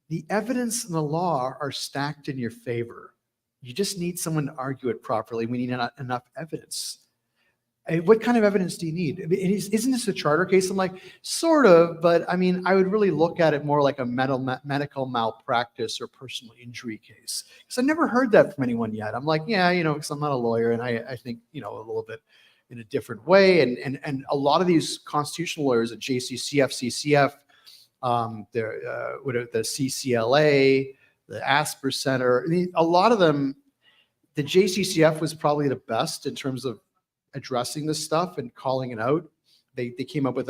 the evidence and the law are stacked in your favor. You just need someone to argue it properly. We need enough evidence. What kind of evidence do you need? Isn't this a charter case? I'm like, sort of, but I mean, I would really look at it more like a medical malpractice or personal injury case. Because I've never heard that from anyone yet. I'm like, yeah, because I'm not a lawyer, and I think, a little bit in a different way. And a lot of these constitutional lawyers at JCCF, CCF, the CCLA, the Asper Center, a lot of them, the JCCF was probably the best in terms of addressing this stuff and calling it out. They came up with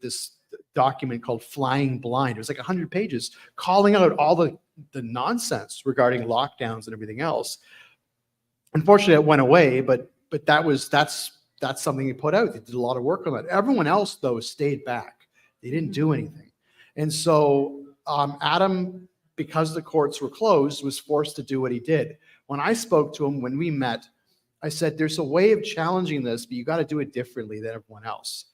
this document called Flying Blind. It was like 100 pages calling out all the nonsense regarding lockdowns and everything else. Unfortunately, it went away, but that's something they put out. They did a lot of work on that. Everyone else, though, stayed back. They didn't do anything. And so Adam, because the courts were closed, was forced to do what he did. When I spoke to him, when we met, I said, there's a way of challenging this, but you got to do it differently than everyone else.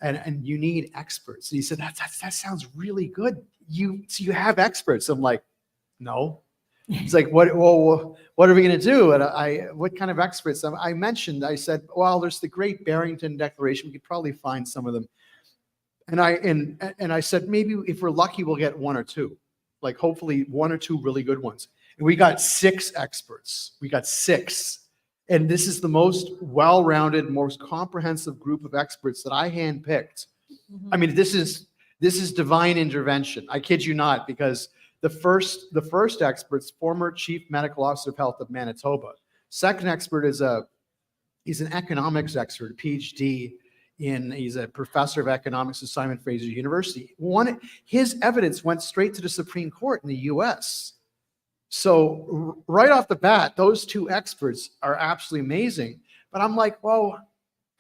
And you need experts. And he said, that sounds really good. You have experts. I'm like, no. He's like, what are we going to do? And what kind of experts? I said, well, there's the Great Barrington Declaration. We could probably find some of them. And I said, maybe if we're lucky, we'll get 1 or 2, like hopefully 1 or 2 really good ones. And we got 6 experts. We got 6. And this is the most well-rounded, most comprehensive group of experts that I handpicked. Mm-hmm. I mean, this is divine intervention. I kid you not, because the first expert's former chief medical officer of health of Manitoba. Second expert he's an economics expert, a PhD he's a professor of economics at Simon Fraser University. His evidence went straight to the Supreme Court in the US. So right off the bat, those 2 experts are absolutely amazing. But I'm like, well,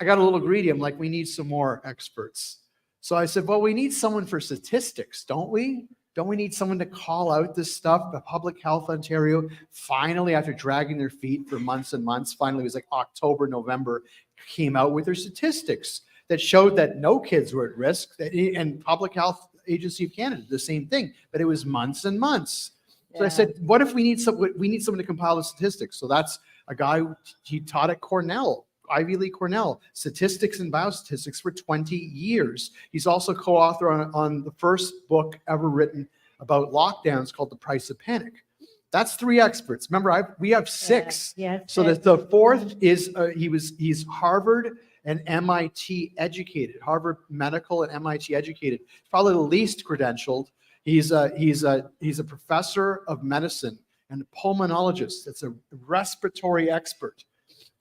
I got a little greedy. I'm like, we need some more experts. So I said, well, we need someone for statistics, don't we? Don't we need someone to call out this stuff? The Public Health Ontario, finally, after dragging their feet for months and months, finally it was like October, November, came out with their statistics that showed that no kids were at risk, and Public Health Agency of Canada, the same thing, but it was months and months. So I said, what if we need someone to compile the statistics? So that's a guy, he taught at Cornell, Ivy League Cornell, statistics and biostatistics for 20 years. He's also co-author on the first book ever written about lockdowns called The Price of Panic. That's 3 experts. Remember, we have 6. So the fourth is, he's Harvard and MIT educated, Harvard Medical and MIT educated, probably the least credentialed. He's a professor of medicine and a pulmonologist. That's a respiratory expert.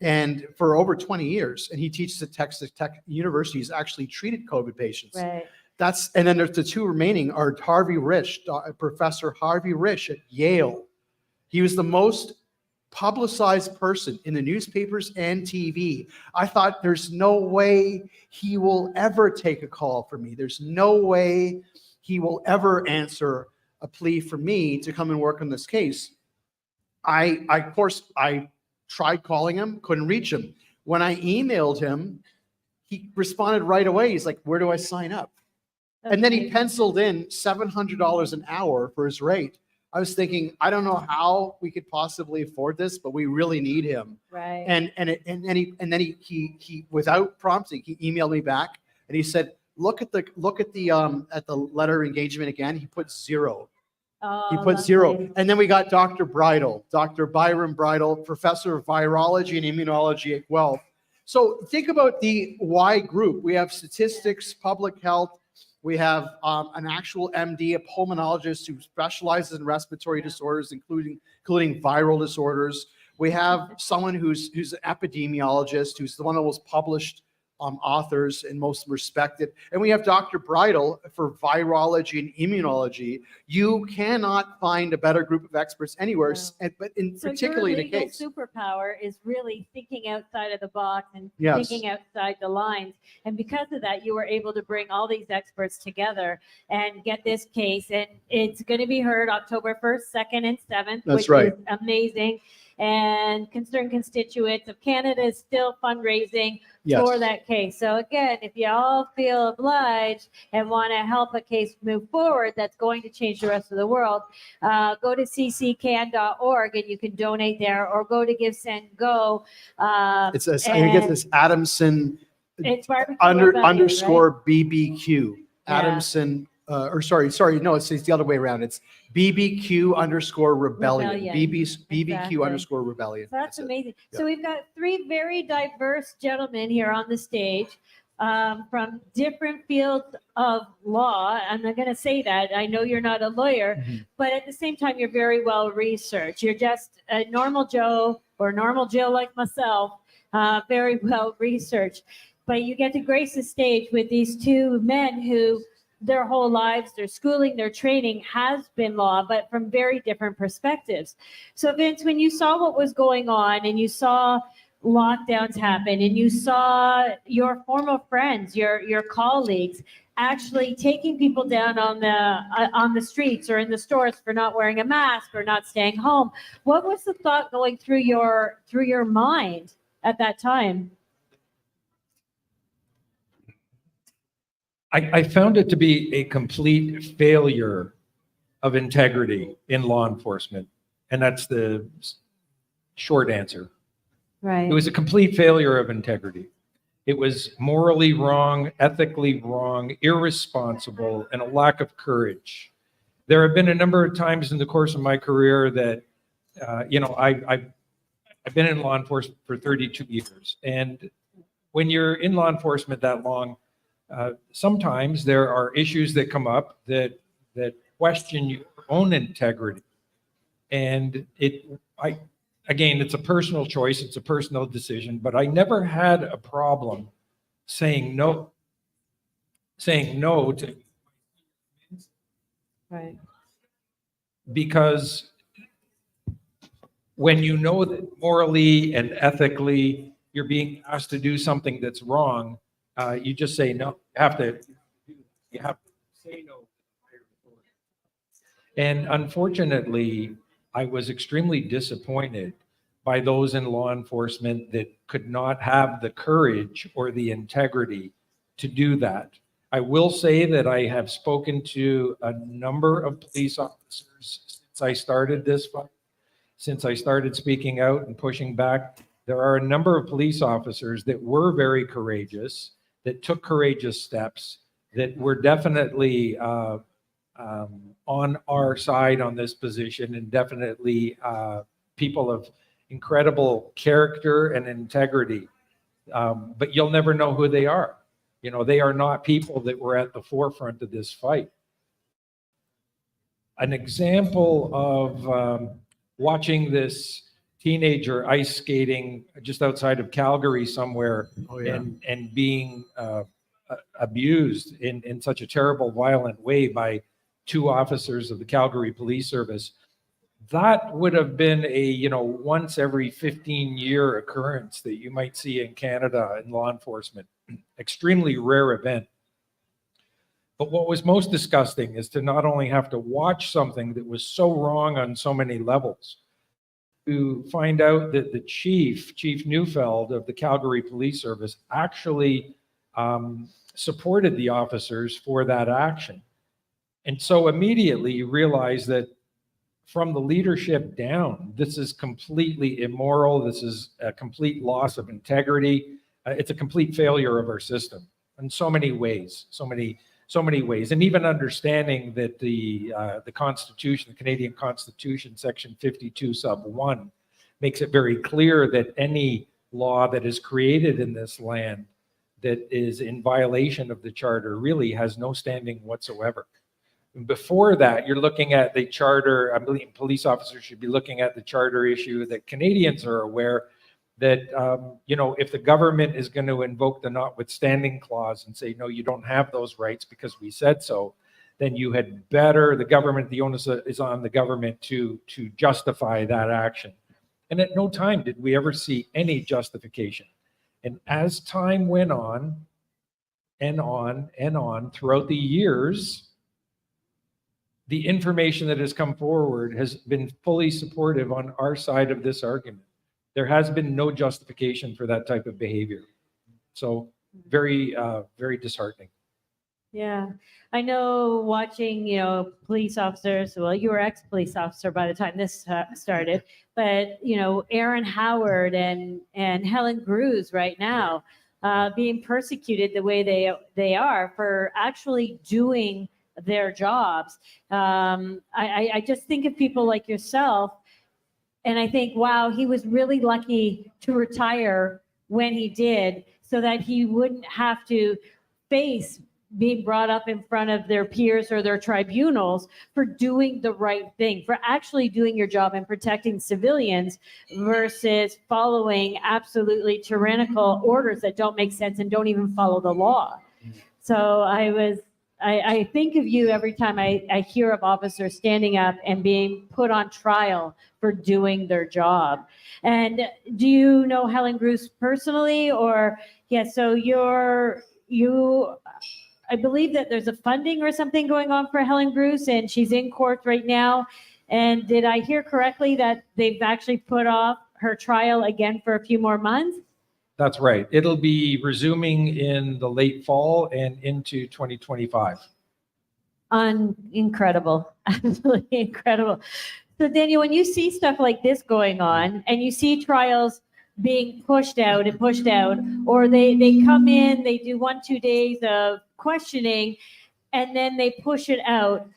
And for over 20 years, and he teaches at Texas Tech University. He's actually treated COVID patients. Right. And then there's the 2 remaining are Harvey Risch, Professor Harvey Risch at Yale. He was the most publicized person in the newspapers and TV. I thought there's no way he will ever take a call from me. There's no way he will ever answer a plea for me to come and work on this case. I tried calling him, couldn't reach him. When I emailed him, he responded right away. He's like, where do I sign up? And then he penciled in $700 an hour for his rate. I was thinking, I don't know how we could possibly afford this, but we really need him. Right. And then he without prompting, he emailed me back and he said, look at the letter of engagement again. He put 0. He put 0. And then we got Dr. Byron Bridle, professor of virology and immunology at Guelph. So think about the Y group. We have statistics, public health. We have an actual MD, a pulmonologist who specializes in respiratory disorders, including viral disorders. We have someone who's an epidemiologist, who's one of the most published authors and most respected. And we have Dr. Bridle for virology and immunology. You cannot find a better group of experts anywhere, but particularly in a case. Your legal superpower is really thinking outside of the box and Yes. thinking outside the lines. And because of that, you were able to bring all these experts together and get this case. And it's going to be heard October 1st, 2nd, and 7th, That's which right. is amazing. And Concerned Constituents of Canada is still fundraising Yes. for that case. So again, if you all feel obliged and want to help a case move forward that's going to change the rest of the world, go to cccan.org and you can donate there, or go to Give Send Go. I get this Adamson It's barbecue underscore right? BBQ. Yeah. Adamson, no, it's the other way around. It's BBQ underscore rebellion. BBQ Exactly. underscore rebellion. So that's amazing. So we've got 3 very diverse gentlemen here on the stage from different fields of law. I'm not going to say that. I know you're not a lawyer, but at the same time, you're very well researched. You're just a normal Joe or normal Jill like myself, very well researched. But you get to grace the stage with these 2 men who their whole lives, their schooling, their training has been law, but from very different perspectives. So Vince, when you saw what was going on and you saw lockdowns happen and you saw your former friends, your colleagues actually taking people down on the streets or in the stores for not wearing a mask or not staying home, what was the thought going through your mind at that time? I found it to be a complete failure of integrity in law enforcement. And that's the short answer. Right. It was a complete failure of integrity. It was morally wrong, ethically wrong, irresponsible, and a lack of courage. There have been a number of times in the course of my career that, I've been in law enforcement for 32 years. And when you're in law enforcement that long, sometimes there are issues that come up that question your own integrity. And again, it's a personal choice, it's a personal decision, but I never had a problem saying no to. Right. Because when you know that morally and ethically you're being asked to do something that's wrong, you just say no. You have to do You have to say no to higher authority. And unfortunately, I was extremely disappointed by those in law enforcement that could not have the courage or the integrity to do that. I will say that I have spoken to a number of police officers since I started this fight, since I started speaking out and pushing back. There are a number of police officers that were very courageous, that took courageous steps, that were definitely on our side on this position, and definitely people of incredible character and integrity. But you'll never know who they are. You know, they are not people that were at the forefront of this fight. An example of watching this teenager ice skating just outside of Calgary somewhere, and being abused in such a terrible, violent way by two officers of the Calgary Police Service. That would have been a, you know, once every 15-year occurrence that you might see in Canada in law enforcement. Extremely rare event. But what was most disgusting is to not only have to watch something that was so wrong on so many levels, to find out that the Chief Neufeld of the Calgary Police Service actually supported the officers for that action. And so immediately you realize that from the leadership down, this is completely immoral. This is a complete loss of integrity. It's a complete failure of our system in so many ways, so many ways. And even understanding that the Constitution, the Canadian Constitution, Section 52 sub 1, makes it very clear that any law that is created in this land that is in violation of the Charter really has no standing whatsoever. Before that, you're looking at the Charter. I believe police officers should be looking at the Charter issue, that Canadians are aware that, you know, if the government is going to invoke the notwithstanding clause and say, no, you don't have those rights because we said so, then you had better, the onus is on the government to justify that action. And at no time did we ever see any justification. And as time went on and on and on throughout the years, the information that has come forward has been fully supportive on our side of this argument. There has been no justification for that type of behavior. So very, very disheartening. Yeah, I know watching, you know, police officers, well, you were ex-police officer by the time this started, but, you know, Aaron Howard and Helen Grews right now being persecuted the way they are for actually doing their jobs. I just think of people like yourself, and I think, wow, he was really lucky to retire when he did, so that he wouldn't have to face being brought up in front of their peers or their tribunals for doing the right thing, for actually doing your job and protecting civilians versus following absolutely tyrannical orders that don't make sense and don't even follow the law. So I think of you every time I hear of officers standing up and being put on trial for doing their job. And do you know Helen Grews personally, or so I believe that there's a funding or something going on for Helen Grews, and she's in court right now. And did I hear correctly that they've actually put off her trial again for a few more months? That's right. It'll be resuming in the late fall and into 2025. Incredible. Absolutely incredible. So Daniel, when you see stuff like this going on and you see trials being pushed out, or they come in, they do 1-2 days of questioning, and then they push it out,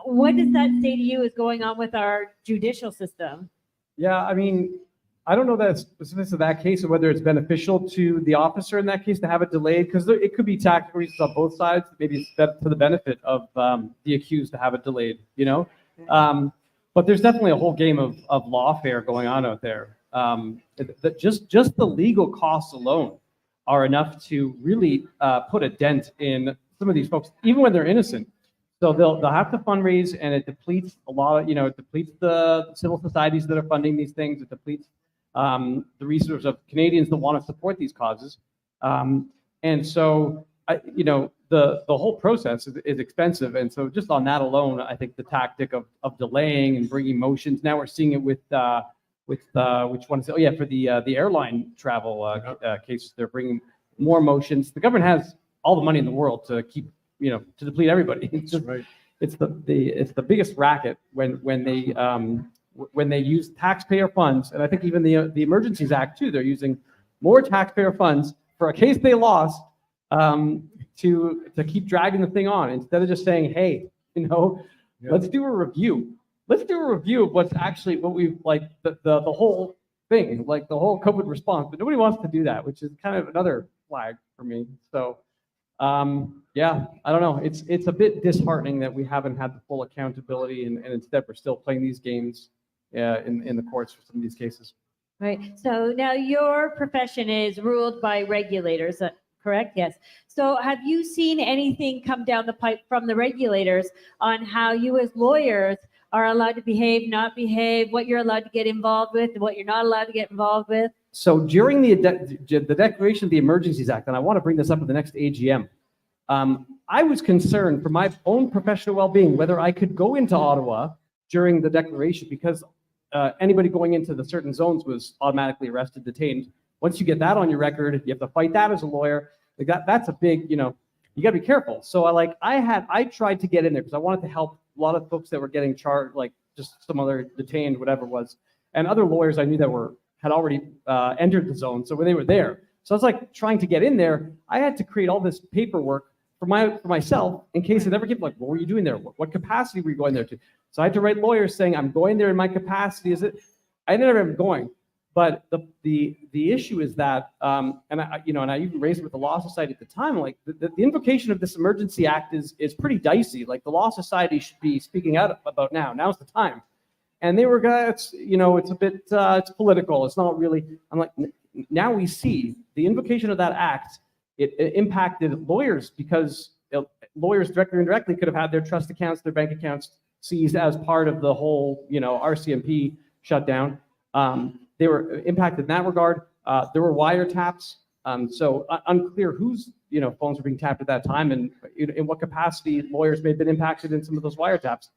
what does that say to you is going on with our judicial system? Yeah, I mean, I don't know that it's specific to that case, or whether it's beneficial to the officer in that case to have it delayed, because it could be tactical reasons on both sides. Maybe it's to the benefit of the accused to have it delayed, you know? But there's definitely a whole game of lawfare going on out there. Just the legal costs alone are enough to really put a dent in some of these folks, even when they're innocent. So they'll have to fundraise, and it depletes a lot of, it depletes the civil societies that are funding these things. It depletes the resources of Canadians that want to support these causes. And so you know, the whole process is expensive. And so just on that alone, I think the tactic of delaying and bringing motions, now we're seeing it with which one is it? Oh yeah, for the airline travel cases, they're bringing more motions. The government has all the money in the world to keep, you know, to deplete everybody. It's just, it's the biggest racket when they use taxpayer funds, and I think even the Emergencies Act too, they're using more taxpayer funds for a case they lost to keep dragging the thing on instead of just saying, hey, you know, let's do a review. Let's do a review of what's actually what we've like the whole thing, like the whole COVID response. But nobody wants to do that, which is kind of another flag for me. So yeah, I don't know. It's a bit disheartening that we haven't had the full accountability, and instead we're still playing these games in the courts for some of these cases. Right. So now your profession is ruled by regulators, correct? Yes. So have you seen anything come down the pipe from the regulators on how you as lawyers are allowed to behave, not behave, what you're allowed to get involved with, and what you're not allowed to get involved with? So during the declaration of the Emergencies Act, and I want to bring this up at the next AGM, I was concerned for my own professional well-being whether I could go into Ottawa during the declaration, because anybody going into the certain zones was automatically arrested, detained. Once you get that on your record, you have to fight that as a lawyer. Like that's a big, you know, you got to be careful. So I tried to get in there because I wanted to help a lot of folks that were getting charged, like just some other detained, whatever it was, and other lawyers I knew that had already entered the zone. So when they were there, so I was like trying to get in there. I had to create all this paperwork for myself in case it ever came. Like, what were you doing there? What capacity were you going there to? So I had to write lawyers saying I'm going there in my capacity. I never am going. But the issue is that, and I even raised it with the Law Society at the time, like the invocation of this Emergency Act is pretty dicey. Like the Law Society should be speaking out about now. Now's the time. And they were, it's a bit, it's political. It's not really, I'm like, now we see the invocation of that act, it impacted lawyers because lawyers directly or indirectly could have had their trust accounts, their bank accounts seized as part of the whole, RCMP shutdown. They were impacted in that regard. There were wiretaps. So unclear whose phones were being tapped at that time and in what capacity lawyers may have been impacted in some of those wiretaps.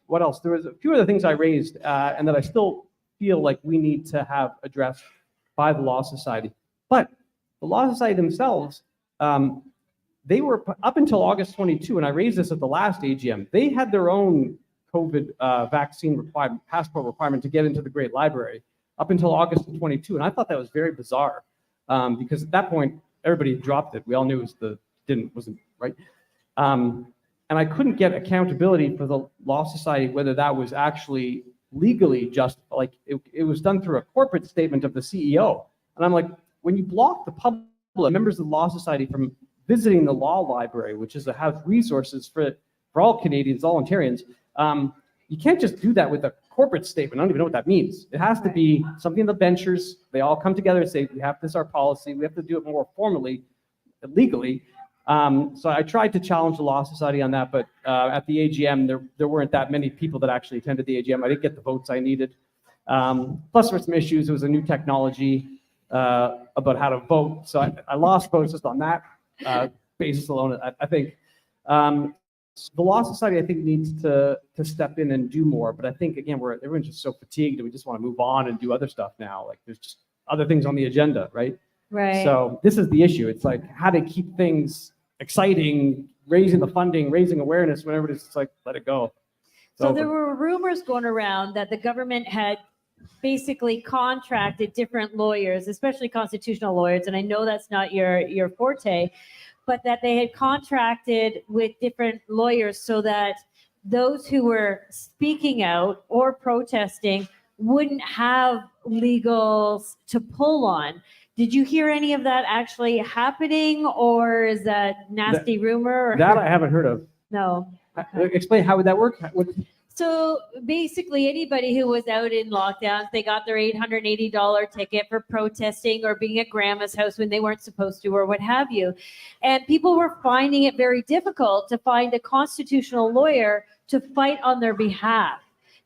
What else? There was a few other things I raised and that I still feel like we need to have addressed by the Law Society. But the Law Society themselves, they were up until August 22, and I raised this at the last AGM, they had their own COVID vaccine passport requirement to get into the Great Library up until August 22. And I thought that was very bizarre because at that point, everybody dropped it. We all knew it wasn't right. And I couldn't get accountability for the Law Society, whether that was actually legally just, like it was done through a corporate statement of the CEO. And I'm like, when you block the public, members of the Law Society from visiting the law library, which is a house resources for all Canadians, all Ontarians, you can't just do that with a corporate statement. I don't even know what that means. It has to be something the benchers, they all come together and say, we have this, our policy, we have to do it more formally, legally. So I tried to challenge the Law Society on that, but at the AGM, there weren't that many people that actually attended the AGM. I didn't get the votes I needed. Plus there were some issues. It was a new technology about how to vote. So I lost votes just on that basis alone, I think. The Law Society, I think, needs to step in and do more. But I think, again, everyone's just so fatigued and we just want to move on and do other stuff now. Like there's just other things on the agenda, right? Right. So this is the issue. It's like how to keep things exciting, raising the funding, raising awareness, whenever it's just like, let it go. So there were rumors going around that the government had basically contracted different lawyers, especially constitutional lawyers, and I know that's not your forte, but that they had contracted with different lawyers so that those who were speaking out or protesting wouldn't have legals to pull on. Did you hear any of that actually happening, or is that nasty rumor? That I haven't heard of. No. Explain, how would that work? So basically, anybody who was out in lockdowns, they got their $880 ticket for protesting or being at grandma's house when they weren't supposed to, or what have you. And people were finding it very difficult to find a constitutional lawyer to fight on their behalf,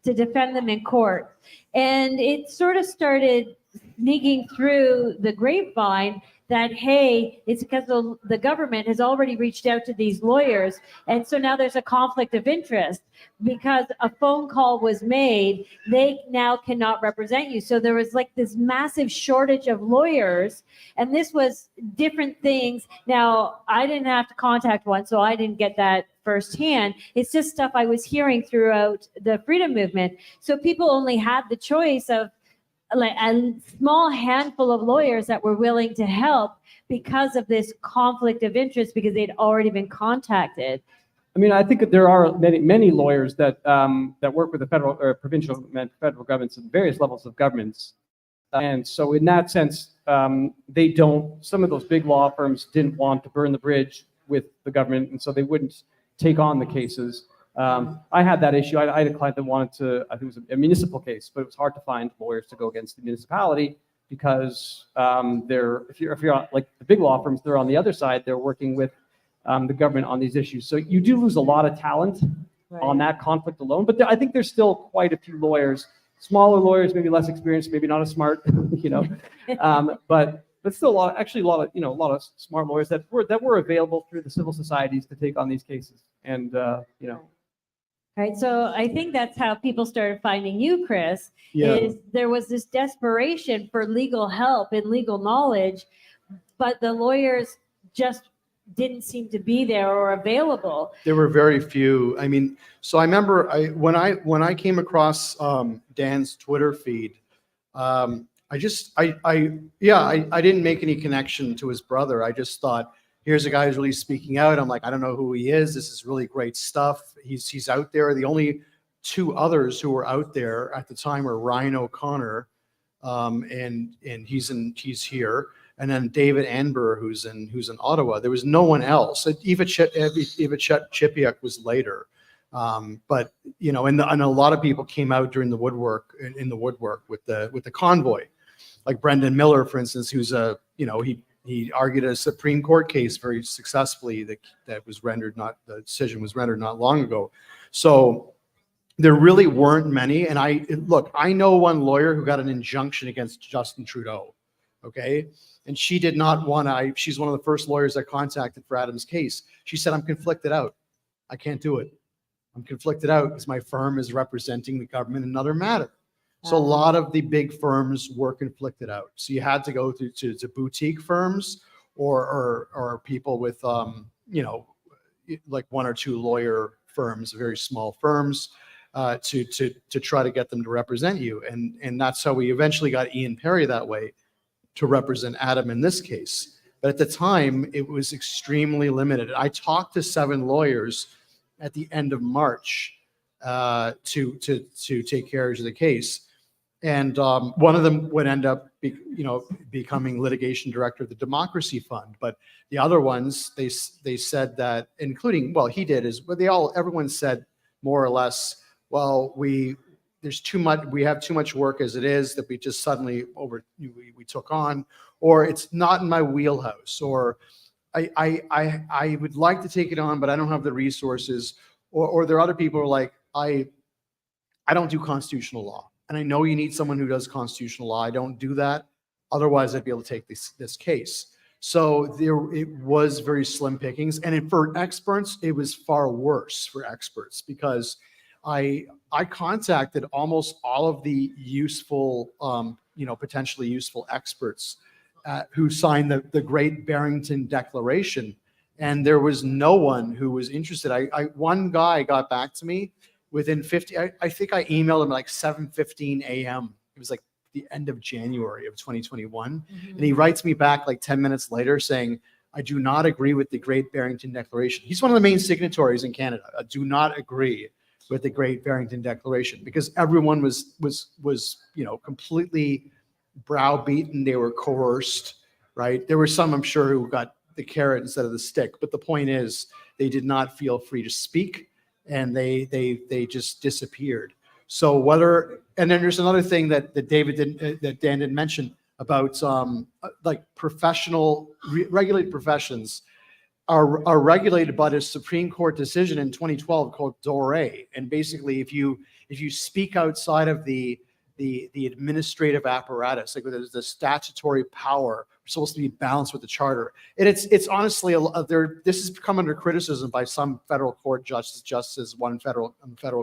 to defend them in court. And it sort of started sneaking through the grapevine that, hey, it's because the government has already reached out to these lawyers. And so now there's a conflict of interest because a phone call was made. They now cannot represent you. So there was like this massive shortage of lawyers. And this was different things. Now, I didn't have to contact one, so I didn't get that firsthand. It's just stuff I was hearing throughout the freedom movement. So people only had the choice of like a small handful of lawyers that were willing to help because of this conflict of interest, because they'd already been contacted. I mean, I think that there are many lawyers that that work with the federal or provincial and federal governments and various levels of governments. And so in that sense, they don't, some of those big law firms didn't want to burn the bridge with the government, and so they wouldn't take on the cases. I had that issue. I had a client that wanted to, I think it was a municipal case, but it was hard to find lawyers to go against the municipality because if you're on, like the big law firms, they're on the other side, they're working with the government on these issues. So you do lose a lot of talent on that conflict alone, but I think there's still quite a few lawyers, smaller lawyers, maybe less experienced, maybe not as smart, you know, but still a lot of smart lawyers that were available through the civil societies to take on these cases. And, you know. Right. So I think that's how people started finding you, Cris, is there was this desperation for legal help and legal knowledge, but the lawyers just didn't seem to be there or available. There were very few. I mean, so I remember when I came across Dan's Twitter feed, I didn't make any connection to his brother. I just thought, here's a guy who's really speaking out. I'm like, I don't know who he is. This is really great stuff. He's out there. The only two others who were out there at the time were Ryan O'Connor, and he's here, and then David Anber, who's in Ottawa. There was no one else. Eva Chipiuk was later, but you know, and a lot of people came out during the woodwork with the convoy, like Brendan Miller, for instance, who's he argued a Supreme Court case very successfully that was rendered the decision was rendered not long ago. So there really weren't many. And I know one lawyer who got an injunction against Justin Trudeau. Okay. And she did not want to, she's one of the first lawyers I contacted for Adam's case. She said, I'm conflicted out. I can't do it. I'm conflicted out because my firm is representing the government in another matter. So a lot of the big firms were conflicted out. So you had to go to boutique firms or people with, like one or two lawyer firms, very small firms, to try to get them to represent you. And that's how we eventually got Ian Perry that way to represent Adam in this case. But at the time, it was extremely limited. I talked to 7 lawyers at the end of March to take care of the case. And one of them would end up, becoming litigation director of the Democracy Fund. But the other ones, they said that, including, well, he did, everyone said more or less, well, there's too much, we have too much work as it is that we just suddenly we took on, or it's not in my wheelhouse, or I would like to take it on, but I don't have the resources, or there are other people who are like, I don't do constitutional law. And I know you need someone who does constitutional law. I don't do that. Otherwise, I'd be able to take this case. So it was very slim pickings. And for experts, it was far worse for experts because I contacted almost all of the useful, potentially useful experts who signed the Great Barrington Declaration. And there was no one who was interested. One guy got back to me within 50, I think I emailed him like 7:15 a.m. It was like the end of January of 2021. And he writes me back like 10 minutes later saying, I do not agree with the Great Barrington Declaration. He's one of the main signatories in Canada. I do not agree with the Great Barrington Declaration because everyone was completely browbeaten. They were coerced, right? There were some, I'm sure, who got the carrot instead of the stick. But the point is they did not feel free to speak. And they just disappeared. So and then there's another thing that Dan didn't mention about like regulated professions are regulated by a Supreme Court decision in 2012 called Doré. And basically, if you speak outside of the the administrative apparatus, like the statutory power supposed to be balanced with the charter. And it's honestly this has come under criticism by some federal court justices, just as one federal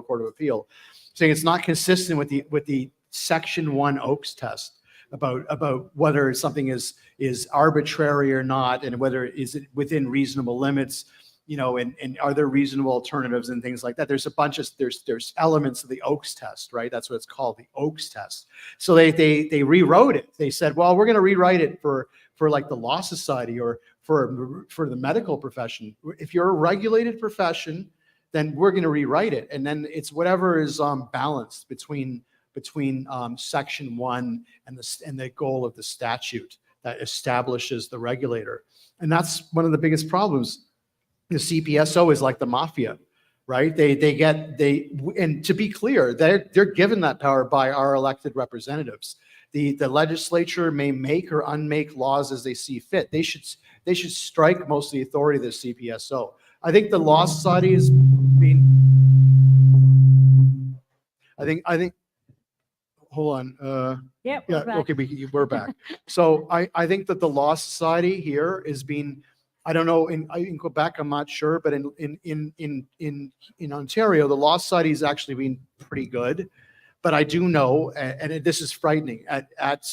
court of appeal, saying it's not consistent with the Section 1 Oakes test about whether something is arbitrary or not, and whether is it within reasonable limits, and are there reasonable alternatives and things like that. There's a bunch of there's elements of the Oakes test, right? That's what it's called, the Oakes test. So they rewrote it. They said, well, we're going to rewrite it for like the Law Society or for the medical profession. If you're a regulated profession, then we're going to rewrite it, and then it's whatever is balanced between Section 1 and the goal of the statute that establishes the regulator. And that's one of the biggest problems. The CPSO is like the mafia, right? And to be clear, they're given that power by our elected representatives. The legislature may make or unmake laws as they see fit. They should strike most of the authority of the CPSO. I think the Law Society is being. I think. Hold on. Yeah. Okay, we're back. So I think that the Law Society here is being. I don't know, in Quebec, I'm not sure, but in Ontario, the Law Society is actually being pretty good. But I do know, and this is frightening, at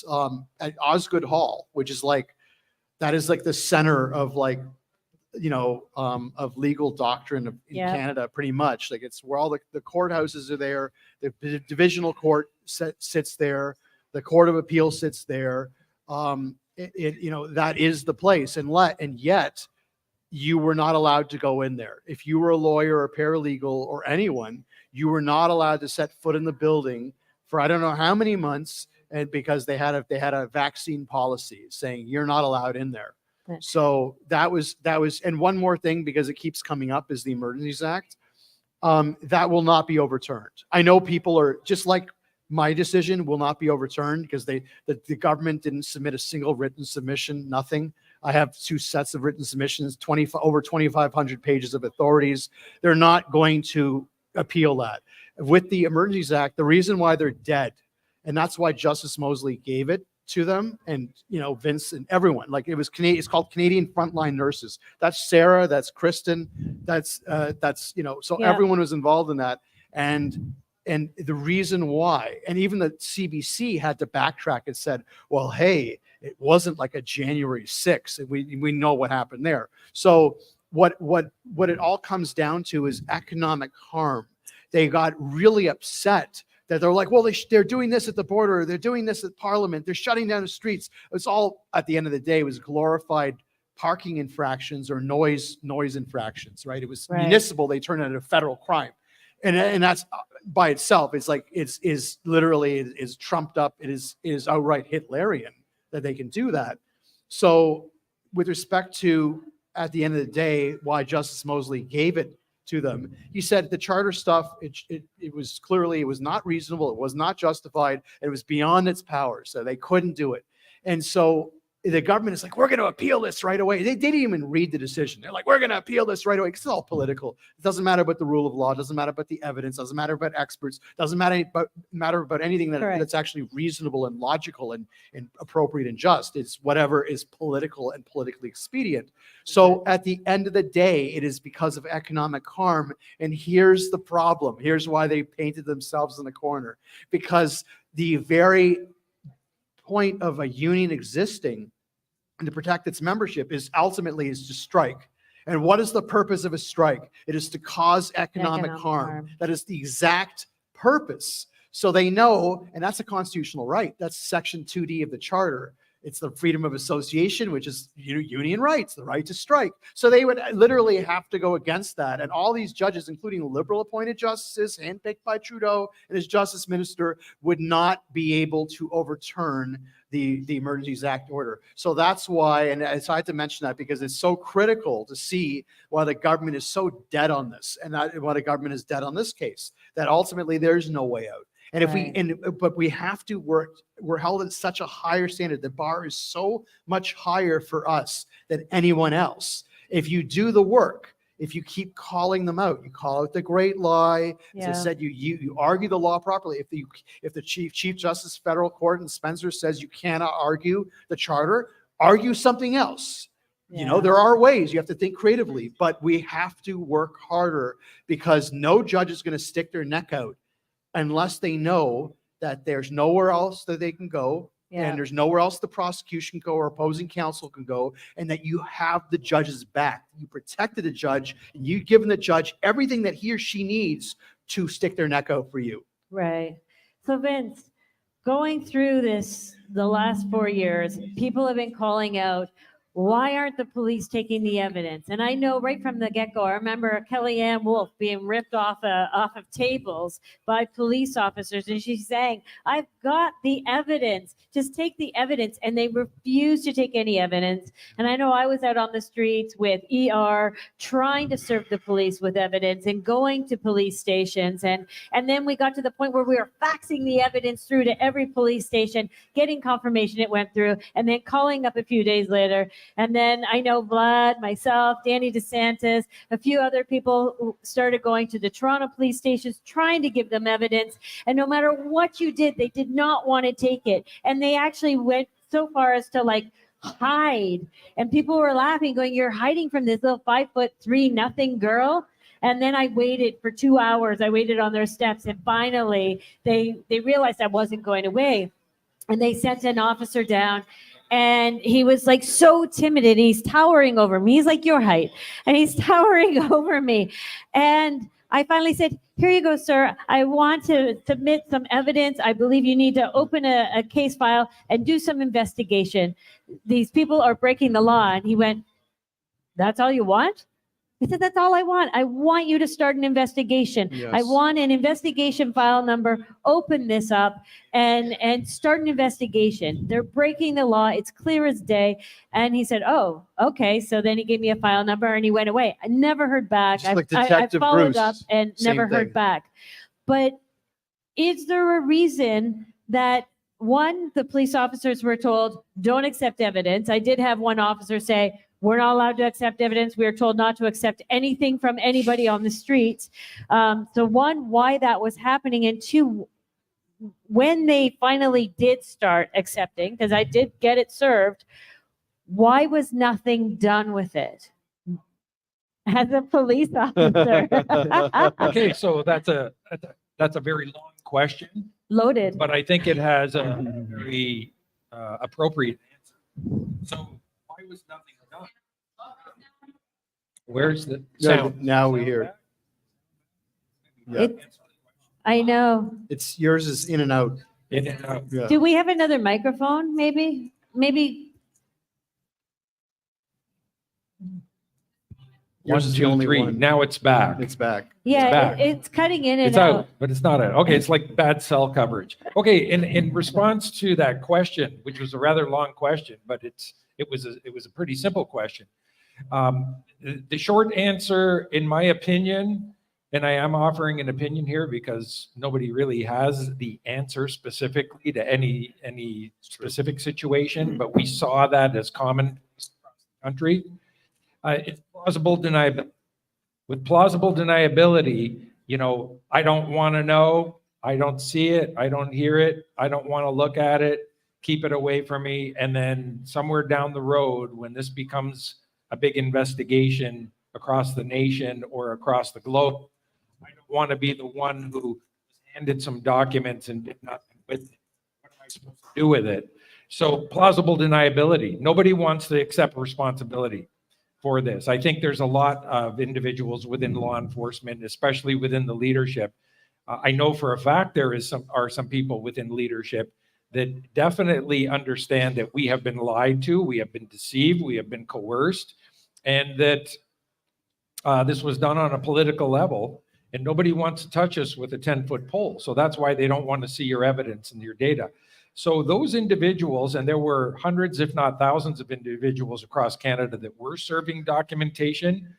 Osgoode Hall, which is that is like the center of of legal doctrine in Canada, pretty much. Like it's where all the courthouses are there, the divisional court sits there, the Court of Appeal sits there. That is the place, and yet you were not allowed to go in there. If you were a lawyer or paralegal or anyone, you were not allowed to set foot in the building for I don't know how many months, and because they had a vaccine policy saying you're not allowed in there. So that was, and one more thing, because it keeps coming up, is the Emergencies Act. That will not be overturned. I know people are just like. My decision will not be overturned because the government didn't submit a single written submission, nothing. I have 2 sets of written submissions, over 2,500 pages of authorities. They're not going to appeal that. With the Emergencies Act, the reason why they're dead, and that's why Justice Mosley gave it to them, and Vince and everyone, it's called Canadian Frontline Nurses. That's Sarah, that's Kristen, that's everyone was involved in that. And the reason why, and even the CBC had to backtrack and said, well, hey, it wasn't like a January 6th. And we know what happened there. So what it all comes down to is economic harm. They got really upset that they're like, well, they're doing this at the border. They're doing this at Parliament. They're shutting down the streets. It's all, at the end of the day, it was glorified parking infractions or noise infractions, right? It was municipal. They turned it into a federal crime. And that's by itself, it's like is literally trumped up. It is outright Hitlerian that they can do that. So with respect to, at the end of the day, why Justice Mosley gave it to them, he said the charter stuff, it was clearly, it was not reasonable, it was not justified, it was beyond its powers, so they couldn't do it. And so the government is like, we're going to appeal this right away. They didn't even read the decision. They're like, we're going to appeal this right away. It's all political. It doesn't matter about the rule of law. It doesn't matter about the evidence. It doesn't matter about experts. It doesn't matter about anything that's actually reasonable and logical and appropriate and just. It's whatever is political and politically expedient. So at the end of the day, it is because of economic harm. And here's the problem. Here's why they painted themselves in the corner. Because the very point of a union existing and to protect its membership is ultimately to strike. And what is the purpose of a strike? It is to cause economic harm. That is the exact purpose. So they know, and that's a constitutional right. That's Section 2D of the Charter. It's the freedom of association, which is union rights, the right to strike. So they would literally have to go against that. And all these judges, including liberal appointed justices handpicked by Trudeau and his justice minister, would not be able to overturn the Emergencies Act order. So that's why, and I had to mention that because it's so critical to see why the government is so dead on this, and why the government is dead on this case, that ultimately there's no way out. And but we have to work, we're held at such a higher standard. The bar is so much higher for us than anyone else. If you do the work, if you keep calling them out, you call out the great lie. As I Yeah. said, you argue the law properly. If the Chief Justice Federal Court and Spencer says you cannot argue the charter, argue something else. You know, Yeah. there are ways. You have to think creatively, but we have to work harder because no judge is going to stick their neck out unless they know that there's nowhere else that they can go. Yeah. And there's nowhere else the prosecution can go or opposing counsel can go, and that you have the judge's back. You protected the judge, and you've given the judge everything that he or she needs to stick their neck out for you. Right. So Vince, going through this, the last 4 years, people have been calling out, why aren't the police taking the evidence? And I know right from the get-go, I remember Kellyanne Wolfe being ripped off of tables by police officers, and she's saying, I've got the evidence, just take the evidence, and they refuse to take any evidence. And I know I was out on the streets with ER trying to serve the police with evidence and going to police stations, and then we got to the point where we were faxing the evidence through to every police station, getting confirmation it went through, and then calling up a few days later. And then I know Vlad, myself, Danny DeSantis, a few other people started going to the Toronto police stations, trying to give them evidence. And no matter what you did, they did not want to take it. And they actually went so far as to like hide. And people were laughing, going, you're hiding from this little 5'3" nothing girl. And then I waited for 2 hours. I waited on their steps. And finally, they realized I wasn't going away. And they sent an officer down. And he was like so timid, and he's towering over me. He's like your height, and he's towering over me. And I finally said, here you go, sir. I want to submit some evidence. I believe you need to open a case file and do some investigation. These people are breaking the law. And he went, that's all you want? I said, that's all I want. I want you to start an investigation. Yes. I want an investigation file number, open this up and start an investigation. They're breaking the law. It's clear as day. And he said, oh, okay. So then he gave me a file number and he went away. I never heard back. Just like I Detective followed Bruce, up and same never heard thing. back. But is there a reason that, one, the police officers were told, don't accept evidence? I did have one officer say, we're not allowed to accept evidence. We are told not to accept anything from anybody on the streets. So one, why that was happening, and two, when they finally did start accepting, because I did get it served, why was nothing done with it? As a police officer. Okay, so that's a very long question, Loaded. but I think it has a very appropriate answer. So why was nothing done? Where's the sound? Now we hear it. Yeah. I know. It's yours is in and out. In and out. Yeah. Do we have another microphone? Maybe. One, Yours is the two, only three. one. Now it's back. It's back. Yeah, back. it's cutting in and It's out. out, but it's not out. Okay, it's like bad cell coverage. Okay, in response to that question, which was a rather long question, but it was a pretty simple question. The short answer, in my opinion, and I am offering an opinion here because nobody really has the answer specifically to any specific situation, but we saw that as common across the country. It's plausible deniability. With plausible deniability, I don't want to know, I don't see it, I don't hear it, I don't want to look at it, keep it away from me, and then somewhere down the road, when this becomes a big investigation across the nation or across the globe, I don't want to be the one who handed some documents and did nothing with it. What am I supposed to do with it? So plausible deniability. Nobody wants to accept responsibility for this. I think there's a lot of individuals within law enforcement, especially within the leadership. I know for a fact there are some people within leadership that definitely understand that we have been lied to, we have been deceived, we have been coerced, and that this was done on a political level, and nobody wants to touch us with a 10-foot pole. So that's why they don't want to see your evidence and your data. So those individuals, and there were hundreds, if not thousands of individuals across Canada that were serving documentation,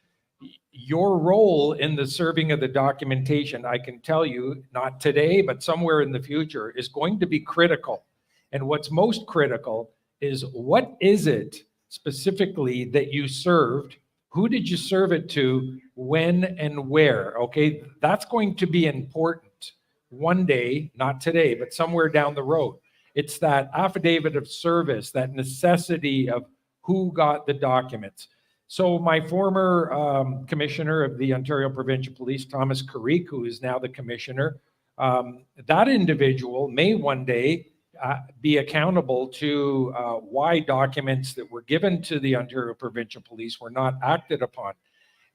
your role in the serving of the documentation, I can tell you, not today, but somewhere in the future, is going to be critical. And what's most critical is, what is it specifically that you served Who did you serve it to, when and where? Okay, that's going to be important one day, not today, but somewhere down the road. It's that affidavit of service, that necessity of who got the documents. So my former commissioner of the Ontario Provincial Police, Thomas Kareem, who is now the commissioner, that individual may one day be accountable to why documents that were given to the Ontario Provincial Police were not acted upon.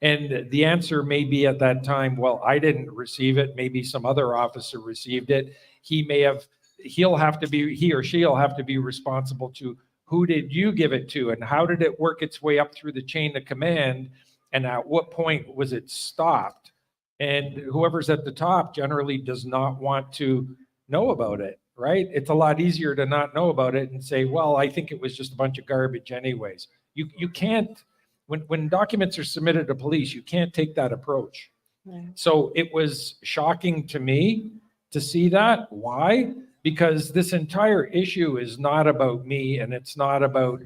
And the answer may be at that time, well, I didn't receive it. Maybe some other officer received it. He or she'll have to be responsible to who did you give it to and how did it work its way up through the chain of command and at what point was it stopped? And whoever's at the top generally does not want to know about it, right? It's a lot easier to not know about it and say, well, I think it was just a bunch of garbage anyways. You can't, when documents are submitted to police, you can't take that approach. Right. So it was shocking to me to see that. Why? Because this entire issue is not about me and it's not about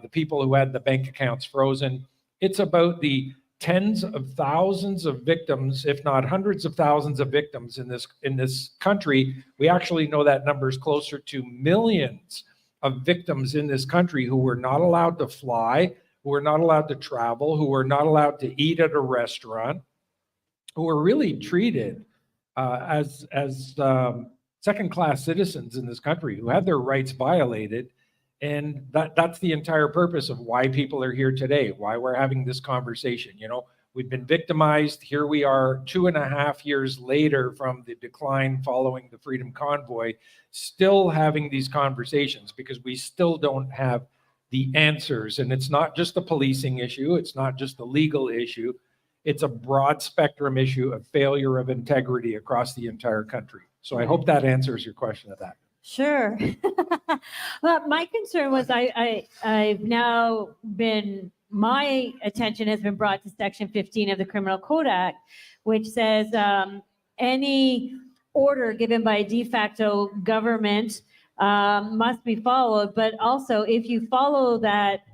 the people who had the bank accounts frozen. It's about the tens of thousands of victims, if not hundreds of thousands of victims in this country. We actually know that number is closer to millions of victims in this country who were not allowed to fly, who were not allowed to travel, who were not allowed to eat at a restaurant, who were really treated as second-class citizens in this country, who had their rights violated. And that's the entire purpose of why people are here today, why we're having this conversation. You know, we've been victimized. Here we are 2.5 years later from the decline following the Freedom Convoy, still having these conversations because we still don't have the answers. And it's not just a policing issue. It's not just a legal issue. It's a broad spectrum issue of failure of integrity across the entire country. So I hope that answers your question of that. Sure. Well, my concern was I've now been, my attention has been brought to Section 15 of the Criminal Code Act, which says any order given by a de facto government must be followed. But also, if you follow that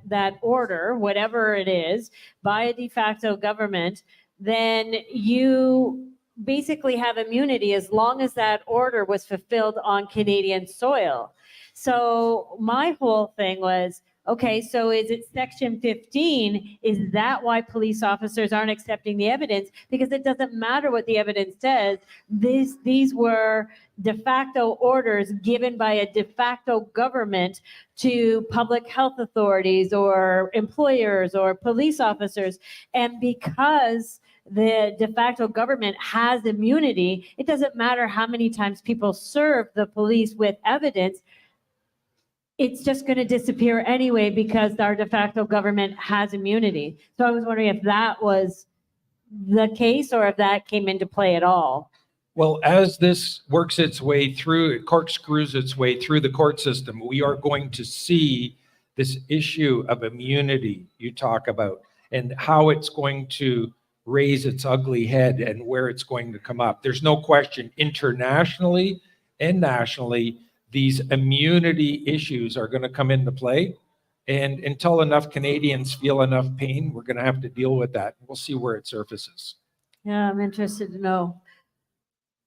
order, whatever it is, by a de facto government, then you basically have immunity as long as that order was fulfilled on Canadian soil. So my whole thing was, okay, so is it Section 15? Is that why police officers aren't accepting the evidence? Because it doesn't matter what the evidence says. These were de facto orders given by a de facto government to public health authorities or employers or police officers. And because the de facto government has immunity, it doesn't matter how many times people serve the police with evidence. It's just going to disappear anyway because our de facto government has immunity. So I was wondering if that was the case or if that came into play at all. Well, as this works its way through, it corkscrews its way through the court system, we are going to see this issue of immunity you talk about and how it's going to raise its ugly head and where it's going to come up. There's no question internationally and nationally, these immunity issues are going to come into play. And until enough Canadians feel enough pain, we're going to have to deal with that. We'll see where it surfaces. Yeah, I'm interested to know.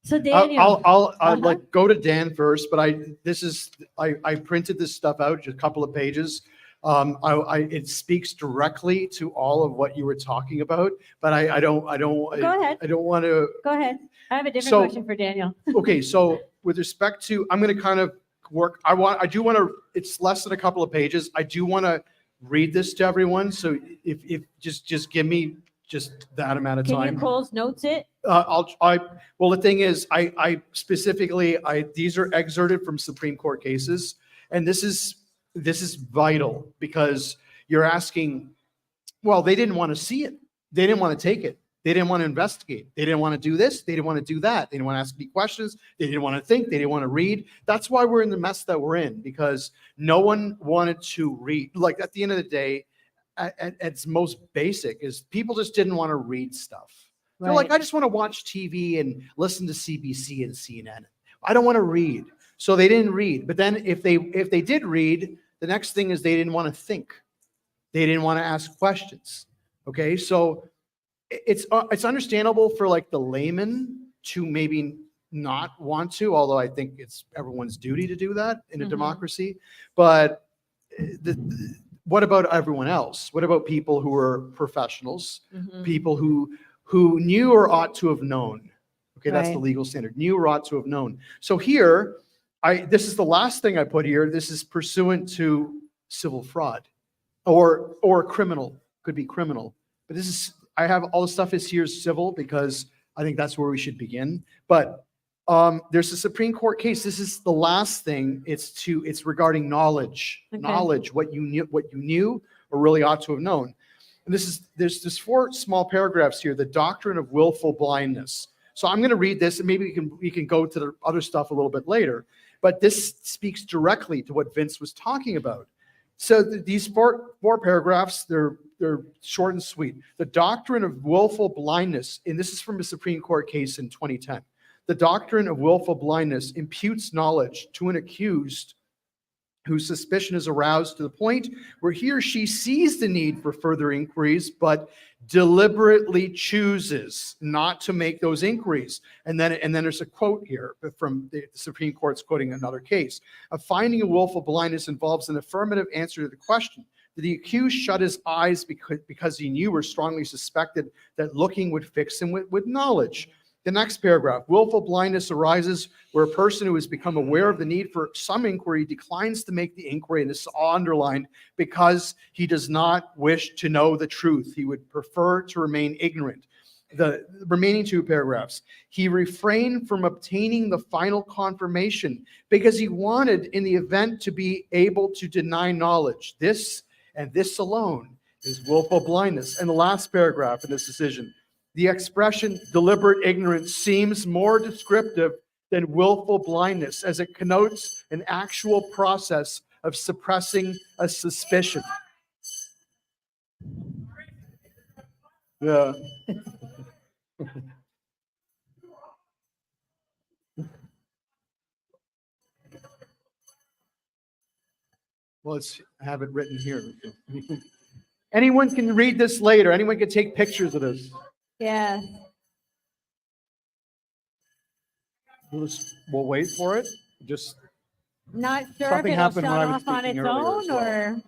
So Daniel, I'll like go to Dan first, but I printed this stuff out, just a couple of pages. It speaks directly to all of what you were talking about, but I don't go ahead. I don't want to. Go ahead. I have a different question for Daniel. Okay, so with respect to, I'm going to kind of work. I do want to. It's less than a couple of pages. I do want to read this to everyone. So if just give me just that amount of time. Can you Cole's notes it? Well, the thing is, I specifically, these are excerpted from Supreme Court cases, and this is vital because you're asking, well, they didn't want to see it. They didn't want to take it. They didn't want to investigate. They didn't want to do this. They didn't want to do that. They didn't want to ask any questions. They didn't want to think. They didn't want to read. That's why we're in the mess that we're in, because no one wanted to read. Like at the end of the day, at its most basic is people just didn't want to read stuff. They're like, I just want to watch TV and listen to CBC and CNN. I don't want to read. So they didn't read. But then if they did read, the next thing is they didn't want to think. They didn't want to ask questions. Okay, so it's understandable for like the layman to maybe not want to, although I think it's everyone's duty to do that in a democracy. But what about everyone else? What about people who are professionals, people who knew or ought to have known? Okay, that's the Right. legal standard. Knew or ought to have known. So here, this is the last thing I put here. This is pursuant to civil fraud, or criminal. Could be criminal. But this is, I have all the stuff is here civil because I think that's where we should begin. But there's a Supreme Court case. This is the last thing. It's regarding knowledge. Okay. Knowledge, what you knew or really ought to have known. And there's 4 small paragraphs here. The doctrine of willful blindness. So I'm going to read this, and maybe we can go to the other stuff a little bit later. But this speaks directly to what Vince was talking about. So these four paragraphs, they're short and sweet. The doctrine of willful blindness, and this is from a Supreme Court case in 2010. The doctrine of willful blindness imputes knowledge to an accused whose suspicion is aroused to the point where he or she sees the need for further inquiries, but deliberately chooses not to make those inquiries. And then there's a quote here from the Supreme Court's quoting another case. A finding of willful blindness involves an affirmative answer to the question. Did the accused shut his eyes because he knew or strongly suspected that looking would fix him with knowledge? The next paragraph, willful blindness arises where a person who has become aware of the need for some inquiry declines to make the inquiry, and this is all underlined, because he does not wish to know the truth. He would prefer to remain ignorant. The remaining 2 paragraphs, he refrained from obtaining the final confirmation because he wanted in the event to be able to deny knowledge. This and this alone is willful blindness. And the last paragraph in this decision, the expression deliberate ignorance seems more descriptive than willful blindness, as it connotes an actual process of suppressing a suspicion. Yeah. Well, I have it written here. Anyone can read this later. Anyone can take pictures of this. Yeah. We'll wait for it. Just Not sure if Something it'll happened shut when I was off on speaking its earlier own as well. or.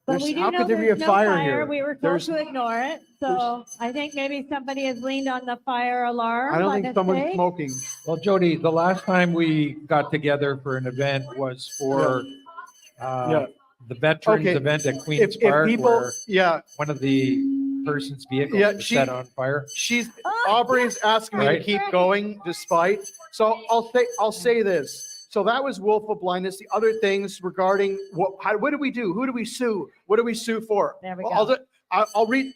But There's- we do how know could there be there's a no fire fire. here? We were told There's- to ignore it. So I think maybe somebody has leaned on the fire alarm. I don't by think someone's mistake. smoking. Well, Jody, the last time we got together for an event was for Yeah. the veterans Okay. event at Queen's If Park, people, where yeah, one of the person's vehicles Yeah, was set on fire. Aubrey's asking me to Right. keep going despite. So I'll say this. So that was willful blindness. The other things regarding what do we do? Who do we sue? What do we sue for? There we Well, go. I'll read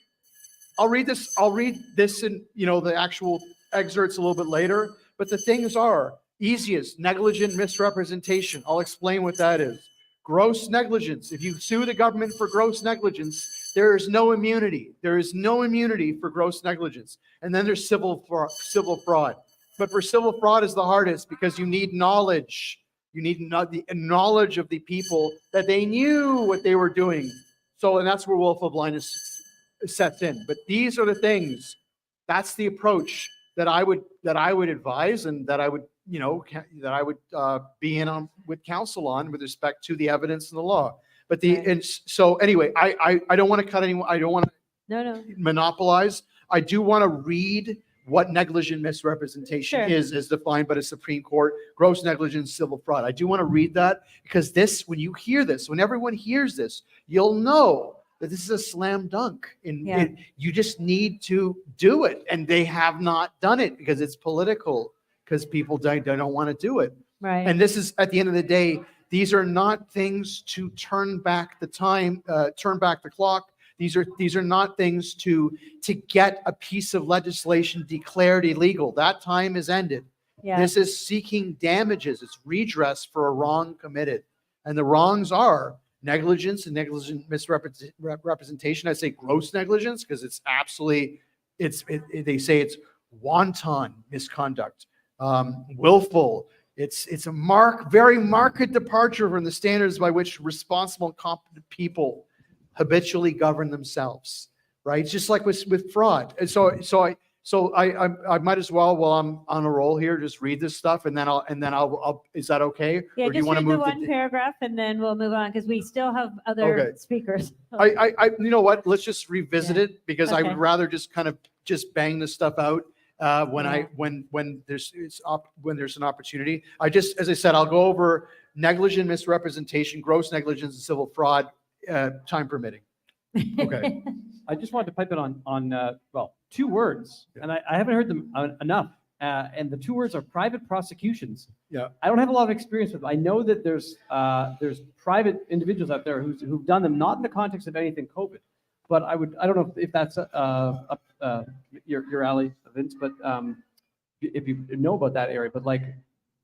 this in the actual excerpts a little bit later. But the things are easiest, negligent misrepresentation. I'll explain what that is. Gross negligence. If you sue the government for gross negligence, there is no immunity. There is no immunity for gross negligence. And then there's civil fraud. But for civil fraud is the hardest because you need knowledge. You need the knowledge of the people that they knew what they were doing. So, and that's where willful blindness sets in. But these are the things. That's the approach that I would advise, and that I would be in on with counsel on with respect to the evidence and the law. But so anyway, I don't want to cut anyone. I don't want to No. monopolize. I do want to read what negligent misrepresentation Sure. is as defined by the Supreme Court, gross negligence, civil fraud. I do want to read that because when you hear this, when everyone hears this, you'll know that this is a slam dunk. And you just need to do it. And they have not done it because it's political, because people don't want to do it. Right. And this is, at the end of the day, these are not things to turn back the time, turn back the clock. These are not things to get a piece of legislation declared illegal. That time is ended. Yeah. This is seeking damages. It's redress for a wrong committed. And the wrongs are negligence and negligent misrepresentation. I say gross negligence because it's absolutely, they say it's wanton misconduct, willful. It's a very marked departure from the standards by which responsible and competent people habitually govern themselves, right? It's just like with fraud. And so I might as well, while I'm on a roll here, just read this stuff and then I'll is that okay? Yeah, Or do you just want to read the move one paragraph and then we'll move on because we still have other Okay. speakers. You know what? Let's just revisit it because I Okay. would rather just kind of just bang this stuff out when there's an opportunity. As I said, I'll go over negligent misrepresentation, gross negligence, and civil fraud, time permitting. Okay. I just wanted to pipe in on well, 2 words, and I haven't heard them enough. And the 2 words are private prosecutions. Yeah. I don't have a lot of experience with them. I know that there's private individuals out there who've done them, not in the context of anything COVID, but I don't know if that's your alley, Vince, but if you know about that area, but like,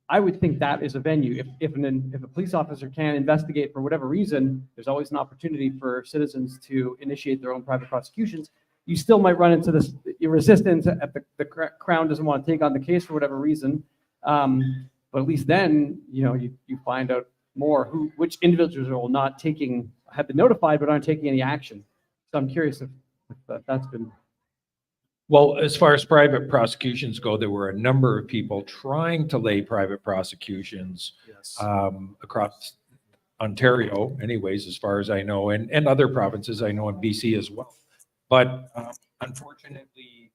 I would think that is a venue. If a police officer can investigate for whatever reason, there's always an opportunity for citizens to initiate their own private prosecutions. You still might run into this resistance if the Crown doesn't want to take on the case for whatever reason. But at least then, you find out more which individuals have been notified but aren't taking any action. So I'm curious if that's been. Well, as far as private prosecutions go, there were a number of people trying to lay private prosecutions across Ontario, anyways, as far as I know, and other provinces I know in BC as well. But unfortunately,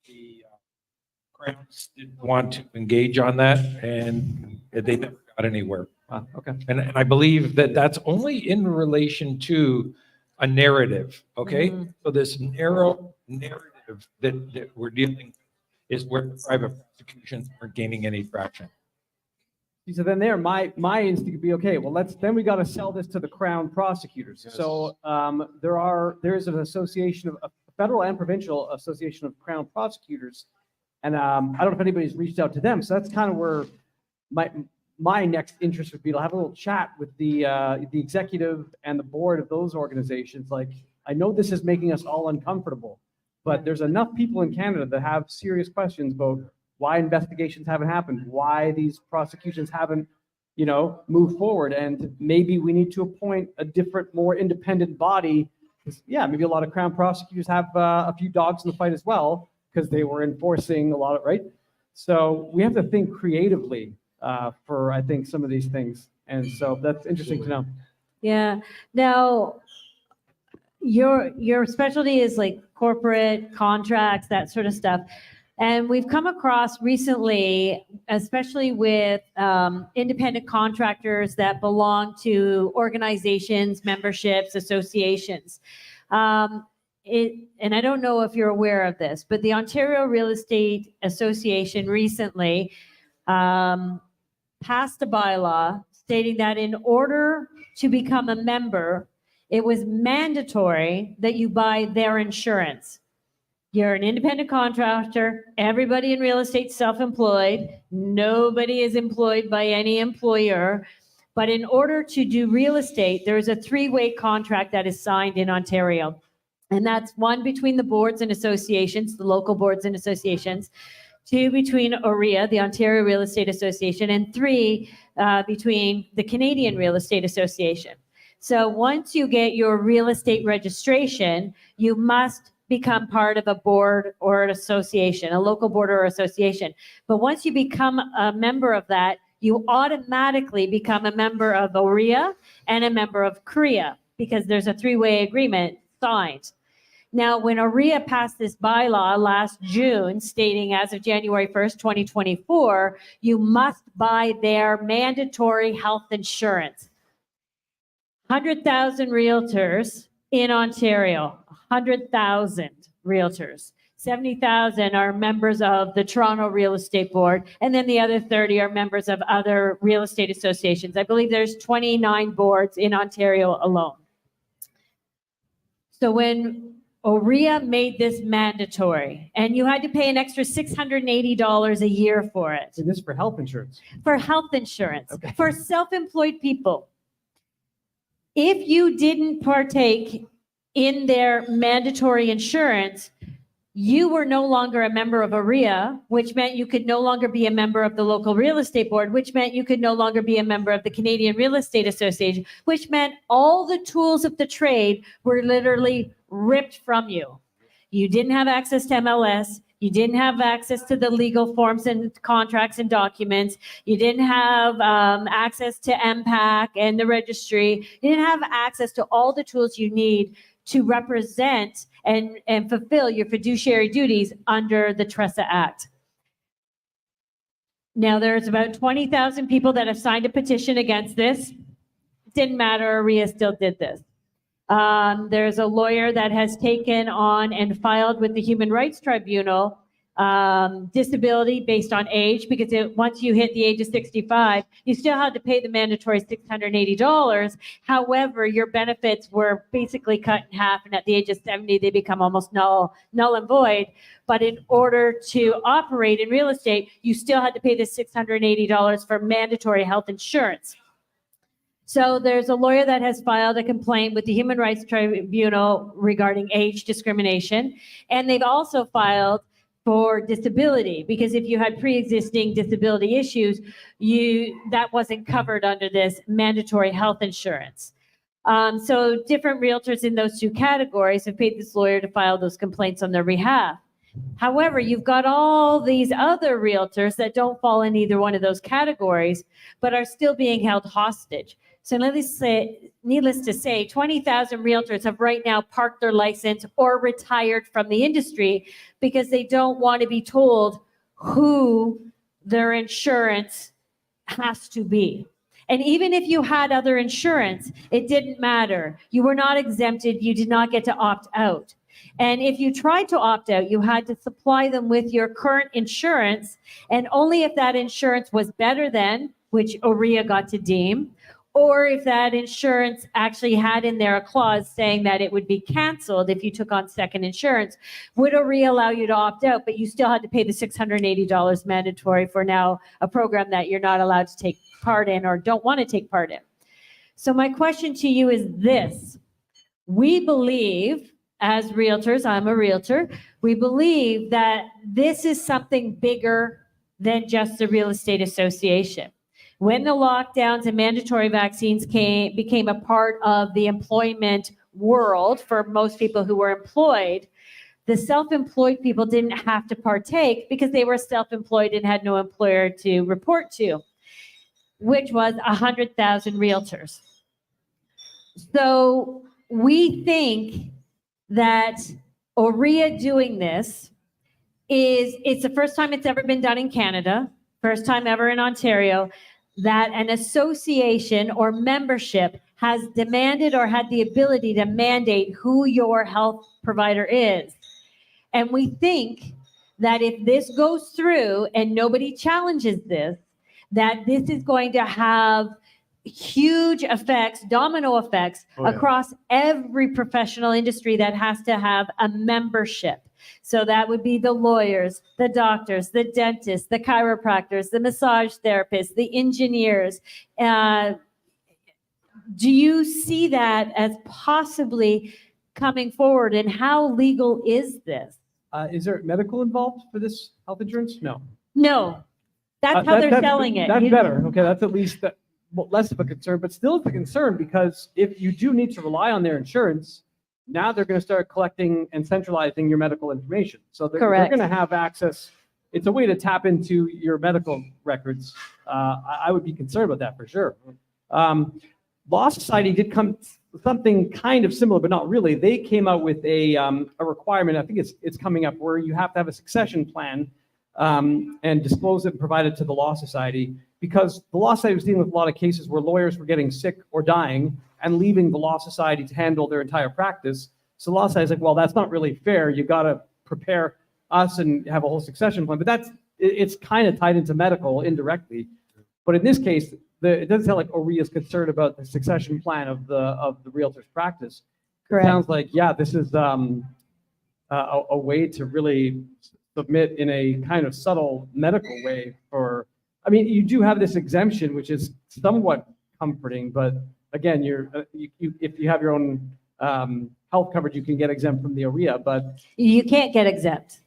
the Crowns didn't want to engage on that, and they never got anywhere. Okay. And I believe that that's only in relation to a narrative, okay? So this narrow narrative that we're dealing with is where the private prosecutions aren't gaining any traction. So then my instinct would be, okay, well, then we got to sell this to the Crown prosecutors. Yes. So there is an association of a federal and provincial association of Crown prosecutors. And I don't know if anybody's reached out to them. So that's kind of where my next interest would be to have a little chat with the executive and the board of those organizations. Like, I know this is making us all uncomfortable, but there's enough people in Canada that have serious questions about why investigations haven't happened, why these prosecutions haven't, moved forward. And maybe we need to appoint a different, more independent body. Maybe a lot of Crown prosecutors have a few dogs in the fight as well, because they were enforcing a lot of, right? So we have to think creatively for, I think, some of these things. And so that's interesting to know. Yeah. Now, your specialty is like corporate contracts, that sort of stuff. And we've come across recently, especially with independent contractors that belong to organizations, memberships, associations. And I don't know if you're aware of this, but the Ontario Real Estate Association recently passed a bylaw stating that in order to become a member, it was mandatory that you buy their insurance. You're an independent contractor. Everybody in real estate is self-employed. Nobody is employed by any employer. But in order to do real estate, there's a 3-way contract that is signed in Ontario. And that's 1 between the boards and associations, the local boards and associations, 2 between OREA, the Ontario Real Estate Association, and 3 between the Canadian Real Estate Association. So once you get your real estate registration, you must become part of a board or an association, a local board or association. But once you become a member of that, you automatically become a member of OREA and a member of CREA, because there's a 3-way agreement signed. Now, when OREA passed this bylaw last June, stating as of January 1st, 2024, you must buy their mandatory health insurance. 100,000 realtors in Ontario, 100,000 realtors. 70,000 are members of the Toronto Real Estate Board, and then the other 30 are members of other real estate associations. I believe there's 29 boards in Ontario alone. So when OREA made this mandatory, and you had to pay an extra $680 a year for it. And this is for health insurance? For health insurance, Okay. for self-employed people. If you didn't partake in their mandatory insurance, you were no longer a member of AREA, which meant you could no longer be a member of the local real estate board, which meant you could no longer be a member of the Canadian Real Estate Association, which meant all the tools of the trade were literally ripped from you. You didn't have access to MLS. You didn't have access to the legal forms and contracts and documents. You didn't have access to MPAC and the registry. You didn't have access to all the tools you need to represent and fulfill your fiduciary duties under the TRESA Act. Now, there's about 20,000 people that have signed a petition against this. Didn't matter, AREA still did this. There's a lawyer that has taken on and filed with the Human Rights Tribunal disability based on age, because once you hit the age of 65, you still had to pay the mandatory $680. However, your benefits were basically cut in half, and at the age of 70, they become almost null and void. But in order to operate in real estate, you still had to pay the $680 for mandatory health insurance. So there's a lawyer that has filed a complaint with the Human Rights Tribunal regarding age discrimination, and they've also filed for disability, because if you had pre-existing disability issues, that wasn't covered under this mandatory health insurance. So different realtors in those two categories have paid this lawyer to file those complaints on their behalf. However, you've got all these other realtors that don't fall in either one of those categories, but are still being held hostage. So needless to say, 20,000 realtors have right now parked their license or retired from the industry because they don't want to be told who their insurance has to be. And even if you had other insurance, it didn't matter. You were not exempted. You did not get to opt out. And if you tried to opt out, you had to supply them with your current insurance, and only if that insurance was better than, which AREA got to deem, or if that insurance actually had in there a clause saying that it would be canceled if you took on second insurance, would AREA allow you to opt out, but you still had to pay the $680 mandatory for now a program that you're not allowed to take part in or don't want to take part in. So my question to you is this. We believe, as realtors, I'm a realtor, we believe that this is something bigger than just the real estate association. When the lockdowns and mandatory vaccines became a part of the employment world for most people who were employed, the self-employed people didn't have to partake because they were self-employed and had no employer to report to, which was 100,000 realtors. So we think that AREA doing this it's the first time it's ever been done in Canada, first time ever in Ontario, that an association or membership has demanded or had the ability to mandate who your health provider is. And we think that if this goes through and nobody challenges this, that this is going to have huge effects, domino effects, across every professional industry that has to have a membership. So that would be the lawyers, the doctors, the dentists, the chiropractors, the massage therapists, the engineers. Do you see that as possibly coming forward, and how legal is this? Is there medical involved for this health insurance? No. No, that's how they're selling it. That's better. Okay, that's at least less of a concern, but still it's a concern, because if you do need to rely on their insurance, now they're going to start collecting and centralizing your medical information. So they're going to have access. It's a way to tap into your medical records. I would be concerned about that for sure. Law Society did come something kind of similar, but not really. They came out with a requirement. I think it's coming up, where you have to have a succession plan and disclose it and provide it to the Law Society, because the Law Society was dealing with a lot of cases where lawyers were getting sick or dying and leaving the Law Society to handle their entire practice. So the Law Society is like, well, that's not really fair. You got to prepare us and have a whole succession plan. But it's kind of tied into medical indirectly. But in this case, it doesn't sound like AREA is concerned about the succession plan of the realtor's practice. Correct. It sounds like, yeah, this is a way to really submit in a kind of subtle medical way for. I mean, you do have this exemption, which is somewhat comforting, but again, if you have your own health coverage, you can get exempt from the OREA, but You can't get exempt.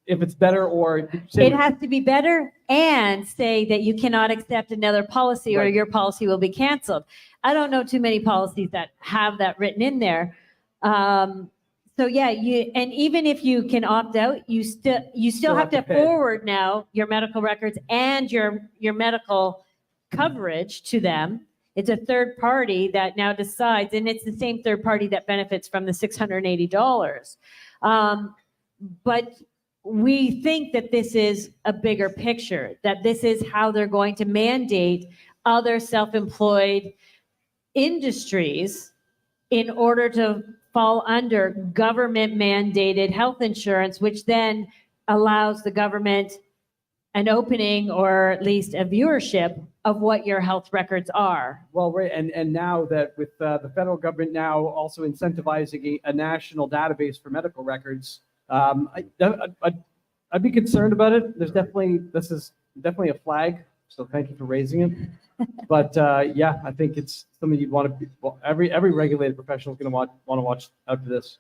if it's better or It has to be better and say that you cannot accept another policy or Right. your policy will be canceled. I don't know too many policies that have that written in there. So yeah, and even if you can opt out, you still have to pay. forward now your medical records and your medical coverage to them. It's a third party that now decides, and it's the same third party that benefits from the $680. But we think that this is a bigger picture, that this is how they're going to mandate other self-employed industries in order to fall under government mandated health insurance, which then allows the government an opening or at least a viewership of what your health records are. Well, right, and now that with the federal government now also incentivizing a national database for medical records, I'd be concerned about it. This is definitely a flag, so thank you for raising it. But yeah, I think it's something you'd want to be, well, every regulated professional is going to want to watch out for this.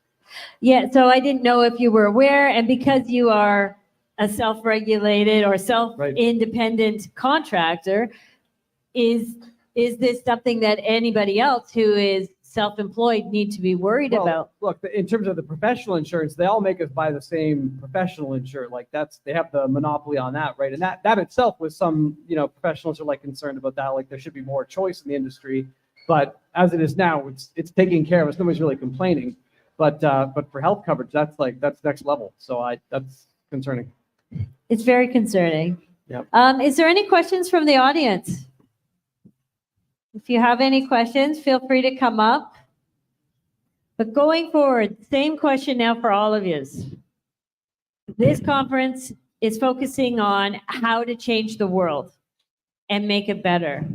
Yeah, so I didn't know if you were aware, and because you are a self-regulated or self-independent contractor, is this something that anybody else who is self-employed need to be worried about? Look, in terms of the professional insurance, they all make us buy the same professional insurance. Like they have the monopoly on that, right? And that itself was some, professionals are like concerned about that. Like there should be more choice in the industry, but as it is now, it's taking care of us. Nobody's really complaining, but for health coverage, that's next level. So that's concerning. It's very concerning. Yep. Is there any questions from the audience? If you have any questions, feel free to come up. But going forward, same question now for all of you. This conference is focusing on how to change the world and make it better.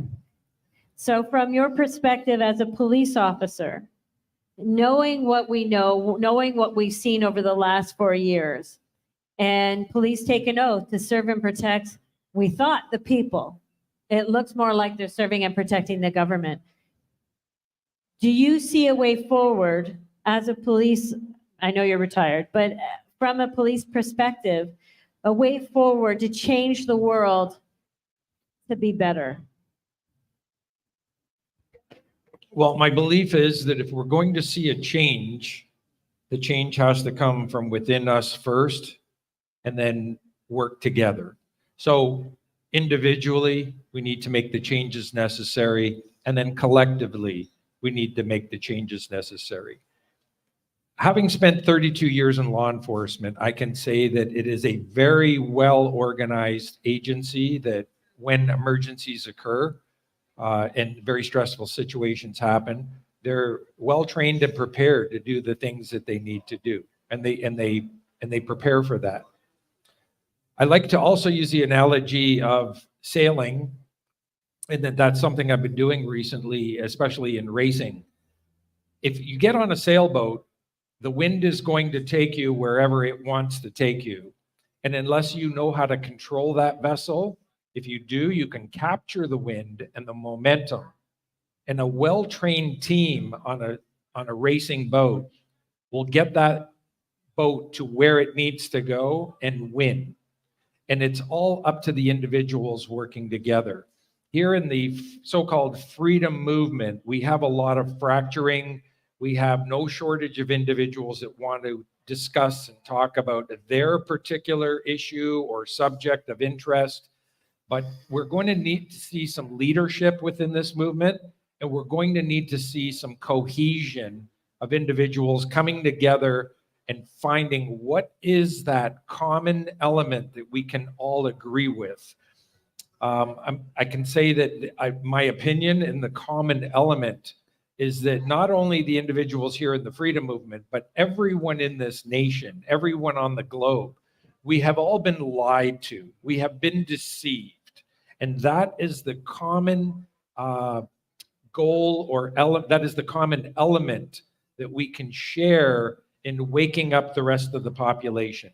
So from your perspective as a police officer, knowing what we know, knowing what we've seen over the last 4 years, and police take an oath to serve and protect, we thought, the people. It looks more like they're serving and protecting the government. Do you see a way forward as a police, I know you're retired, but from a police perspective, a way forward to change the world to be better? Well, my belief is that if we're going to see a change, the change has to come from within us first and then work together. So individually, we need to make the changes necessary, and then collectively, we need to make the changes necessary. Having spent 32 years in law enforcement, I can say that it is a very well-organized agency that when emergencies occur and very stressful situations happen, they're well-trained and prepared to do the things that they need to do, and they prepare for that. I like to also use the analogy of sailing, and that's something I've been doing recently, especially in racing. If you get on a sailboat, the wind is going to take you wherever it wants to take you. And unless you know how to control that vessel, if you do, you can capture the wind and the momentum. And a well-trained team on a racing boat will get that boat to where it needs to go and win. And it's all up to the individuals working together. Here in the so-called freedom movement, we have a lot of fracturing. We have no shortage of individuals that want to discuss and talk about their particular issue or subject of interest. But we're going to need to see some leadership within this movement, and we're going to need to see some cohesion of individuals coming together and finding what is that common element that we can all agree with. I can say that my opinion in the common element is that not only the individuals here in the freedom movement, but everyone in this nation, everyone on the globe, we have all been lied to. We have been deceived. And that is the common goal or that is the common element that we can share in waking up the rest of the population,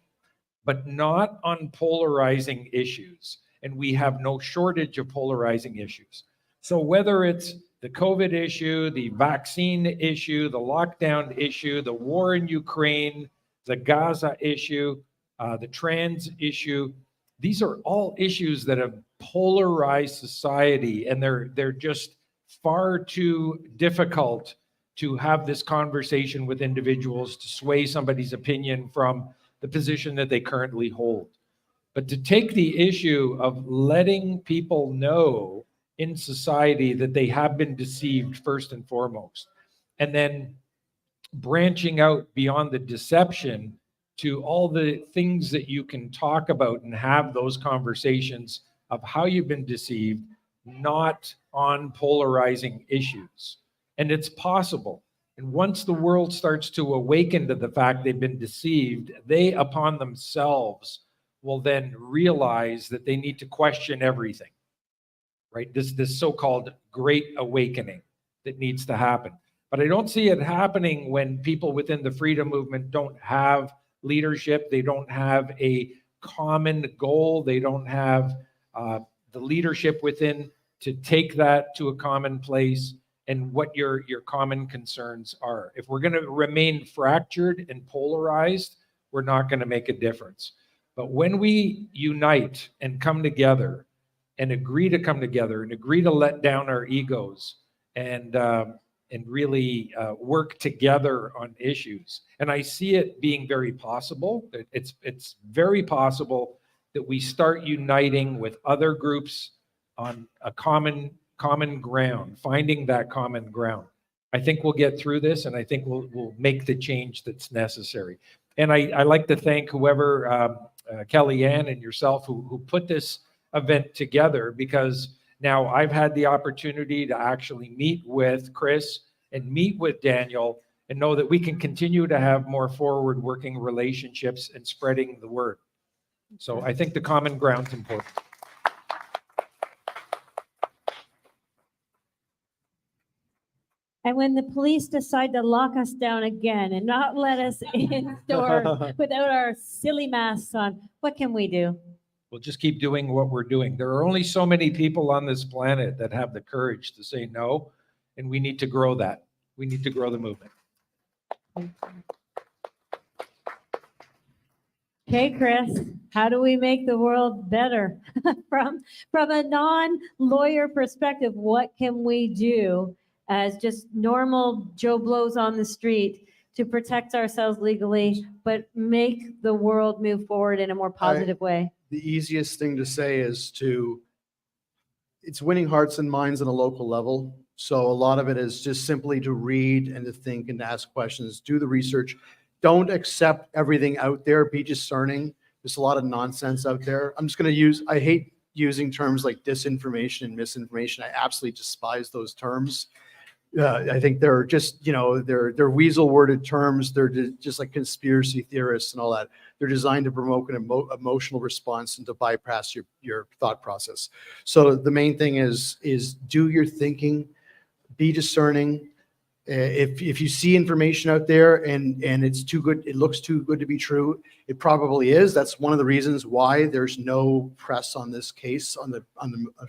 but not on polarizing issues. And we have no shortage of polarizing issues. So whether it's the COVID issue, the vaccine issue, the lockdown issue, the war in Ukraine, the Gaza issue, the trans issue. These are all issues that have polarized society, and they're just far too difficult to have this conversation with individuals to sway somebody's opinion from the position that they currently hold. But to take the issue of letting people know in society that they have been deceived first and foremost, and then branching out beyond the deception to all the things that you can talk about and have those conversations of how you've been deceived, not on polarizing issues. And it's possible. And once the world starts to awaken to the fact they've been deceived, they upon themselves will then realize that they need to question everything, right? This so-called great awakening that needs to happen. But I don't see it happening when people within the freedom movement don't have leadership. They don't have a common goal. They don't have the leadership within to take that to a common place and what your common concerns are. If we're going to remain fractured and polarized, we're not going to make a difference. But when we unite and come together and agree to come together and agree to let down our egos and really work together on issues, and I see it being very possible. It's very possible that we start uniting with other groups on a common ground, finding that common ground. I think we'll get through this, and I think we'll make the change that's necessary. And I like to thank whoever, Kellyanne and yourself, who put this event together, because now I've had the opportunity to actually meet with Cris and meet with Daniel and know that we can continue to have more forward working relationships and spreading the word. So I think the common ground's important. And when the police decide to lock us down again and not let us indoors without our silly masks on, what can we do? We'll just keep doing what we're doing. There are only so many people on this planet that have the courage to say no, and we need to grow that. We need to grow the movement. Okay, Cris, how do we make the world better? From a non-lawyer perspective, what can we do as just normal Joe Blows on the street to protect ourselves legally, but make the world move forward in a more positive way? The easiest thing to say is it's winning hearts and minds on a local level. So a lot of it is just simply to read and to think and to ask questions, do the research. Don't accept everything out there. Be discerning. There's a lot of nonsense out there. I hate using terms like disinformation and misinformation. I absolutely despise those terms. I think they're just, they're weasel-worded terms. They're just like conspiracy theorists and all that. They're designed to promote an emotional response and to bypass your thought process. So the main thing is do your thinking, be discerning. If you see information out there and it's too good, it looks too good to be true, it probably is. That's one of the reasons why there's no press on this case, on the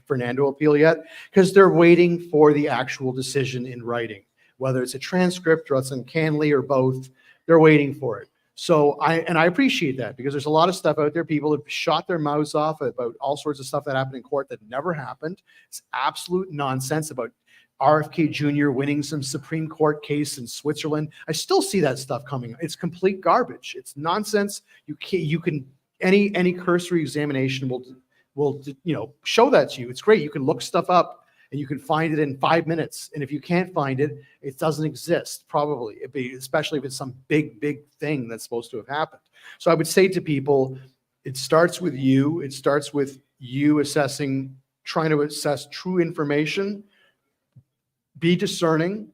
Fernando appeal yet, because they're waiting for the actual decision in writing, whether it's a transcript or it's uncannily or both. They're waiting for it. So I appreciate that, because there's a lot of stuff out there. People have shot their mouths off about all sorts of stuff that happened in court that never happened. It's absolute nonsense about RFK Jr. winning some Supreme Court case in Switzerland. I still see that stuff coming. It's complete garbage. It's nonsense. Any cursory examination will show that to you. It's great. You can look stuff up and you can find it in 5 minutes. And if you can't find it, it doesn't exist, probably, especially if it's some big thing that's supposed to have happened. So I would say to people, it starts with you. It starts with you trying to assess true information. Be discerning.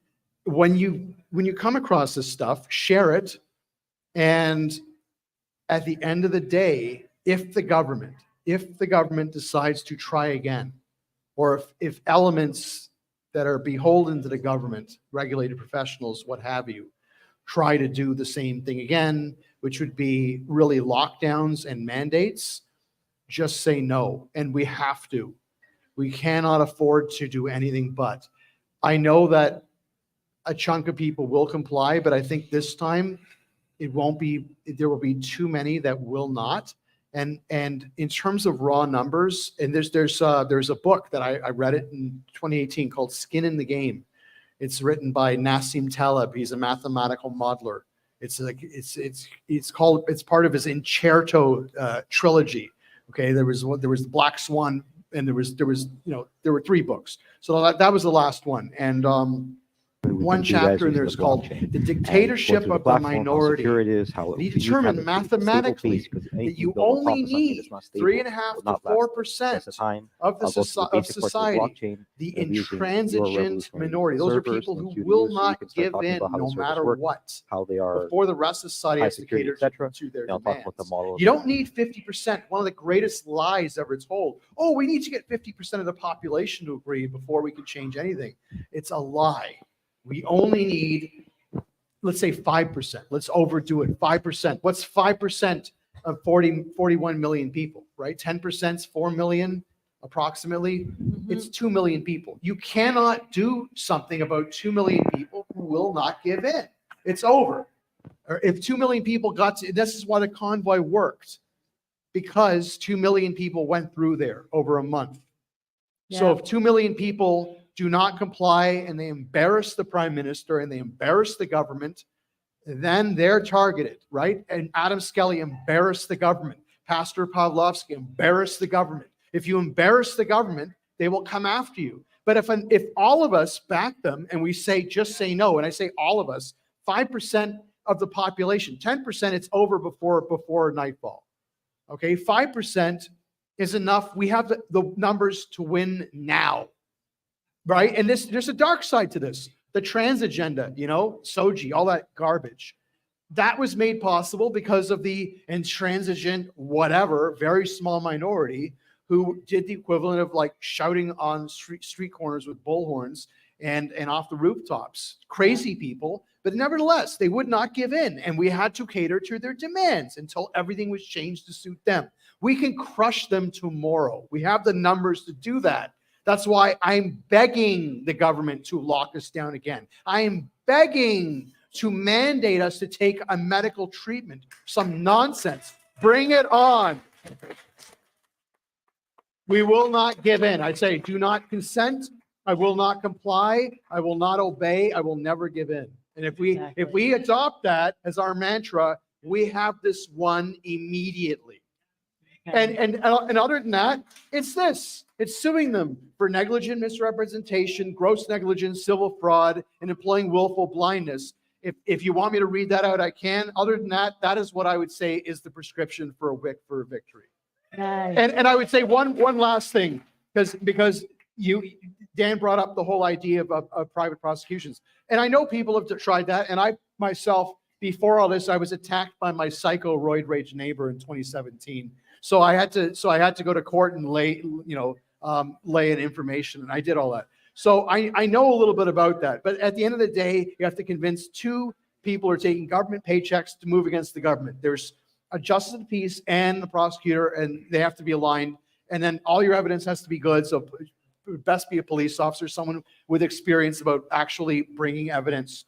When you come across this stuff, share it. And at the end of the day, if the government decides to try again, or if elements that are beholden to the government, regulated professionals, what have you, try to do the same thing again, which would be really lockdowns and mandates, just say no. And we have to. We cannot afford to do anything but. I know that a chunk of people will comply, but I think this time it won't be, there will be too many that will not. And in terms of raw numbers, and there's a book that I read it in 2018 called Skin in the Game. It's written by Nassim Taleb. He's a mathematical modeler. It's like it's part of his Incerto trilogy. Okay, there was the Black Swan, and there were 3 books. So that was the last one. And one chapter in there is called The Dictatorship of the Minority. He determined mathematically that you only need 3.5 to 4% of society, the intransigent minority. Those are people who will not give in no matter what, before the rest of society has to cater to their demands. You don't need 50%. One of the greatest lies ever told. Oh, we need to get 50% of the population to agree before we can change anything. It's a lie. We only need, let's say 5%. Let's overdo it. 5%. What's 5% of 41 million people, right? 10% is 4 million approximately. It's 2 million people. You cannot do something about 2 million people who will not give in. It's over. Or if 2 million people this is why the convoy worked, because 2 million people went through there over a month. So if 2 million people do not comply and they embarrass the prime minister and they embarrass the government, then they're targeted, right? And Adam Skelly embarrassed the government. Pastor Pavlovsky embarrassed the government. If you embarrass the government, they will come after you. But if all of us back them and we say, just say no, and I say all of us, 5% of the population, 10%, it's over before nightfall. Okay, 5% is enough. We have the numbers to win now. Right? And there's a dark side to this. The trans agenda, Soji, all that garbage. That was made possible because of the intransigent, whatever, very small minority who did the equivalent of like shouting on street corners with bullhorns and off the rooftops. Crazy people, but nevertheless, they would not give in. And we had to cater to their demands until everything was changed to suit them. We can crush them tomorrow. We have the numbers to do that. That's why I'm begging the government to lock us down again. I am begging to mandate us to take a medical treatment. Some nonsense. Bring it on. We will not give in. I say, do not consent. I will not comply. I will not obey. I will never give in. And if we adopt that as our mantra, we have this won immediately. And other than that, it's this. It's suing them for negligent misrepresentation, gross negligence, civil fraud, and employing willful blindness. If you want me to read that out, I can. Other than that, that is what I would say is the prescription for a victory. Nice. And I would say one last thing, because Dan brought up the whole idea of private prosecutions. And I know people have tried that. And I myself, before all this, I was attacked by my psycho roid rage neighbor in 2017. So I had to go to court and lay in information, and I did all that. So I know a little bit about that. But at the end of the day, you have to convince 2 people who are taking government paychecks to move against the government. There's a justice of the peace and the prosecutor, and they have to be aligned. And then all your evidence has to be good. So it would best be a police officer, someone with experience about actually bringing evidence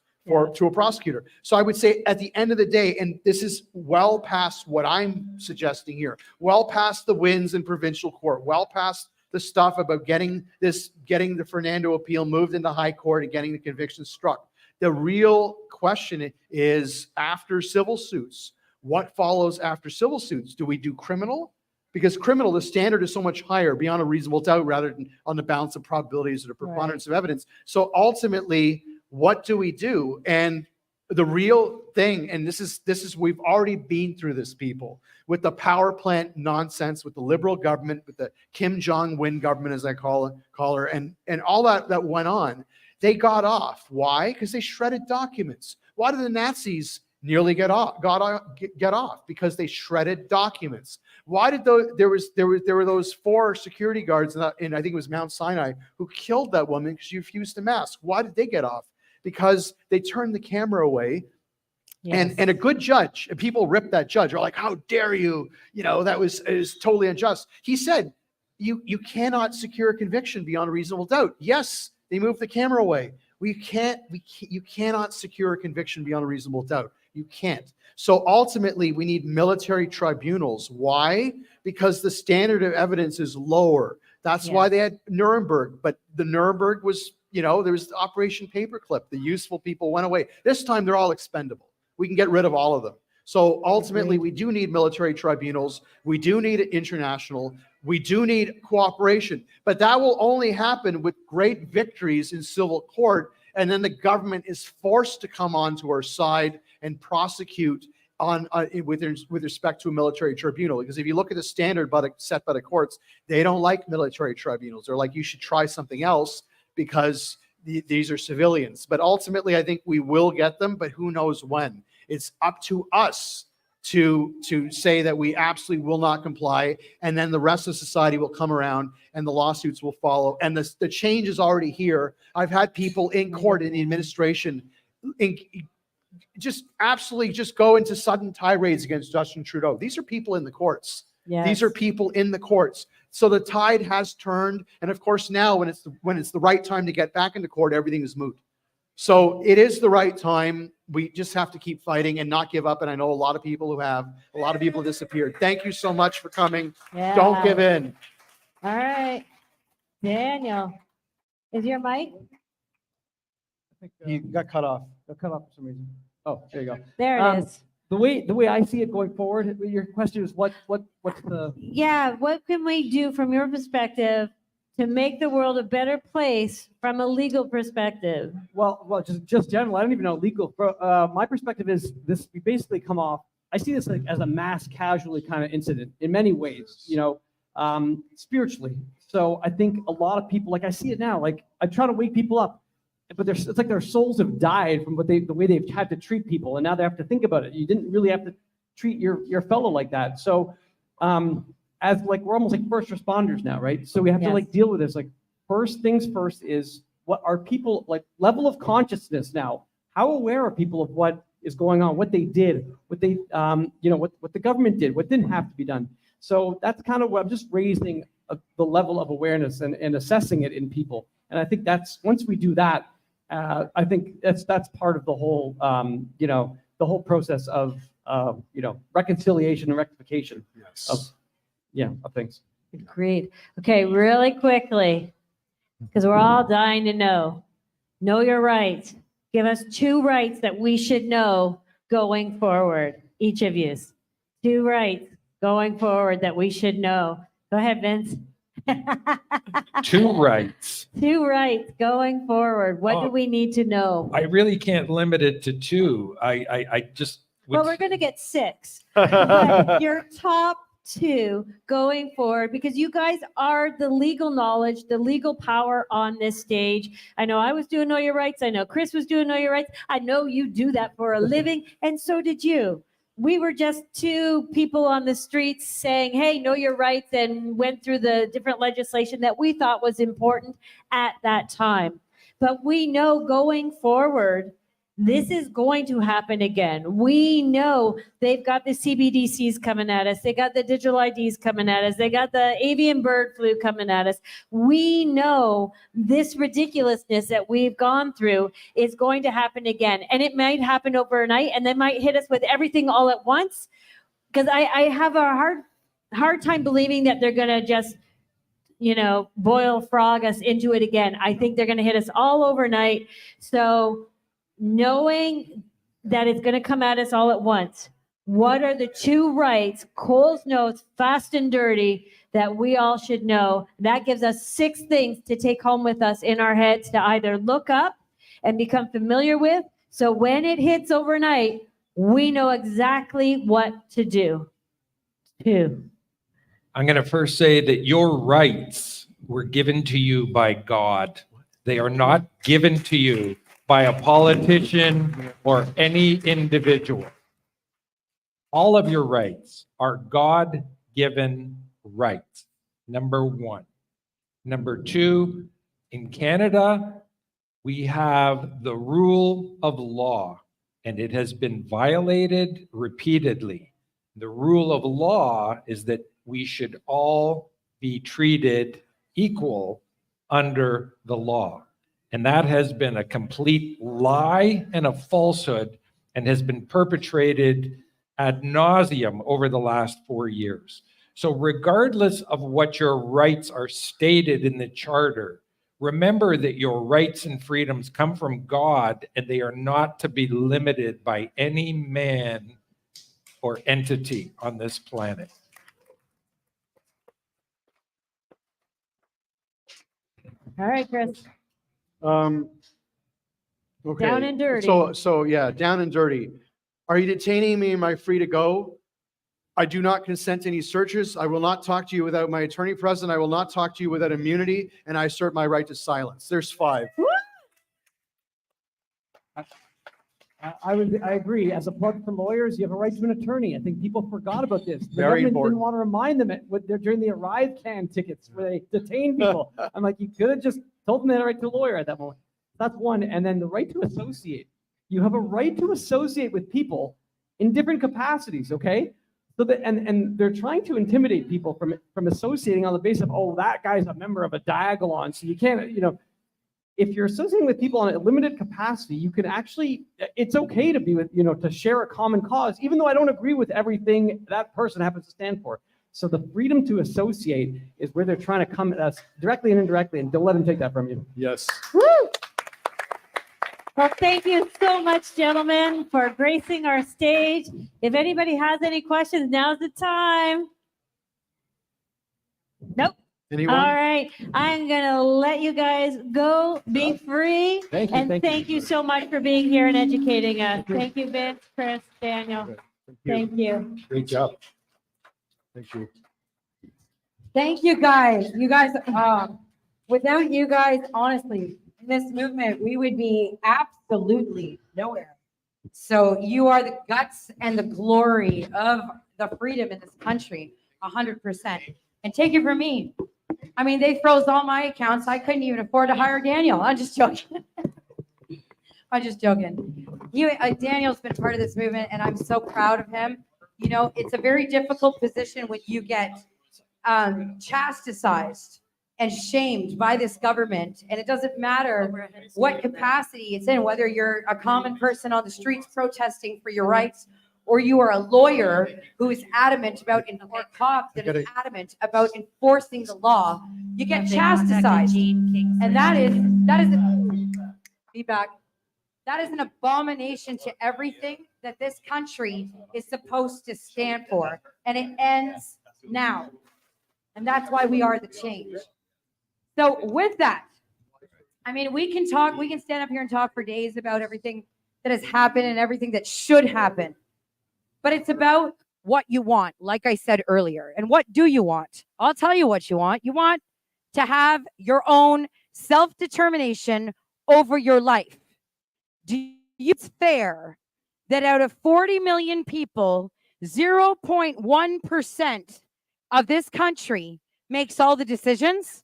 to a prosecutor. So I would say at the end of the day, and this is well past what I'm suggesting here, well past the wins in provincial court, well past the stuff about getting the Fernando appeal moved into high court and getting the conviction struck. The real question is, after civil suits, what follows after civil suits? Do we do criminal? Because criminal, the standard is so much higher, beyond a reasonable doubt, rather than on the balance of probabilities or the preponderance of evidence. So ultimately, what do we do? And the real thing, and this is we've already been through this, people, with the power plant nonsense, with the liberal government, with the Kim Jong-un government, as I call her, and all that went on. They got off. Why? Because they shredded documents. Why did the Nazis nearly get off? Because they shredded documents. Why did there were those 4 security guards in I think it was Mount Sinai who killed that woman because she refused to mask? Why did they get off? Because they turned the camera away. Yes. And a good judge, and people ripped that judge, are like, how dare you? That is totally unjust. He said, you cannot secure a conviction beyond a reasonable doubt. Yes, They moved the camera away. You cannot secure a conviction beyond a reasonable doubt. You can't. So ultimately, we need military tribunals. Why? Because the standard of evidence is lower. That's why they had Nuremberg. But the Nuremberg was, there was Operation Paperclip. The useful people went away. This time, they're all expendable. We can get rid of all of them. So ultimately, we do need military tribunals. We do need international. We do need cooperation. But that will only happen with great victories in civil court. And then the government is forced to come onto our side and prosecute with respect to a military tribunal. Because if you look at the standard set by the courts, they don't like military tribunals. They're like, you should try something else because these are civilians. But ultimately, I think we will get them, but who knows when. It's up to us to say that we absolutely will not comply, and then the rest of society will come around and the lawsuits will follow. And the change is already here. I've had people in court in the administration just go into sudden tirades against Justin Trudeau. These are people in the courts. Yes. These are people in the courts. So the tide has turned, and of course now when it's the right time to get back into court, everything is moot. So it is the right time. We just have to keep fighting and not give up. And I know a lot of people have disappeared. Thank you so much for coming. Yeah. Don't give in. All right. Daniel, is your mic? You got cut off. Got cut off for some reason. Oh, there you go. There it is. The way I see it going forward, your question is what's the Yeah, what can we do from your perspective to make the world a better place from a legal perspective? well just general. I don't even know legal. My perspective is this: we basically come off. I see this like as a mass casualty kind of incident in many ways. Spiritually. So I think a lot of people, like I see it now, like I try to wake people up, but it's like their souls have died from the way they've had to treat people, and now they have to think about it. You didn't really have to treat your fellow like that. So as like we're almost like first responders now, right? So we have to like deal with this. Like first things first is what are people like level of consciousness now? How aware are people of what is going on, what they did, what they what the government did, what didn't have to be done? So that's kind of what I'm just raising the level of awareness and assessing it in people. And I think that's once we do that, I think that's part of the whole the whole process of reconciliation and rectification of things. Agreed. Okay, really quickly, because we're all dying to know your rights. Give us 2 rights that we should know going forward, each of you. 2 rights going forward that we should know. Go ahead, Vince. 2 rights. 2 rights going forward. What do we need to know? I really can't limit it to 2. I just Well, we're going to get 6. But your top 2 going forward, because you guys are the legal knowledge, the legal power on this stage. I know I was doing Know Your Rights. I know Cris was doing Know Your Rights. I know you do that for a living, and so did you. We were just 2 people on the streets saying, hey, know your rights, and went through the different legislation that we thought was important at that time. But we know going forward, this is going to happen again. We know they've got the CBDCs coming at us. They got the digital IDs coming at us. They got the avian bird flu coming at us. We know this ridiculousness that we've gone through is going to happen again. And it might happen overnight, and they might hit us with everything all at once. Because I have a hard time believing that they're going to just, boil frog us into it again. I think they're going to hit us all overnight. So knowing that it's going to come at us all at once, what are the 2 rights, Cole's Notes, fast and dirty, that we all should know? That gives us 6 things to take home with us in our heads to either look up and become familiar with, so when it hits overnight, we know exactly what to do. 2. I'm going to first say that your rights were given to you by God. They are not given to you by a politician or any individual. All of your rights are God-given rights, number 1. Number 2, in Canada, we have the rule of law, and it has been violated repeatedly. The rule of law is that we should all be treated equal under the law. And that has been a complete lie and a falsehood and has been perpetrated ad nauseum over the last 4 years. So regardless of what your rights are stated in the charter, remember that your rights and freedoms come from God and they are not to be limited by any man or entity on this planet. All right, Chris. Okay. Down and dirty. So yeah, down and dirty. Are you detaining me? Am I free to go? I do not consent to any searches. I will not talk to you without my attorney present. I will not talk to you without immunity, and I assert my right to silence. There's 5. I agree. As a plug for lawyers, you have a right to an attorney. I think people forgot about this. The Very government important. didn't want to remind them during the arrive can tickets where they detain people. I'm like, you could have just told them they had a right to a lawyer at that moment. That's one. And then the right to associate. You have a right to associate with people in different capacities, okay? So that, and they're trying to intimidate people from associating on the basis of, oh, that guy's a member of a Daigle, so you can't, if you're associating with people on a limited capacity, you can actually, it's okay to be with, to share a common cause, even though I don't agree with everything that person happens to stand for. So the freedom to associate is where they're trying to come at us directly and indirectly, and don't let them take that from you. Yes. Woo! Well, thank you so much, gentlemen, for gracing our stage. If anybody has any questions, now's the time. Nope. Anyone? All right. I'm going to let you guys go. Be free. Thank you. And thank you so much for being here and educating us. Thank you, Vince, Chris, Daniel. Thank you. Great job. Thank you. Thank you, guys. You guys, without you guys, honestly, in this movement, we would be absolutely nowhere. So you are the guts and the glory of the freedom in this country, 100%. And take it from me. I mean, they froze all my accounts. I couldn't even afford to hire Daniel. I'm just joking. I'm just joking. Daniel's been part of this movement, and I'm so proud of him. It's a very difficult position when you get chastised and shamed by this government, and it doesn't matter what capacity it's in, whether you're a common person on the streets protesting for your rights, or you are a lawyer who is adamant about, or a cop that is adamant about enforcing the law. You get chastised, and that is feedback. That is an abomination to everything that this country is supposed to stand for, and it ends now. And that's why we are the change. So with that, I mean, we can stand up here and talk for days about everything that has happened and everything that should happen. But it's about what you want, like I said earlier. And what do you want? I'll tell you what you want. You want to have your own self-determination over your life. Do you think it's fair that out of 40 million people, 0.1% of this country makes all the decisions?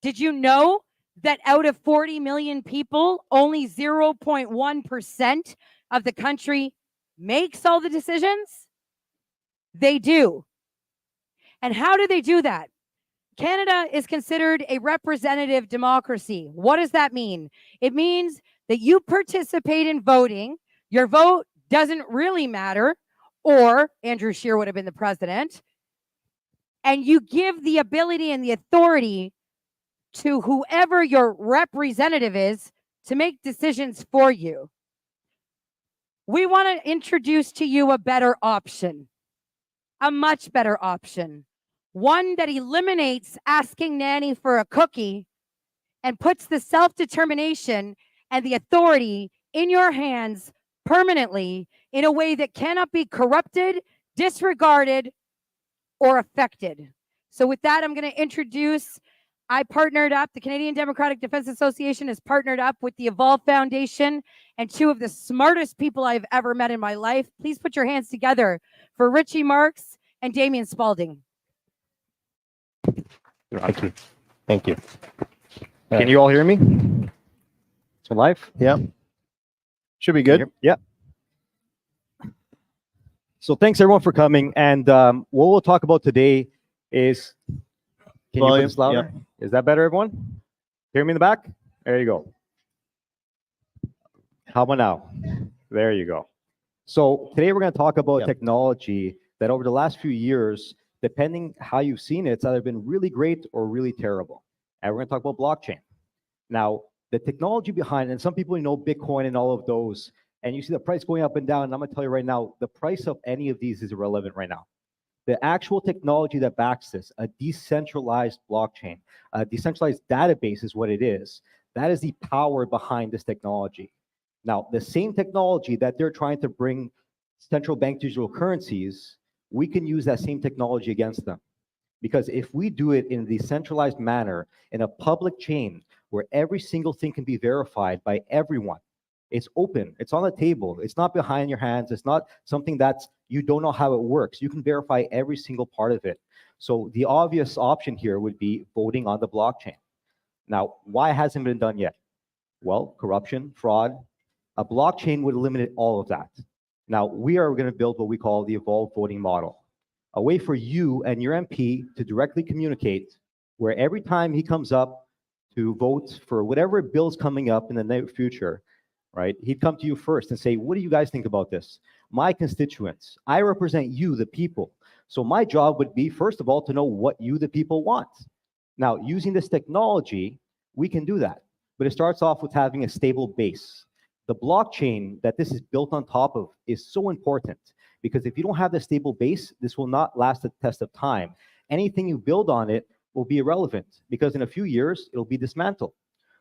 Did you know that out of 40 million people, only 0.1% of the country makes all the decisions? They do. And how do they do that? Canada is considered a representative democracy. What does that mean? It means that you participate in voting. Your vote doesn't really matter, or Andrew Scheer would have been the president. And you give the ability and the authority to whoever your representative is to make decisions for you. We want to introduce to you a better option, a much better option, one that eliminates asking Nanny for a cookie and puts the self-determination and the authority in your hands permanently in a way that cannot be corrupted, disregarded, or affected. So with that, I'm going to introduce, I partnered up, the Canadian Democratic Defense Association has partnered up with the Evolve Foundation and two of the smartest people I've ever met in my life. Please put your hands together for Richie, Marques, and Damien Spalding. Thank you. Thank you. Can you all hear me? It's live? Yeah. Should be good. Yeah. So thanks everyone for coming. And what we'll talk about today is, can you put this louder? Is that better, everyone? Hear me in the back? There you go. How about now? There you go. So today we're going to talk about technology that over the last few years, depending how you've seen it, it's either been really great or really terrible. And we're going to talk about blockchain. Now, the technology behind it, and some people know Bitcoin and all of those, and you see the price going up and down, and I'm going to tell you right now, the price of any of these is irrelevant right now. The actual technology that backs this, a decentralized blockchain, a decentralized database is what it is. That is the power behind this technology. Now, the same technology that they're trying to bring central bank digital currencies, we can use that same technology against them. Because if we do it in a decentralized manner, in a public chain, where every single thing can be verified by everyone, it's open, it's on the table, it's not behind your hands, it's not something that's, you don't know how it works. You can verify every single part of it. So the obvious option here would be voting on the blockchain. Now, why hasn't been done yet? Well, corruption, fraud. A blockchain would eliminate all of that. Now, we are going to build what we call the evolved voting model, a way for you and your MP to directly communicate, where every time he comes up to vote for whatever bill's coming up in the near future, right, he'd come to you first and say, what do you guys think about this? My constituents, I represent you, the people. So my job would be, first of all, to know what you, the people, want. Now, using this technology, we can do that. But it starts off with having a stable base. The blockchain that this is built on top of is so important, because if you don't have the stable base, this will not last the test of time. Anything you build on it will be irrelevant, because in a few years, it'll be dismantled.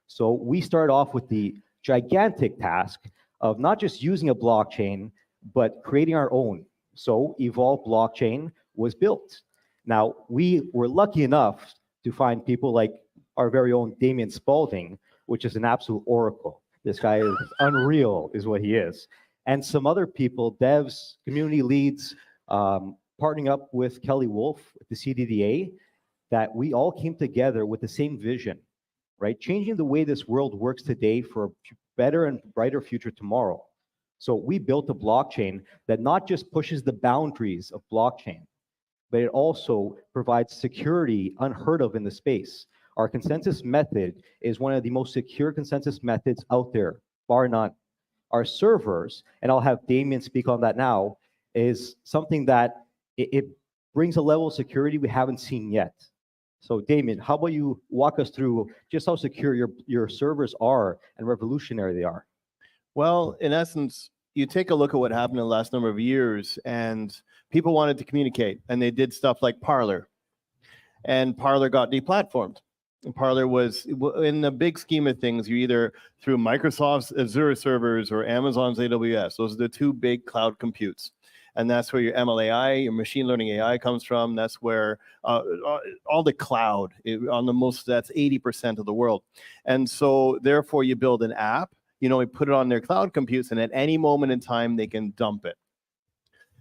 So we start off with the gigantic task of not just using a blockchain, but creating our own. So Evolve Blockchain was built. Now, we were lucky enough to find people like our very own Damien Spalding, which is an absolute oracle. This guy is unreal, is what he is. And some other people, devs, community leads, partnering up with Kelly Wolfe, the CDDA, that we all came together with the same vision, right? Changing the way this world works today for a better and brighter future tomorrow. So we built a blockchain that not just pushes the boundaries of blockchain, but it also provides security unheard of in the space. Our consensus method is one of the most secure consensus methods out there, bar none. Our servers, and I'll have Damien speak on that now, is something that it brings a level of security we haven't seen yet. So Damien, how about you walk us through just how secure your servers are and revolutionary they are? Well, in essence, you take a look at what happened in the last number of years, and people wanted to communicate, and they did stuff like Parler, and Parler got deplatformed. And Parler was, in the big scheme of things, you either through Microsoft's Azure servers or Amazon's AWS. Those are the two big cloud computes. And that's where your MLAI, your machine learning AI comes from. That's where all the cloud, on the most, that's 80% of the world. And so therefore you build an app, we put it on their cloud computes, and at any moment in time, they can dump it.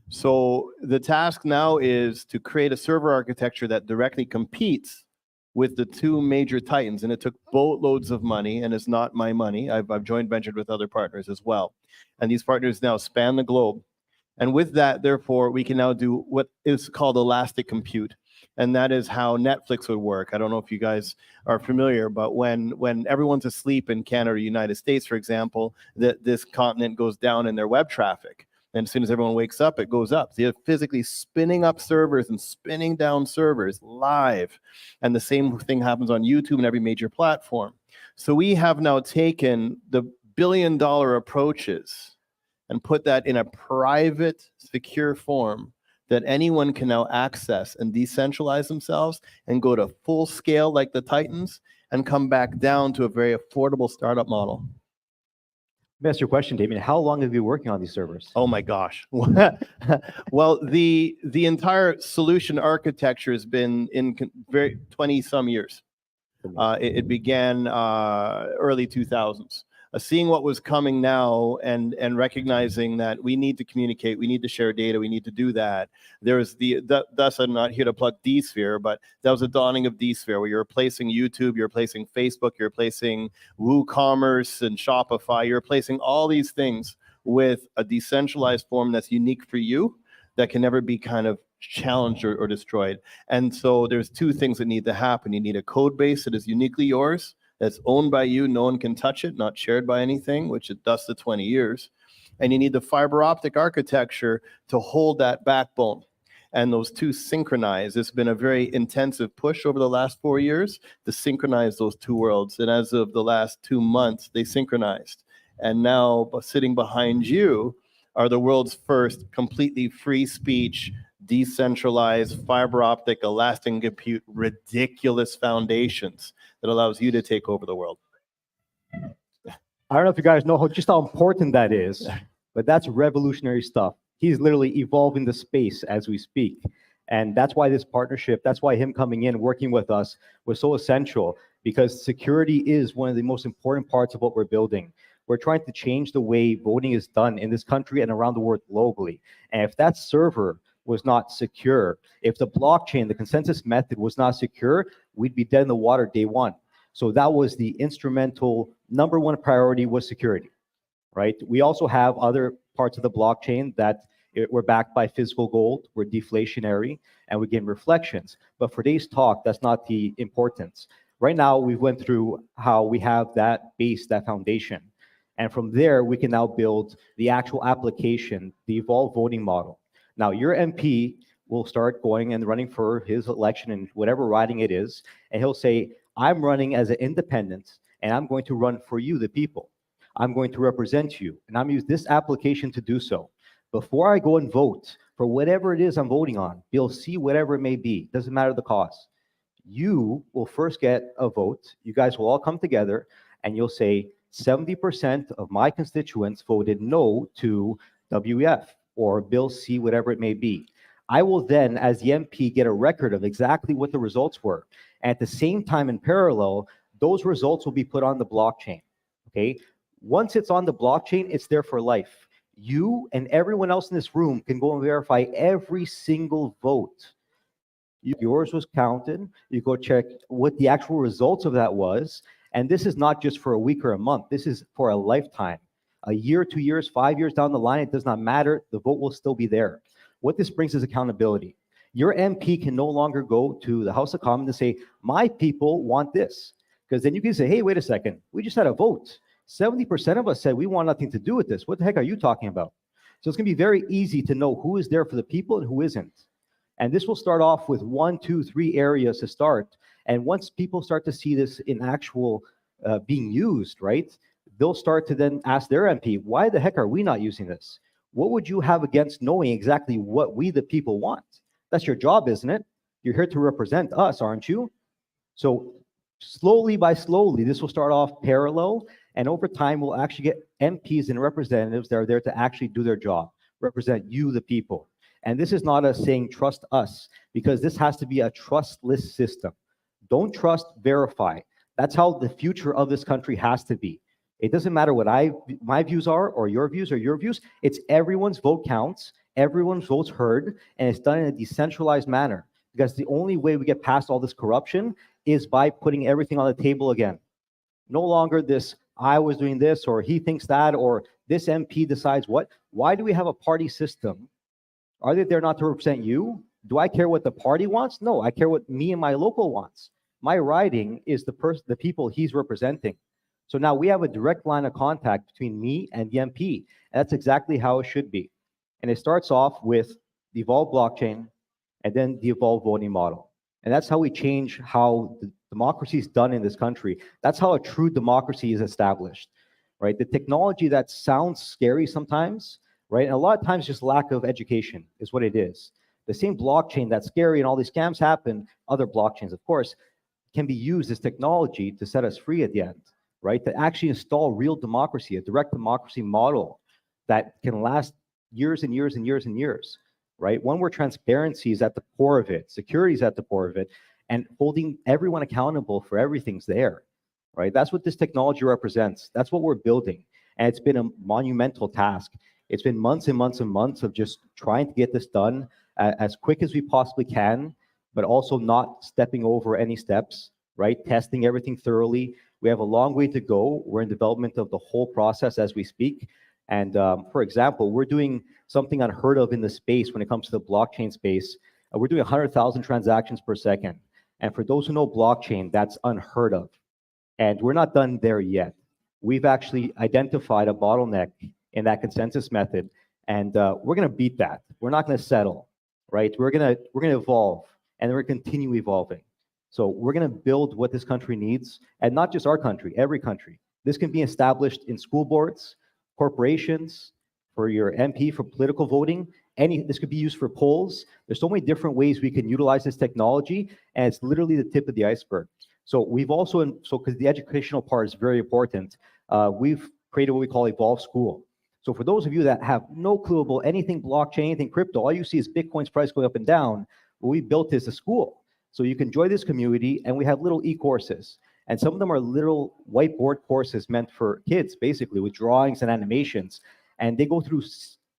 So the task now is to create a server architecture that directly competes with the two major titans, and it took boatloads of money, and it's not my money. I've joint ventured with other partners as well, and these partners now span the globe. And with that, therefore, we can now do what is called elastic compute, and that is how Netflix would work. I don't know if you guys are familiar, but when everyone's asleep in Canada or United States, for example, this continent goes down in their web traffic. And as soon as everyone wakes up, it goes up. So you're physically spinning up servers and spinning down servers live. And the same thing happens on YouTube and every major platform. So we have now taken the billion-dollar approaches and put that in a private, secure form that anyone can now access and decentralize themselves and go to full scale like the Titans and come back down to a very affordable startup model. That's your question, Damien. How long have you been working on these servers? Oh my gosh. Well, the entire solution architecture has been in 20 some years. It began early 2000s. Seeing what was coming now and recognizing that we need to communicate, we need to share data, we need to do that. There's thus I'm not here to plug DSphere, but that was a dawning of DSphere, where you're replacing YouTube, you're replacing Facebook, you're replacing WooCommerce and Shopify, you're replacing all these things with a decentralized form that's unique for you, that can never be kind of challenged or destroyed. And so there's two things that need to happen. You need a code base that is uniquely yours, that's owned by you. No one can touch it, not shared by anything, which it does to 20 years. And you need the fiber optic architecture to hold that backbone. And those two synchronize. It's been a very intensive push over the last 4 years to synchronize those two worlds. And as of the last 2 months, they synchronized. And now sitting behind you are the world's first completely free speech, decentralized, fiber optic, elastic compute, ridiculous foundations that allows you to take over the world. I don't know if you guys know just how important that is, but that's revolutionary stuff. He's literally evolving the space as we speak. And that's why this partnership, that's why him coming in, working with us was so essential, because security is one of the most important parts of what we're building. We're trying to change the way voting is done in this country and around the world globally. And if that server was not secure, if the blockchain, the consensus method was not secure, we'd be dead in the water day one. So that was the instrumental #1 priority, was security, right? We also have other parts of the blockchain that we're backed by physical gold, we're deflationary, and we gain reflections. But for today's talk, that's not the importance. Right now, we went through how we have that base, that foundation. And from there, we can now build the actual application, the evolved voting model. Now, your MP will start going and running for his election in whatever riding it is, and he'll say, I'm running as an independent, and I'm going to run for you, the people. I'm going to represent you, and I'm going to use this application to do so. Before I go and vote for whatever it is I'm voting on, you'll see whatever it may be, doesn't matter the cost. You will first get a vote. You guys will all come together, and you'll say, 70% of my constituents voted no to WEF or Bill C, whatever it may be. I will then, as the MP, get a record of exactly what the results were. At the same time, in parallel, those results will be put on the blockchain, okay? Once it's on the blockchain, it's there for life. You and everyone else in this room can go and verify every single vote. Yours was counted. You go check what the actual results of that was. And this is not just for a week or a month. This is for a lifetime. A year, 2 years, 5 years down the line, it does not matter. The vote will still be there. What this brings is accountability. Your MP can no longer go to the House of Commons and say, my people want this. Because then you can say, hey, wait a second. We just had a vote. 70% of us said we want nothing to do with this. What the heck are you talking about? So it's going to be very easy to know who is there for the people and who isn't. And this will start off with 1, 2, 3 areas to start. And once people start to see this in actual being used, right, they'll start to then ask their MP, why the heck are we not using this? What would you have against knowing exactly what we, the people, want? That's your job, isn't it? You're here to represent us, aren't you? So slowly by slowly, this will start off parallel. And over time, we'll actually get MPs and representatives that are there to actually do their job, represent you, the people. And this is not us saying trust us, because this has to be a trustless system. Don't trust, verify. That's how the future of this country has to be. It doesn't matter what my views are, or your views, or your views. It's everyone's vote counts, everyone's votes heard, and it's done in a decentralized manner. Because the only way we get past all this corruption is by putting everything on the table again. No longer this, I was doing this, or he thinks that, or this MP decides what. Why do we have a party system? Are they there not to represent you? Do I care what the party wants? No, I care what me and my local wants. My riding is the people he's representing. So now we have a direct line of contact between me and the MP. And that's exactly how it should be. And it starts off with the evolved blockchain and then the evolved voting model. And that's how we change how the democracy is done in this country. That's how a true democracy is established, right? The technology that sounds scary sometimes, right? And a lot of times just lack of education is what it is. The same blockchain that's scary and all these scams happen, other blockchains, of course, can be used as technology to set us free at the end, right? To actually install real democracy, a direct democracy model that can last years and years and years and years, right? One where transparency is at the core of it, security is at the core of it, and holding everyone accountable for everything's there, right? That's what this technology represents. That's what we're building. And it's been a monumental task. It's been months and months and months of just trying to get this done as quick as we possibly can, but also not stepping over any steps, right? Testing everything thoroughly. We have a long way to go. We're in development of the whole process as we speak. And for example, we're doing something unheard of in the space when it comes to the blockchain space. We're doing 100,000 transactions per second. And for those who know blockchain, that's unheard of. And we're not done there yet. We've actually identified a bottleneck in that consensus method, and we're going to beat that. We're not going to settle, right? We're going to evolve, and we're going to continue evolving. So we're going to build what this country needs, and not just our country, every country. This can be established in school boards, corporations, for your MP, for political voting. This could be used for polls. There's so many different ways we can utilize this technology, and it's literally the tip of the iceberg. So we've also, because the educational part is very important, we've created what we call Evolve School. So for those of you that have no clue about anything blockchain, anything crypto, all you see is Bitcoin's price going up and down, what we built is a school. So you can join this community, and we have little e-courses. And some of them are little whiteboard courses meant for kids, basically, with drawings and animations. And they go through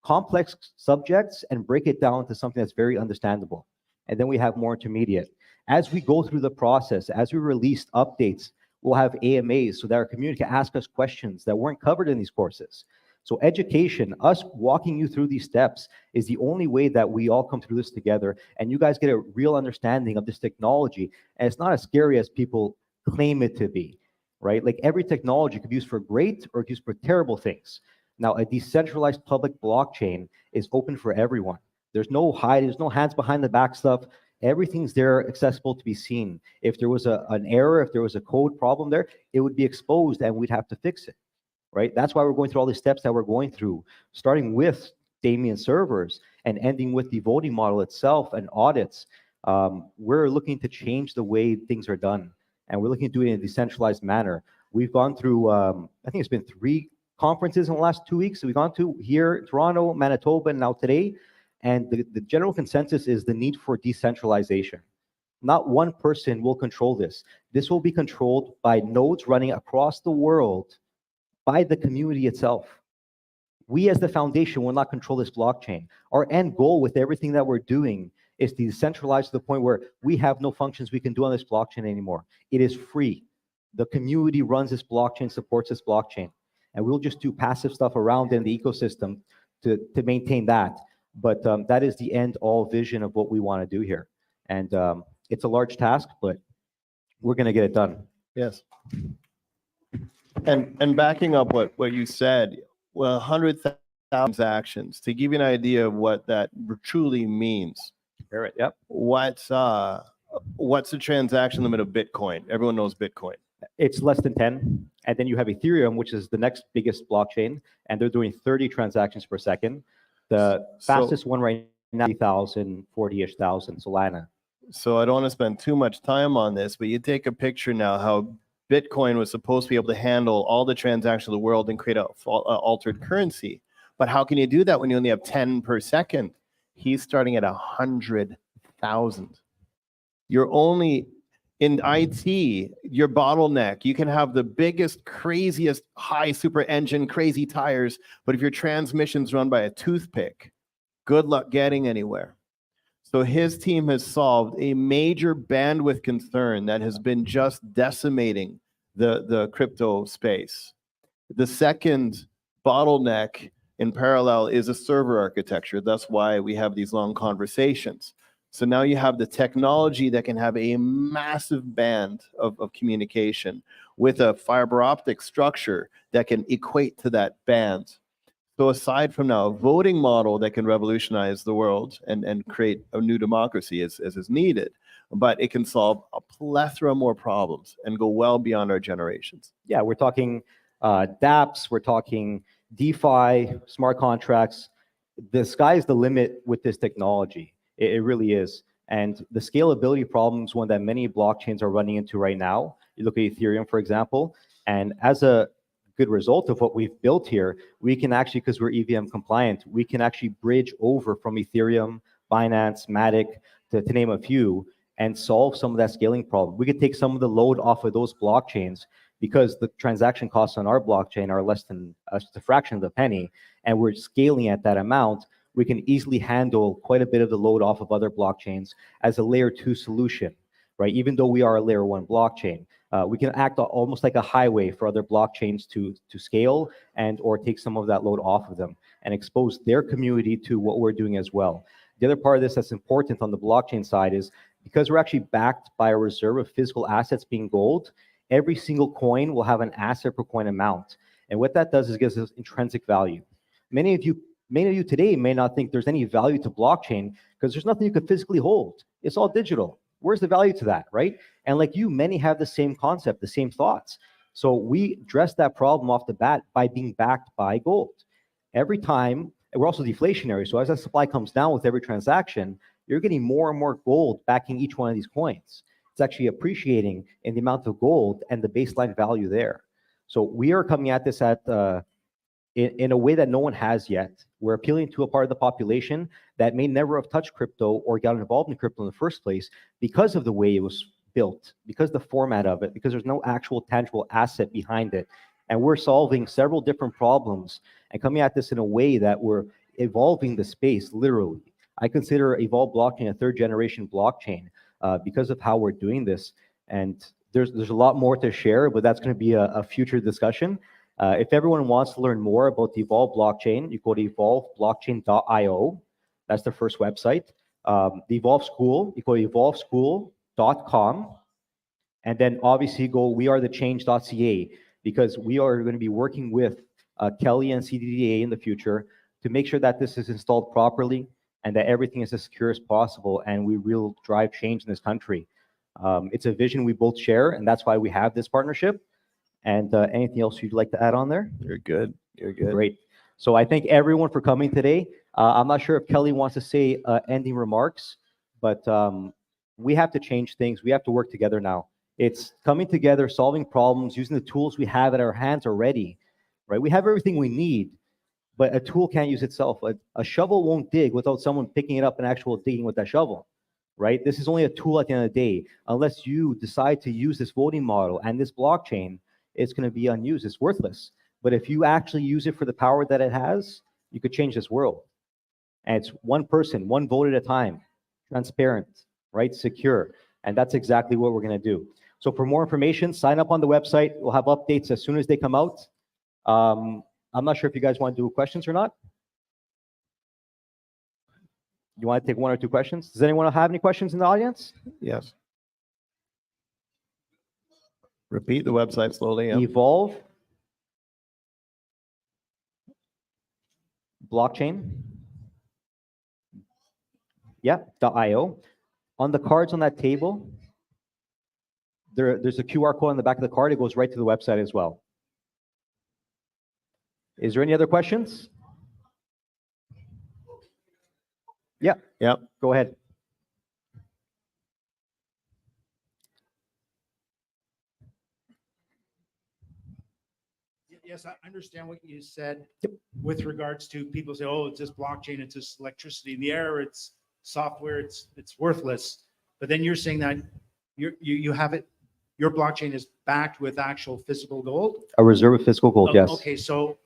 complex subjects and break it down to something that's very understandable. And then we have more intermediate. As we go through the process, as we release updates, we'll have AMAs so that our community can ask us questions that weren't covered in these courses. So education, us walking you through these steps, is the only way that we all come through this together, and you guys get a real understanding of this technology. And it's not as scary as people claim it to be, right? Like every technology could be used for great or used for terrible things. Now, a decentralized public blockchain is open for everyone. There's no hands behind the back stuff. Everything's there accessible to be seen. If there was an error, if there was a code problem there, it would be exposed and we'd have to fix it, right? That's why we're going through all these steps that we're going through, starting with Damien servers and ending with the voting model itself and audits. We're looking to change the way things are done, and we're looking to do it in a decentralized manner. We've gone through, I think it's been 3 conferences in the last 2 weeks. So we've gone to here, Toronto, Manitoba, and now today. And the general consensus is the need for decentralization. Not one person will control this. This will be controlled by nodes running across the world by the community itself. We as the foundation will not control this blockchain. Our end goal with everything that we're doing is to decentralize to the point where we have no functions we can do on this blockchain anymore. It is free. The community runs this blockchain, supports this blockchain. And we'll just do passive stuff around in the ecosystem to maintain that. But that is the end-all vision of what we want to do here. And it's a large task, but we're going to get it done. Yes. And backing up what you said, well, 100,000 transactions, to give you an idea of what that truly means. Yep. What's the transaction limit of Bitcoin? Everyone knows Bitcoin. It's less than 10. And then you have Ethereum, which is the next biggest blockchain, and they're doing 30 transactions per second. The fastest one right now, 40-ish thousand, Solana. So I don't want to spend too much time on this, but you take a picture now how Bitcoin was supposed to be able to handle all the transactions of the world and create a altered currency. But how can you do that when you only have 10 per second? He's starting at 100,000. You're only in IT, your bottleneck, you can have the biggest, craziest high super engine, crazy tires, but if your transmission's run by a toothpick, good luck getting anywhere. So his team has solved a major bandwidth concern that has been just decimating the crypto space. The second bottleneck in parallel is a server architecture. That's why we have these long conversations. So now you have the technology that can have a massive band of communication with a fiber optic structure that can equate to that band. So aside from now a voting model that can revolutionize the world and create a new democracy as is needed, but it can solve a plethora more problems and go well beyond our generations. Yeah, we're talking dApps, we're talking DeFi, smart contracts. The sky's the limit with this technology. It really is. And the scalability problem is one that many blockchains are running into right now. You look at Ethereum, for example, and as a good result of what we've built here, we can actually, because we're EVM compliant, we can actually bridge over from Ethereum, Binance, Matic, to name a few, and solve some of that scaling problem. We could take some of the load off of those blockchains because the transaction costs on our blockchain are less than just a fraction of the penny, and we're scaling at that amount. We can easily handle quite a bit of the load off of other blockchains as a layer 2 solution, right? Even though we are a layer 1 blockchain, we can act almost like a highway for other blockchains to scale and or take some of that load off of them and expose their community to what we're doing as well. The other part of this that's important on the blockchain side is because we're actually backed by a reserve of physical assets being gold, every single coin will have an asset per coin amount. And what that does is gives us intrinsic value. Many of you today may not think there's any value to blockchain because there's nothing you could physically hold. It's all digital. Where's the value to that, right? And like you, many have the same concept, the same thoughts. So we address that problem off the bat by being backed by gold. Every time, and we're also deflationary. So as that supply comes down with every transaction, you're getting more and more gold backing each one of these coins. It's actually appreciating in the amount of gold and the baseline value there. So we are coming at this in a way that no one has yet. We're appealing to a part of the population that may never have touched crypto or got involved in crypto in the first place because of the way it was built, because the format of it, because there's no actual tangible asset behind it. And we're solving several different problems and coming at this in a way that we're evolving the space, literally. I consider Evolve blockchain a third generation blockchain because of how we're doing this. And there's a lot more to share, but that's going to be a future discussion. If everyone wants to learn more about the Evolve blockchain, you go to evolveblockchain.io. That's the first website. The Evolve School, you go to evolveschool.com. And then obviously go wearethechange.ca, because we are going to be working with Kelly and CDDA in the future to make sure that this is installed properly and that everything is as secure as possible, and we will drive change in this country. It's a vision we both share, and that's why we have this partnership. And anything else you'd like to add on there? You're good. You're good. Great. So I thank everyone for coming today. I'm not sure if Kelly wants to say ending remarks, but we have to change things. We have to work together now. It's coming together, solving problems, using the tools we have at our hands already, right? We have everything we need, but a tool can't use itself. A shovel won't dig without someone picking it up and actually digging with that shovel, right? This is only a tool at the end of the day. Unless you decide to use this voting model and this blockchain, it's going to be unused. It's worthless. But if you actually use it for the power that it has, you could change this world. And it's one person, one vote at a time, transparent, right? Secure. And that's exactly what we're going to do. So for more information, sign up on the website. We'll have updates as soon as they come out. I'm not sure if you guys want to do questions or not. You want to take one or two questions? Does anyone have any questions in the audience? Yes. Repeat the website slowly. Yeah. Evolve blockchain. Yeah, .io. On the cards on that table, there's a QR code on the back of the card. It goes right to the website as well. Is there any other questions? Yeah. Yeah. Go ahead. Yes, I understand what you said with regards to people say, oh, it's just blockchain, it's just electricity in the air, it's software, it's worthless. But then you're saying that you have it, your blockchain is backed with actual physical gold? A reserve of physical gold, yes. Okay, so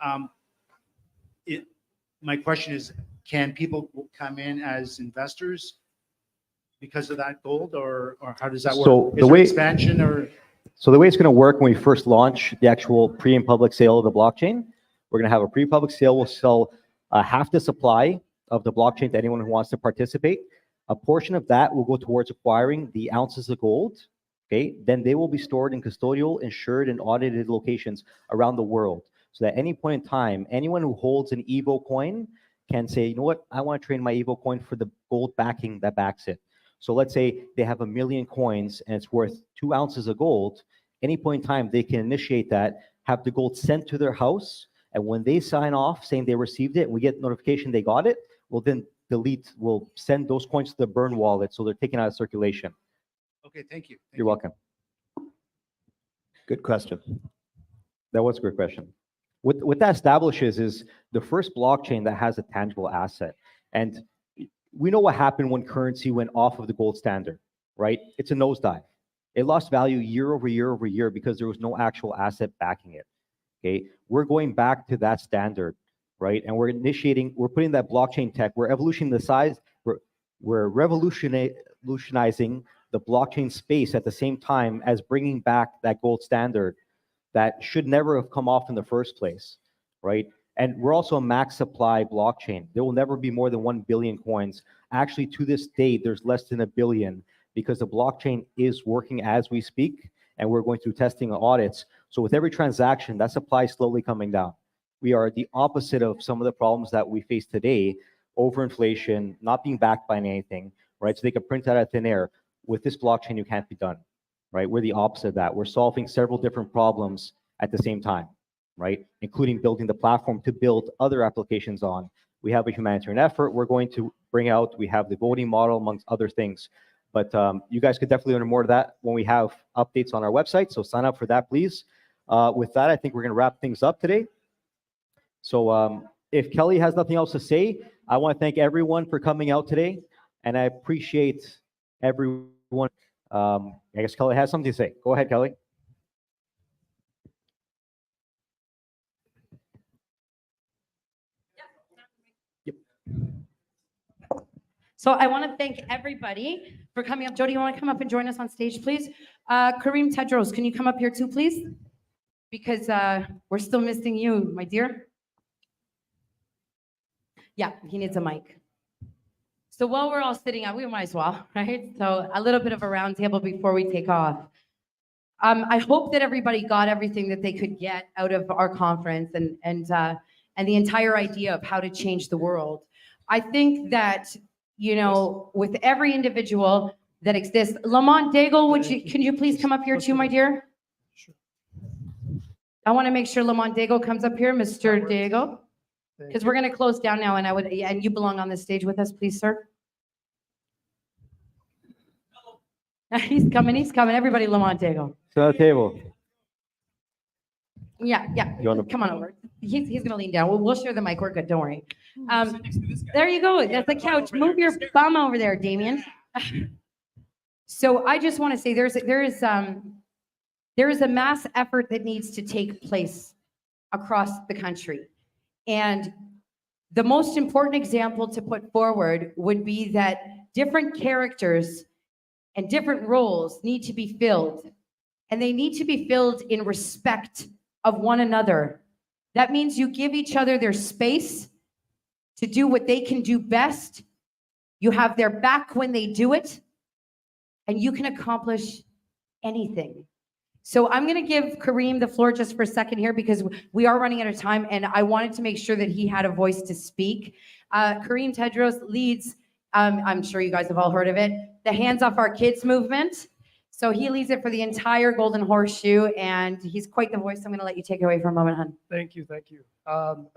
my question is, can people come in as investors because of that gold, or how does that work? So Is there expansion or? So the way it's going to work when we first launch the actual pre and public sale of the blockchain, we're going to have a pre-public sale. We'll sell half the supply of the blockchain to anyone who wants to participate. A portion of that will go towards acquiring the ounces of gold. Okay, then they will be stored in custodial, insured, and audited locations around the world. So that at any point in time, anyone who holds an Evo coin can say, you know what, I want to trade my Evo coin for the gold backing that backs it. So let's say they have 1 million coins and it's worth 2 ounces of gold. Any point in time, they can initiate that, have the gold sent to their house, and when they sign off saying they received it, and we get notification they got it, we'll then we'll send those coins to the burn wallet, so they're taken out of circulation. Okay, thank you. You're welcome. Good question. That was a great question. What that establishes is the first blockchain that has a tangible asset. And we know what happened when currency went off of the gold standard, right? It's a nosedive. It lost value year over year over year because there was no actual asset backing it. Okay, we're going back to that standard, right? And we're putting that blockchain tech, we're we're revolutionizing the blockchain space at the same time as bringing back that gold standard that should never have come off in the first place, right? And we're also a max supply blockchain. There will never be more than 1 billion coins. Actually, to this date, there's less than 1 billion because the blockchain is working as we speak. and we're going through testing and audits. So with every transaction, that supply is slowly coming down. We are the opposite of some of the problems that we face today, overinflation, not being backed by anything, right? So they can print out of thin air. With this blockchain, you can't be done, right? We're the opposite of that. We're solving several different problems at the same time, right? Including building the platform to build other applications on. We have a humanitarian effort we're going to bring out. We have the voting model, amongst other things. But you guys could definitely learn more of that when we have updates on our website. So sign up for that, please. With that, I think we're going to wrap things up today. So if Kelly has nothing else to say, I want to thank everyone for coming out today. And I appreciate everyone. I guess Kelly has something to say. Go ahead, Kelly. So I want to thank everybody for coming up. Jody, you want to come up and join us on stage, please? Kareem, Tedros, can you come up here too, please? Because we're still missing you, my dear. Yeah, he needs a mic. So while we're all sitting out, we might as well, right? So a little bit of a round table before we take off. I hope that everybody got everything that they could get out of our conference and the entire idea of how to change the world. I think that, you know, with every individual that exists, Lamont, Daigle, can you please come up here too, my dear? I want to make sure Lamont Daigle comes up here, Mr. Daigle, because we're going to close down now, and you belong on the stage with us, please, sir. He's coming. Everybody, Lamont Daigle. To the table. Yeah. Come on over. He's going to lean down. We'll share the mic. We're good. Don't worry. There you go. That's the couch. Move your bum over there, Damien. So I just want to say there is a mass effort that needs to take place across the country. And the most important example to put forward would be that different characters and different roles need to be filled. And they need to be filled in respect of one another. That means you give each other their space to do what they can do best. You have their back when they do it, and you can accomplish anything. So I'm going to give Kareem the floor just for a second here because we are running out of time, and I wanted to make sure that he had a voice to speak. Kareem Tedros leads, I'm sure you guys have all heard of it, the Hands Off Our Kids movement. So he leads it for the entire Golden Horseshoe, and he's quite the voice. I'm going to let you take it away for a moment, hon. Thank you.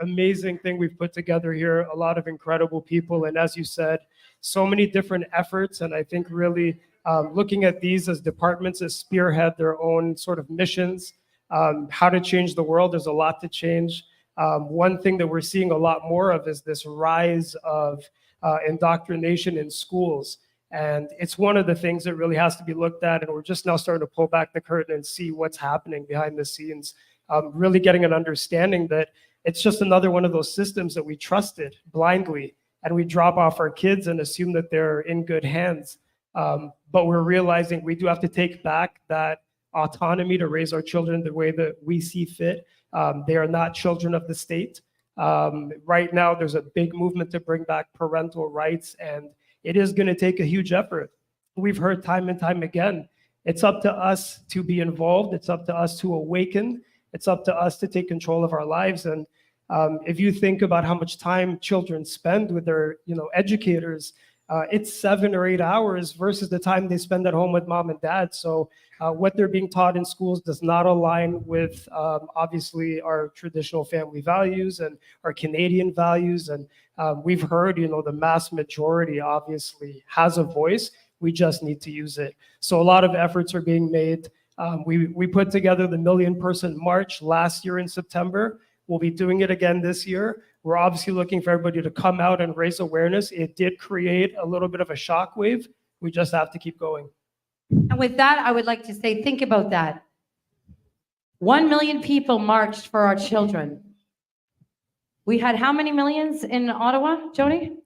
Amazing thing we've put together here, a lot of incredible people, and as you said, so many different efforts, and I think really looking at these as departments that spearhead their own sort of missions, how to change the world. There's a lot to change. One thing that we're seeing a lot more of is this rise of indoctrination in schools. And it's one of the things that really has to be looked at. And we're just now starting to pull back the curtain and see what's happening behind the scenes, really getting an understanding that it's just another one of those systems that we trusted blindly. And we drop off our kids and assume that they're in good hands. But we're realizing we do have to take back that autonomy to raise our children the way that we see fit. They are not children of the state. Right now, there's a big movement to bring back parental rights, and it is going to take a huge effort. We've heard time and time again, it's up to us to be involved. It's up to us to awaken. It's up to us to take control of our lives. And if you think about how much time children spend with their, educators, it's 7 or 8 hours versus the time they spend at home with mom and dad. So what they're being taught in schools does not align with obviously our traditional family values and our Canadian values. And we've heard, the mass majority obviously has a voice. We just need to use it. So a lot of efforts are being made. We put together the 1 Million Person March last year in September. We'll be doing it again this year. We're obviously looking for everybody to come out and raise awareness. It did create a little bit of a shockwave. We just have to keep going. And with that, I would like to say, think about that. 1 million people marched for our children. We had how many millions in Ottawa, Jody?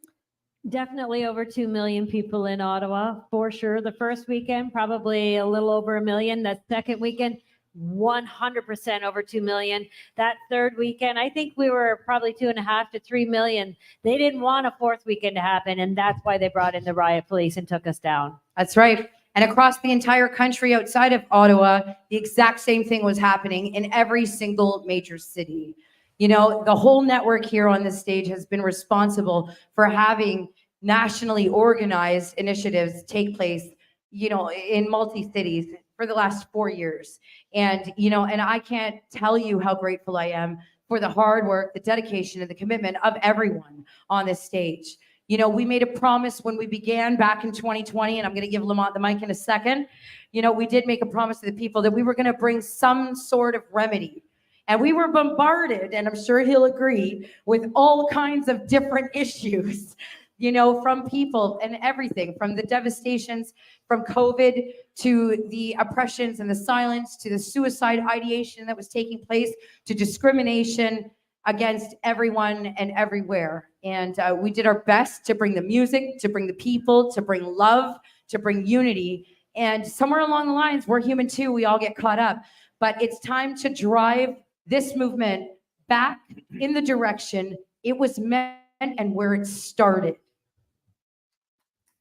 Definitely over 2 million people in Ottawa, for sure. The first weekend, probably a little over 1 million. That second weekend, 100% over 2 million. That third weekend, I think we were probably 2.5 to 3 million. They didn't want a fourth weekend to happen, and that's why they brought in the riot police and took us down. That's right. And across the entire country outside of Ottawa, the exact same thing was happening in every single major city. You know, the whole network here on this stage has been responsible for having nationally organized initiatives take place, you know, in multi-cities for the last 4 years. And, you know, and I can't tell you how grateful I am for the hard work, the dedication, and the commitment of everyone on this stage. You know, we made a promise when we began back in 2020, and I'm going to give Lamont the mic in a second. You know, we did make a promise to the people that we were going to bring some sort of remedy. And we were bombarded, and I'm sure he'll agree, with all kinds of different issues, you know, from people and everything, from the devastations, from COVID to the oppressions and the silence, to the suicide ideation that was taking place, to discrimination against everyone and everywhere. And we did our best to bring the music, to bring the people, to bring love, to bring unity. And somewhere along the lines, we're human too. We all get caught up. But it's time to drive this movement back in the direction it was meant and where it started.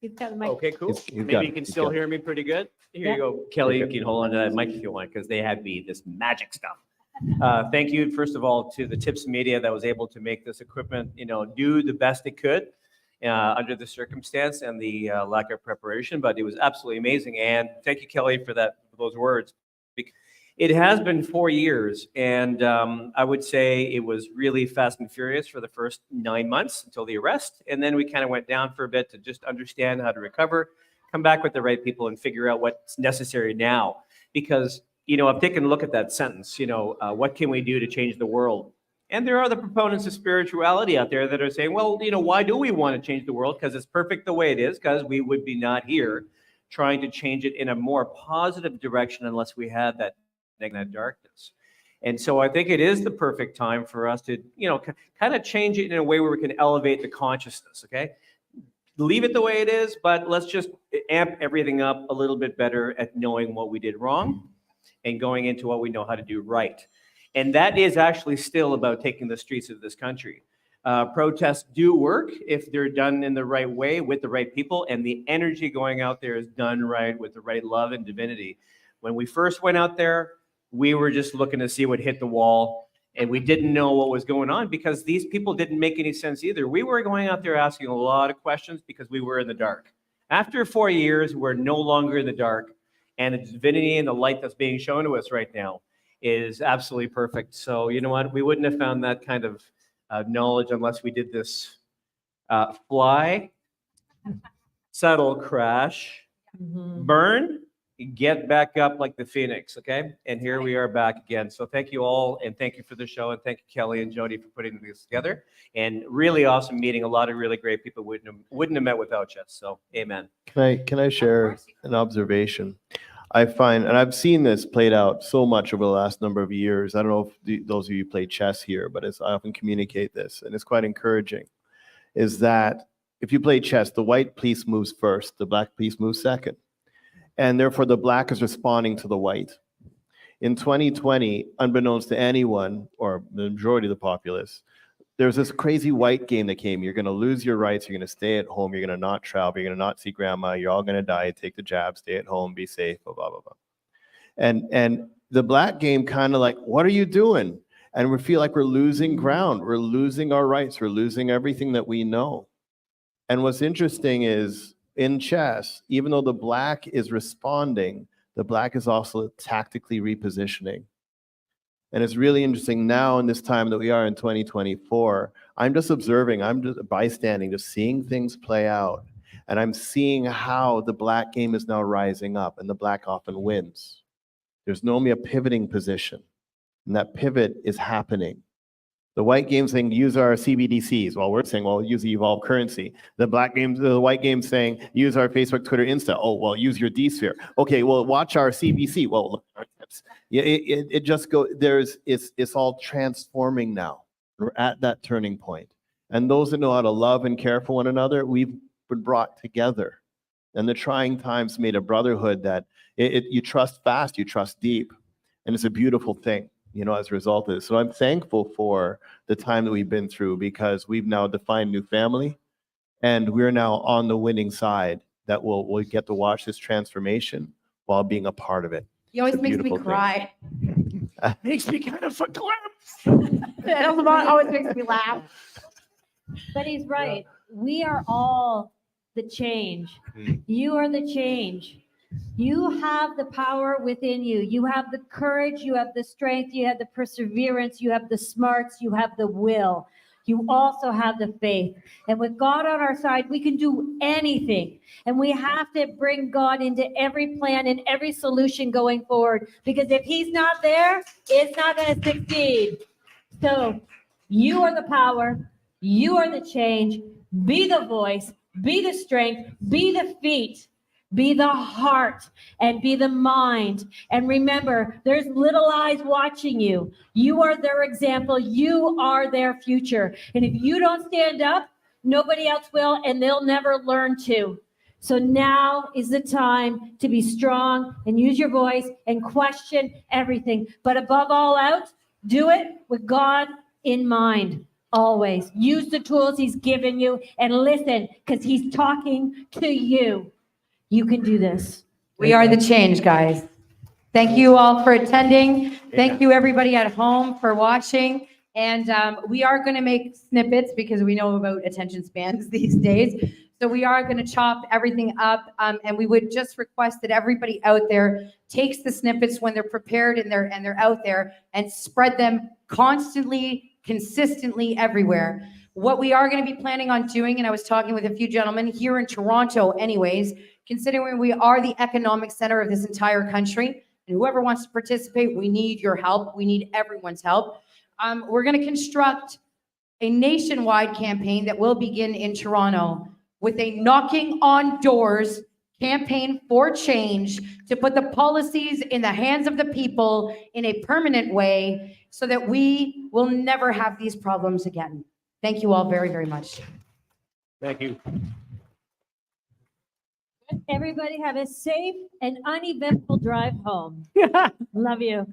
You've got the mic. Okay, cool. He's got Maybe it. you can He's still got it. hear me pretty good. Here Yeah. you go, Kelly. You can hold on to that mic if you want, because they had me this magic stuff. Thank you, first of all, to the Tips Media that was able to make this equipment, you know, do the best it could under the circumstance and the lack of preparation. But it was absolutely amazing. And thank you, Kelly, for those words. It has been 4 years, and I would say it was really fast and furious for the first 9 months until the arrest. And then we kind of went down for a bit to just understand how to recover, come back with the right people, and figure out what's necessary now. Because, you know, I've taken a look at that sentence, you know, what can we do to change the world? And there are the proponents of spirituality out there that are saying, well, you know, why do we want to change the world? Because it's perfect the way it is, because we would be not here trying to change it in a more positive direction unless we had that darkness. And so I think it is the perfect time for us to, you know, kind of change it in a way where we can elevate the consciousness, okay? Leave it the way it is, but let's just amp everything up a little bit better at knowing what we did wrong and going into what we know how to do right. And that is actually still about taking the streets of this country. Protests do work if they're done in the right way with the right people, and the energy going out there is done right with the right love and divinity. When we first went out there, we were just looking to see what hit the wall, and we didn't know what was going on because these people didn't make any sense either. We were going out there asking a lot of questions because we were in the dark. After 4 years, we're no longer in the dark, and the divinity and the light that's being shown to us right now is absolutely perfect. So you know what? We wouldn't have found that kind of knowledge unless we did this fly, settle, crash, burn, get back up like the phoenix, okay? And here we are back again. So thank you all, and thank you for the show, and thank you, Kelly and Jody, for putting this together. And really awesome meeting a lot of really great people wouldn't have met without you. So amen. Can I share an observation? I find, and I've seen this played out so much over the last number of years. I don't know if those of you play chess here, but I often communicate this, and it's quite encouraging, is that if you play chess, the white piece moves first, the black piece moves second. And therefore, the black is responding to the white. In 2020, unbeknownst to anyone, or the majority of the populace, there's this crazy white game that came. You're going to lose your rights. You're going to stay at home. You're going to not travel. You're going to not see grandma. You're all going to die. Take the jab. Stay at home. Be safe. Blah, blah, blah, blah. And the black game kind of like, what are you doing? And we feel like we're losing ground. We're losing our rights. We're losing everything that we know. And what's interesting is, in chess, even though the black is responding, the black is also tactically repositioning. And it's really interesting now in this time that we are in 2024, I'm just observing, I'm just bystanding, just seeing things play out. And I'm seeing how the black game is now rising up, and the black often wins. There's normally a pivoting position, and that pivot is happening. The white game saying, use our CBDCs. Well, we're saying, well, use the evolved currency. The white game saying, use our Facebook, Twitter, Insta. Oh, well, use your D-sphere. Okay, well, watch our CBC. Well, look at our tips. Yeah, it just goes, it's all transforming now. We're at that turning point. And those that know how to love and care for one another, we've been brought together. And the trying times made a brotherhood that you trust fast, you trust deep. And it's a beautiful thing, you know, as a result of this. So I'm thankful for the time that we've been through, because we've now defined new family, and we're now on the winning side. that will get to watch this transformation while being a part of it. He always It's a makes me beautiful thing. cry. Makes me kind of collapse. Lamont always makes me laugh. But he's right. We are all the change. You are the change. You have the power within you. You have the courage, you have the strength, you have the perseverance, you have the smarts, you have the will. You also have the faith. And with God on our side, we can do anything. And we have to bring God into every plan and every solution going forward. Because if he's not there, it's not going to succeed. So you are the power. You are the change. Be the voice. Be the strength. Be the feet. Be the heart and be the mind. And remember, there's little eyes watching you. You are their example. You are their future. And if you don't stand up, nobody else will, and they'll never learn to. So now is the time to be strong and use your voice and question everything. But above all else, do it with God in mind. Always use the tools he's given you and listen, because he's talking to you. You can do this. We are the change, guys. Thank you all for attending. Thank you, everybody at home, for watching. And we are going to make snippets because we know about attention spans these days. So we are going to chop everything up. And we would just request that everybody out there takes the snippets when they're prepared and they're out there and spread them constantly, consistently everywhere. What we are going to be planning on doing, and I was talking with a few gentlemen here in Toronto anyways, considering we are the economic center of this entire country, and whoever wants to participate, we need your help. We need everyone's help. We're going to construct a nationwide campaign that will begin in Toronto with a knocking on doors campaign for change to put the policies in the hands of the people in a permanent way so that we will never have these problems again. Thank you all very, very much. Thank you. Everybody have a safe and uneventful drive home. Love you.